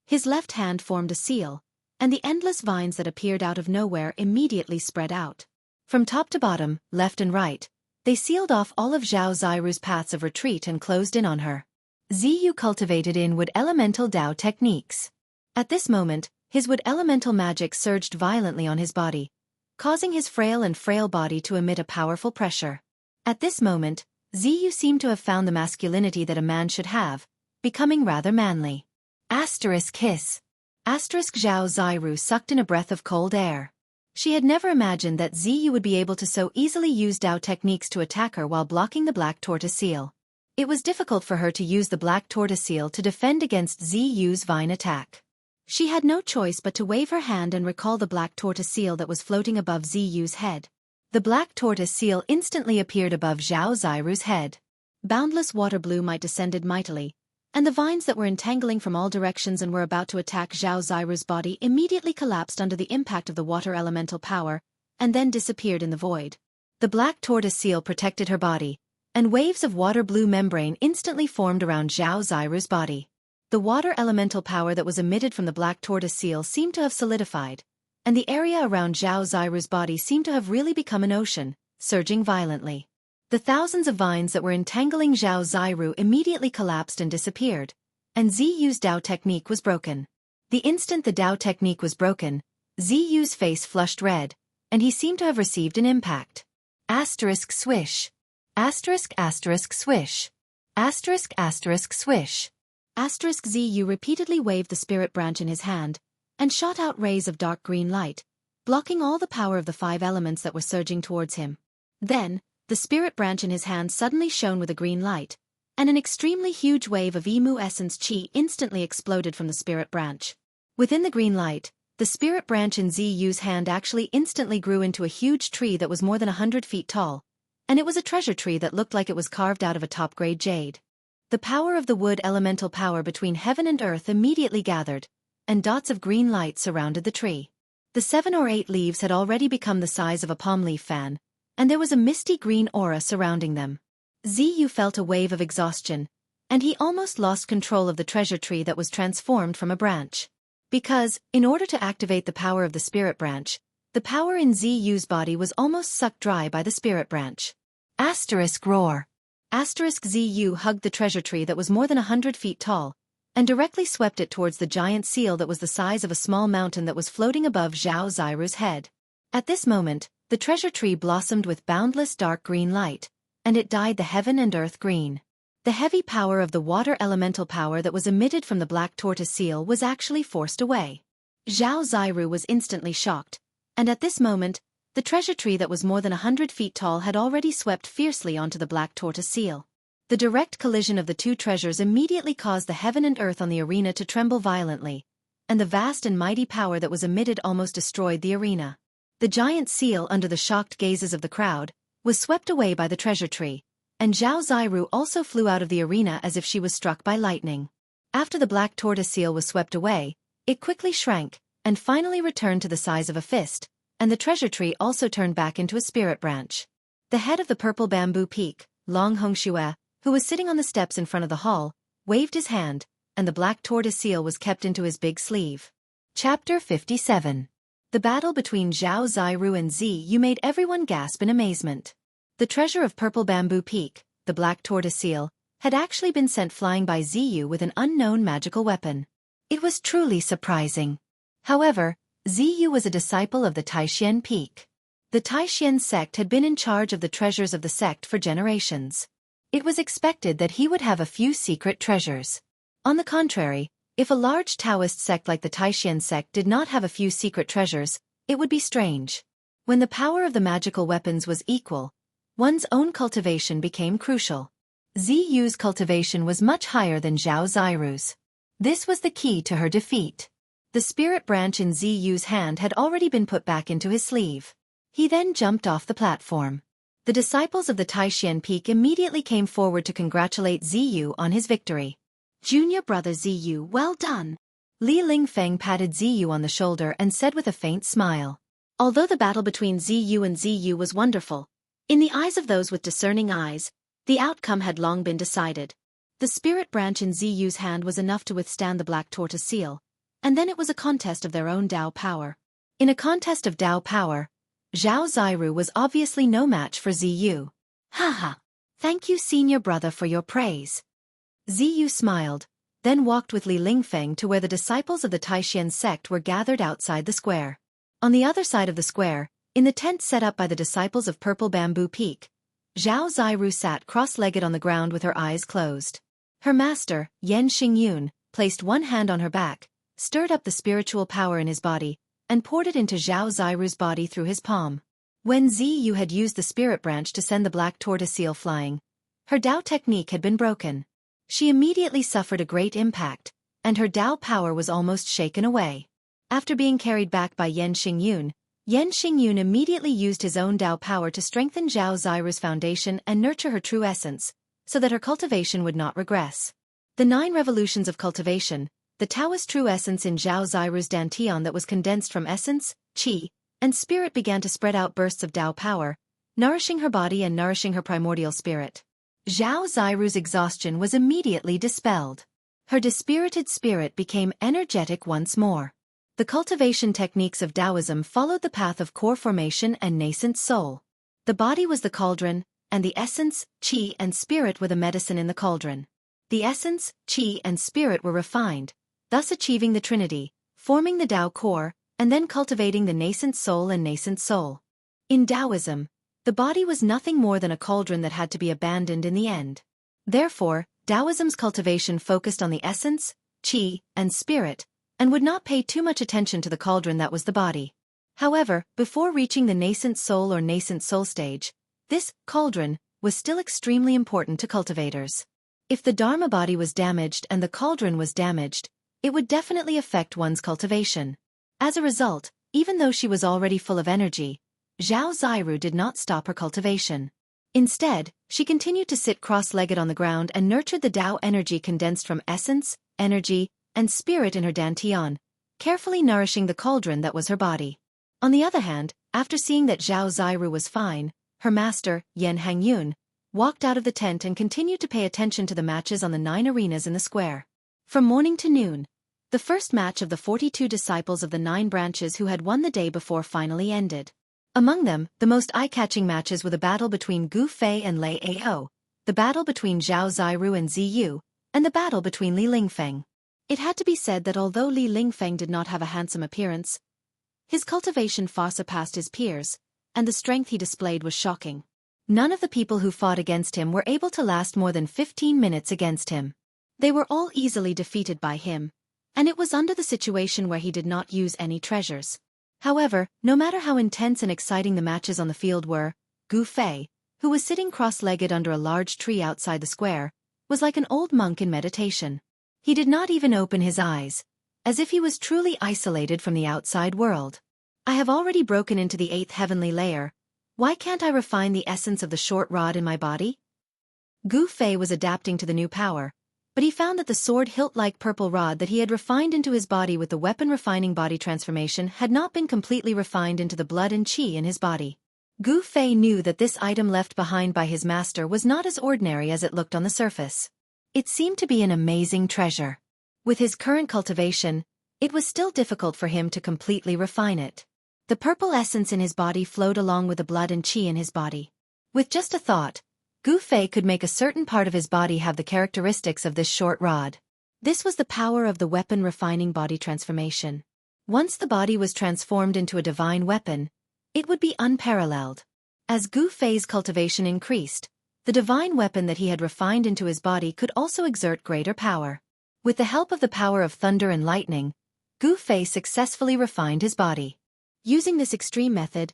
His left hand formed a seal, and the endless vines that appeared out of nowhere immediately spread out. From top to bottom, left and right, they sealed off all of Zhao Ziru's paths of retreat and closed in on her. Ziyu cultivated in wood elemental Dao techniques. At this moment, his wood elemental magic surged violently on his body, causing his frail body to emit a powerful pressure. At this moment, Ziyu seemed to have found the masculinity that a man should have, becoming rather manly. Asterisk hiss. Asterisk Zhao Ziru sucked in a breath of cold air. She had never imagined that Ziyu would be able to so easily use Dao techniques to attack her while blocking the black tortoise seal. It was difficult for her to use the black tortoise seal to defend against Ziyu's vine attack. She had no choice but to wave her hand and recall the black tortoise seal that was floating above Ziyu's head. The black tortoise seal instantly appeared above Zhao Ziru's head. Boundless water blue might descended mightily, and the vines that were entangling from all directions and were about to attack Zhao Ziru's body immediately collapsed under the impact of the water elemental power, and then disappeared in the void. The black tortoise seal protected her body, and waves of water blue membrane instantly formed around Zhao Ziru's body. The water elemental power that was emitted from the black tortoise seal seemed to have solidified, and the area around Zhao Ziru's body seemed to have really become an ocean, surging violently. The thousands of vines that were entangling Zhao Ziru immediately collapsed and disappeared, and Ziyu's Dao technique was broken. The instant the Dao technique was broken, Ziyu's face flushed red, and he seemed to have received an impact. Asterisk swish. Asterisk swish. Asterisk swish. Asterisk Ziyu repeatedly waved the spirit branch in his hand, and shot out rays of dark green light, blocking all the power of the 5 elements that were surging towards him. Then, the spirit branch in his hand suddenly shone with a green light, and an extremely huge wave of Emu essence chi instantly exploded from the spirit branch. Within the green light, the spirit branch in Ziyu's hand actually instantly grew into a huge tree that was more than 100 feet tall, and it was a treasure tree that looked like it was carved out of a top-grade jade. The power of the wood elemental power between heaven and earth immediately gathered, and dots of green light surrounded the tree. The 7 or 8 leaves had already become the size of a palm leaf fan, and there was a misty green aura surrounding them. Ziyu felt a wave of exhaustion, and he almost lost control of the treasure tree that was transformed from a branch. Because, in order to activate the power of the spirit branch, the power in Ziyu's body was almost sucked dry by the spirit branch. Asterisk roar. Asterisk Ziyu hugged the treasure tree that was more than 100 feet tall, and directly swept it towards the giant seal that was the size of a small mountain that was floating above Zhao Ziru's head. At this moment, the treasure tree blossomed with boundless dark green light, and it dyed the heaven and earth green. The heavy power of the water elemental power that was emitted from the black tortoise seal was actually forced away. Zhao Ziru was instantly shocked, and at this moment, the treasure tree that was more than 100 feet tall had already swept fiercely onto the black tortoise seal. The direct collision of the 2 treasures immediately caused the heaven and earth on the arena to tremble violently, and the vast and mighty power that was emitted almost destroyed the arena. The giant seal, under the shocked gazes of the crowd, was swept away by the treasure tree, and Zhao Ziru also flew out of the arena as if she was struck by lightning. After the black tortoise seal was swept away, it quickly shrank, and finally returned to the size of a fist, and the treasure tree also turned back into a spirit branch. The head of the purple bamboo peak, Long Hongxue, who was sitting on the steps in front of the hall, waved his hand, and the black tortoise seal was kept into his big sleeve. Chapter 57. The battle between Zhao Ziru and Ziyu made everyone gasp in amazement. The treasure of purple bamboo peak, the black tortoise seal, had actually been sent flying by Ziyu with an unknown magical weapon. It was truly surprising. However, Ziyu was a disciple of the Taishan Peak. The Taishan sect had been in charge of the treasures of the sect for generations. It was expected that he would have a few secret treasures. On the contrary, if a large Taoist sect like the Taishan sect did not have a few secret treasures, it would be strange. When the power of the magical weapons was equal, one's own cultivation became crucial. Ziyu's cultivation was much higher than Zhao Ziru's. This was the key to her defeat. The spirit branch in Ziyu's hand had already been put back into his sleeve. He then jumped off the platform. The disciples of the Taishan Peak immediately came forward to congratulate Ziyu on his victory. Junior brother Ziyu, well done. Li Lingfeng patted Ziyu on the shoulder and said with a faint smile. Although the battle between Ziyu and Ziyu was wonderful, in the eyes of those with discerning eyes, the outcome had long been decided. The spirit branch in Ziyu's hand was enough to withstand the black tortoise seal, and then it was a contest of their own Dao power. In a contest of Dao power, Zhao Ziru was obviously no match for Ziyu. Haha. Thank you, senior brother, for your praise. Ziyu smiled, then walked with Li Lingfeng to where the disciples of the Taishan sect were gathered outside the square. On the other side of the square, in the tent set up by the disciples of Purple Bamboo Peak, Zhao Ziru sat cross-legged on the ground with her eyes closed. Her master, Yan Xingyun, placed one hand on her back, stirred up the spiritual power in his body, and poured it into Zhao Ziru's body through his palm. When Ziyu had used the spirit branch to send the black tortoise seal flying, her Dao technique had been broken. She immediately suffered a great impact, and her Dao power was almost shaken away. After being carried back by Yan Xingyun immediately used his own Dao power to strengthen Zhao Ziru's foundation and nurture her true essence, so that her cultivation would not regress. The 9 revolutions of cultivation, the Taoist true essence in Zhao Ziru's dantian that was condensed from essence, qi, and spirit began to spread out bursts of Dao power, nourishing her body and nourishing her primordial spirit. Zhao Ziru's exhaustion was immediately dispelled. Her dispirited spirit became energetic once more. The cultivation techniques of Taoism followed the path of core formation and nascent soul. The body was the cauldron, and the essence, qi, and spirit were the medicine in the cauldron. The essence, qi, and spirit were refined, thus achieving the trinity, forming the Tao core, and then cultivating the nascent soul and nascent soul. In Taoism, the body was nothing more than a cauldron that had to be abandoned in the end. Therefore, Taoism's cultivation focused on the essence, qi, and spirit, and would not pay too much attention to the cauldron that was the body. However, before reaching the nascent soul or nascent soul stage, this cauldron was still extremely important to cultivators. If the Dharma body was damaged and the cauldron was damaged, it would definitely affect one's cultivation. As a result, even though she was already full of energy, Zhao Ziru did not stop her cultivation. Instead, she continued to sit cross-legged on the ground and nurtured the Tao energy condensed from essence, energy, and spirit in her dantian, carefully nourishing the cauldron that was her body. On the other hand, after seeing that Zhao Ziru was fine, her master, Yan Hangyun, walked out of the tent and continued to pay attention to the matches on the 9 arenas in the square. From morning to noon, the first match of the 42 disciples of the 9 branches who had won the day before finally ended. Among them, the most eye-catching matches were the battle between Gu Fei and Lei Ao, the battle between Zhao Ziru and Ziyu, and the battle between Li Lingfeng. It had to be said that although Li Lingfeng did not have a handsome appearance, his cultivation far surpassed his peers, and the strength he displayed was shocking. None of the people who fought against him were able to last more than 15 minutes against him. They were all easily defeated by him, and it was under the situation where he did not use any treasures. However, no matter how intense and exciting the matches on the field were, Gu Fei, who was sitting cross-legged under a large tree outside the square, was like an old monk in meditation. He did not even open his eyes, as if he was truly isolated from the outside world. I have already broken into the 8th heavenly layer. Why can't I refine the essence of the short rod in my body? Gu Fei was adapting to the new power, but he found that the sword hilt-like purple rod that he had refined into his body with the weapon-refining body transformation had not been completely refined into the blood and qi in his body. Gu Fei knew that this item left behind by his master was not as ordinary as it looked on the surface. It seemed to be an amazing treasure. With his current cultivation, it was still difficult for him to completely refine it. The purple essence in his body flowed along with the blood and qi in his body. With just a thought, Gu Fei could make a certain part of his body have the characteristics of this short rod. This was the power of the weapon-refining body transformation. Once the body was transformed into a divine weapon, it would be unparalleled. As Gu Fei's cultivation increased, the divine weapon that he had refined into his body could also exert greater power. With the help of the power of thunder and lightning, Gu Fei successfully refined his body. Using this extreme method,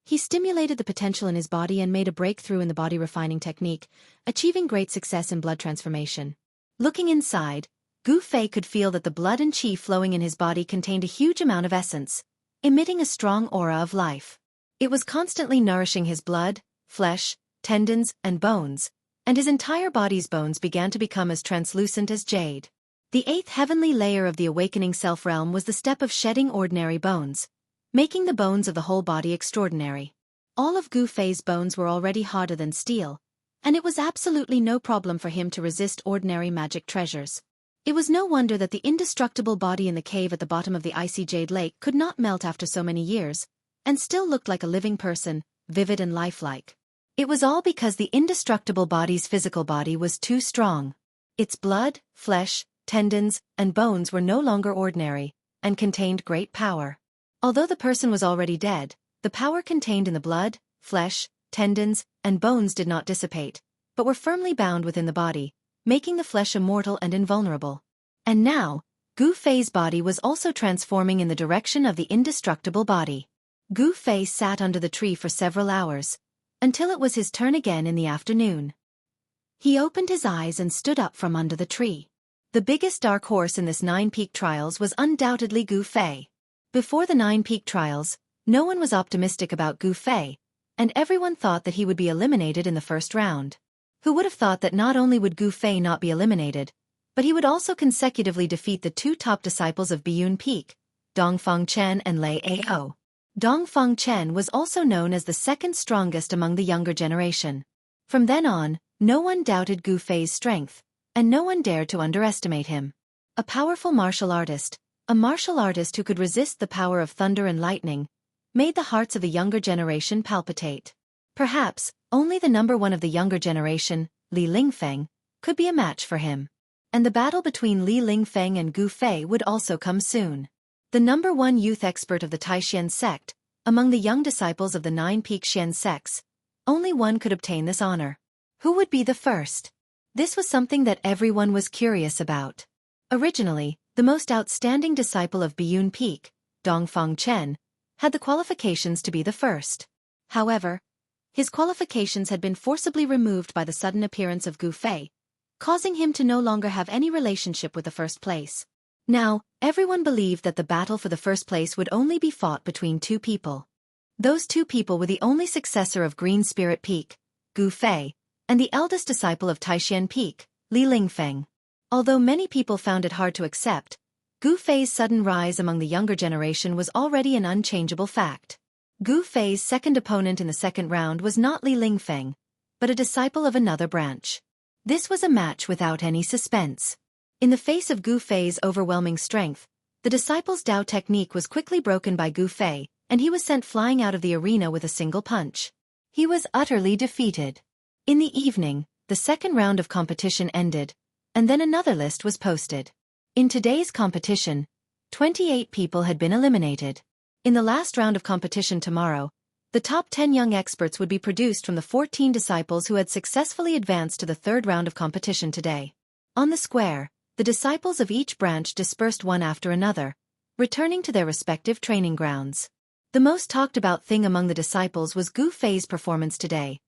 he stimulated the potential in his body and made a breakthrough in the body refining technique, achieving great success in blood transformation. Looking inside, Gu Fei could feel that the blood and qi flowing in his body contained a huge amount of essence, emitting a strong aura of life. It was constantly nourishing his blood, flesh, tendons, and bones, and his entire body's bones began to become as translucent as jade. The 8th heavenly layer of the awakening self-realm was the step of shedding ordinary bones, making the bones of the whole body extraordinary. All of Gu Fei's bones were already harder than steel, and it was absolutely no problem for him to resist ordinary magic treasures. It was no wonder that the indestructible body in the cave at the bottom of the icy jade lake could not melt after so many years, and still looked like a living person, vivid and lifelike. It was all because the indestructible body's physical body was too strong. Its blood, flesh, tendons, and bones were no longer ordinary, and contained great power. Although the person was already dead, the power contained in the blood, flesh, tendons, and bones did not dissipate, but were firmly bound within the body, making the flesh immortal and invulnerable. And now, Gu Fei's body was also transforming in the direction of the indestructible body. Gu Fei sat under the tree for several hours, until it was his turn again in the afternoon. He opened his eyes and stood up from under the tree. The biggest dark horse in this 9-peak trials was undoubtedly Gu Fei. Before the 9-peak trials, no one was optimistic about Gu Fei, and everyone thought that he would be eliminated in the first round. Who would have thought that not only would Gu Fei not be eliminated, but he would also consecutively defeat the 2 top disciples of Biyun Peak, Dongfang Chen and Lei Ao. Dongfang Chen was also known as the second strongest among the younger generation. From then on, no one doubted Gu Fei's strength, and no one dared to underestimate him. A powerful martial artist who could resist the power of thunder and lightning, made the hearts of the younger generation palpitate. Perhaps, only the number 1 of the younger generation, Li Lingfeng, could be a match for him. And the battle between Li Lingfeng and Gu Fei would also come soon. The number 1 youth expert of the Taishan sect, among the young disciples of the 9-peak Xian sects, only one could obtain this honor. Who would be the first? This was something that everyone was curious about. Originally, the most outstanding disciple of Biyun Peak, Dongfang Chen, had the qualifications to be the first. However, his qualifications had been forcibly removed by the sudden appearance of Gu Fei, causing him to no longer have any relationship with the first place. Now, everyone believed that the battle for the first place would only be fought between 2 people. Those 2 people were the only successor of Green Spirit Peak, Gu Fei, and the eldest disciple of Taishan Peak, Li Lingfeng. Although many people found it hard to accept, Gu Fei's sudden rise among the younger generation was already an unchangeable fact. Gu Fei's second opponent in the second round was not Li Lingfeng, but a disciple of another branch. This was a match without any suspense. In the face of Gu Fei's overwhelming strength, the disciple's Dao technique was quickly broken by Gu Fei, and he was sent flying out of the arena with a single punch. He was utterly defeated. In the evening, the second round of competition ended, and then another list was posted. In today's competition, 28 people had been eliminated. In the last round of competition tomorrow, the top 10 young experts would be produced from the 14 disciples who had successfully advanced to the third round of competition today. On the square, the disciples of each branch dispersed one after another, returning to their respective training grounds. The most talked about thing among the disciples was Gu Fei's performance today,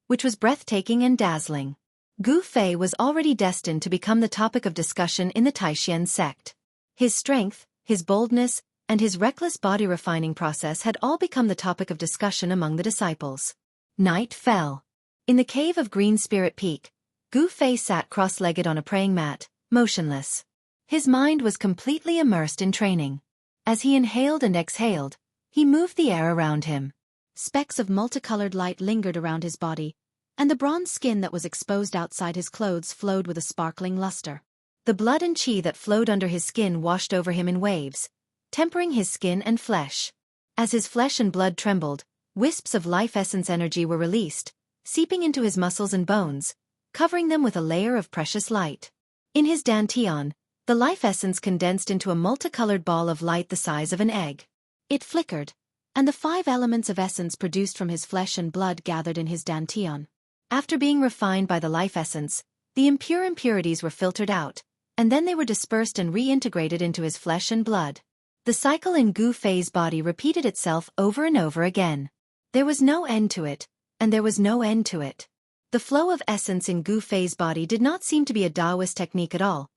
which was breathtaking and dazzling. Gu Fei was already destined to become the topic of discussion in the Taishan sect. His strength, his boldness, and his reckless body refining process had all become the topic of discussion among the disciples. Night fell. In the cave of Green Spirit Peak, Gu Fei sat cross-legged on a praying mat, motionless. His mind was completely immersed in training. As he inhaled and exhaled, he moved the air around him. Specks of multicolored light lingered around his body, and the bronze skin that was exposed outside his clothes flowed with a sparkling luster. The blood and qi that flowed under his skin washed over him in waves, tempering his skin and flesh. As his flesh and blood trembled, wisps of life essence energy were released, seeping into his muscles and bones, covering them with a layer of precious light. In his dantian, the life essence condensed into a multicolored ball of light the size of an egg. It flickered, and the 5 elements of essence produced from his flesh and blood gathered in his dantian. After being refined by the life essence, the impure impurities were filtered out, and then they were dispersed and reintegrated into his flesh and blood. The cycle in Gu Fei's body repeated itself over and over again. There was no end to it, and there was no end to it. The flow of essence in Gu Fei's body did not seem to be a Taoist technique at all,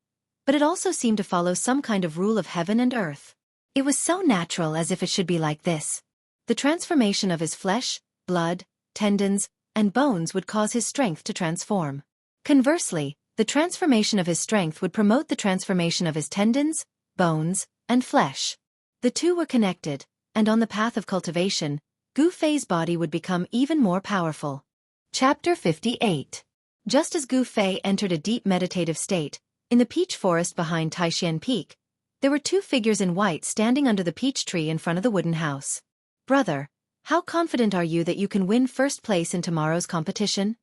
but it also seemed to follow some kind of rule of heaven and earth. It was so natural as if it should be like this. The transformation of his flesh, blood, tendons, and bones would cause his strength to transform. Conversely, the transformation of his strength would promote the transformation of his tendons, bones, and flesh. The two were connected, and on the path of cultivation, Gu Fei's body would become even more powerful. Chapter 58. Just as Gu Fei entered a deep meditative state, in the peach forest behind Taishan Peak, there were two figures in white standing under the peach tree in front of the wooden house. "Brother, how confident are you that you can win first place in tomorrow's competition?"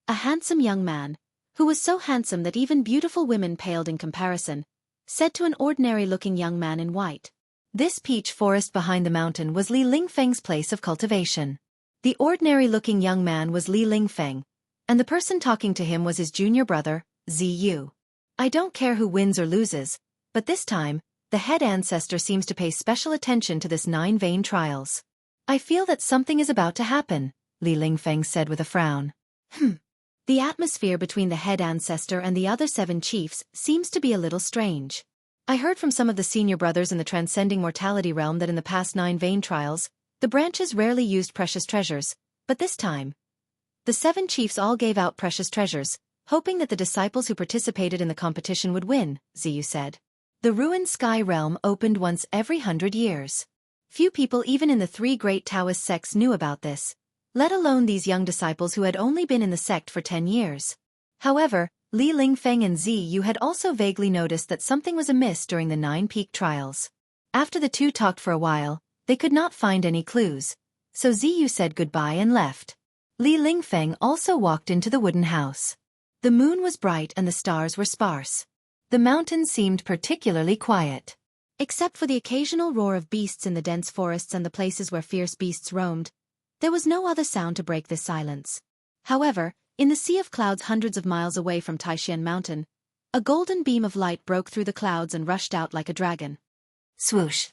A handsome young man, who was so handsome that even beautiful women paled in comparison, said to an ordinary-looking young man in white. This peach forest behind the mountain was Li Lingfeng's place of cultivation. The ordinary-looking young man was Li Lingfeng, and the person talking to him was his junior brother, Ziyu. "I don't care who wins or loses, but this time, the head ancestor seems to pay special attention to this 9 vein trials. I feel that something is about to happen," Li Lingfeng said with a frown. The atmosphere between the head ancestor and the other 7 chiefs seems to be a little strange. I heard from some of the senior brothers in the transcending mortality realm that in the past 9 vein trials, the branches rarely used precious treasures, but this time, the 7 chiefs all gave out precious treasures, hoping that the disciples who participated in the competition would win, Ziyu said. The ruined sky realm opened once every 100 years. Few people even in the 3 great Taoist sects knew about this, let alone these young disciples who had only been in the sect for 10 years. However, Li Lingfeng and Ziyu had also vaguely noticed that something was amiss during the 9 peak trials. After the two talked for a while, they could not find any clues, so Ziyu said goodbye and left. Li Lingfeng also walked into the wooden house. The moon was bright and the stars were sparse. The mountains seemed particularly quiet. Except for the occasional roar of beasts in the dense forests and the places where fierce beasts roamed, there was no other sound to break this silence. However, in the sea of clouds hundreds of miles away from Taishan Mountain, a golden beam of light broke through the clouds and rushed out like a dragon. Swoosh!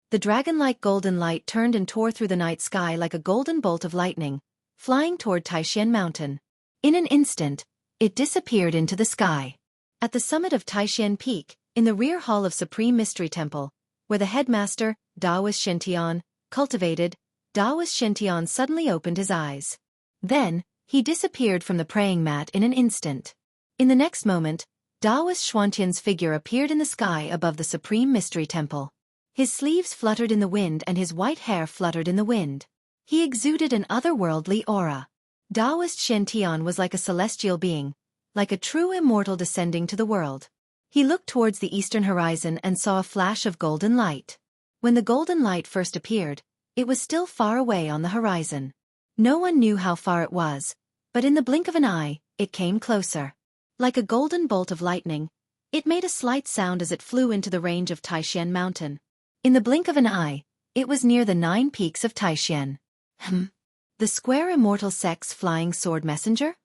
The dragon-like golden light turned and tore through the night sky like a golden bolt of lightning, flying toward Taishan Mountain. In an instant, it disappeared into the sky. At the summit of Taishan Peak, in the rear hall of Supreme Mystery Temple, where the headmaster, Daoist Shen, cultivated, Daoist Shen suddenly opened his eyes. Then, he disappeared from the praying mat in an instant. In the next moment, Daoist Xuantian's figure appeared in the sky above the Supreme Mystery Temple. His sleeves fluttered in the wind and his white hair fluttered in the wind. He exuded an otherworldly aura. Daoist Shen was like a celestial being, like a true immortal descending to the world. He looked towards the eastern horizon and saw a flash of golden light. When the golden light first appeared, it was still far away on the horizon. No one knew how far it was, but in the blink of an eye, it came closer. Like a golden bolt of lightning, it made a slight sound as it flew into the range of Taishan Mountain. In the blink of an eye, it was near the 9 peaks of Taishan. The square Immortal sect's flying sword messenger?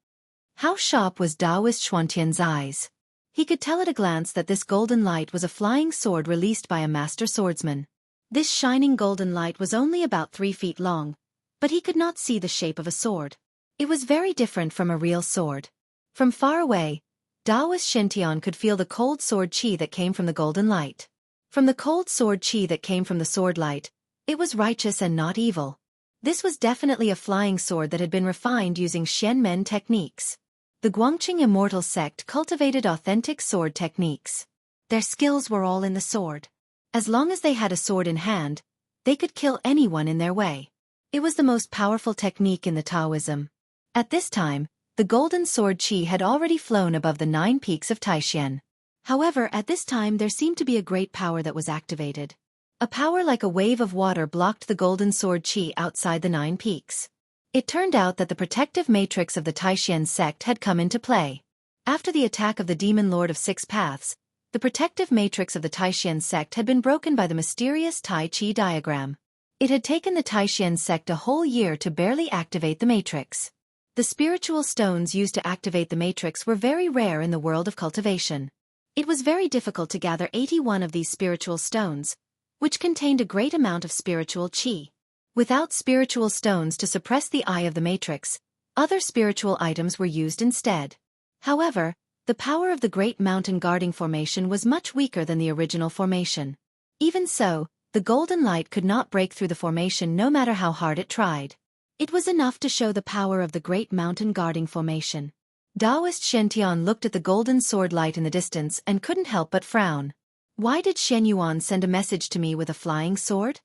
How sharp was Daoist Xuantian's eyes. He could tell at a glance that this golden light was a flying sword released by a master swordsman. This shining golden light was only about 3 feet long, but he could not see the shape of a sword. It was very different from a real sword. From far away, Daoist Shen could feel the cold sword qi that came from the golden light. From the cold sword qi that came from the sword light, it was righteous and not evil. This was definitely a flying sword that had been refined using Shen-men techniques. The Guangqing Immortal sect cultivated authentic sword techniques. Their skills were all in the sword. As long as they had a sword in hand, they could kill anyone in their way. It was the most powerful technique in the Taoism. At this time, the golden sword qi had already flown above the 9 peaks of Taishan. However, at this time there seemed to be a great power that was activated. A power like a wave of water blocked the golden sword qi outside the 9 peaks. It turned out that the protective matrix of the Taishan sect had come into play. After the attack of the demon lord of 6 paths, the protective matrix of the Taishan sect had been broken by the mysterious Tai Chi diagram. It had taken the Taishan sect a whole year to barely activate the matrix. The spiritual stones used to activate the matrix were very rare in the world of cultivation. It was very difficult to gather 81 of these spiritual stones, which contained a great amount of spiritual qi. Without spiritual stones to suppress the eye of the matrix, other spiritual items were used instead. However, the power of the Great Mountain Guarding Formation was much weaker than the original formation. Even so, the golden light could not break through the formation no matter how hard it tried. It was enough to show the power of the Great Mountain Guarding Formation. Daoist Shen looked at the golden sword light in the distance and couldn't help but frown. Why did Shen Yuan send a message to me with a flying sword?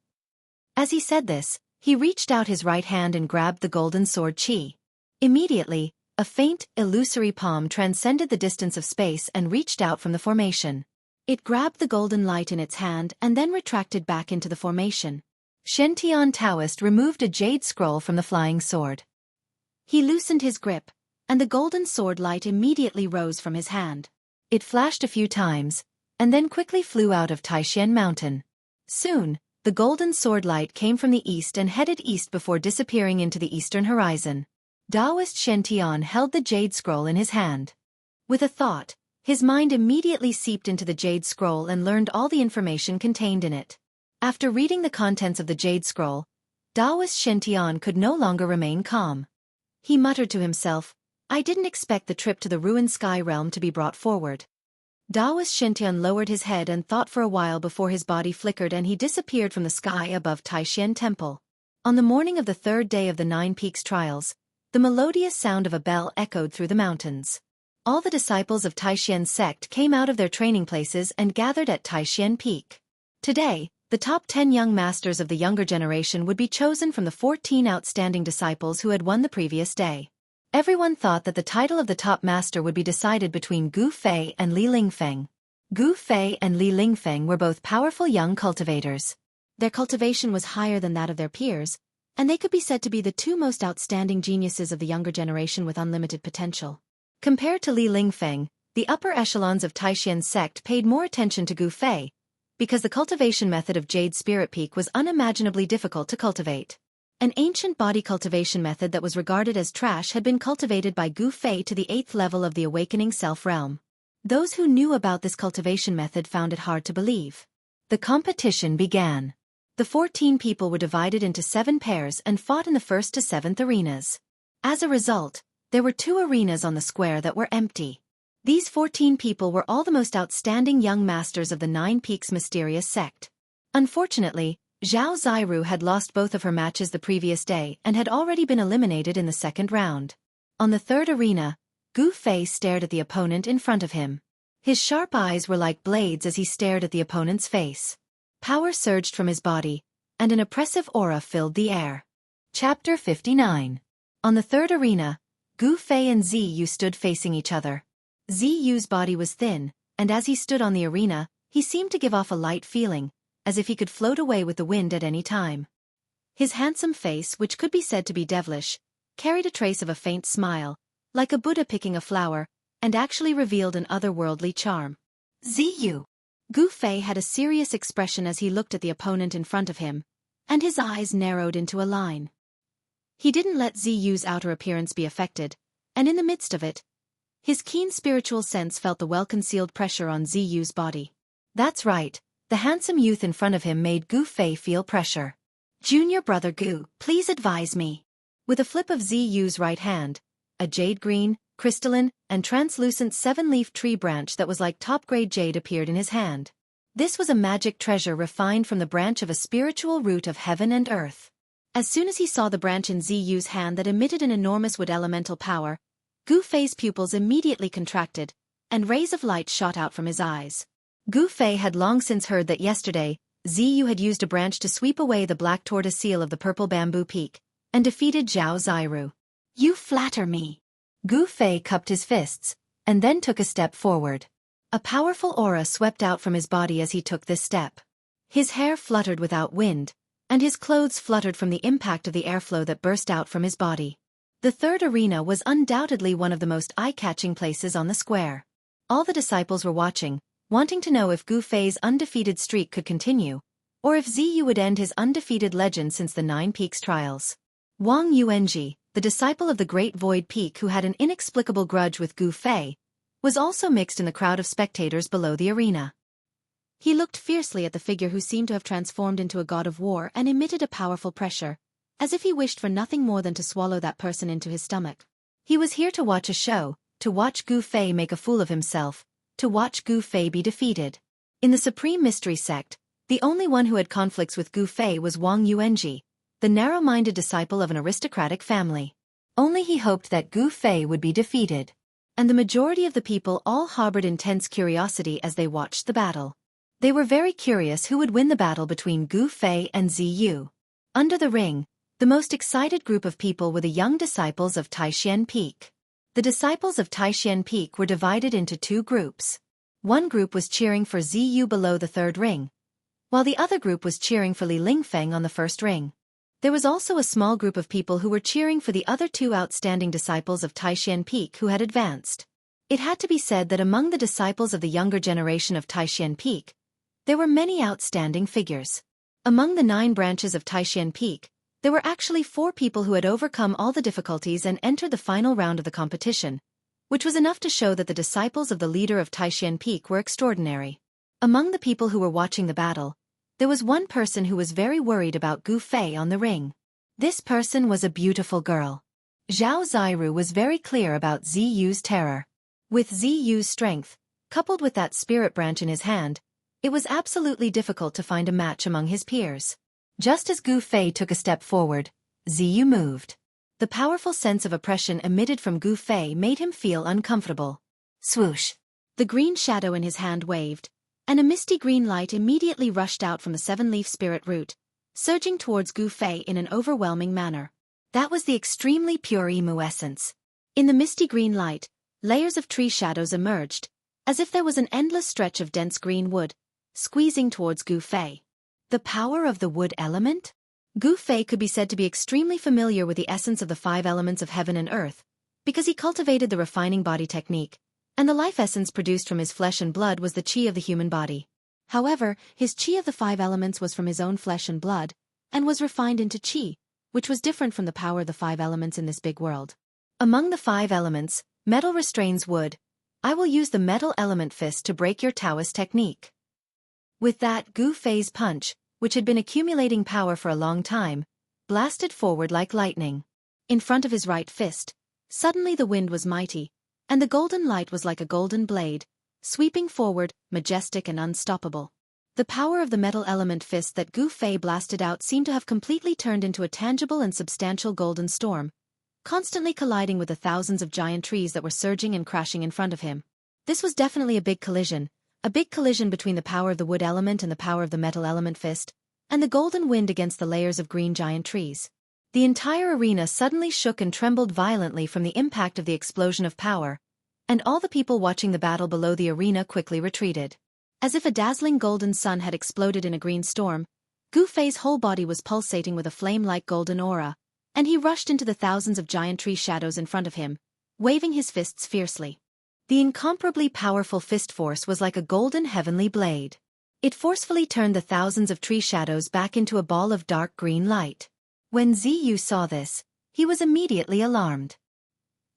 As he said this, he reached out his right hand and grabbed the golden sword Qi. Immediately, a faint, illusory palm transcended the distance of space and reached out from the formation. It grabbed the golden light in its hand and then retracted back into the formation. Xianxia Taoist removed a jade scroll from the flying sword. He loosened his grip, and the golden sword light immediately rose from his hand. It flashed a few times, and then quickly flew out of Taishan Mountain. Soon, the golden sword light came from the east and headed east before disappearing into the eastern horizon. Taoist Xiantian held the jade scroll in his hand. With a thought, his mind immediately seeped into the jade scroll and learned all the information contained in it. After reading the contents of the jade scroll, Taoist Xiantian could no longer remain calm. He muttered to himself, "I didn't expect the trip to the ruined sky realm to be brought forward." Taoist Xiantian lowered his head and thought for a while before his body flickered and he disappeared from the sky above Taishan Temple. On the morning of the third day of the 9 Peaks trials, the melodious sound of a bell echoed through the mountains. All the disciples of Taishan's sect came out of their training places and gathered at Taishan Peak. Today, the top 10 young masters of the younger generation would be chosen from the 14 outstanding disciples who had won the previous day. Everyone thought that the title of the top master would be decided between Gu Fei and Li Lingfeng. Gu Fei and Li Lingfeng were both powerful young cultivators. Their cultivation was higher than that of their peers, and they could be said to be the 2 most outstanding geniuses of the younger generation with unlimited potential. Compared to Li Lingfeng, the upper echelons of Taishan's sect paid more attention to Gu Fei, because the cultivation method of Jade Spirit Peak was unimaginably difficult to cultivate. An ancient body cultivation method that was regarded as trash had been cultivated by Gu Fei to the 8th level of the awakening self realm. Those who knew about this cultivation method found it hard to believe. The competition began. The 14 people were divided into 7 pairs and fought in the 1st to 7th arenas. As a result, there were 2 arenas on the square that were empty. These 14 people were all the most outstanding young masters of the 9 Peaks mysterious sect. Unfortunately, Zhao Ziru had lost both of her matches the previous day and had already been eliminated in the 2nd round. On the 3rd arena, Gu Fei stared at the opponent in front of him. His sharp eyes were like blades as he stared at the opponent's face. Power surged from his body, and an oppressive aura filled the air. Chapter 59. On the 3rd arena, Gu Fei and Ziyu stood facing each other. Ziyu's body was thin, and as he stood on the arena, he seemed to give off a light feeling, as if he could float away with the wind at any time. His handsome face, which could be said to be devilish, carried a trace of a faint smile, like a Buddha picking a flower, and actually revealed an otherworldly charm. Ziyu! Gu Fei had a serious expression as he looked at the opponent in front of him, and his eyes narrowed into a line. He didn't let Ziyu's outer appearance be affected, and in the midst of it, his keen spiritual sense felt the well-concealed pressure on Ziyu's body. That's right, the handsome youth in front of him made Gu Fei feel pressure. "Junior brother Gu, please advise me." With a flip of Ziyu's right hand, a jade-green, crystalline, and translucent 7-leaf tree branch that was like top-grade jade appeared in his hand. This was a magic treasure refined from the branch of a spiritual root of heaven and earth. As soon as he saw the branch in Ziyu's hand that emitted an enormous wood elemental power, Gu Fei's pupils immediately contracted, and rays of light shot out from his eyes. Gu Fei had long since heard that yesterday, Ziyu had used a branch to sweep away the black tortoise seal of the purple bamboo peak, and defeated Zhao Ziru. "You flatter me." Gu Fei cupped his fists, and then took a step forward. A powerful aura swept out from his body as he took this step. His hair fluttered without wind, and his clothes fluttered from the impact of the airflow that burst out from his body. The 3rd arena was undoubtedly one of the most eye-catching places on the square. All the disciples were watching, wanting to know if Gu Fei's undefeated streak could continue, or if Ziyu would end his undefeated legend since the 9 Peaks trials. Wang Yuanji, the disciple of the Great Void Peak who had an inexplicable grudge with Gu Fei, was also mixed in the crowd of spectators below the arena. He looked fiercely at the figure who seemed to have transformed into a god of war and emitted a powerful pressure, as if he wished for nothing more than to swallow that person into his stomach. He was here to watch a show, to watch Gu Fei make a fool of himself, to watch Gu Fei be defeated. In the Supreme Mystery Sect, the only one who had conflicts with Gu Fei was Wang Yuanji, the narrow-minded disciple of an aristocratic family. Only he hoped that Gu Fei would be defeated. And the majority of the people all harbored intense curiosity as they watched the battle. They were very curious who would win the battle between Gu Fei and Ziyu. Under the ring, the most excited group of people were the young disciples of Taishan Peak. The disciples of Taishan Peak were divided into two groups. One group was cheering for Ziyu below the third ring, while the other group was cheering for Li Lingfeng on the first ring. There was also a small group of people who were cheering for the other two outstanding disciples of Taishan Peak who had advanced. It had to be said that among the disciples of the younger generation of Taishan Peak, there were many outstanding figures. Among the 9 branches of Taishan Peak, there were actually 4 people who had overcome all the difficulties and entered the final round of the competition, which was enough to show that the disciples of the leader of Taishan Peak were extraordinary. Among the people who were watching the battle, there was one person who was very worried about Gu Fei on the ring. This person was a beautiful girl. Zhao Ziru was very clear about Ziyu's terror. With Ziyu's strength, coupled with that spirit branch in his hand, it was absolutely difficult to find a match among his peers. Just as Gu Fei took a step forward, Ziyu moved. The powerful sense of oppression emitted from Gu Fei made him feel uncomfortable. Swoosh! The green shadow in his hand waved, and a misty green light immediately rushed out from the 7-leaf spirit root, surging towards Gu Fei in an overwhelming manner. That was the extremely pure Emu essence. In the misty green light, layers of tree shadows emerged, as if there was an endless stretch of dense green wood, squeezing towards Gu Fei. The power of the wood element? Gu Fei could be said to be extremely familiar with the essence of the 5 elements of heaven and earth, because he cultivated the refining body technique, and the life essence produced from his flesh and blood was the qi of the human body. However, his qi of the 5 elements was from his own flesh and blood, and was refined into qi, which was different from the power of the 5 elements in this big world. Among the 5 elements, metal restrains wood. I will use the metal element fist to break your Taoist technique. With that, Gu Fei's punch, which had been accumulating power for a long time, blasted forward like lightning. In front of his right fist, suddenly the wind was mighty, and the golden light was like a golden blade, sweeping forward, majestic and unstoppable. The power of the metal element fist that Gu Fei blasted out seemed to have completely turned into a tangible and substantial golden storm, constantly colliding with the thousands of giant trees that were surging and crashing in front of him. This was definitely a big collision between the power of the wood element and the power of the metal element fist, and the golden wind against the layers of green giant trees. The entire arena suddenly shook and trembled violently from the impact of the explosion of power, and all the people watching the battle below the arena quickly retreated. As if a dazzling golden sun had exploded in a green storm, Gu Fei's whole body was pulsating with a flame-like golden aura, and he rushed into the thousands of giant tree shadows in front of him, waving his fists fiercely. The incomparably powerful fist force was like a golden heavenly blade. It forcefully turned the thousands of tree shadows back into a ball of dark green light. When Ziyu saw this, he was immediately alarmed.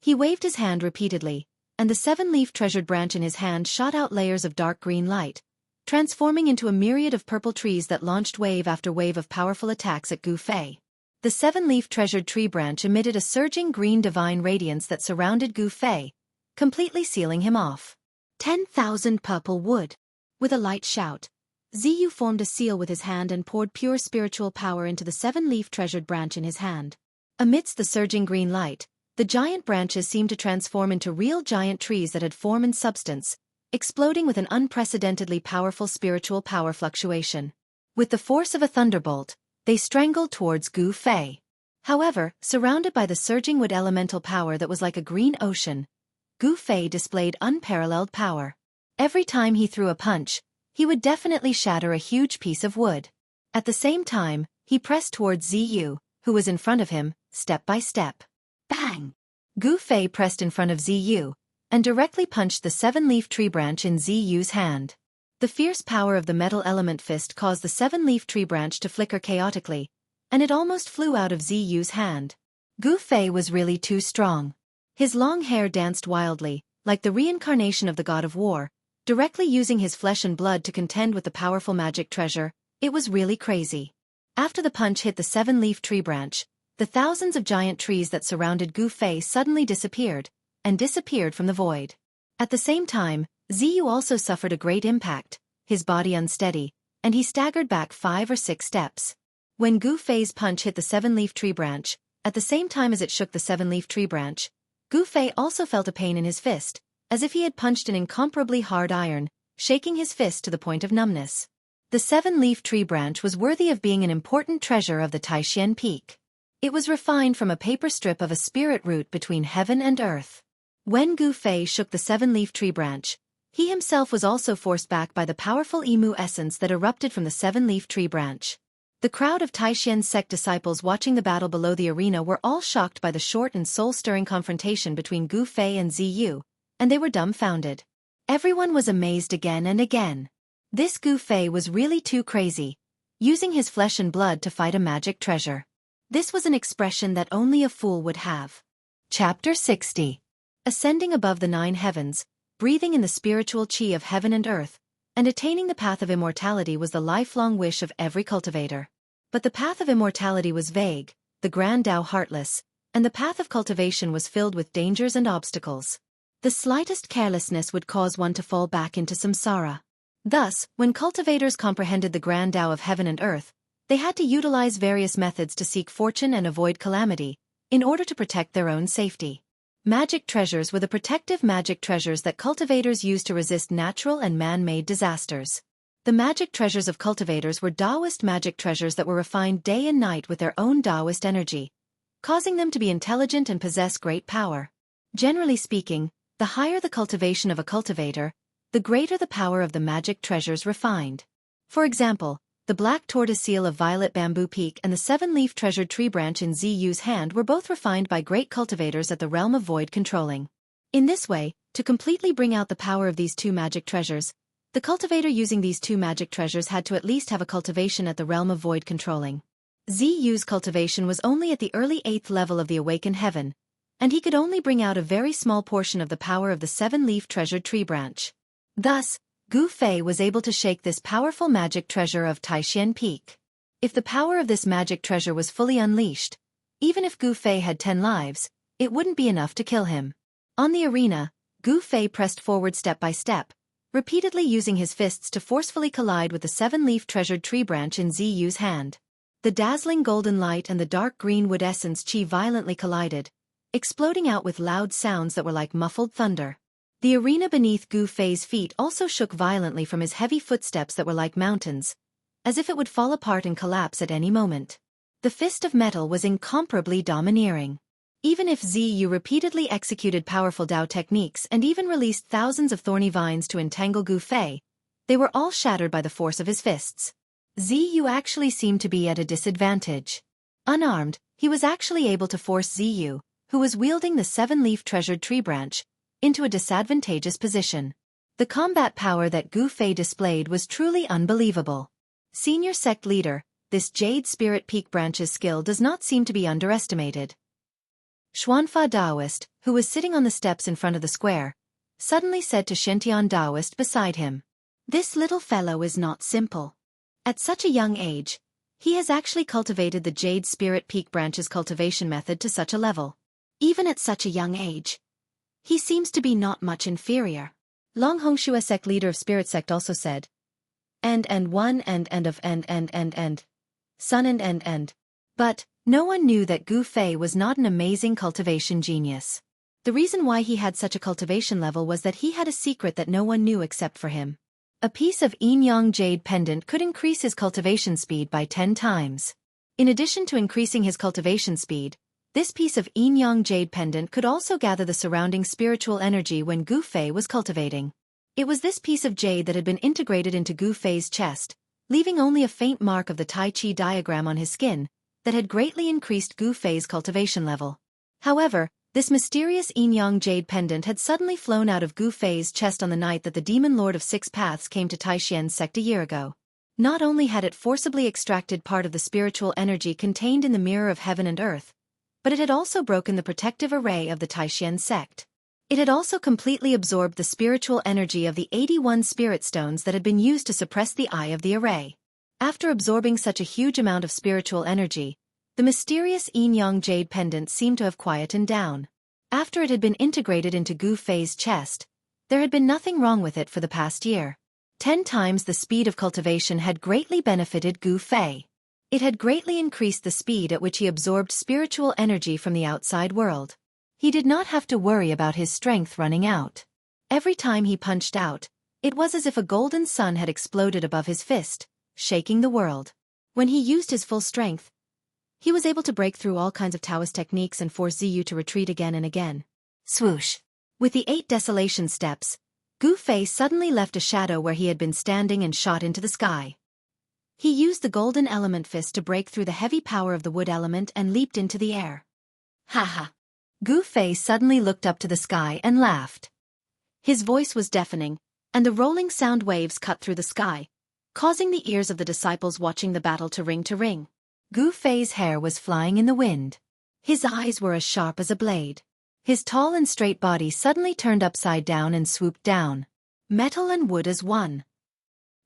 He waved his hand repeatedly, and the 7-leaf treasured branch in his hand shot out layers of dark green light, transforming into a myriad of purple trees that launched wave after wave of powerful attacks at Gu Fei. The 7-leaf treasured tree branch emitted a surging green divine radiance that surrounded Gu Fei, completely sealing him off. 10,000 purple wood. With a light shout, Ziyu formed a seal with his hand and poured pure spiritual power into the 7-leaf treasured branch in his hand. Amidst the surging green light, the giant branches seemed to transform into real giant trees that had form and substance, exploding with an unprecedentedly powerful spiritual power fluctuation. With the force of a thunderbolt, they strangled towards Gu Fei. However, surrounded by the surging wood elemental power that was like a green ocean, Gu Fei displayed unparalleled power. Every time he threw a punch, he would definitely shatter a huge piece of wood. At the same time, he pressed towards Ziyu, who was in front of him, step by step. Bang! Gu Fei pressed in front of Ziyu, and directly punched the 7-leaf tree branch in Ziyu's hand. The fierce power of the metal element fist caused the 7-leaf tree branch to flicker chaotically, and it almost flew out of Ziyu's hand. Gu Fei was really too strong. His long hair danced wildly, like the reincarnation of the god of war, directly using his flesh and blood to contend with the powerful magic treasure. It was really crazy. After the punch hit the 7-leaf tree branch, the thousands of giant trees that surrounded Gu Fei suddenly disappeared from the void. At the same time, Ziyu also suffered a great impact, his body unsteady, and he staggered back 5 or 6 steps. When Gu Fei's punch hit the 7-leaf tree branch, at the same time as it shook the 7-leaf tree branch, Gu Fei also felt a pain in his fist, as if he had punched an incomparably hard iron, shaking his fist to the point of numbness. The seven-leaf tree branch was worthy of being an important treasure of the Taishan Peak. It was refined from a paper strip of a spirit root between heaven and earth. When Gu Fei shook the seven-leaf tree branch, he himself was also forced back by the powerful emu essence that erupted from the seven-leaf tree branch. The crowd of Taishan's sect disciples watching the battle below the arena were all shocked by the short and soul-stirring confrontation between Gu Fei and Ziyu, and they were dumbfounded. Everyone was amazed again and again. This Gu Fei was really too crazy, using his flesh and blood to fight a magic treasure. This was an expression that only a fool would have. Chapter 60. Ascending above the 9 heavens, breathing in the spiritual qi of heaven and earth, and attaining the path of immortality was the lifelong wish of every cultivator. But the path of immortality was vague, the grand Tao heartless, and the path of cultivation was filled with dangers and obstacles. The slightest carelessness would cause one to fall back into samsara. Thus, when cultivators comprehended the grand Tao of heaven and earth, they had to utilize various methods to seek fortune and avoid calamity, in order to protect their own safety. Magic treasures were the protective magic treasures that cultivators used to resist natural and man-made disasters. The magic treasures of cultivators were Taoist magic treasures that were refined day and night with their own Taoist energy, causing them to be intelligent and possess great power. Generally speaking, the higher the cultivation of a cultivator, the greater the power of the magic treasures refined. For example, the black tortoise seal of Violet Bamboo Peak and the seven-leaf treasured tree branch in Ziyu's hand were both refined by great cultivators at the realm of void controlling. In this way, to completely bring out the power of these two magic treasures, the cultivator using these two magic treasures had to at least have a cultivation at the realm of void controlling. Ziyu's cultivation was only at the early 8th level of the awakened heaven, and he could only bring out a very small portion of the power of the seven-leaf treasured tree branch. Thus, Gu Fei was able to shake this powerful magic treasure of Taishan Peak. If the power of this magic treasure was fully unleashed, even if Gu Fei had 10 lives, it wouldn't be enough to kill him. On the arena, Gu Fei pressed forward step by step, repeatedly using his fists to forcefully collide with the seven-leaf treasured tree branch in Ziyu's hand. The dazzling golden light and the dark green wood essence qi violently collided, exploding out with loud sounds that were like muffled thunder. The arena beneath Gu Fei's feet also shook violently from his heavy footsteps that were like mountains, as if it would fall apart and collapse at any moment. The fist of metal was incomparably domineering. Even if Ziyu repeatedly executed powerful Dao techniques and even released thousands of thorny vines to entangle Gu Fei, they were all shattered by the force of his fists. Ziyu actually seemed to be at a disadvantage. Unarmed, he was actually able to force Ziyu, who was wielding the seven-leaf treasured tree branch, into a disadvantageous position. The combat power that Gu Fei displayed was truly unbelievable. Senior sect leader, this Jade Spirit Peak branch's skill does not seem to be underestimated. Xuanfa Daoist, who was sitting on the steps in front of the square, suddenly said to Shentian Daoist beside him, "This little fellow is not simple. At such a young age, he has actually cultivated the Jade Spirit Peak branch's cultivation method to such a level. Even at such a young age, he seems to be not much inferior." Long Hongshua sect leader of Spirit sect also said, "And one and of and. Sun and. But no one knew that Gu Fei was not an amazing cultivation genius. The reason why he had such a cultivation level was that he had a secret that no one knew except for him. A piece of yin-yang jade pendant could increase his cultivation speed by 10 times. In addition to increasing his cultivation speed, this piece of yin-yang jade pendant could also gather the surrounding spiritual energy when Gu Fei was cultivating. It was this piece of jade that had been integrated into Gu Fei's chest, leaving only a faint mark of the Tai Chi diagram on his skin, that had greatly increased Gu Fei's cultivation level. However, this mysterious yin-yang jade pendant had suddenly flown out of Gu Fei's chest on the night that the Demon Lord of Six Paths came to Taishan's sect a year ago. Not only had it forcibly extracted part of the spiritual energy contained in the mirror of heaven and earth, but it had also broken the protective array of the Taishan sect. It had also completely absorbed the spiritual energy of the 81 spirit stones that had been used to suppress the eye of the array. After absorbing such a huge amount of spiritual energy, the mysterious yin-yang jade pendant seemed to have quietened down. After it had been integrated into Gu Fei's chest, there had been nothing wrong with it for the past year. 10 times the speed of cultivation had greatly benefited Gu Fei. It had greatly increased the speed at which he absorbed spiritual energy from the outside world. He did not have to worry about his strength running out. Every time he punched out, it was as if a golden sun had exploded above his fist, shaking the world. When he used his full strength, he was able to break through all kinds of Taoist techniques and force Ziyu to retreat again and again. Swoosh! With the 8 desolation steps, Gu Fei suddenly left a shadow where he had been standing and shot into the sky. He used the golden element fist to break through the heavy power of the wood element and leaped into the air. Ha ha! Gu Fei suddenly looked up to the sky and laughed. His voice was deafening, and the rolling sound waves cut through the sky, causing the ears of the disciples watching the battle to ring. Gu Fei's hair was flying in the wind. His eyes were as sharp as a blade. His tall and straight body suddenly turned upside down and swooped down. Metal and wood as one.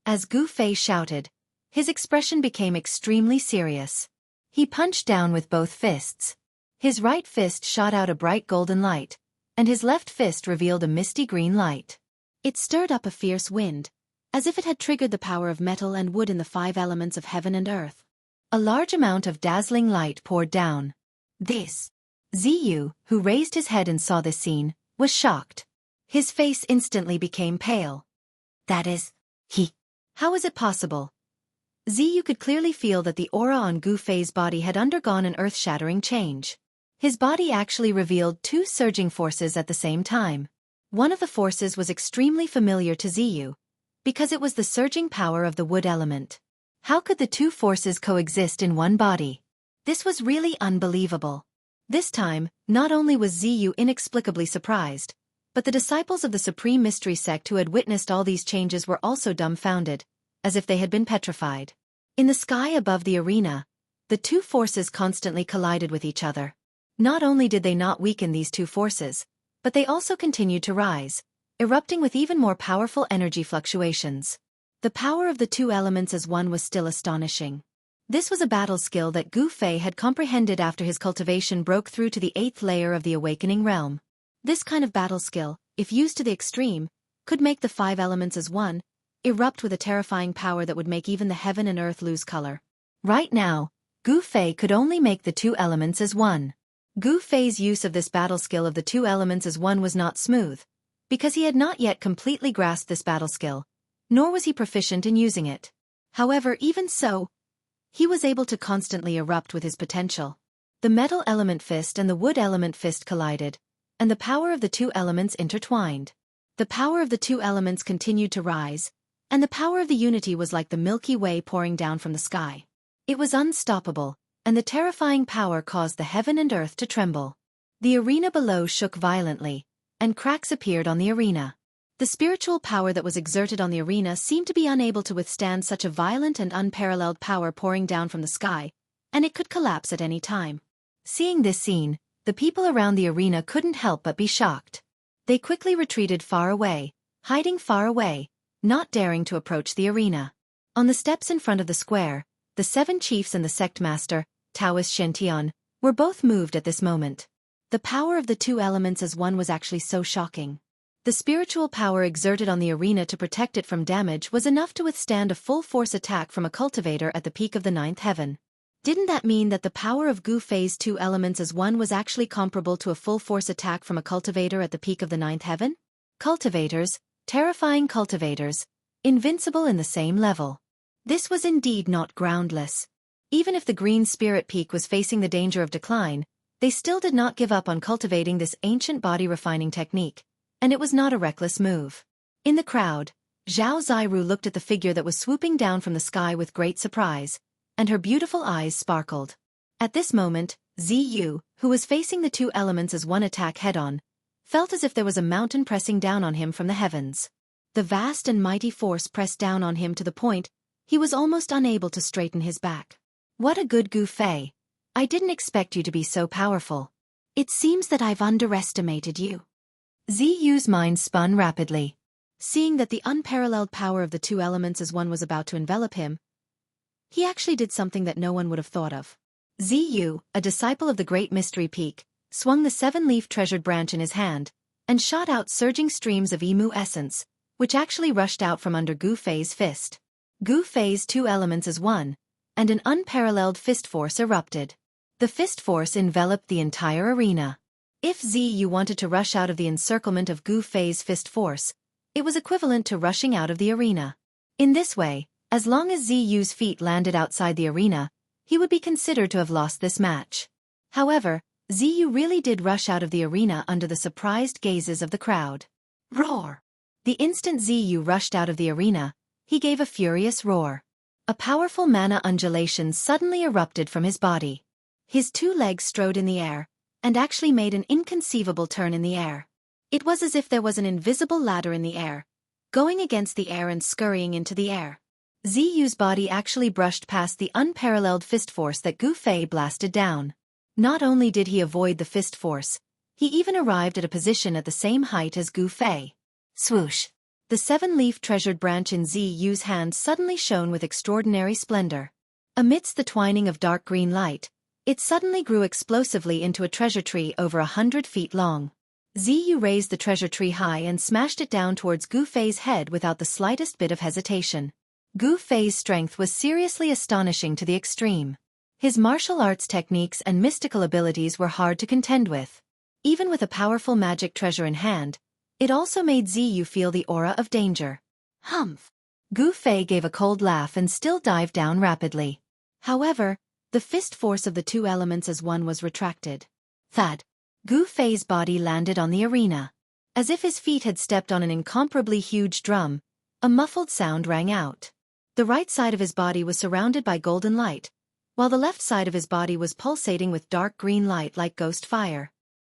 As Gu Fei shouted, his expression became extremely serious. He punched down with both fists. His right fist shot out a bright golden light, and his left fist revealed a misty green light. It stirred up a fierce wind, as if it had triggered the power of metal and wood in the 5 elements of heaven and earth. A large amount of dazzling light poured down. This. Ziyu, who raised his head and saw this scene, was shocked. His face instantly became pale. That is, How is it possible? Ziyu could clearly feel that the aura on Gu Fei's body had undergone an earth-shattering change. His body actually revealed 2 surging forces at the same time. One of the forces was extremely familiar to Ziyu, because it was the surging power of the wood element. How could the 2 forces coexist in one body? This was really unbelievable. This time, not only was Ziyu inexplicably surprised, but the disciples of the Supreme Mystery Sect who had witnessed all these changes were also dumbfounded, as if they had been petrified. In the sky above the arena, the 2 forces constantly collided with each other. Not only did they not weaken these 2 forces, but they also continued to rise, erupting with even more powerful energy fluctuations. The power of the 2 elements as one was still astonishing. This was a battle skill that Gu Fei had comprehended after his cultivation broke through to the 8th layer of the awakening realm. This kind of battle skill, if used to the extreme, could make the 5 elements as one erupt with a terrifying power that would make even the heaven and earth lose color. Right now, Gu Fei could only make the 2 elements as one. Gu Fei's use of this battle skill of the 2 elements as one was not smooth, because he had not yet completely grasped this battle skill, nor was he proficient in using it. However, even so, he was able to constantly erupt with his potential. The metal element fist and the wood element fist collided, and the power of the 2 elements intertwined. The power of the 2 elements continued to rise, and the power of the unity was like the Milky Way pouring down from the sky. It was unstoppable, and the terrifying power caused the heaven and earth to tremble. The arena below shook violently, and cracks appeared on the arena. The spiritual power that was exerted on the arena seemed to be unable to withstand such a violent and unparalleled power pouring down from the sky, and it could collapse at any time. Seeing this scene, the people around the arena couldn't help but be shocked. They quickly retreated far away, hiding far away, not daring to approach the arena. On the steps in front of the square, the 7 chiefs and the sect master, Taoist Xianxia, were both moved at this moment. The power of the 2 elements as one was actually so shocking. The spiritual power exerted on the arena to protect it from damage was enough to withstand a full-force attack from a cultivator at the peak of the 9th heaven. Didn't that mean that the power of Gu Fei's 2 elements as one was actually comparable to a full-force attack from a cultivator at the peak of the 9th heaven? Cultivators, terrifying cultivators, invincible in the same level. This was indeed not groundless. Even if the Green Spirit Peak was facing the danger of decline, they still did not give up on cultivating this ancient body-refining technique. And it was not a reckless move. In the crowd, Zhao Ziru looked at the figure that was swooping down from the sky with great surprise, and her beautiful eyes sparkled. At this moment, Ziyu, who was facing the 2 elements as one attack head-on, felt as if there was a mountain pressing down on him from the heavens. The vast and mighty force pressed down on him to the point he was almost unable to straighten his back. What a good Gu Fei! I didn't expect you to be so powerful. It seems that I've underestimated you. Ziyu's mind spun rapidly. Seeing that the unparalleled power of the 2 elements as one was about to envelop him, he actually did something that no one would have thought of. Ziyu, a disciple of the Great Mystery Peak, swung the 7-leaf treasured branch in his hand, and shot out surging streams of emu essence, which actually rushed out from under Gu Fei's fist. Gu Fei's 2 elements as one, and an unparalleled fist force erupted. The fist force enveloped the entire arena. If Ziyu wanted to rush out of the encirclement of Gu Fei's fist force, it was equivalent to rushing out of the arena. In this way, As long as Ziyu's feet landed outside the arena, he would be considered to have lost this match. However, Ziyu really did rush out of the arena under the surprised gazes of the crowd. Roar! The instant Ziyu rushed out of the arena, he gave a furious roar. A powerful mana undulation suddenly erupted from his body. His two legs strode in the air, and actually made an inconceivable turn in the air. It was as if there was an invisible ladder in the air, going against the air and scurrying into the air. Ziyu's body actually brushed past the unparalleled fist force that Gu Fei blasted down. Not only did he avoid the fist force, he even arrived at a position at the same height as Gu Fei. Swoosh! The seven-leaf treasured branch in Ziyu's hand suddenly shone with extraordinary splendor. Amidst the twining of dark green light, it suddenly grew explosively into a treasure tree over 100 feet long. Ziyu raised the treasure tree high and smashed it down towards Gu Fei's head without the slightest bit of hesitation. Gu Fei's strength was seriously astonishing to the extreme. His martial arts techniques and mystical abilities were hard to contend with. Even with a powerful magic treasure in hand, it also made Ziyu feel the aura of danger. Humph! Gu Fei gave a cold laugh and still dived down rapidly. However, the fist force of the two elements as one was retracted. Thud! Gu Fei's body landed on the arena. As if his feet had stepped on an incomparably huge drum, a muffled sound rang out. The right side of his body was surrounded by golden light, while the left side of his body was pulsating with dark green light like ghost fire.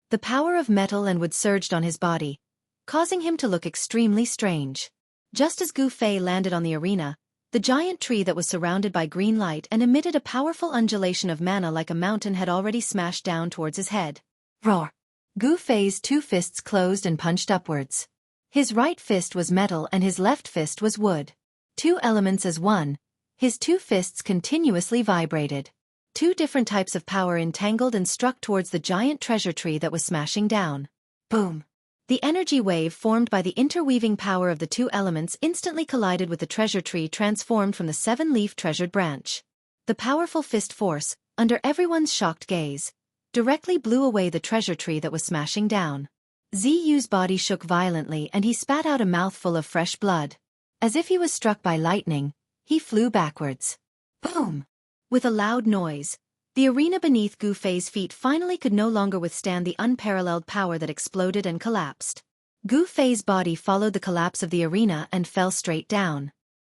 The power of metal and wood surged on his body, causing him to look extremely strange. Just as Gu Fei landed on the arena, the giant tree that was surrounded by green light and emitted a powerful undulation of mana like a mountain had already smashed down towards his head. Roar! Gu Fei's two fists closed and punched upwards. His right fist was metal and his left fist was wood. Two elements as one, his two fists continuously vibrated. Two different types of power entangled and struck towards the giant treasure tree that was smashing down. Boom! The energy wave formed by the interweaving power of the two elements instantly collided with the treasure tree transformed from the seven-leaf treasured branch. The powerful fist force, under everyone's shocked gaze, directly blew away the treasure tree that was smashing down. Ziyu's body shook violently and he spat out a mouthful of fresh blood. As if he was struck by lightning, he flew backwards. Boom! With a loud noise, the arena beneath Gu Fei's feet finally could no longer withstand the unparalleled power that exploded and collapsed. Gu Fei's body followed the collapse of the arena and fell straight down.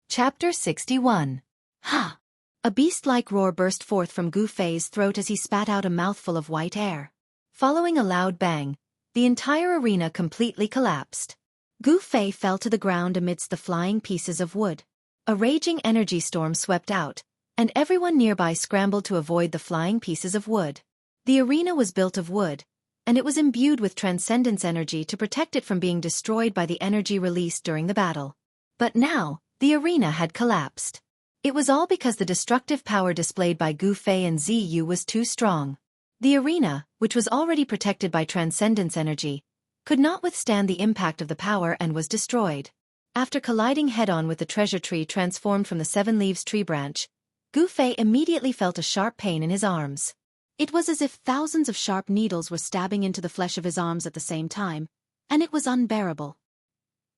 Chapter 61. Ha! A beast-like roar burst forth from Gu Fei's throat as he spat out a mouthful of white air. Following a loud bang, the entire arena completely collapsed. Gu Fei fell to the ground amidst the flying pieces of wood. A raging energy storm swept out, and everyone nearby scrambled to avoid the flying pieces of wood. The arena was built of wood, and it was imbued with transcendence energy to protect it from being destroyed by the energy released during the battle. But now, the arena had collapsed. It was all because the destructive power displayed by Gu Fei and Ziyu was too strong. The arena, which was already protected by transcendence energy, could not withstand the impact of the power and was destroyed. After colliding head-on with the treasure tree transformed from the seven leaves tree branch, Gu Fei immediately felt a sharp pain in his arms. It was as if thousands of sharp needles were stabbing into the flesh of his arms at the same time, and it was unbearable.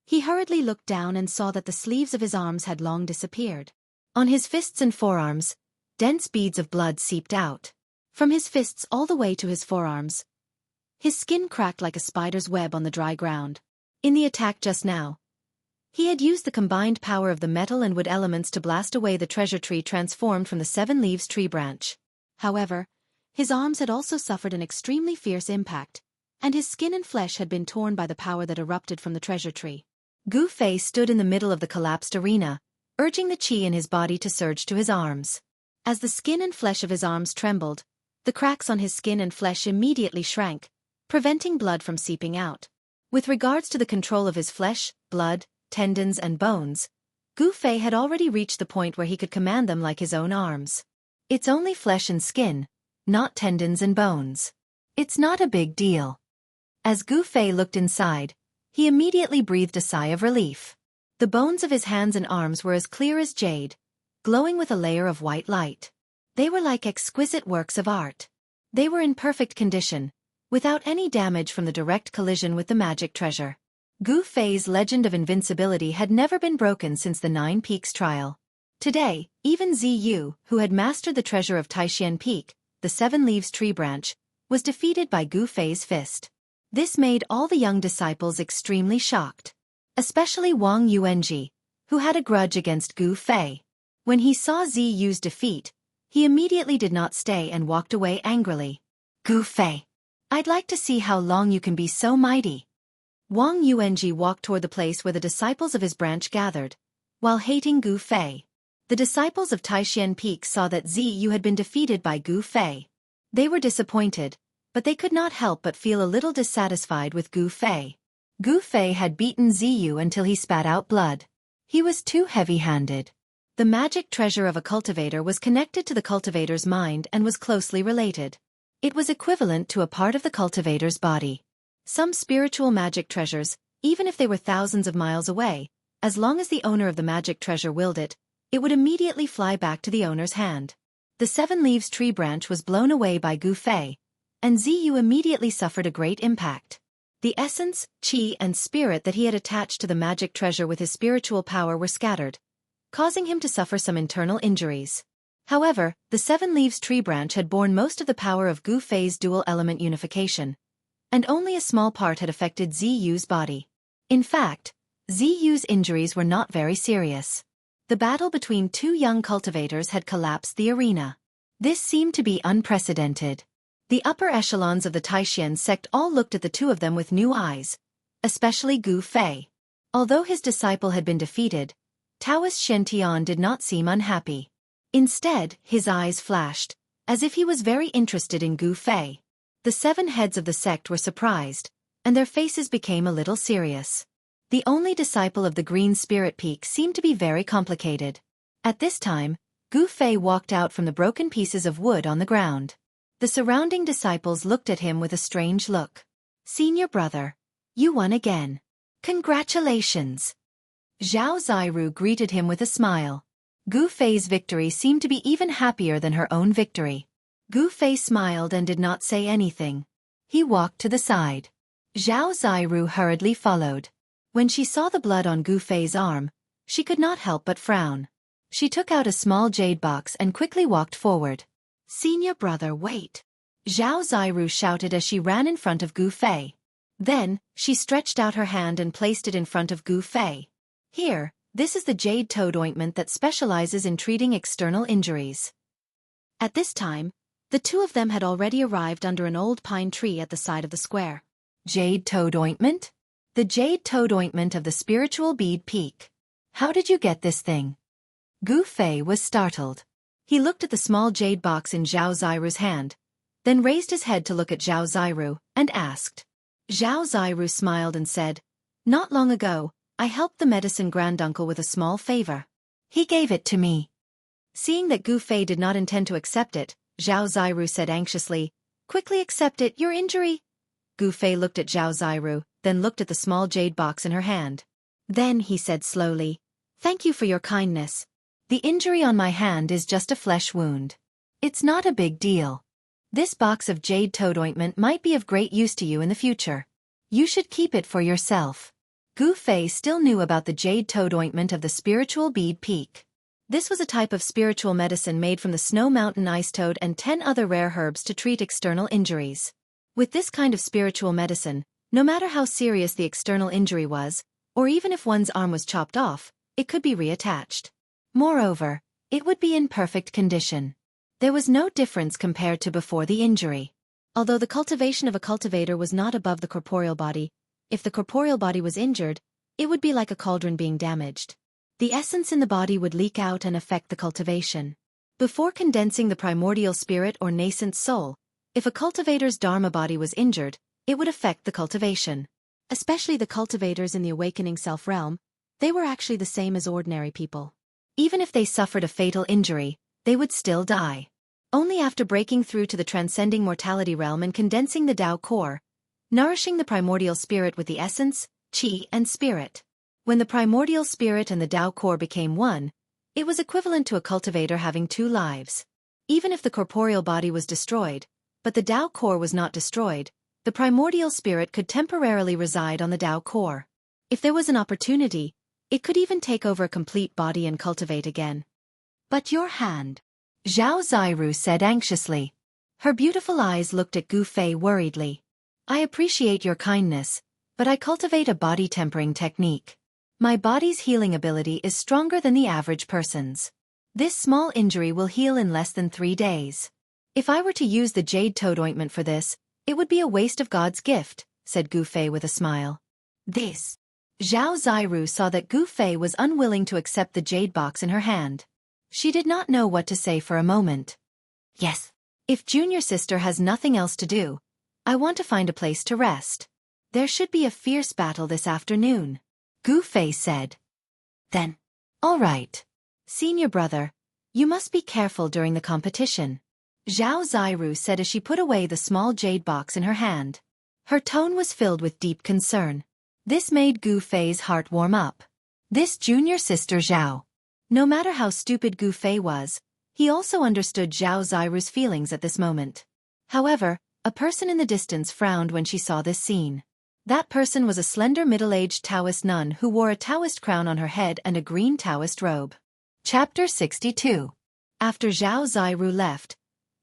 He hurriedly looked down and saw that the sleeves of his arms had long disappeared. On his fists and forearms, dense beads of blood seeped out. From his fists all the way to his forearms, his skin cracked like a spider's web on the dry ground. In the attack just now, he had used the combined power of the metal and wood elements to blast away the treasure tree transformed from the seven leaves tree branch. However, his arms had also suffered an extremely fierce impact, and his skin and flesh had been torn by the power that erupted from the treasure tree. Gu Fei stood in the middle of the collapsed arena, urging the qi in his body to surge to his arms. As the skin and flesh of his arms trembled, the cracks on his skin and flesh immediately shrank, preventing blood from seeping out. With regards to the control of his flesh, blood, tendons and bones, Gu Fei had already reached the point where he could command them like his own arms. It's only flesh and skin, not tendons and bones. It's not a big deal. As Gu Fei looked inside, he immediately breathed a sigh of relief. The bones of his hands and arms were as clear as jade, glowing with a layer of white light. They were like exquisite works of art. They were in perfect condition, without any damage from the direct collision with the magic treasure. Gu Fei's legend of invincibility had never been broken since the Nine Peaks trial. Today, even Ziyu, who had mastered the treasure of Taishan Peak, the Seven Leaves tree branch, was defeated by Gu Fei's fist. This made all the young disciples extremely shocked. Especially Wang Yuanji, who had a grudge against Gu Fei. When he saw Ziyu's defeat, he immediately did not stay and walked away angrily. Gu Fei, I'd like to see how long you can be so mighty. Wang Yuanji walked toward the place where the disciples of his branch gathered, while hating Gu Fei. The disciples of Taishan Peak saw that Ziyu had been defeated by Gu Fei. They were disappointed, but they could not help but feel a little dissatisfied with Gu Fei. Gu Fei had beaten Ziyu until he spat out blood. He was too heavy-handed. The magic treasure of a cultivator was connected to the cultivator's mind and was closely related. It was equivalent to a part of the cultivator's body. Some spiritual magic treasures, even if they were thousands of miles away, as long as the owner of the magic treasure willed it, it would immediately fly back to the owner's hand. The Seven Leaves tree branch was blown away by Gu Fei, and Ziyu immediately suffered a great impact. The essence, qi and spirit that he had attached to the magic treasure with his spiritual power were scattered, causing him to suffer some internal injuries. However, the Seven Leaves tree branch had borne most of the power of Gu Fei's dual-element unification, and only a small part had affected Ziyu's body. In fact, Ziyu's injuries were not very serious. The battle between two young cultivators had collapsed the arena. This seemed to be unprecedented. The upper echelons of the Taishan sect all looked at the two of them with new eyes, especially Gu Fei. Although his disciple had been defeated, Taoist Shen Tian did not seem unhappy. Instead, his eyes flashed, as if he was very interested in Gu Fei. The 7 heads of the sect were surprised, and their faces became a little serious. The only disciple of the Green Spirit Peak seemed to be very complicated. At this time, Gu Fei walked out from the broken pieces of wood on the ground. The surrounding disciples looked at him with a strange look. "Senior brother, you won again. Congratulations." Zhao Ziru greeted him with a smile. Gu Fei's victory seemed to be even happier than her own victory. Gu Fei smiled and did not say anything. He walked to the side. Zhao Ziru hurriedly followed. When she saw the blood on Gu Fei's arm, she could not help but frown. She took out a small jade box and quickly walked forward. "Senior brother, wait!" Zhao Ziru shouted as she ran in front of Gu Fei. Then, she stretched out her hand and placed it in front of Gu Fei. "Here, this is the jade toad ointment that specializes in treating external injuries." At this time, the two of them had already arrived under an old pine tree at the side of the square. Jade toad ointment? The jade toad ointment of the spiritual bead peak. How did you get this thing? Gu Fei was startled. He looked at the small jade box in Zhao Ziru's hand, then raised his head to look at Zhao Ziru, and asked. Zhao Ziru smiled and said, "Not long ago, I helped the medicine granduncle with a small favor. He gave it to me." Seeing that Gu Fei did not intend to accept it, Zhao Ziru said anxiously, "Quickly accept it, your injury." Gu Fei looked at Zhao Ziru, then looked at the small jade box in her hand. Then he said slowly, "Thank you for your kindness. The injury on my hand is just a flesh wound. It's not a big deal. This box of jade toad ointment might be of great use to you in the future. You should keep it for yourself." Gu Fei still knew about the jade toad ointment of the spiritual bead peak. This was a type of spiritual medicine made from the snow mountain ice toad and 10 other rare herbs to treat external injuries. With this kind of spiritual medicine, no matter how serious the external injury was, or even if one's arm was chopped off, it could be reattached. Moreover, it would be in perfect condition. There was no difference compared to before the injury. Although the cultivation of a cultivator was not above the corporeal body, if the corporeal body was injured, it would be like a cauldron being damaged. The essence in the body would leak out and affect the cultivation. Before condensing the primordial spirit or nascent soul, if a cultivator's dharma body was injured, it would affect the cultivation. Especially the cultivators in the awakening self-realm, they were actually the same as ordinary people. Even if they suffered a fatal injury, they would still die. Only after breaking through to the transcending mortality realm and condensing the Tao core, nourishing the primordial spirit with the essence, qi and spirit. When the primordial spirit and the Tao core became one, it was equivalent to a cultivator having 2 lives. Even if the corporeal body was destroyed, but the Tao core was not destroyed, the primordial spirit could temporarily reside on the Tao core. If there was an opportunity, it could even take over a complete body and cultivate again. But your hand, Zhao Ziru said anxiously. Her beautiful eyes looked at Gu Fei worriedly. I appreciate your kindness, but I cultivate a body tempering technique. My body's healing ability is stronger than the average person's. This small injury will heal in less than 3 days. If I were to use the jade toad ointment for this, it would be a waste of God's gift, said Gu Fei with a smile. This. Zhao Ziru saw that Gu Fei was unwilling to accept the jade box in her hand. She did not know what to say for a moment. Yes. If junior sister has nothing else to do, I want to find a place to rest. There should be a fierce battle this afternoon, Gu Fei said. Then. All right. Senior brother, you must be careful during the competition, Zhao Ziru said as she put away the small jade box in her hand. Her tone was filled with deep concern. This made Gu Fei's heart warm up. This junior sister Zhao. No matter how stupid Gu Fei was, he also understood Zhao Ziru's feelings at this moment. However, a person in the distance frowned when she saw this scene. That person was a slender middle-aged Taoist nun who wore a Taoist crown on her head and a green Taoist robe. Chapter 62. After Zhao Ziru left,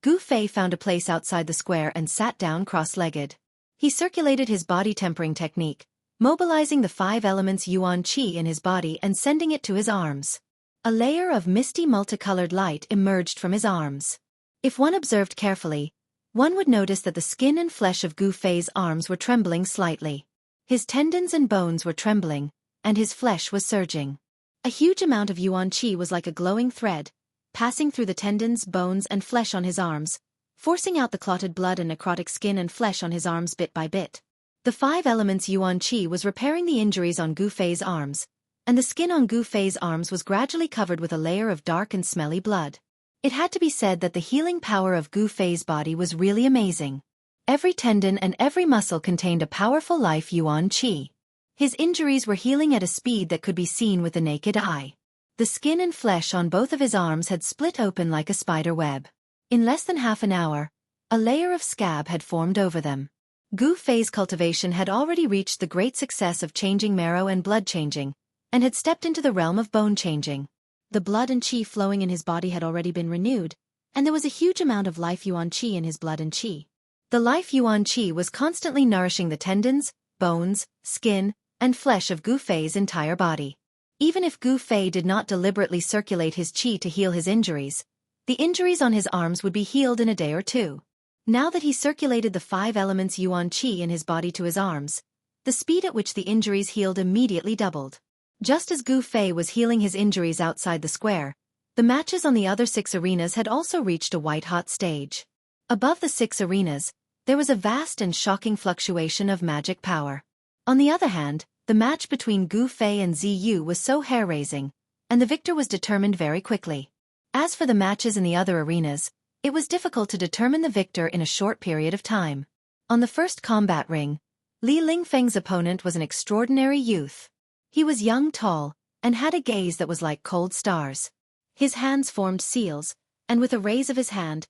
Gu Fei found a place outside the square and sat down cross-legged. He circulated his body tempering technique, mobilizing the 5 elements yuan qi in his body and sending it to his arms. A layer of misty multicolored light emerged from his arms. If one observed carefully, one would notice that the skin and flesh of Gu Fei's arms were trembling slightly. His tendons and bones were trembling, and his flesh was surging. A huge amount of yuan qi was like a glowing thread, passing through the tendons, bones, and flesh on his arms, forcing out the clotted blood and necrotic skin and flesh on his arms bit by bit. The 5 elements yuan qi was repairing the injuries on Gu Fei's arms, and the skin on Gu Fei's arms was gradually covered with a layer of dark and smelly blood. It had to be said that the healing power of Gu Fei's body was really amazing. Every tendon and every muscle contained a powerful life yuan qi. His injuries were healing at a speed that could be seen with the naked eye. The skin and flesh on both of his arms had split open like a spider web. In less than half an hour, a layer of scab had formed over them. Gu Fei's cultivation had already reached the great success of changing marrow and blood changing, and had stepped into the realm of bone changing. The blood and qi flowing in his body had already been renewed, and there was a huge amount of life yuan qi in his blood and qi. The life yuan qi was constantly nourishing the tendons, bones, skin, and flesh of Gu Fei's entire body. Even if Gu Fei did not deliberately circulate his qi to heal his injuries, the injuries on his arms would be healed in a day or 2. Now that he circulated the 5 elements yuan qi in his body to his arms, the speed at which the injuries healed immediately doubled. Just as Gu Fei was healing his injuries outside the square, the matches on the other 6 arenas had also reached a white-hot stage. Above the 6 arenas, there was a vast and shocking fluctuation of magic power. On the other hand, the match between Gu Fei and Ziyu was so hair-raising, and the victor was determined very quickly. As for the matches in the other arenas, it was difficult to determine the victor in a short period of time. On the first combat ring, Li Lingfeng's opponent was an extraordinary youth. He was young, tall, and had a gaze that was like cold stars. His hands formed seals, and with a raise of his hand,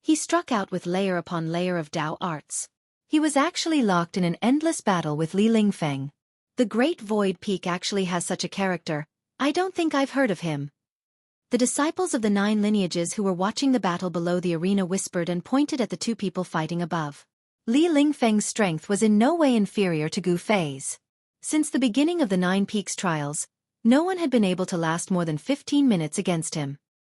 he struck out with layer upon layer of Dao arts. He was actually locked in an endless battle with Li Lingfeng. The Great Void Peak actually has such a character. I don't think I've heard of him. The disciples of the 9 lineages who were watching the battle below the arena whispered and pointed at the 2 people fighting above. Li Lingfeng's strength was in no way inferior to Gu Fei's. Since the beginning of the 9 Peaks trials, no one had been able to last more than 15 minutes against him.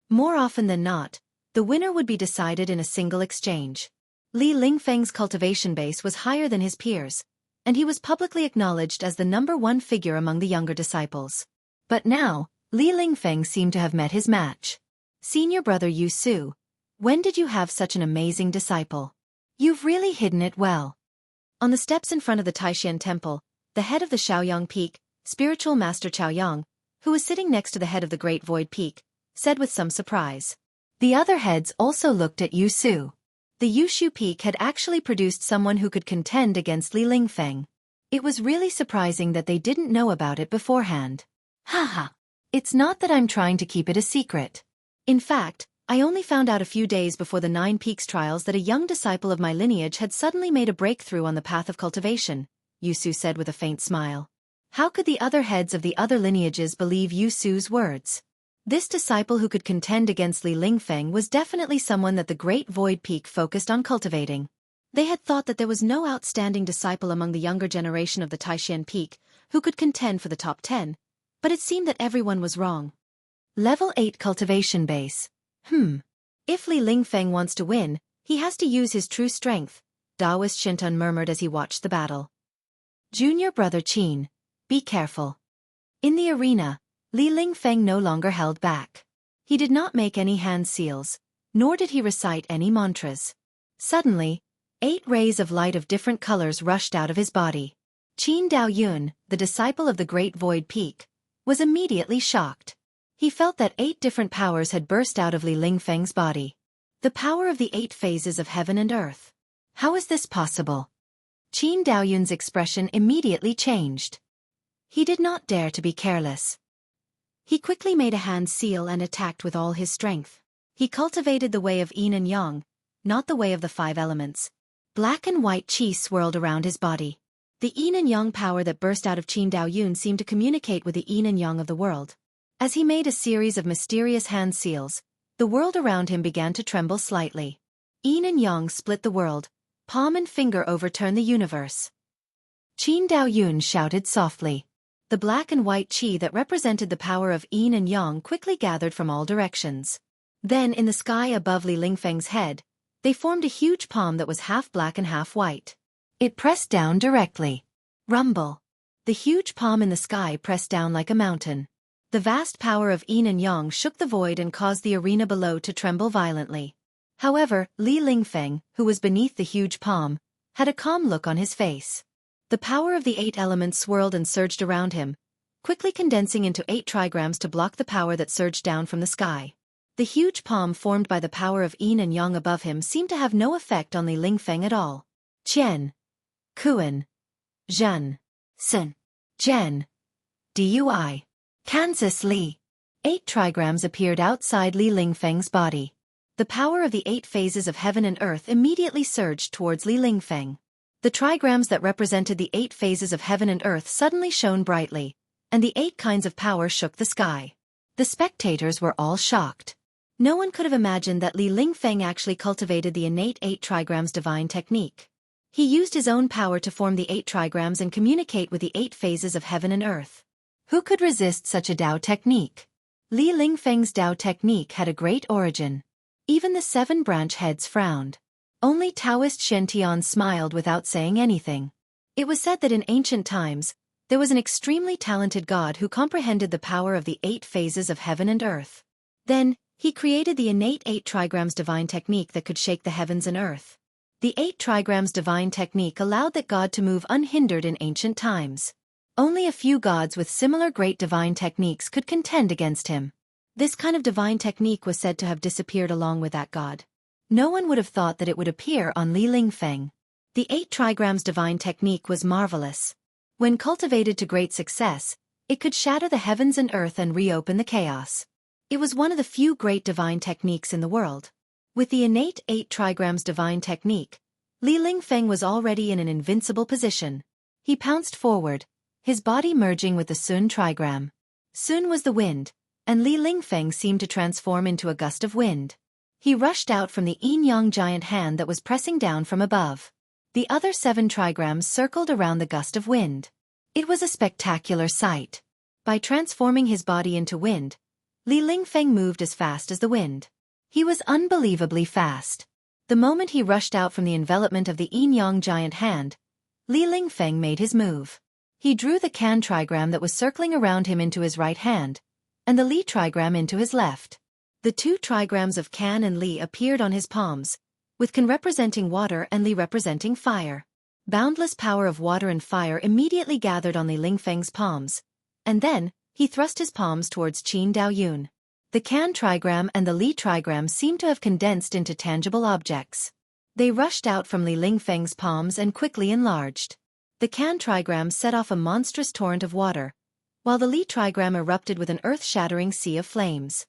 More often than not, the winner would be decided in a single exchange. Li Lingfeng's cultivation base was higher than his peers, and he was publicly acknowledged as the #1 figure among the younger disciples. But now, Li Lingfeng seemed to have met his match. Senior brother Yu Su, when did you have such an amazing disciple? You've really hidden it well. On the steps in front of the Taishan Temple, the head of the Shaoyang Peak, spiritual master Chaoyang, who was sitting next to the head of the Great Void Peak, said with some surprise. The other heads also looked at Yu Su. The Yushu Peak had actually produced someone who could contend against Li Lingfeng. It was really surprising that they didn't know about it beforehand. Haha. It's not that I'm trying to keep it a secret. In fact, I only found out a few days before the 9 Peaks trials that a young disciple of my lineage had suddenly made a breakthrough on the path of cultivation, Yusu said with a faint smile. How could the other heads of the other lineages believe Yusu's words? This disciple who could contend against Li Lingfeng was definitely someone that the Great Void Peak focused on cultivating. They had thought that there was no outstanding disciple among the younger generation of the Taishan Peak who could contend for the top 10, but it seemed that everyone was wrong. Level 8 Cultivation Base. If Li Lingfeng wants to win, he has to use his true strength, Daoist Shinton murmured as he watched the battle. Junior brother Qin, be careful. In the arena, Li Lingfeng no longer held back. He did not make any hand seals, nor did he recite any mantras. Suddenly, 8 rays of light of different colors rushed out of his body. Qin Daoyun, the disciple of the Great Void Peak, was immediately shocked. He felt that 8 different powers had burst out of Li Lingfeng's body. The power of the 8 phases of heaven and earth. How is this possible? Qin Daoyun's expression immediately changed. He did not dare to be careless. He quickly made a hand seal and attacked with all his strength. He cultivated the way of yin and yang, not the way of the 5 elements. Black and white qi swirled around his body. The yin and yang power that burst out of Qin Daoyun seemed to communicate with the yin and yang of the world. As he made a series of mysterious hand seals, the world around him began to tremble slightly. Yin and yang split the world, palm and finger overturned the universe. Qin Daoyun shouted softly. The black and white qi that represented the power of yin and yang quickly gathered from all directions. Then in the sky above Li Lingfeng's head, they formed a huge palm that was half black and half white. It pressed down directly. Rumble. The huge palm in the sky pressed down like a mountain. The vast power of yin and yang shook the void and caused the arena below to tremble violently. However, Li Lingfeng, who was beneath the huge palm, had a calm look on his face. The power of the 8 elements swirled and surged around him, quickly condensing into 8 trigrams to block the power that surged down from the sky. The huge palm formed by the power of yin and yang above him seemed to have no effect on Li Lingfeng at all. Qian, Kuan, Zhen, Sun, Zhen, Dui, Kansas Li. 8 trigrams appeared outside Li Lingfeng's body. The power of the 8 phases of heaven and earth immediately surged towards Li Lingfeng. The trigrams that represented the 8 phases of heaven and earth suddenly shone brightly, and the 8 kinds of power shook the sky. The spectators were all shocked. No one could have imagined that Li Lingfeng actually cultivated the innate 8 trigrams divine technique. He used his own power to form the 8 trigrams and communicate with the 8 phases of heaven and earth. Who could resist such a Dao technique? Li Lingfeng's Dao technique had a great origin. Even the 7 branch heads frowned. Only Taoist Shen smiled without saying anything. It was said that in ancient times, there was an extremely talented god who comprehended the power of the 8 phases of heaven and earth. Then, he created the innate 8 trigrams divine technique that could shake the heavens and earth. The 8 trigrams divine technique allowed that god to move unhindered in ancient times. Only a few gods with similar great divine techniques could contend against him. This kind of divine technique was said to have disappeared along with that god. No one would have thought that it would appear on Li Lingfeng. The 8 trigrams divine technique was marvelous. When cultivated to great success, it could shatter the heavens and earth and reopen the chaos. It was one of the few great divine techniques in the world. With the innate 8 trigrams divine technique, Li Lingfeng was already in an invincible position. He pounced forward, his body merging with the Sun trigram. Sun was the wind, and Li Lingfeng seemed to transform into a gust of wind. He rushed out from the yin-yang giant hand that was pressing down from above. The other 7 trigrams circled around the gust of wind. It was a spectacular sight. By transforming his body into wind, Li Lingfeng moved as fast as the wind. He was unbelievably fast. The moment he rushed out from the envelopment of the yin-yang giant hand, Li Lingfeng made his move. He drew the Kan trigram that was circling around him into his right hand, and the Li trigram into his left. The 2 trigrams of Kan and Li appeared on his palms, with Kan representing water and Li representing fire. Boundless power of water and fire immediately gathered on Li Lingfeng's palms, and then, he thrust his palms towards Qin Daoyun. The Kan trigram and the Li trigram seemed to have condensed into tangible objects. They rushed out from Li Lingfeng's palms and quickly enlarged. The Kan trigram set off a monstrous torrent of water, while the Li trigram erupted with an earth-shattering sea of flames.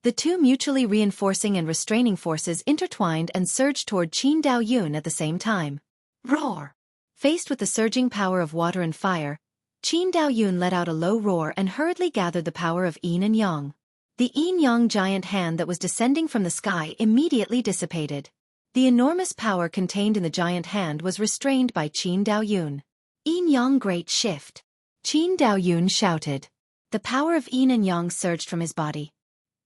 The 2 mutually reinforcing and restraining forces intertwined and surged toward Qin Daoyun at the same time. Roar! Faced with the surging power of water and fire, Qin Daoyun let out a low roar and hurriedly gathered the power of yin and yang. The yin-yang giant hand that was descending from the sky immediately dissipated. The enormous power contained in the giant hand was restrained by Qin Daoyun. Yin-yang great shift. Qin Daoyun shouted. The power of yin and yang surged from his body.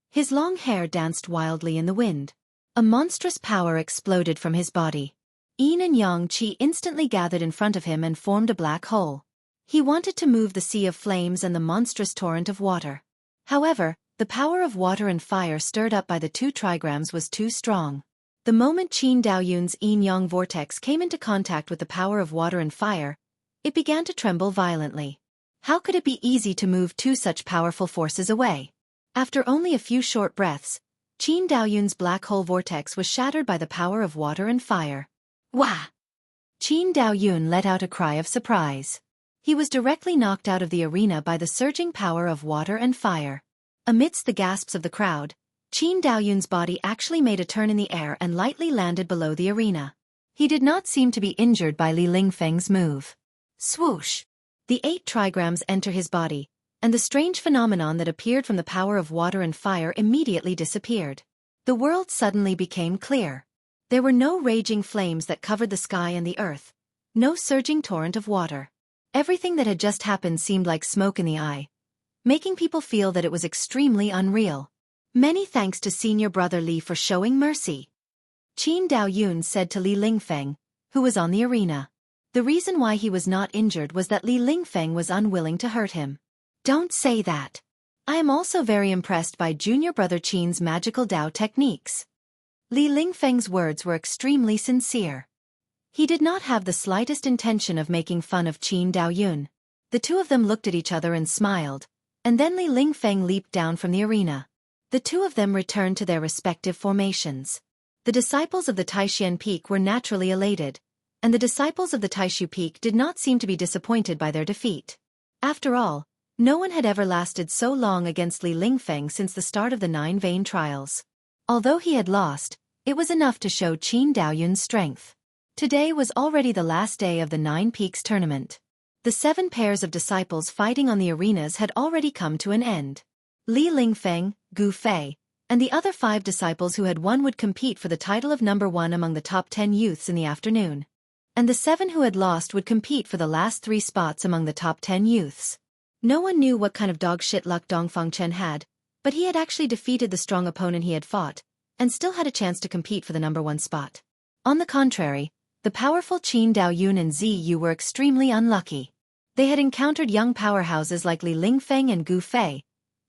His long hair danced wildly in the wind. A monstrous power exploded from his body. Yin and yang qi instantly gathered in front of him and formed a black hole. He wanted to move the sea of flames and the monstrous torrent of water. However, the power of water and fire stirred up by the two trigrams was too strong. The moment Qin Daoyun's yin-yang vortex came into contact with the power of water and fire, it began to tremble violently. How could it be easy to move two such powerful forces away? After only a few short breaths, Qin Daoyun's black hole vortex was shattered by the power of water and fire. Wah! Qin Daoyun let out a cry of surprise. He was directly knocked out of the arena by the surging power of water and fire. Amidst the gasps of the crowd, Qin Daoyun's body actually made a turn in the air and lightly landed below the arena. He did not seem to be injured by Li Lingfeng's move. Swoosh! The 8 trigrams enter his body, and the strange phenomenon that appeared from the power of water and fire immediately disappeared. The world suddenly became clear. There were no raging flames that covered the sky and the earth, no surging torrent of water. Everything that had just happened seemed like smoke in the eye, making people feel that it was extremely unreal. Many thanks to senior brother Li for showing mercy, Qin Daoyun said to Li Lingfeng, who was on the arena. The reason why he was not injured was that Li Lingfeng was unwilling to hurt him. Don't say that. I am also very impressed by junior brother Qin's magical Dao techniques. Li Lingfeng's words were extremely sincere. He did not have the slightest intention of making fun of Qin Daoyun. The two of them looked at each other and smiled, and then Li Lingfeng leaped down from the arena. The two of them returned to their respective formations. The disciples of the Taishan Peak were naturally elated, and the disciples of the Taishu Peak did not seem to be disappointed by their defeat. After all, no one had ever lasted so long against Li Lingfeng since the start of the 9 Vein trials. Although he had lost, it was enough to show Qin Daoyun's strength. Today was already the last day of the 9 Peaks tournament. The 7 pairs of disciples fighting on the arenas had already come to an end. Li Lingfeng, Gu Fei, and the other 5 disciples who had won would compete for the title of number 1 among the top 10 youths in the afternoon. And the 7 who had lost would compete for the last 3 spots among the top 10 youths. No one knew what kind of dog shit luck Dongfang Chen had, but he had actually defeated the strong opponent he had fought, and still had a chance to compete for the number 1 spot. On the contrary, the powerful Qin Daoyun and Ziyu were extremely unlucky. They had encountered young powerhouses like Li Lingfeng and Gu Fei,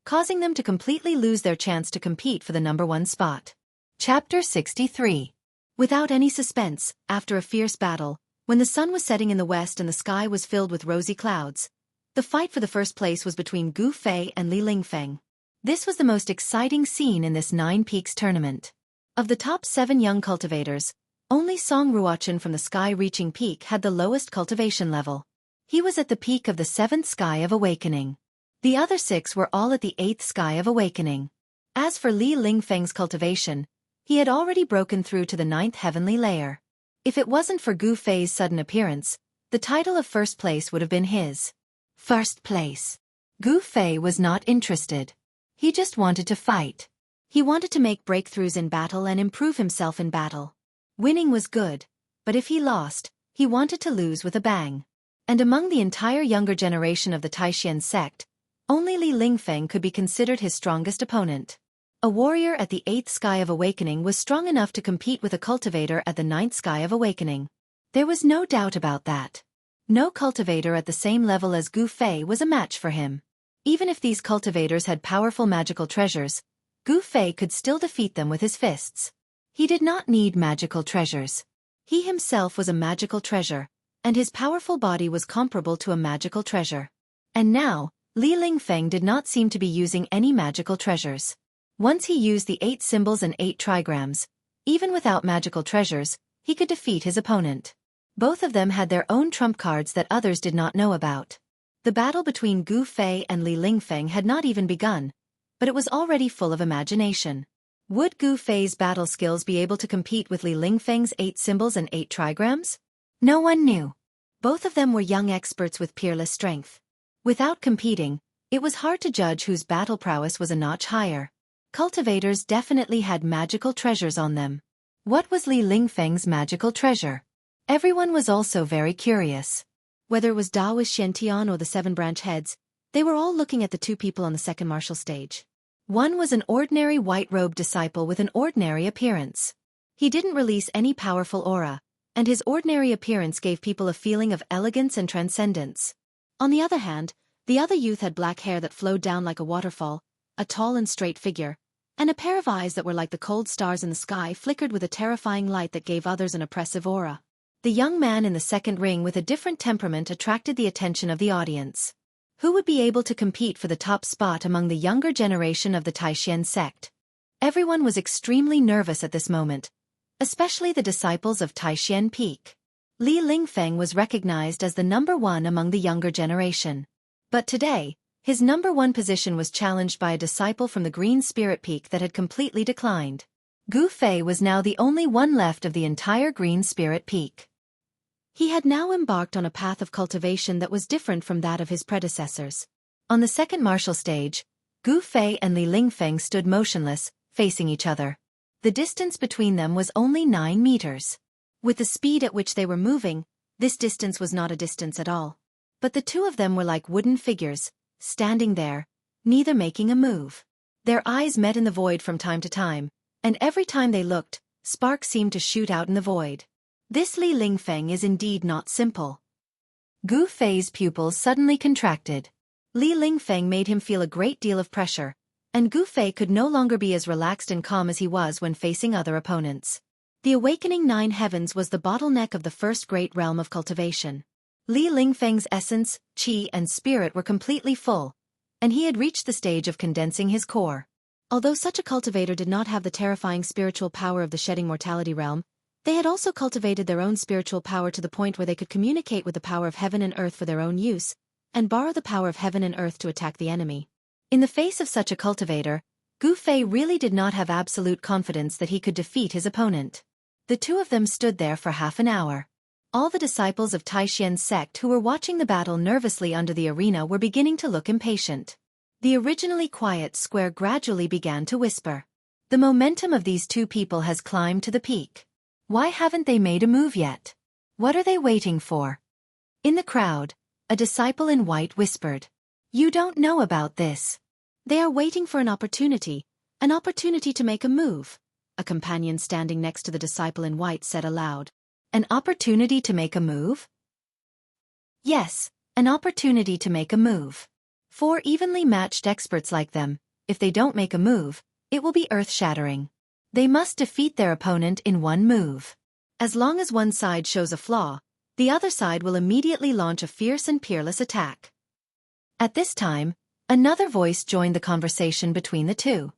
causing them to completely lose their chance to compete for the number 1 spot. Chapter 63. Without any suspense, after a fierce battle, when the sun was setting in the west and the sky was filled with rosy clouds, the fight for the first place was between Gu Fei and Li Lingfeng. This was the most exciting scene in this 9 Peaks tournament. Of the top 7 young cultivators, only Song Ruochen from the sky-reaching peak had the lowest cultivation level. He was at the peak of the 7th sky of awakening. The other 6 were all at the 8th sky of awakening. As for Li Lingfeng's cultivation, he had already broken through to the 9th heavenly layer. If it wasn't for Gu Fei's sudden appearance, the title of first place would have been his. First place. Gu Fei was not interested. He just wanted to fight. He wanted to make breakthroughs in battle and improve himself in battle. Winning was good, but if he lost, he wanted to lose with a bang. And among the entire younger generation of the Taishan sect, only Li Lingfeng could be considered his strongest opponent. A warrior at the 8th sky of awakening was strong enough to compete with a cultivator at the 9th sky of awakening. There was no doubt about that. No cultivator at the same level as Gu Fei was a match for him. Even if these cultivators had powerful magical treasures, Gu Fei could still defeat them with his fists. He did not need magical treasures. He himself was a magical treasure, and his powerful body was comparable to a magical treasure. And now, Li Lingfeng did not seem to be using any magical treasures. Once he used the 8 symbols and 8 trigrams, even without magical treasures, he could defeat his opponent. Both of them had their own trump cards that others did not know about. The battle between Gu Fei and Li Lingfeng had not even begun, but it was already full of imagination. Would Gu Fei's battle skills be able to compete with Li Lingfeng's 8 symbols and 8 trigrams? No one knew. Both of them were young experts with peerless strength. Without competing, it was hard to judge whose battle prowess was a notch higher. Cultivators definitely had magical treasures on them. What was Li Lingfeng's magical treasure? Everyone was also very curious. Whether it was Daoist Xiantian or the 7 branch heads, they were all looking at the 2 people on the second martial stage. One was an ordinary white-robed disciple with an ordinary appearance. He didn't release any powerful aura, and his ordinary appearance gave people a feeling of elegance and transcendence. On the other hand, the other youth had black hair that flowed down like a waterfall, a tall and straight figure, and a pair of eyes that were like the cold stars in the sky flickered with a terrifying light that gave others an oppressive aura. The young man in the second ring with a different temperament attracted the attention of the audience. Who would be able to compete for the top spot among the younger generation of the Taishan sect? Everyone was extremely nervous at this moment, especially the disciples of Taishan Peak. Li Lingfeng was recognized as the number 1 among the younger generation. But today, his number 1 position was challenged by a disciple from the Green Spirit Peak that had completely declined. Gu Fei was now the only one left of the entire Green Spirit Peak. He had now embarked on a path of cultivation that was different from that of his predecessors. On the second martial stage, Gu Fei and Li Lingfeng stood motionless, facing each other. The distance between them was only 9 meters. With the speed at which they were moving, this distance was not a distance at all. But the 2 of them were like wooden figures, standing there, neither making a move. Their eyes met in the void from time to time, and every time they looked, sparks seemed to shoot out in the void. This Li Lingfeng is indeed not simple. Gu Fei's pupils suddenly contracted. Li Lingfeng made him feel a great deal of pressure, and Gu Fei could no longer be as relaxed and calm as he was when facing other opponents. The awakening 9 heavens was the bottleneck of the first great realm of cultivation. Li Lingfeng's essence, qi and spirit were completely full, and he had reached the stage of condensing his core. Although such a cultivator did not have the terrifying spiritual power of the shedding mortality realm, they had also cultivated their own spiritual power to the point where they could communicate with the power of heaven and earth for their own use, and borrow the power of heaven and earth to attack the enemy. In the face of such a cultivator, Gu Fei really did not have absolute confidence that he could defeat his opponent. The 2 of them stood there for half an hour. All the disciples of Taishan's sect who were watching the battle nervously under the arena were beginning to look impatient. The originally quiet square gradually began to whisper. The momentum of these 2 people has climbed to the peak. Why haven't they made a move yet? What are they waiting for? In the crowd, a disciple in white whispered. You don't know about this. They are waiting for an opportunity to make a move. A companion standing next to the disciple in white said aloud. An opportunity to make a move? Yes, an opportunity to make a move. 4 evenly matched experts like them, if they don't make a move, it will be earth-shattering. They must defeat their opponent in 1 move. As long as one side shows a flaw, the other side will immediately launch a fierce and peerless attack. At this time, another voice joined the conversation between the 2.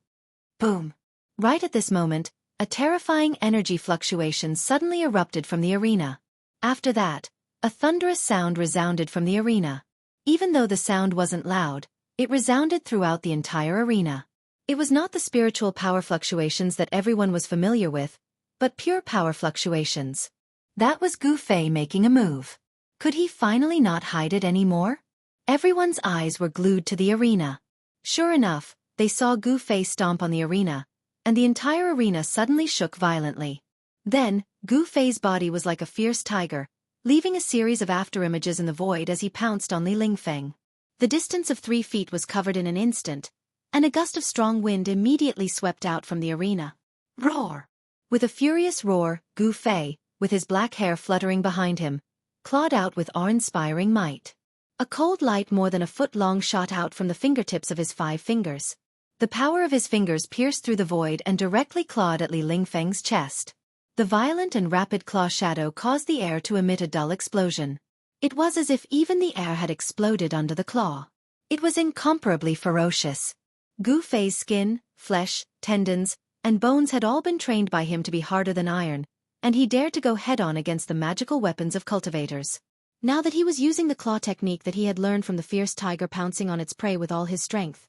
Boom! Right at this moment, a terrifying energy fluctuation suddenly erupted from the arena. After that, a thunderous sound resounded from the arena. Even though the sound wasn't loud, it resounded throughout the entire arena. It was not the spiritual power fluctuations that everyone was familiar with, but pure power fluctuations. That was Gu Fei making a move. Could he finally not hide it anymore? Everyone's eyes were glued to the arena. Sure enough, they saw Gu Fei stomp on the arena, and the entire arena suddenly shook violently. Then, Gu Fei's body was like a fierce tiger, leaving a series of afterimages in the void as he pounced on Li Lingfeng. The distance of 3 feet was covered in an instant, and a gust of strong wind immediately swept out from the arena. Roar! With a furious roar, Gu Fei, with his black hair fluttering behind him, clawed out with awe-inspiring might. A cold light more than a foot long shot out from the fingertips of his 5 fingers. The power of his fingers pierced through the void and directly clawed at Li Lingfeng's chest. The violent and rapid claw shadow caused the air to emit a dull explosion. It was as if even the air had exploded under the claw. It was incomparably ferocious. Gu Fei's skin, flesh, tendons, and bones had all been trained by him to be harder than iron, and he dared to go head-on against the magical weapons of cultivators. Now that he was using the claw technique that he had learned from the fierce tiger pouncing on its prey with all his strength.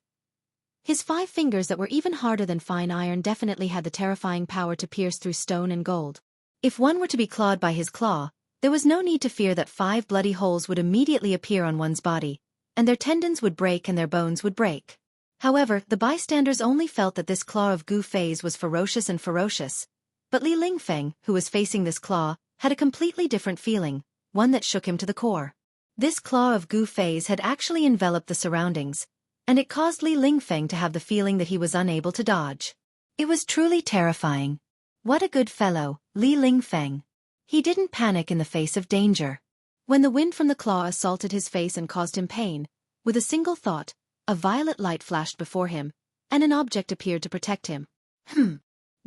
His 5 fingers that were even harder than fine iron definitely had the terrifying power to pierce through stone and gold. If one were to be clawed by his claw, there was no need to fear that 5 bloody holes would immediately appear on one's body, and their tendons would break and their bones would break. However, the bystanders only felt that this claw of Gu Fei's was ferocious and ferocious. But Li Lingfeng, who was facing this claw, had a completely different feeling, one that shook him to the core. This claw of Gu Fei's had actually enveloped the surroundings, and it caused Li Lingfeng to have the feeling that he was unable to dodge. It was truly terrifying. What a good fellow, Li Lingfeng. He didn't panic in the face of danger. When the wind from the claw assaulted his face and caused him pain, with a single thought, a violet light flashed before him, and an object appeared to protect him.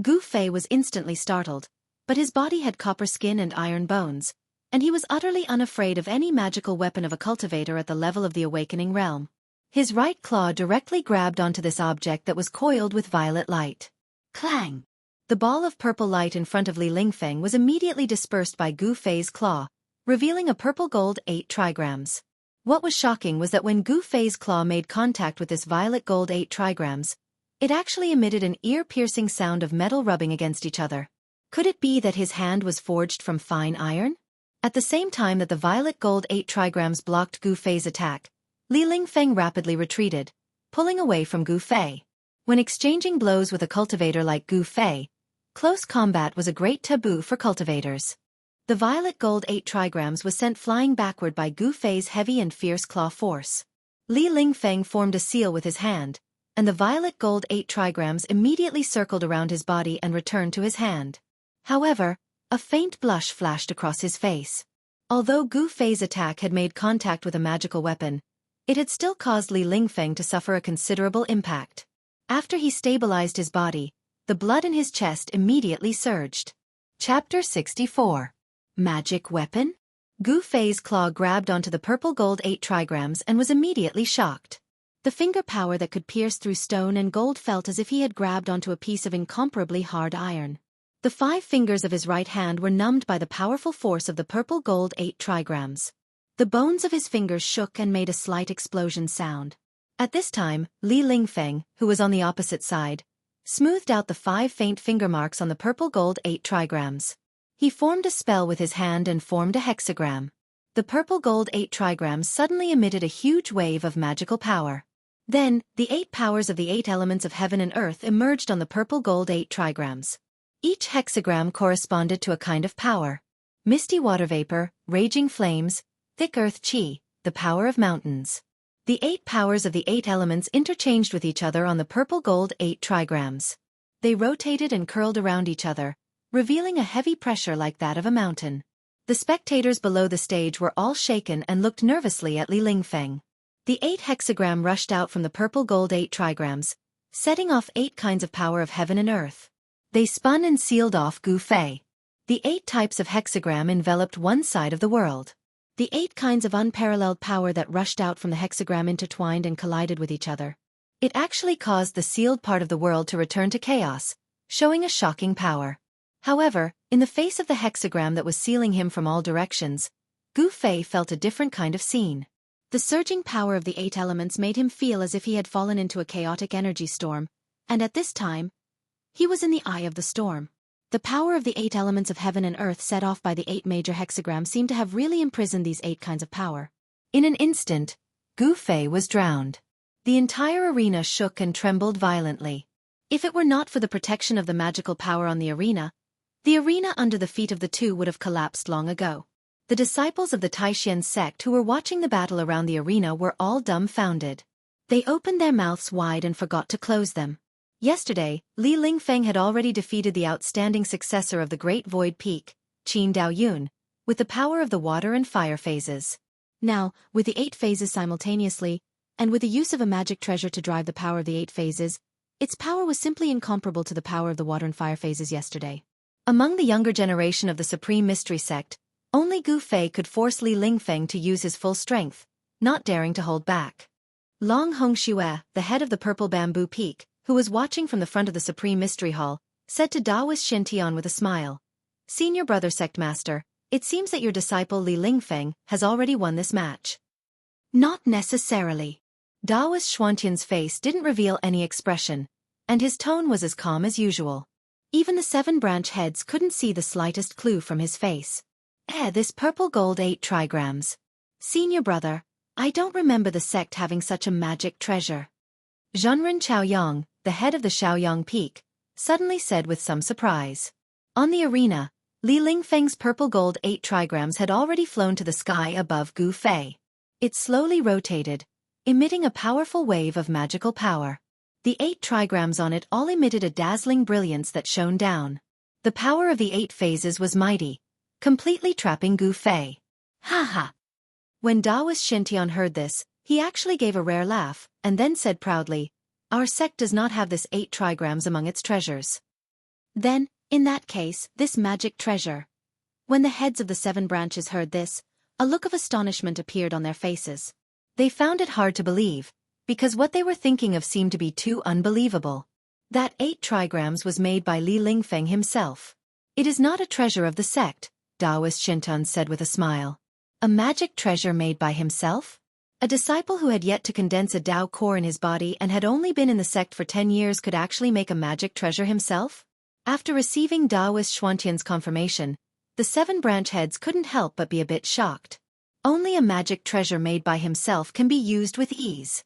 Gu Fei was instantly startled, but his body had copper skin and iron bones, and he was utterly unafraid of any magical weapon of a cultivator at the level of the awakening realm. His right claw directly grabbed onto this object that was coiled with violet light. Clang! The ball of purple light in front of Li Lingfeng was immediately dispersed by Gu Fei's claw, revealing a purple gold 8 trigrams. What was shocking was that when Gu Fei's claw made contact with this violet gold 8 trigrams, it actually emitted an ear-piercing sound of metal rubbing against each other. Could it be that his hand was forged from fine iron? At the same time that the violet gold 8 trigrams blocked Gu Fei's attack, Li Lingfeng rapidly retreated, pulling away from Gu Fei. When exchanging blows with a cultivator like Gu Fei, close combat was a great taboo for cultivators. The violet gold 8 trigrams was sent flying backward by Gu Fei's heavy and fierce claw force. Li Lingfeng formed a seal with his hand, and the violet gold 8 trigrams immediately circled around his body and returned to his hand. However, a faint blush flashed across his face. Although Gu Fei's attack had made contact with a magical weapon, it had still caused Li Lingfeng to suffer a considerable impact. After he stabilized his body, the blood in his chest immediately surged. Chapter 64. Magic Weapon? Gu Fei's claw grabbed onto the purple gold 8 trigrams and was immediately shocked. The finger power that could pierce through stone and gold felt as if he had grabbed onto a piece of incomparably hard iron. The 5 fingers of his right hand were numbed by the powerful force of the purple gold 8 trigrams. The bones of his fingers shook and made a slight explosion sound. At this time, Li Lingfeng, who was on the opposite side, smoothed out the 5 faint finger marks on the purple gold 8 trigrams. He formed a spell with his hand and formed a hexagram. The purple gold 8 trigrams suddenly emitted a huge wave of magical power. Then, the 8 powers of the 8 elements of heaven and earth emerged on the purple gold 8 trigrams. Each hexagram corresponded to a kind of power. Misty water vapor, raging flames, thick earth chi, the power of mountains. The 8 powers of the 8 elements interchanged with each other on the purple gold 8 trigrams. They rotated and curled around each other, revealing a heavy pressure like that of a mountain. The spectators below the stage were all shaken and looked nervously at Li Lingfeng. The 8 hexagram rushed out from the purple gold 8 trigrams, setting off 8 kinds of power of heaven and earth. They spun and sealed off Gu Fei. The 8 types of hexagram enveloped one side of the world. The 8 kinds of unparalleled power that rushed out from the hexagram intertwined and collided with each other. It actually caused the sealed part of the world to return to chaos, showing a shocking power. However, in the face of the hexagram that was sealing him from all directions, Gu Fei felt a different kind of scene. The surging power of the 8 elements made him feel as if he had fallen into a chaotic energy storm, and at this time, he was in the eye of the storm. The power of the 8 elements of heaven and earth set off by the 8 major hexagrams seemed to have really imprisoned these 8 kinds of power. In an instant, Gu Fei was drowned. The entire arena shook and trembled violently. If it were not for the protection of the magical power on the arena under the feet of the two would have collapsed long ago. The disciples of the Taishan sect who were watching the battle around the arena were all dumbfounded. They opened their mouths wide and forgot to close them. Yesterday, Li Lingfeng had already defeated the outstanding successor of the Great Void Peak, Qin Daoyun, with the power of the water and fire phases. Now, with the 8 phases simultaneously, and with the use of a magic treasure to drive the power of the 8 phases, its power was simply incomparable to the power of the water and fire phases yesterday. Among the younger generation of the Supreme Mystery Sect, only Gu Fei could force Li Lingfeng to use his full strength, not daring to hold back. Long Hong Xue, the head of the Purple Bamboo Peak, who was watching from the front of the Supreme Mystery Hall, said to Daoist Xiantian with a smile, "Senior brother sect master, it seems that your disciple Li Lingfeng has already won this match." Not necessarily. Daoist Xuantian's face didn't reveal any expression, and his tone was as calm as usual. Even the 7 branch heads couldn't see the slightest clue from his face. This purple gold 8 trigrams. Senior brother, I don't remember the sect having such a magic treasure. Zhenren Chaoyang, the head of the Shaoyang Peak, suddenly said with some surprise. On the arena, Li Lingfeng's purple-gold 8 trigrams had already flown to the sky above Gu Fei. It slowly rotated, emitting a powerful wave of magical power. The 8 trigrams on it all emitted a dazzling brilliance that shone down. The power of the 8 phases was mighty, completely trapping Gu Fei. Ha ha! When Daoist Xintian heard this, he actually gave a rare laugh, and then said proudly, "Our sect does not have this 8 trigrams among its treasures." Then, in that case, this magic treasure. When the heads of the 7 branches heard this, a look of astonishment appeared on their faces. They found it hard to believe, because what they were thinking of seemed to be too unbelievable. That 8 trigrams was made by Li Lingfeng himself. "It is not a treasure of the sect," Daoist Xintian said with a smile. "A magic treasure made by himself?" A disciple who had yet to condense a Dao core in his body and had only been in the sect for 10 years could actually make a magic treasure himself? After receiving Daoist Xuantian's confirmation, the 7 branch heads couldn't help but be a bit shocked. Only a magic treasure made by himself can be used with ease.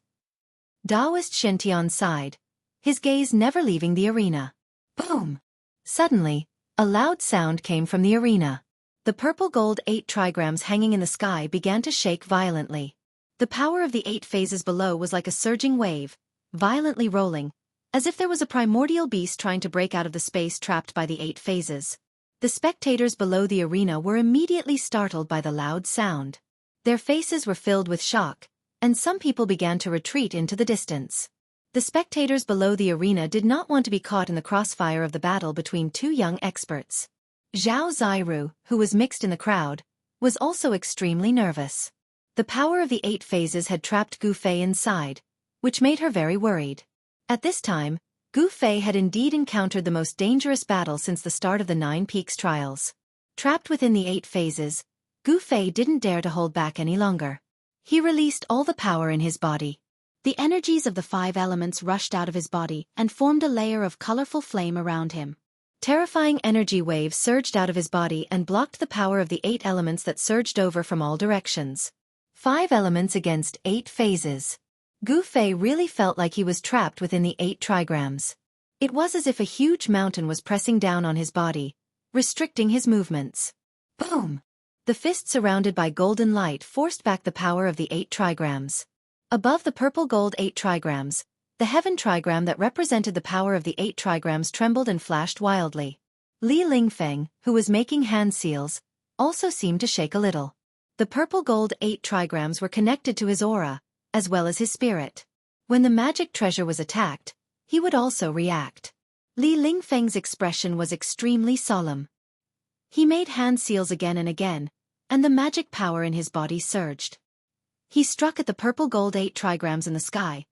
Daoist Xintian sighed, his gaze never leaving the arena. Boom! Suddenly, a loud sound came from the arena. The purple-gold 8 trigrams hanging in the sky began to shake violently. The power of the 8 phases below was like a surging wave, violently rolling, as if there was a primordial beast trying to break out of the space trapped by the 8 phases. The spectators below the arena were immediately startled by the loud sound. Their faces were filled with shock, and some people began to retreat into the distance. The spectators below the arena did not want to be caught in the crossfire of the battle between 2 young experts. Zhao Ziru, who was mixed in the crowd, was also extremely nervous. The power of the 8 phases had trapped Gu Fei inside, which made her very worried. At this time, Gu Fei had indeed encountered the most dangerous battle since the start of the 9 Peaks trials. Trapped within the 8 phases, Gu Fei didn't dare to hold back any longer. He released all the power in his body. The energies of the 5 elements rushed out of his body and formed a layer of colorful flame around him. Terrifying energy waves surged out of his body and blocked the power of the 8 elements that surged over from all directions. 5 elements against 8 phases. Gu Fei really felt like he was trapped within the 8 trigrams. It was as if a huge mountain was pressing down on his body, restricting his movements. Boom! The fist surrounded by golden light forced back the power of the 8 trigrams. Above the purple-gold 8 trigrams, the heaven trigram that represented the power of the 8 trigrams trembled and flashed wildly. Li Lingfeng, who was making hand seals, also seemed to shake a little. The purple-gold 8 trigrams were connected to his aura, as well as his spirit. When the magic treasure was attacked, he would also react. Li Lingfeng's expression was extremely solemn. He made hand seals again and again, and the magic power in his body surged. He struck at the purple-gold 8 trigrams in the sky,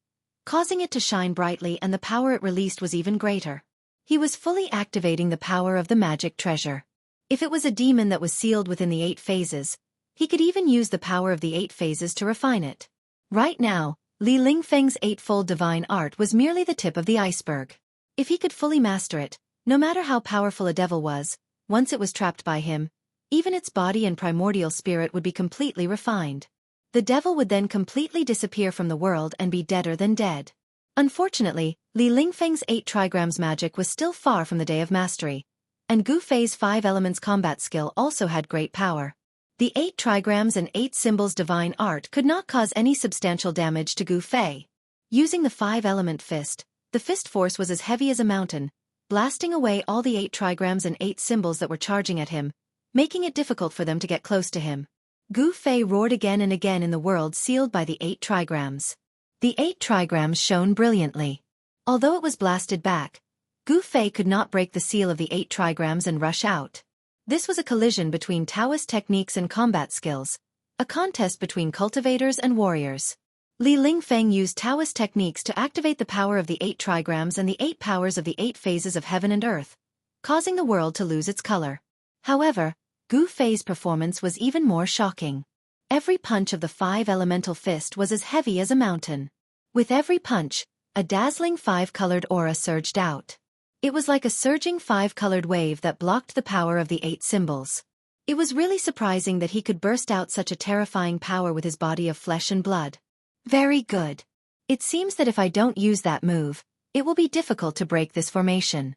causing it to shine brightly, and the power it released was even greater. He was fully activating the power of the magic treasure. If it was a demon that was sealed within the 8 phases, he could even use the power of the 8 phases to refine it. Right now, Li Lingfeng's 8-fold divine art was merely the tip of the iceberg. If he could fully master it, no matter how powerful a devil was, once it was trapped by him, even its body and primordial spirit would be completely refined. The devil would then completely disappear from the world and be deader than dead. Unfortunately, Li Lingfeng's 8 trigrams magic was still far from the day of mastery, and Gu Fei's 5 elements combat skill also had great power. The 8 trigrams and 8 symbols divine art could not cause any substantial damage to Gu Fei. Using the 5-element fist, the fist force was as heavy as a mountain, blasting away all the 8 trigrams and 8 symbols that were charging at him, making it difficult for them to get close to him. Gu Fei roared again and again in the world sealed by the 8 trigrams. The 8 trigrams shone brilliantly. Although it was blasted back, Gu Fei could not break the seal of the 8 trigrams and rush out. This was a collision between Taoist techniques and combat skills, a contest between cultivators and warriors. Li Lingfeng used Taoist techniques to activate the power of the 8 trigrams and the 8 powers of the 8 phases of heaven and earth, causing the world to lose its color. However, Gu Fei's performance was even more shocking. Every punch of the 5-elemental fist was as heavy as a mountain. With every punch, a dazzling 5-colored aura surged out. It was like a surging 5-colored wave that blocked the power of the 8 symbols. It was really surprising that he could burst out such a terrifying power with his body of flesh and blood. Very good. It seems that if I don't use that move, it will be difficult to break this formation.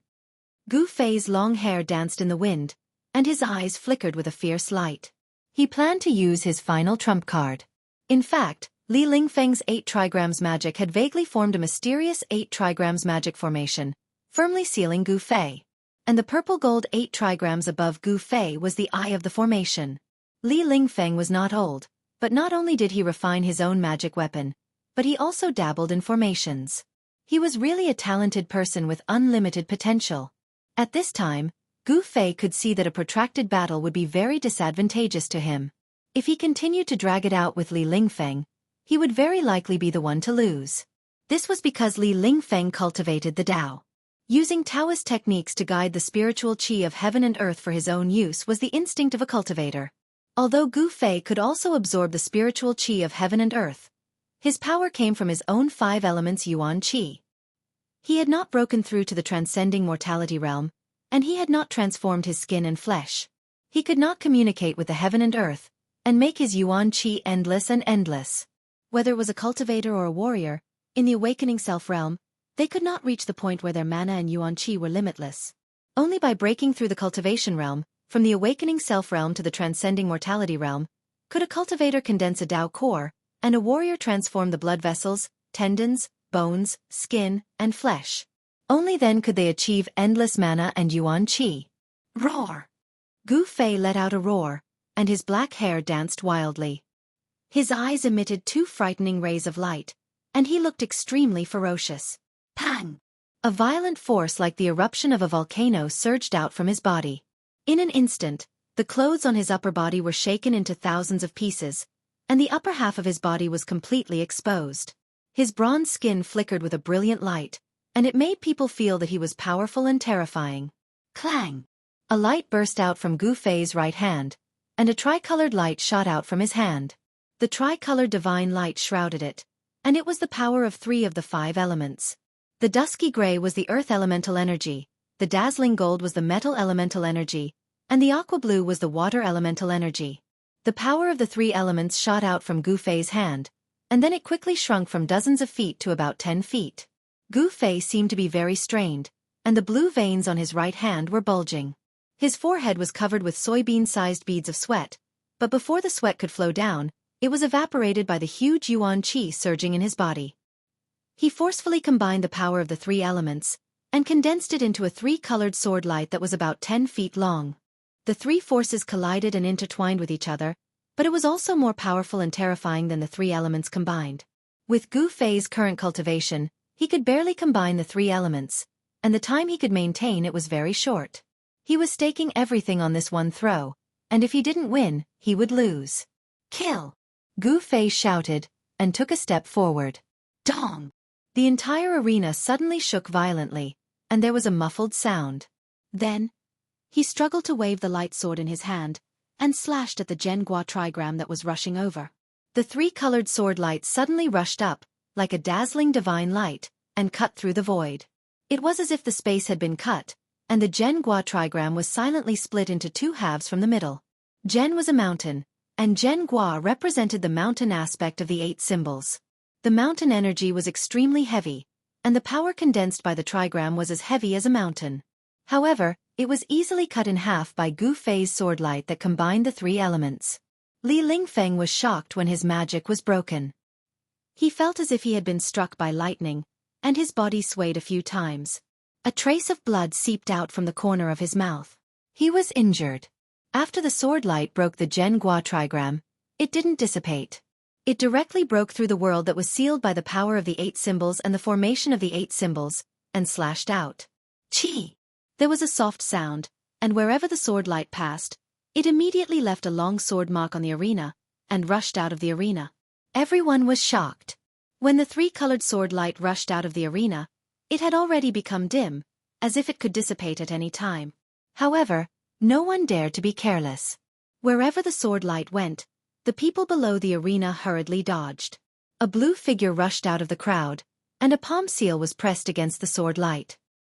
Gu Fei's long hair danced in the wind, and his eyes flickered with a fierce light. He planned to use his final trump card. In fact, Li Lingfeng's 8 trigrams magic had vaguely formed a mysterious 8 trigrams magic formation, firmly sealing Gu Fei. And the purple-gold 8 trigrams above Gu Fei was the eye of the formation. Li Lingfeng was not old, but not only did he refine his own magic weapon, but he also dabbled in formations. He was really a talented person with unlimited potential. At this time, Gu Fei could see that a protracted battle would be very disadvantageous to him. If he continued to drag it out with Li Lingfeng, he would very likely be the one to lose. This was because Li Lingfeng cultivated the Tao. Using Taoist techniques to guide the spiritual qi of heaven and earth for his own use was the instinct of a cultivator. Although Gu Fei could also absorb the spiritual qi of heaven and earth, his power came from his own 5 elements yuan qi. He had not broken through to the transcending mortality realm, and he had not transformed his skin and flesh. He could not communicate with the heaven and earth, and make his yuan qi endless and endless. Whether it was a cultivator or a warrior, in the awakening self-realm, they could not reach the point where their mana and yuan qi were limitless. Only by breaking through the cultivation realm, from the awakening self-realm to the transcending mortality realm, could a cultivator condense a Tao core, and a warrior transform the blood vessels, tendons, bones, skin, and flesh. Only then could they achieve endless mana and yuan qi. Roar! Gu Fei let out a roar, and his black hair danced wildly. His eyes emitted 2 frightening rays of light, and he looked extremely ferocious. Pang! A violent force like the eruption of a volcano surged out from his body. In an instant, the clothes on his upper body were shaken into thousands of pieces, and the upper half of his body was completely exposed. His bronze skin flickered with a brilliant light, and it made people feel that he was powerful and terrifying. Clang! A light burst out from Gu Fei's right hand, and a tricolored light shot out from his hand. The tricolored divine light shrouded it, and it was the power of 3 of the 5 elements. The dusky gray was the earth elemental energy, the dazzling gold was the metal elemental energy, and the aqua blue was the water elemental energy. The power of the 3 elements shot out from Gu Fei's hand, and then it quickly shrunk from dozens of feet to about 10 feet. Gu Fei seemed to be very strained, and the blue veins on his right hand were bulging. His forehead was covered with soybean-sized beads of sweat, but before the sweat could flow down, it was evaporated by the huge yuan qi surging in his body. He forcefully combined the power of the 3 elements, and condensed it into a 3-colored sword light that was about 10 feet long. The 3 forces collided and intertwined with each other, but it was also more powerful and terrifying than the 3 elements combined. With Gu Fei's current cultivation, he could barely combine the 3 elements, and the time he could maintain it was very short. He was staking everything on this one throw, and if he didn't win, he would lose. Kill! Gu Fei shouted, and took a step forward. Dong! The entire arena suddenly shook violently, and there was a muffled sound. Then, he struggled to wave the light sword in his hand, and slashed at the Zhenghua trigram that was rushing over. The 3-colored sword light suddenly rushed up, like a dazzling divine light, and cut through the void. It was as if the space had been cut, and the Zhenghua trigram was silently split into 2 halves from the middle. Zhen was a mountain, and Zhenghua represented the mountain aspect of the 8 symbols. The mountain energy was extremely heavy, and the power condensed by the trigram was as heavy as a mountain. However, it was easily cut in half by Gu Fei's sword light that combined the 3 elements. Li Lingfeng was shocked when his magic was broken. He felt as if he had been struck by lightning, and his body swayed a few times. A trace of blood seeped out from the corner of his mouth. He was injured. After the sword light broke the Zhenghua trigram, it didn't dissipate. It directly broke through the world that was sealed by the power of the 8 symbols and the formation of the 8 symbols, and slashed out. Chi! There was a soft sound, and wherever the sword light passed, it immediately left a long sword mark on the arena, and rushed out of the arena. Everyone was shocked. When the 3-colored sword light rushed out of the arena, it had already become dim, as if it could dissipate at any time. However, no one dared to be careless. Wherever the sword light went, the people below the arena hurriedly dodged. A blue figure rushed out of the crowd, and a palm seal was pressed against the sword light.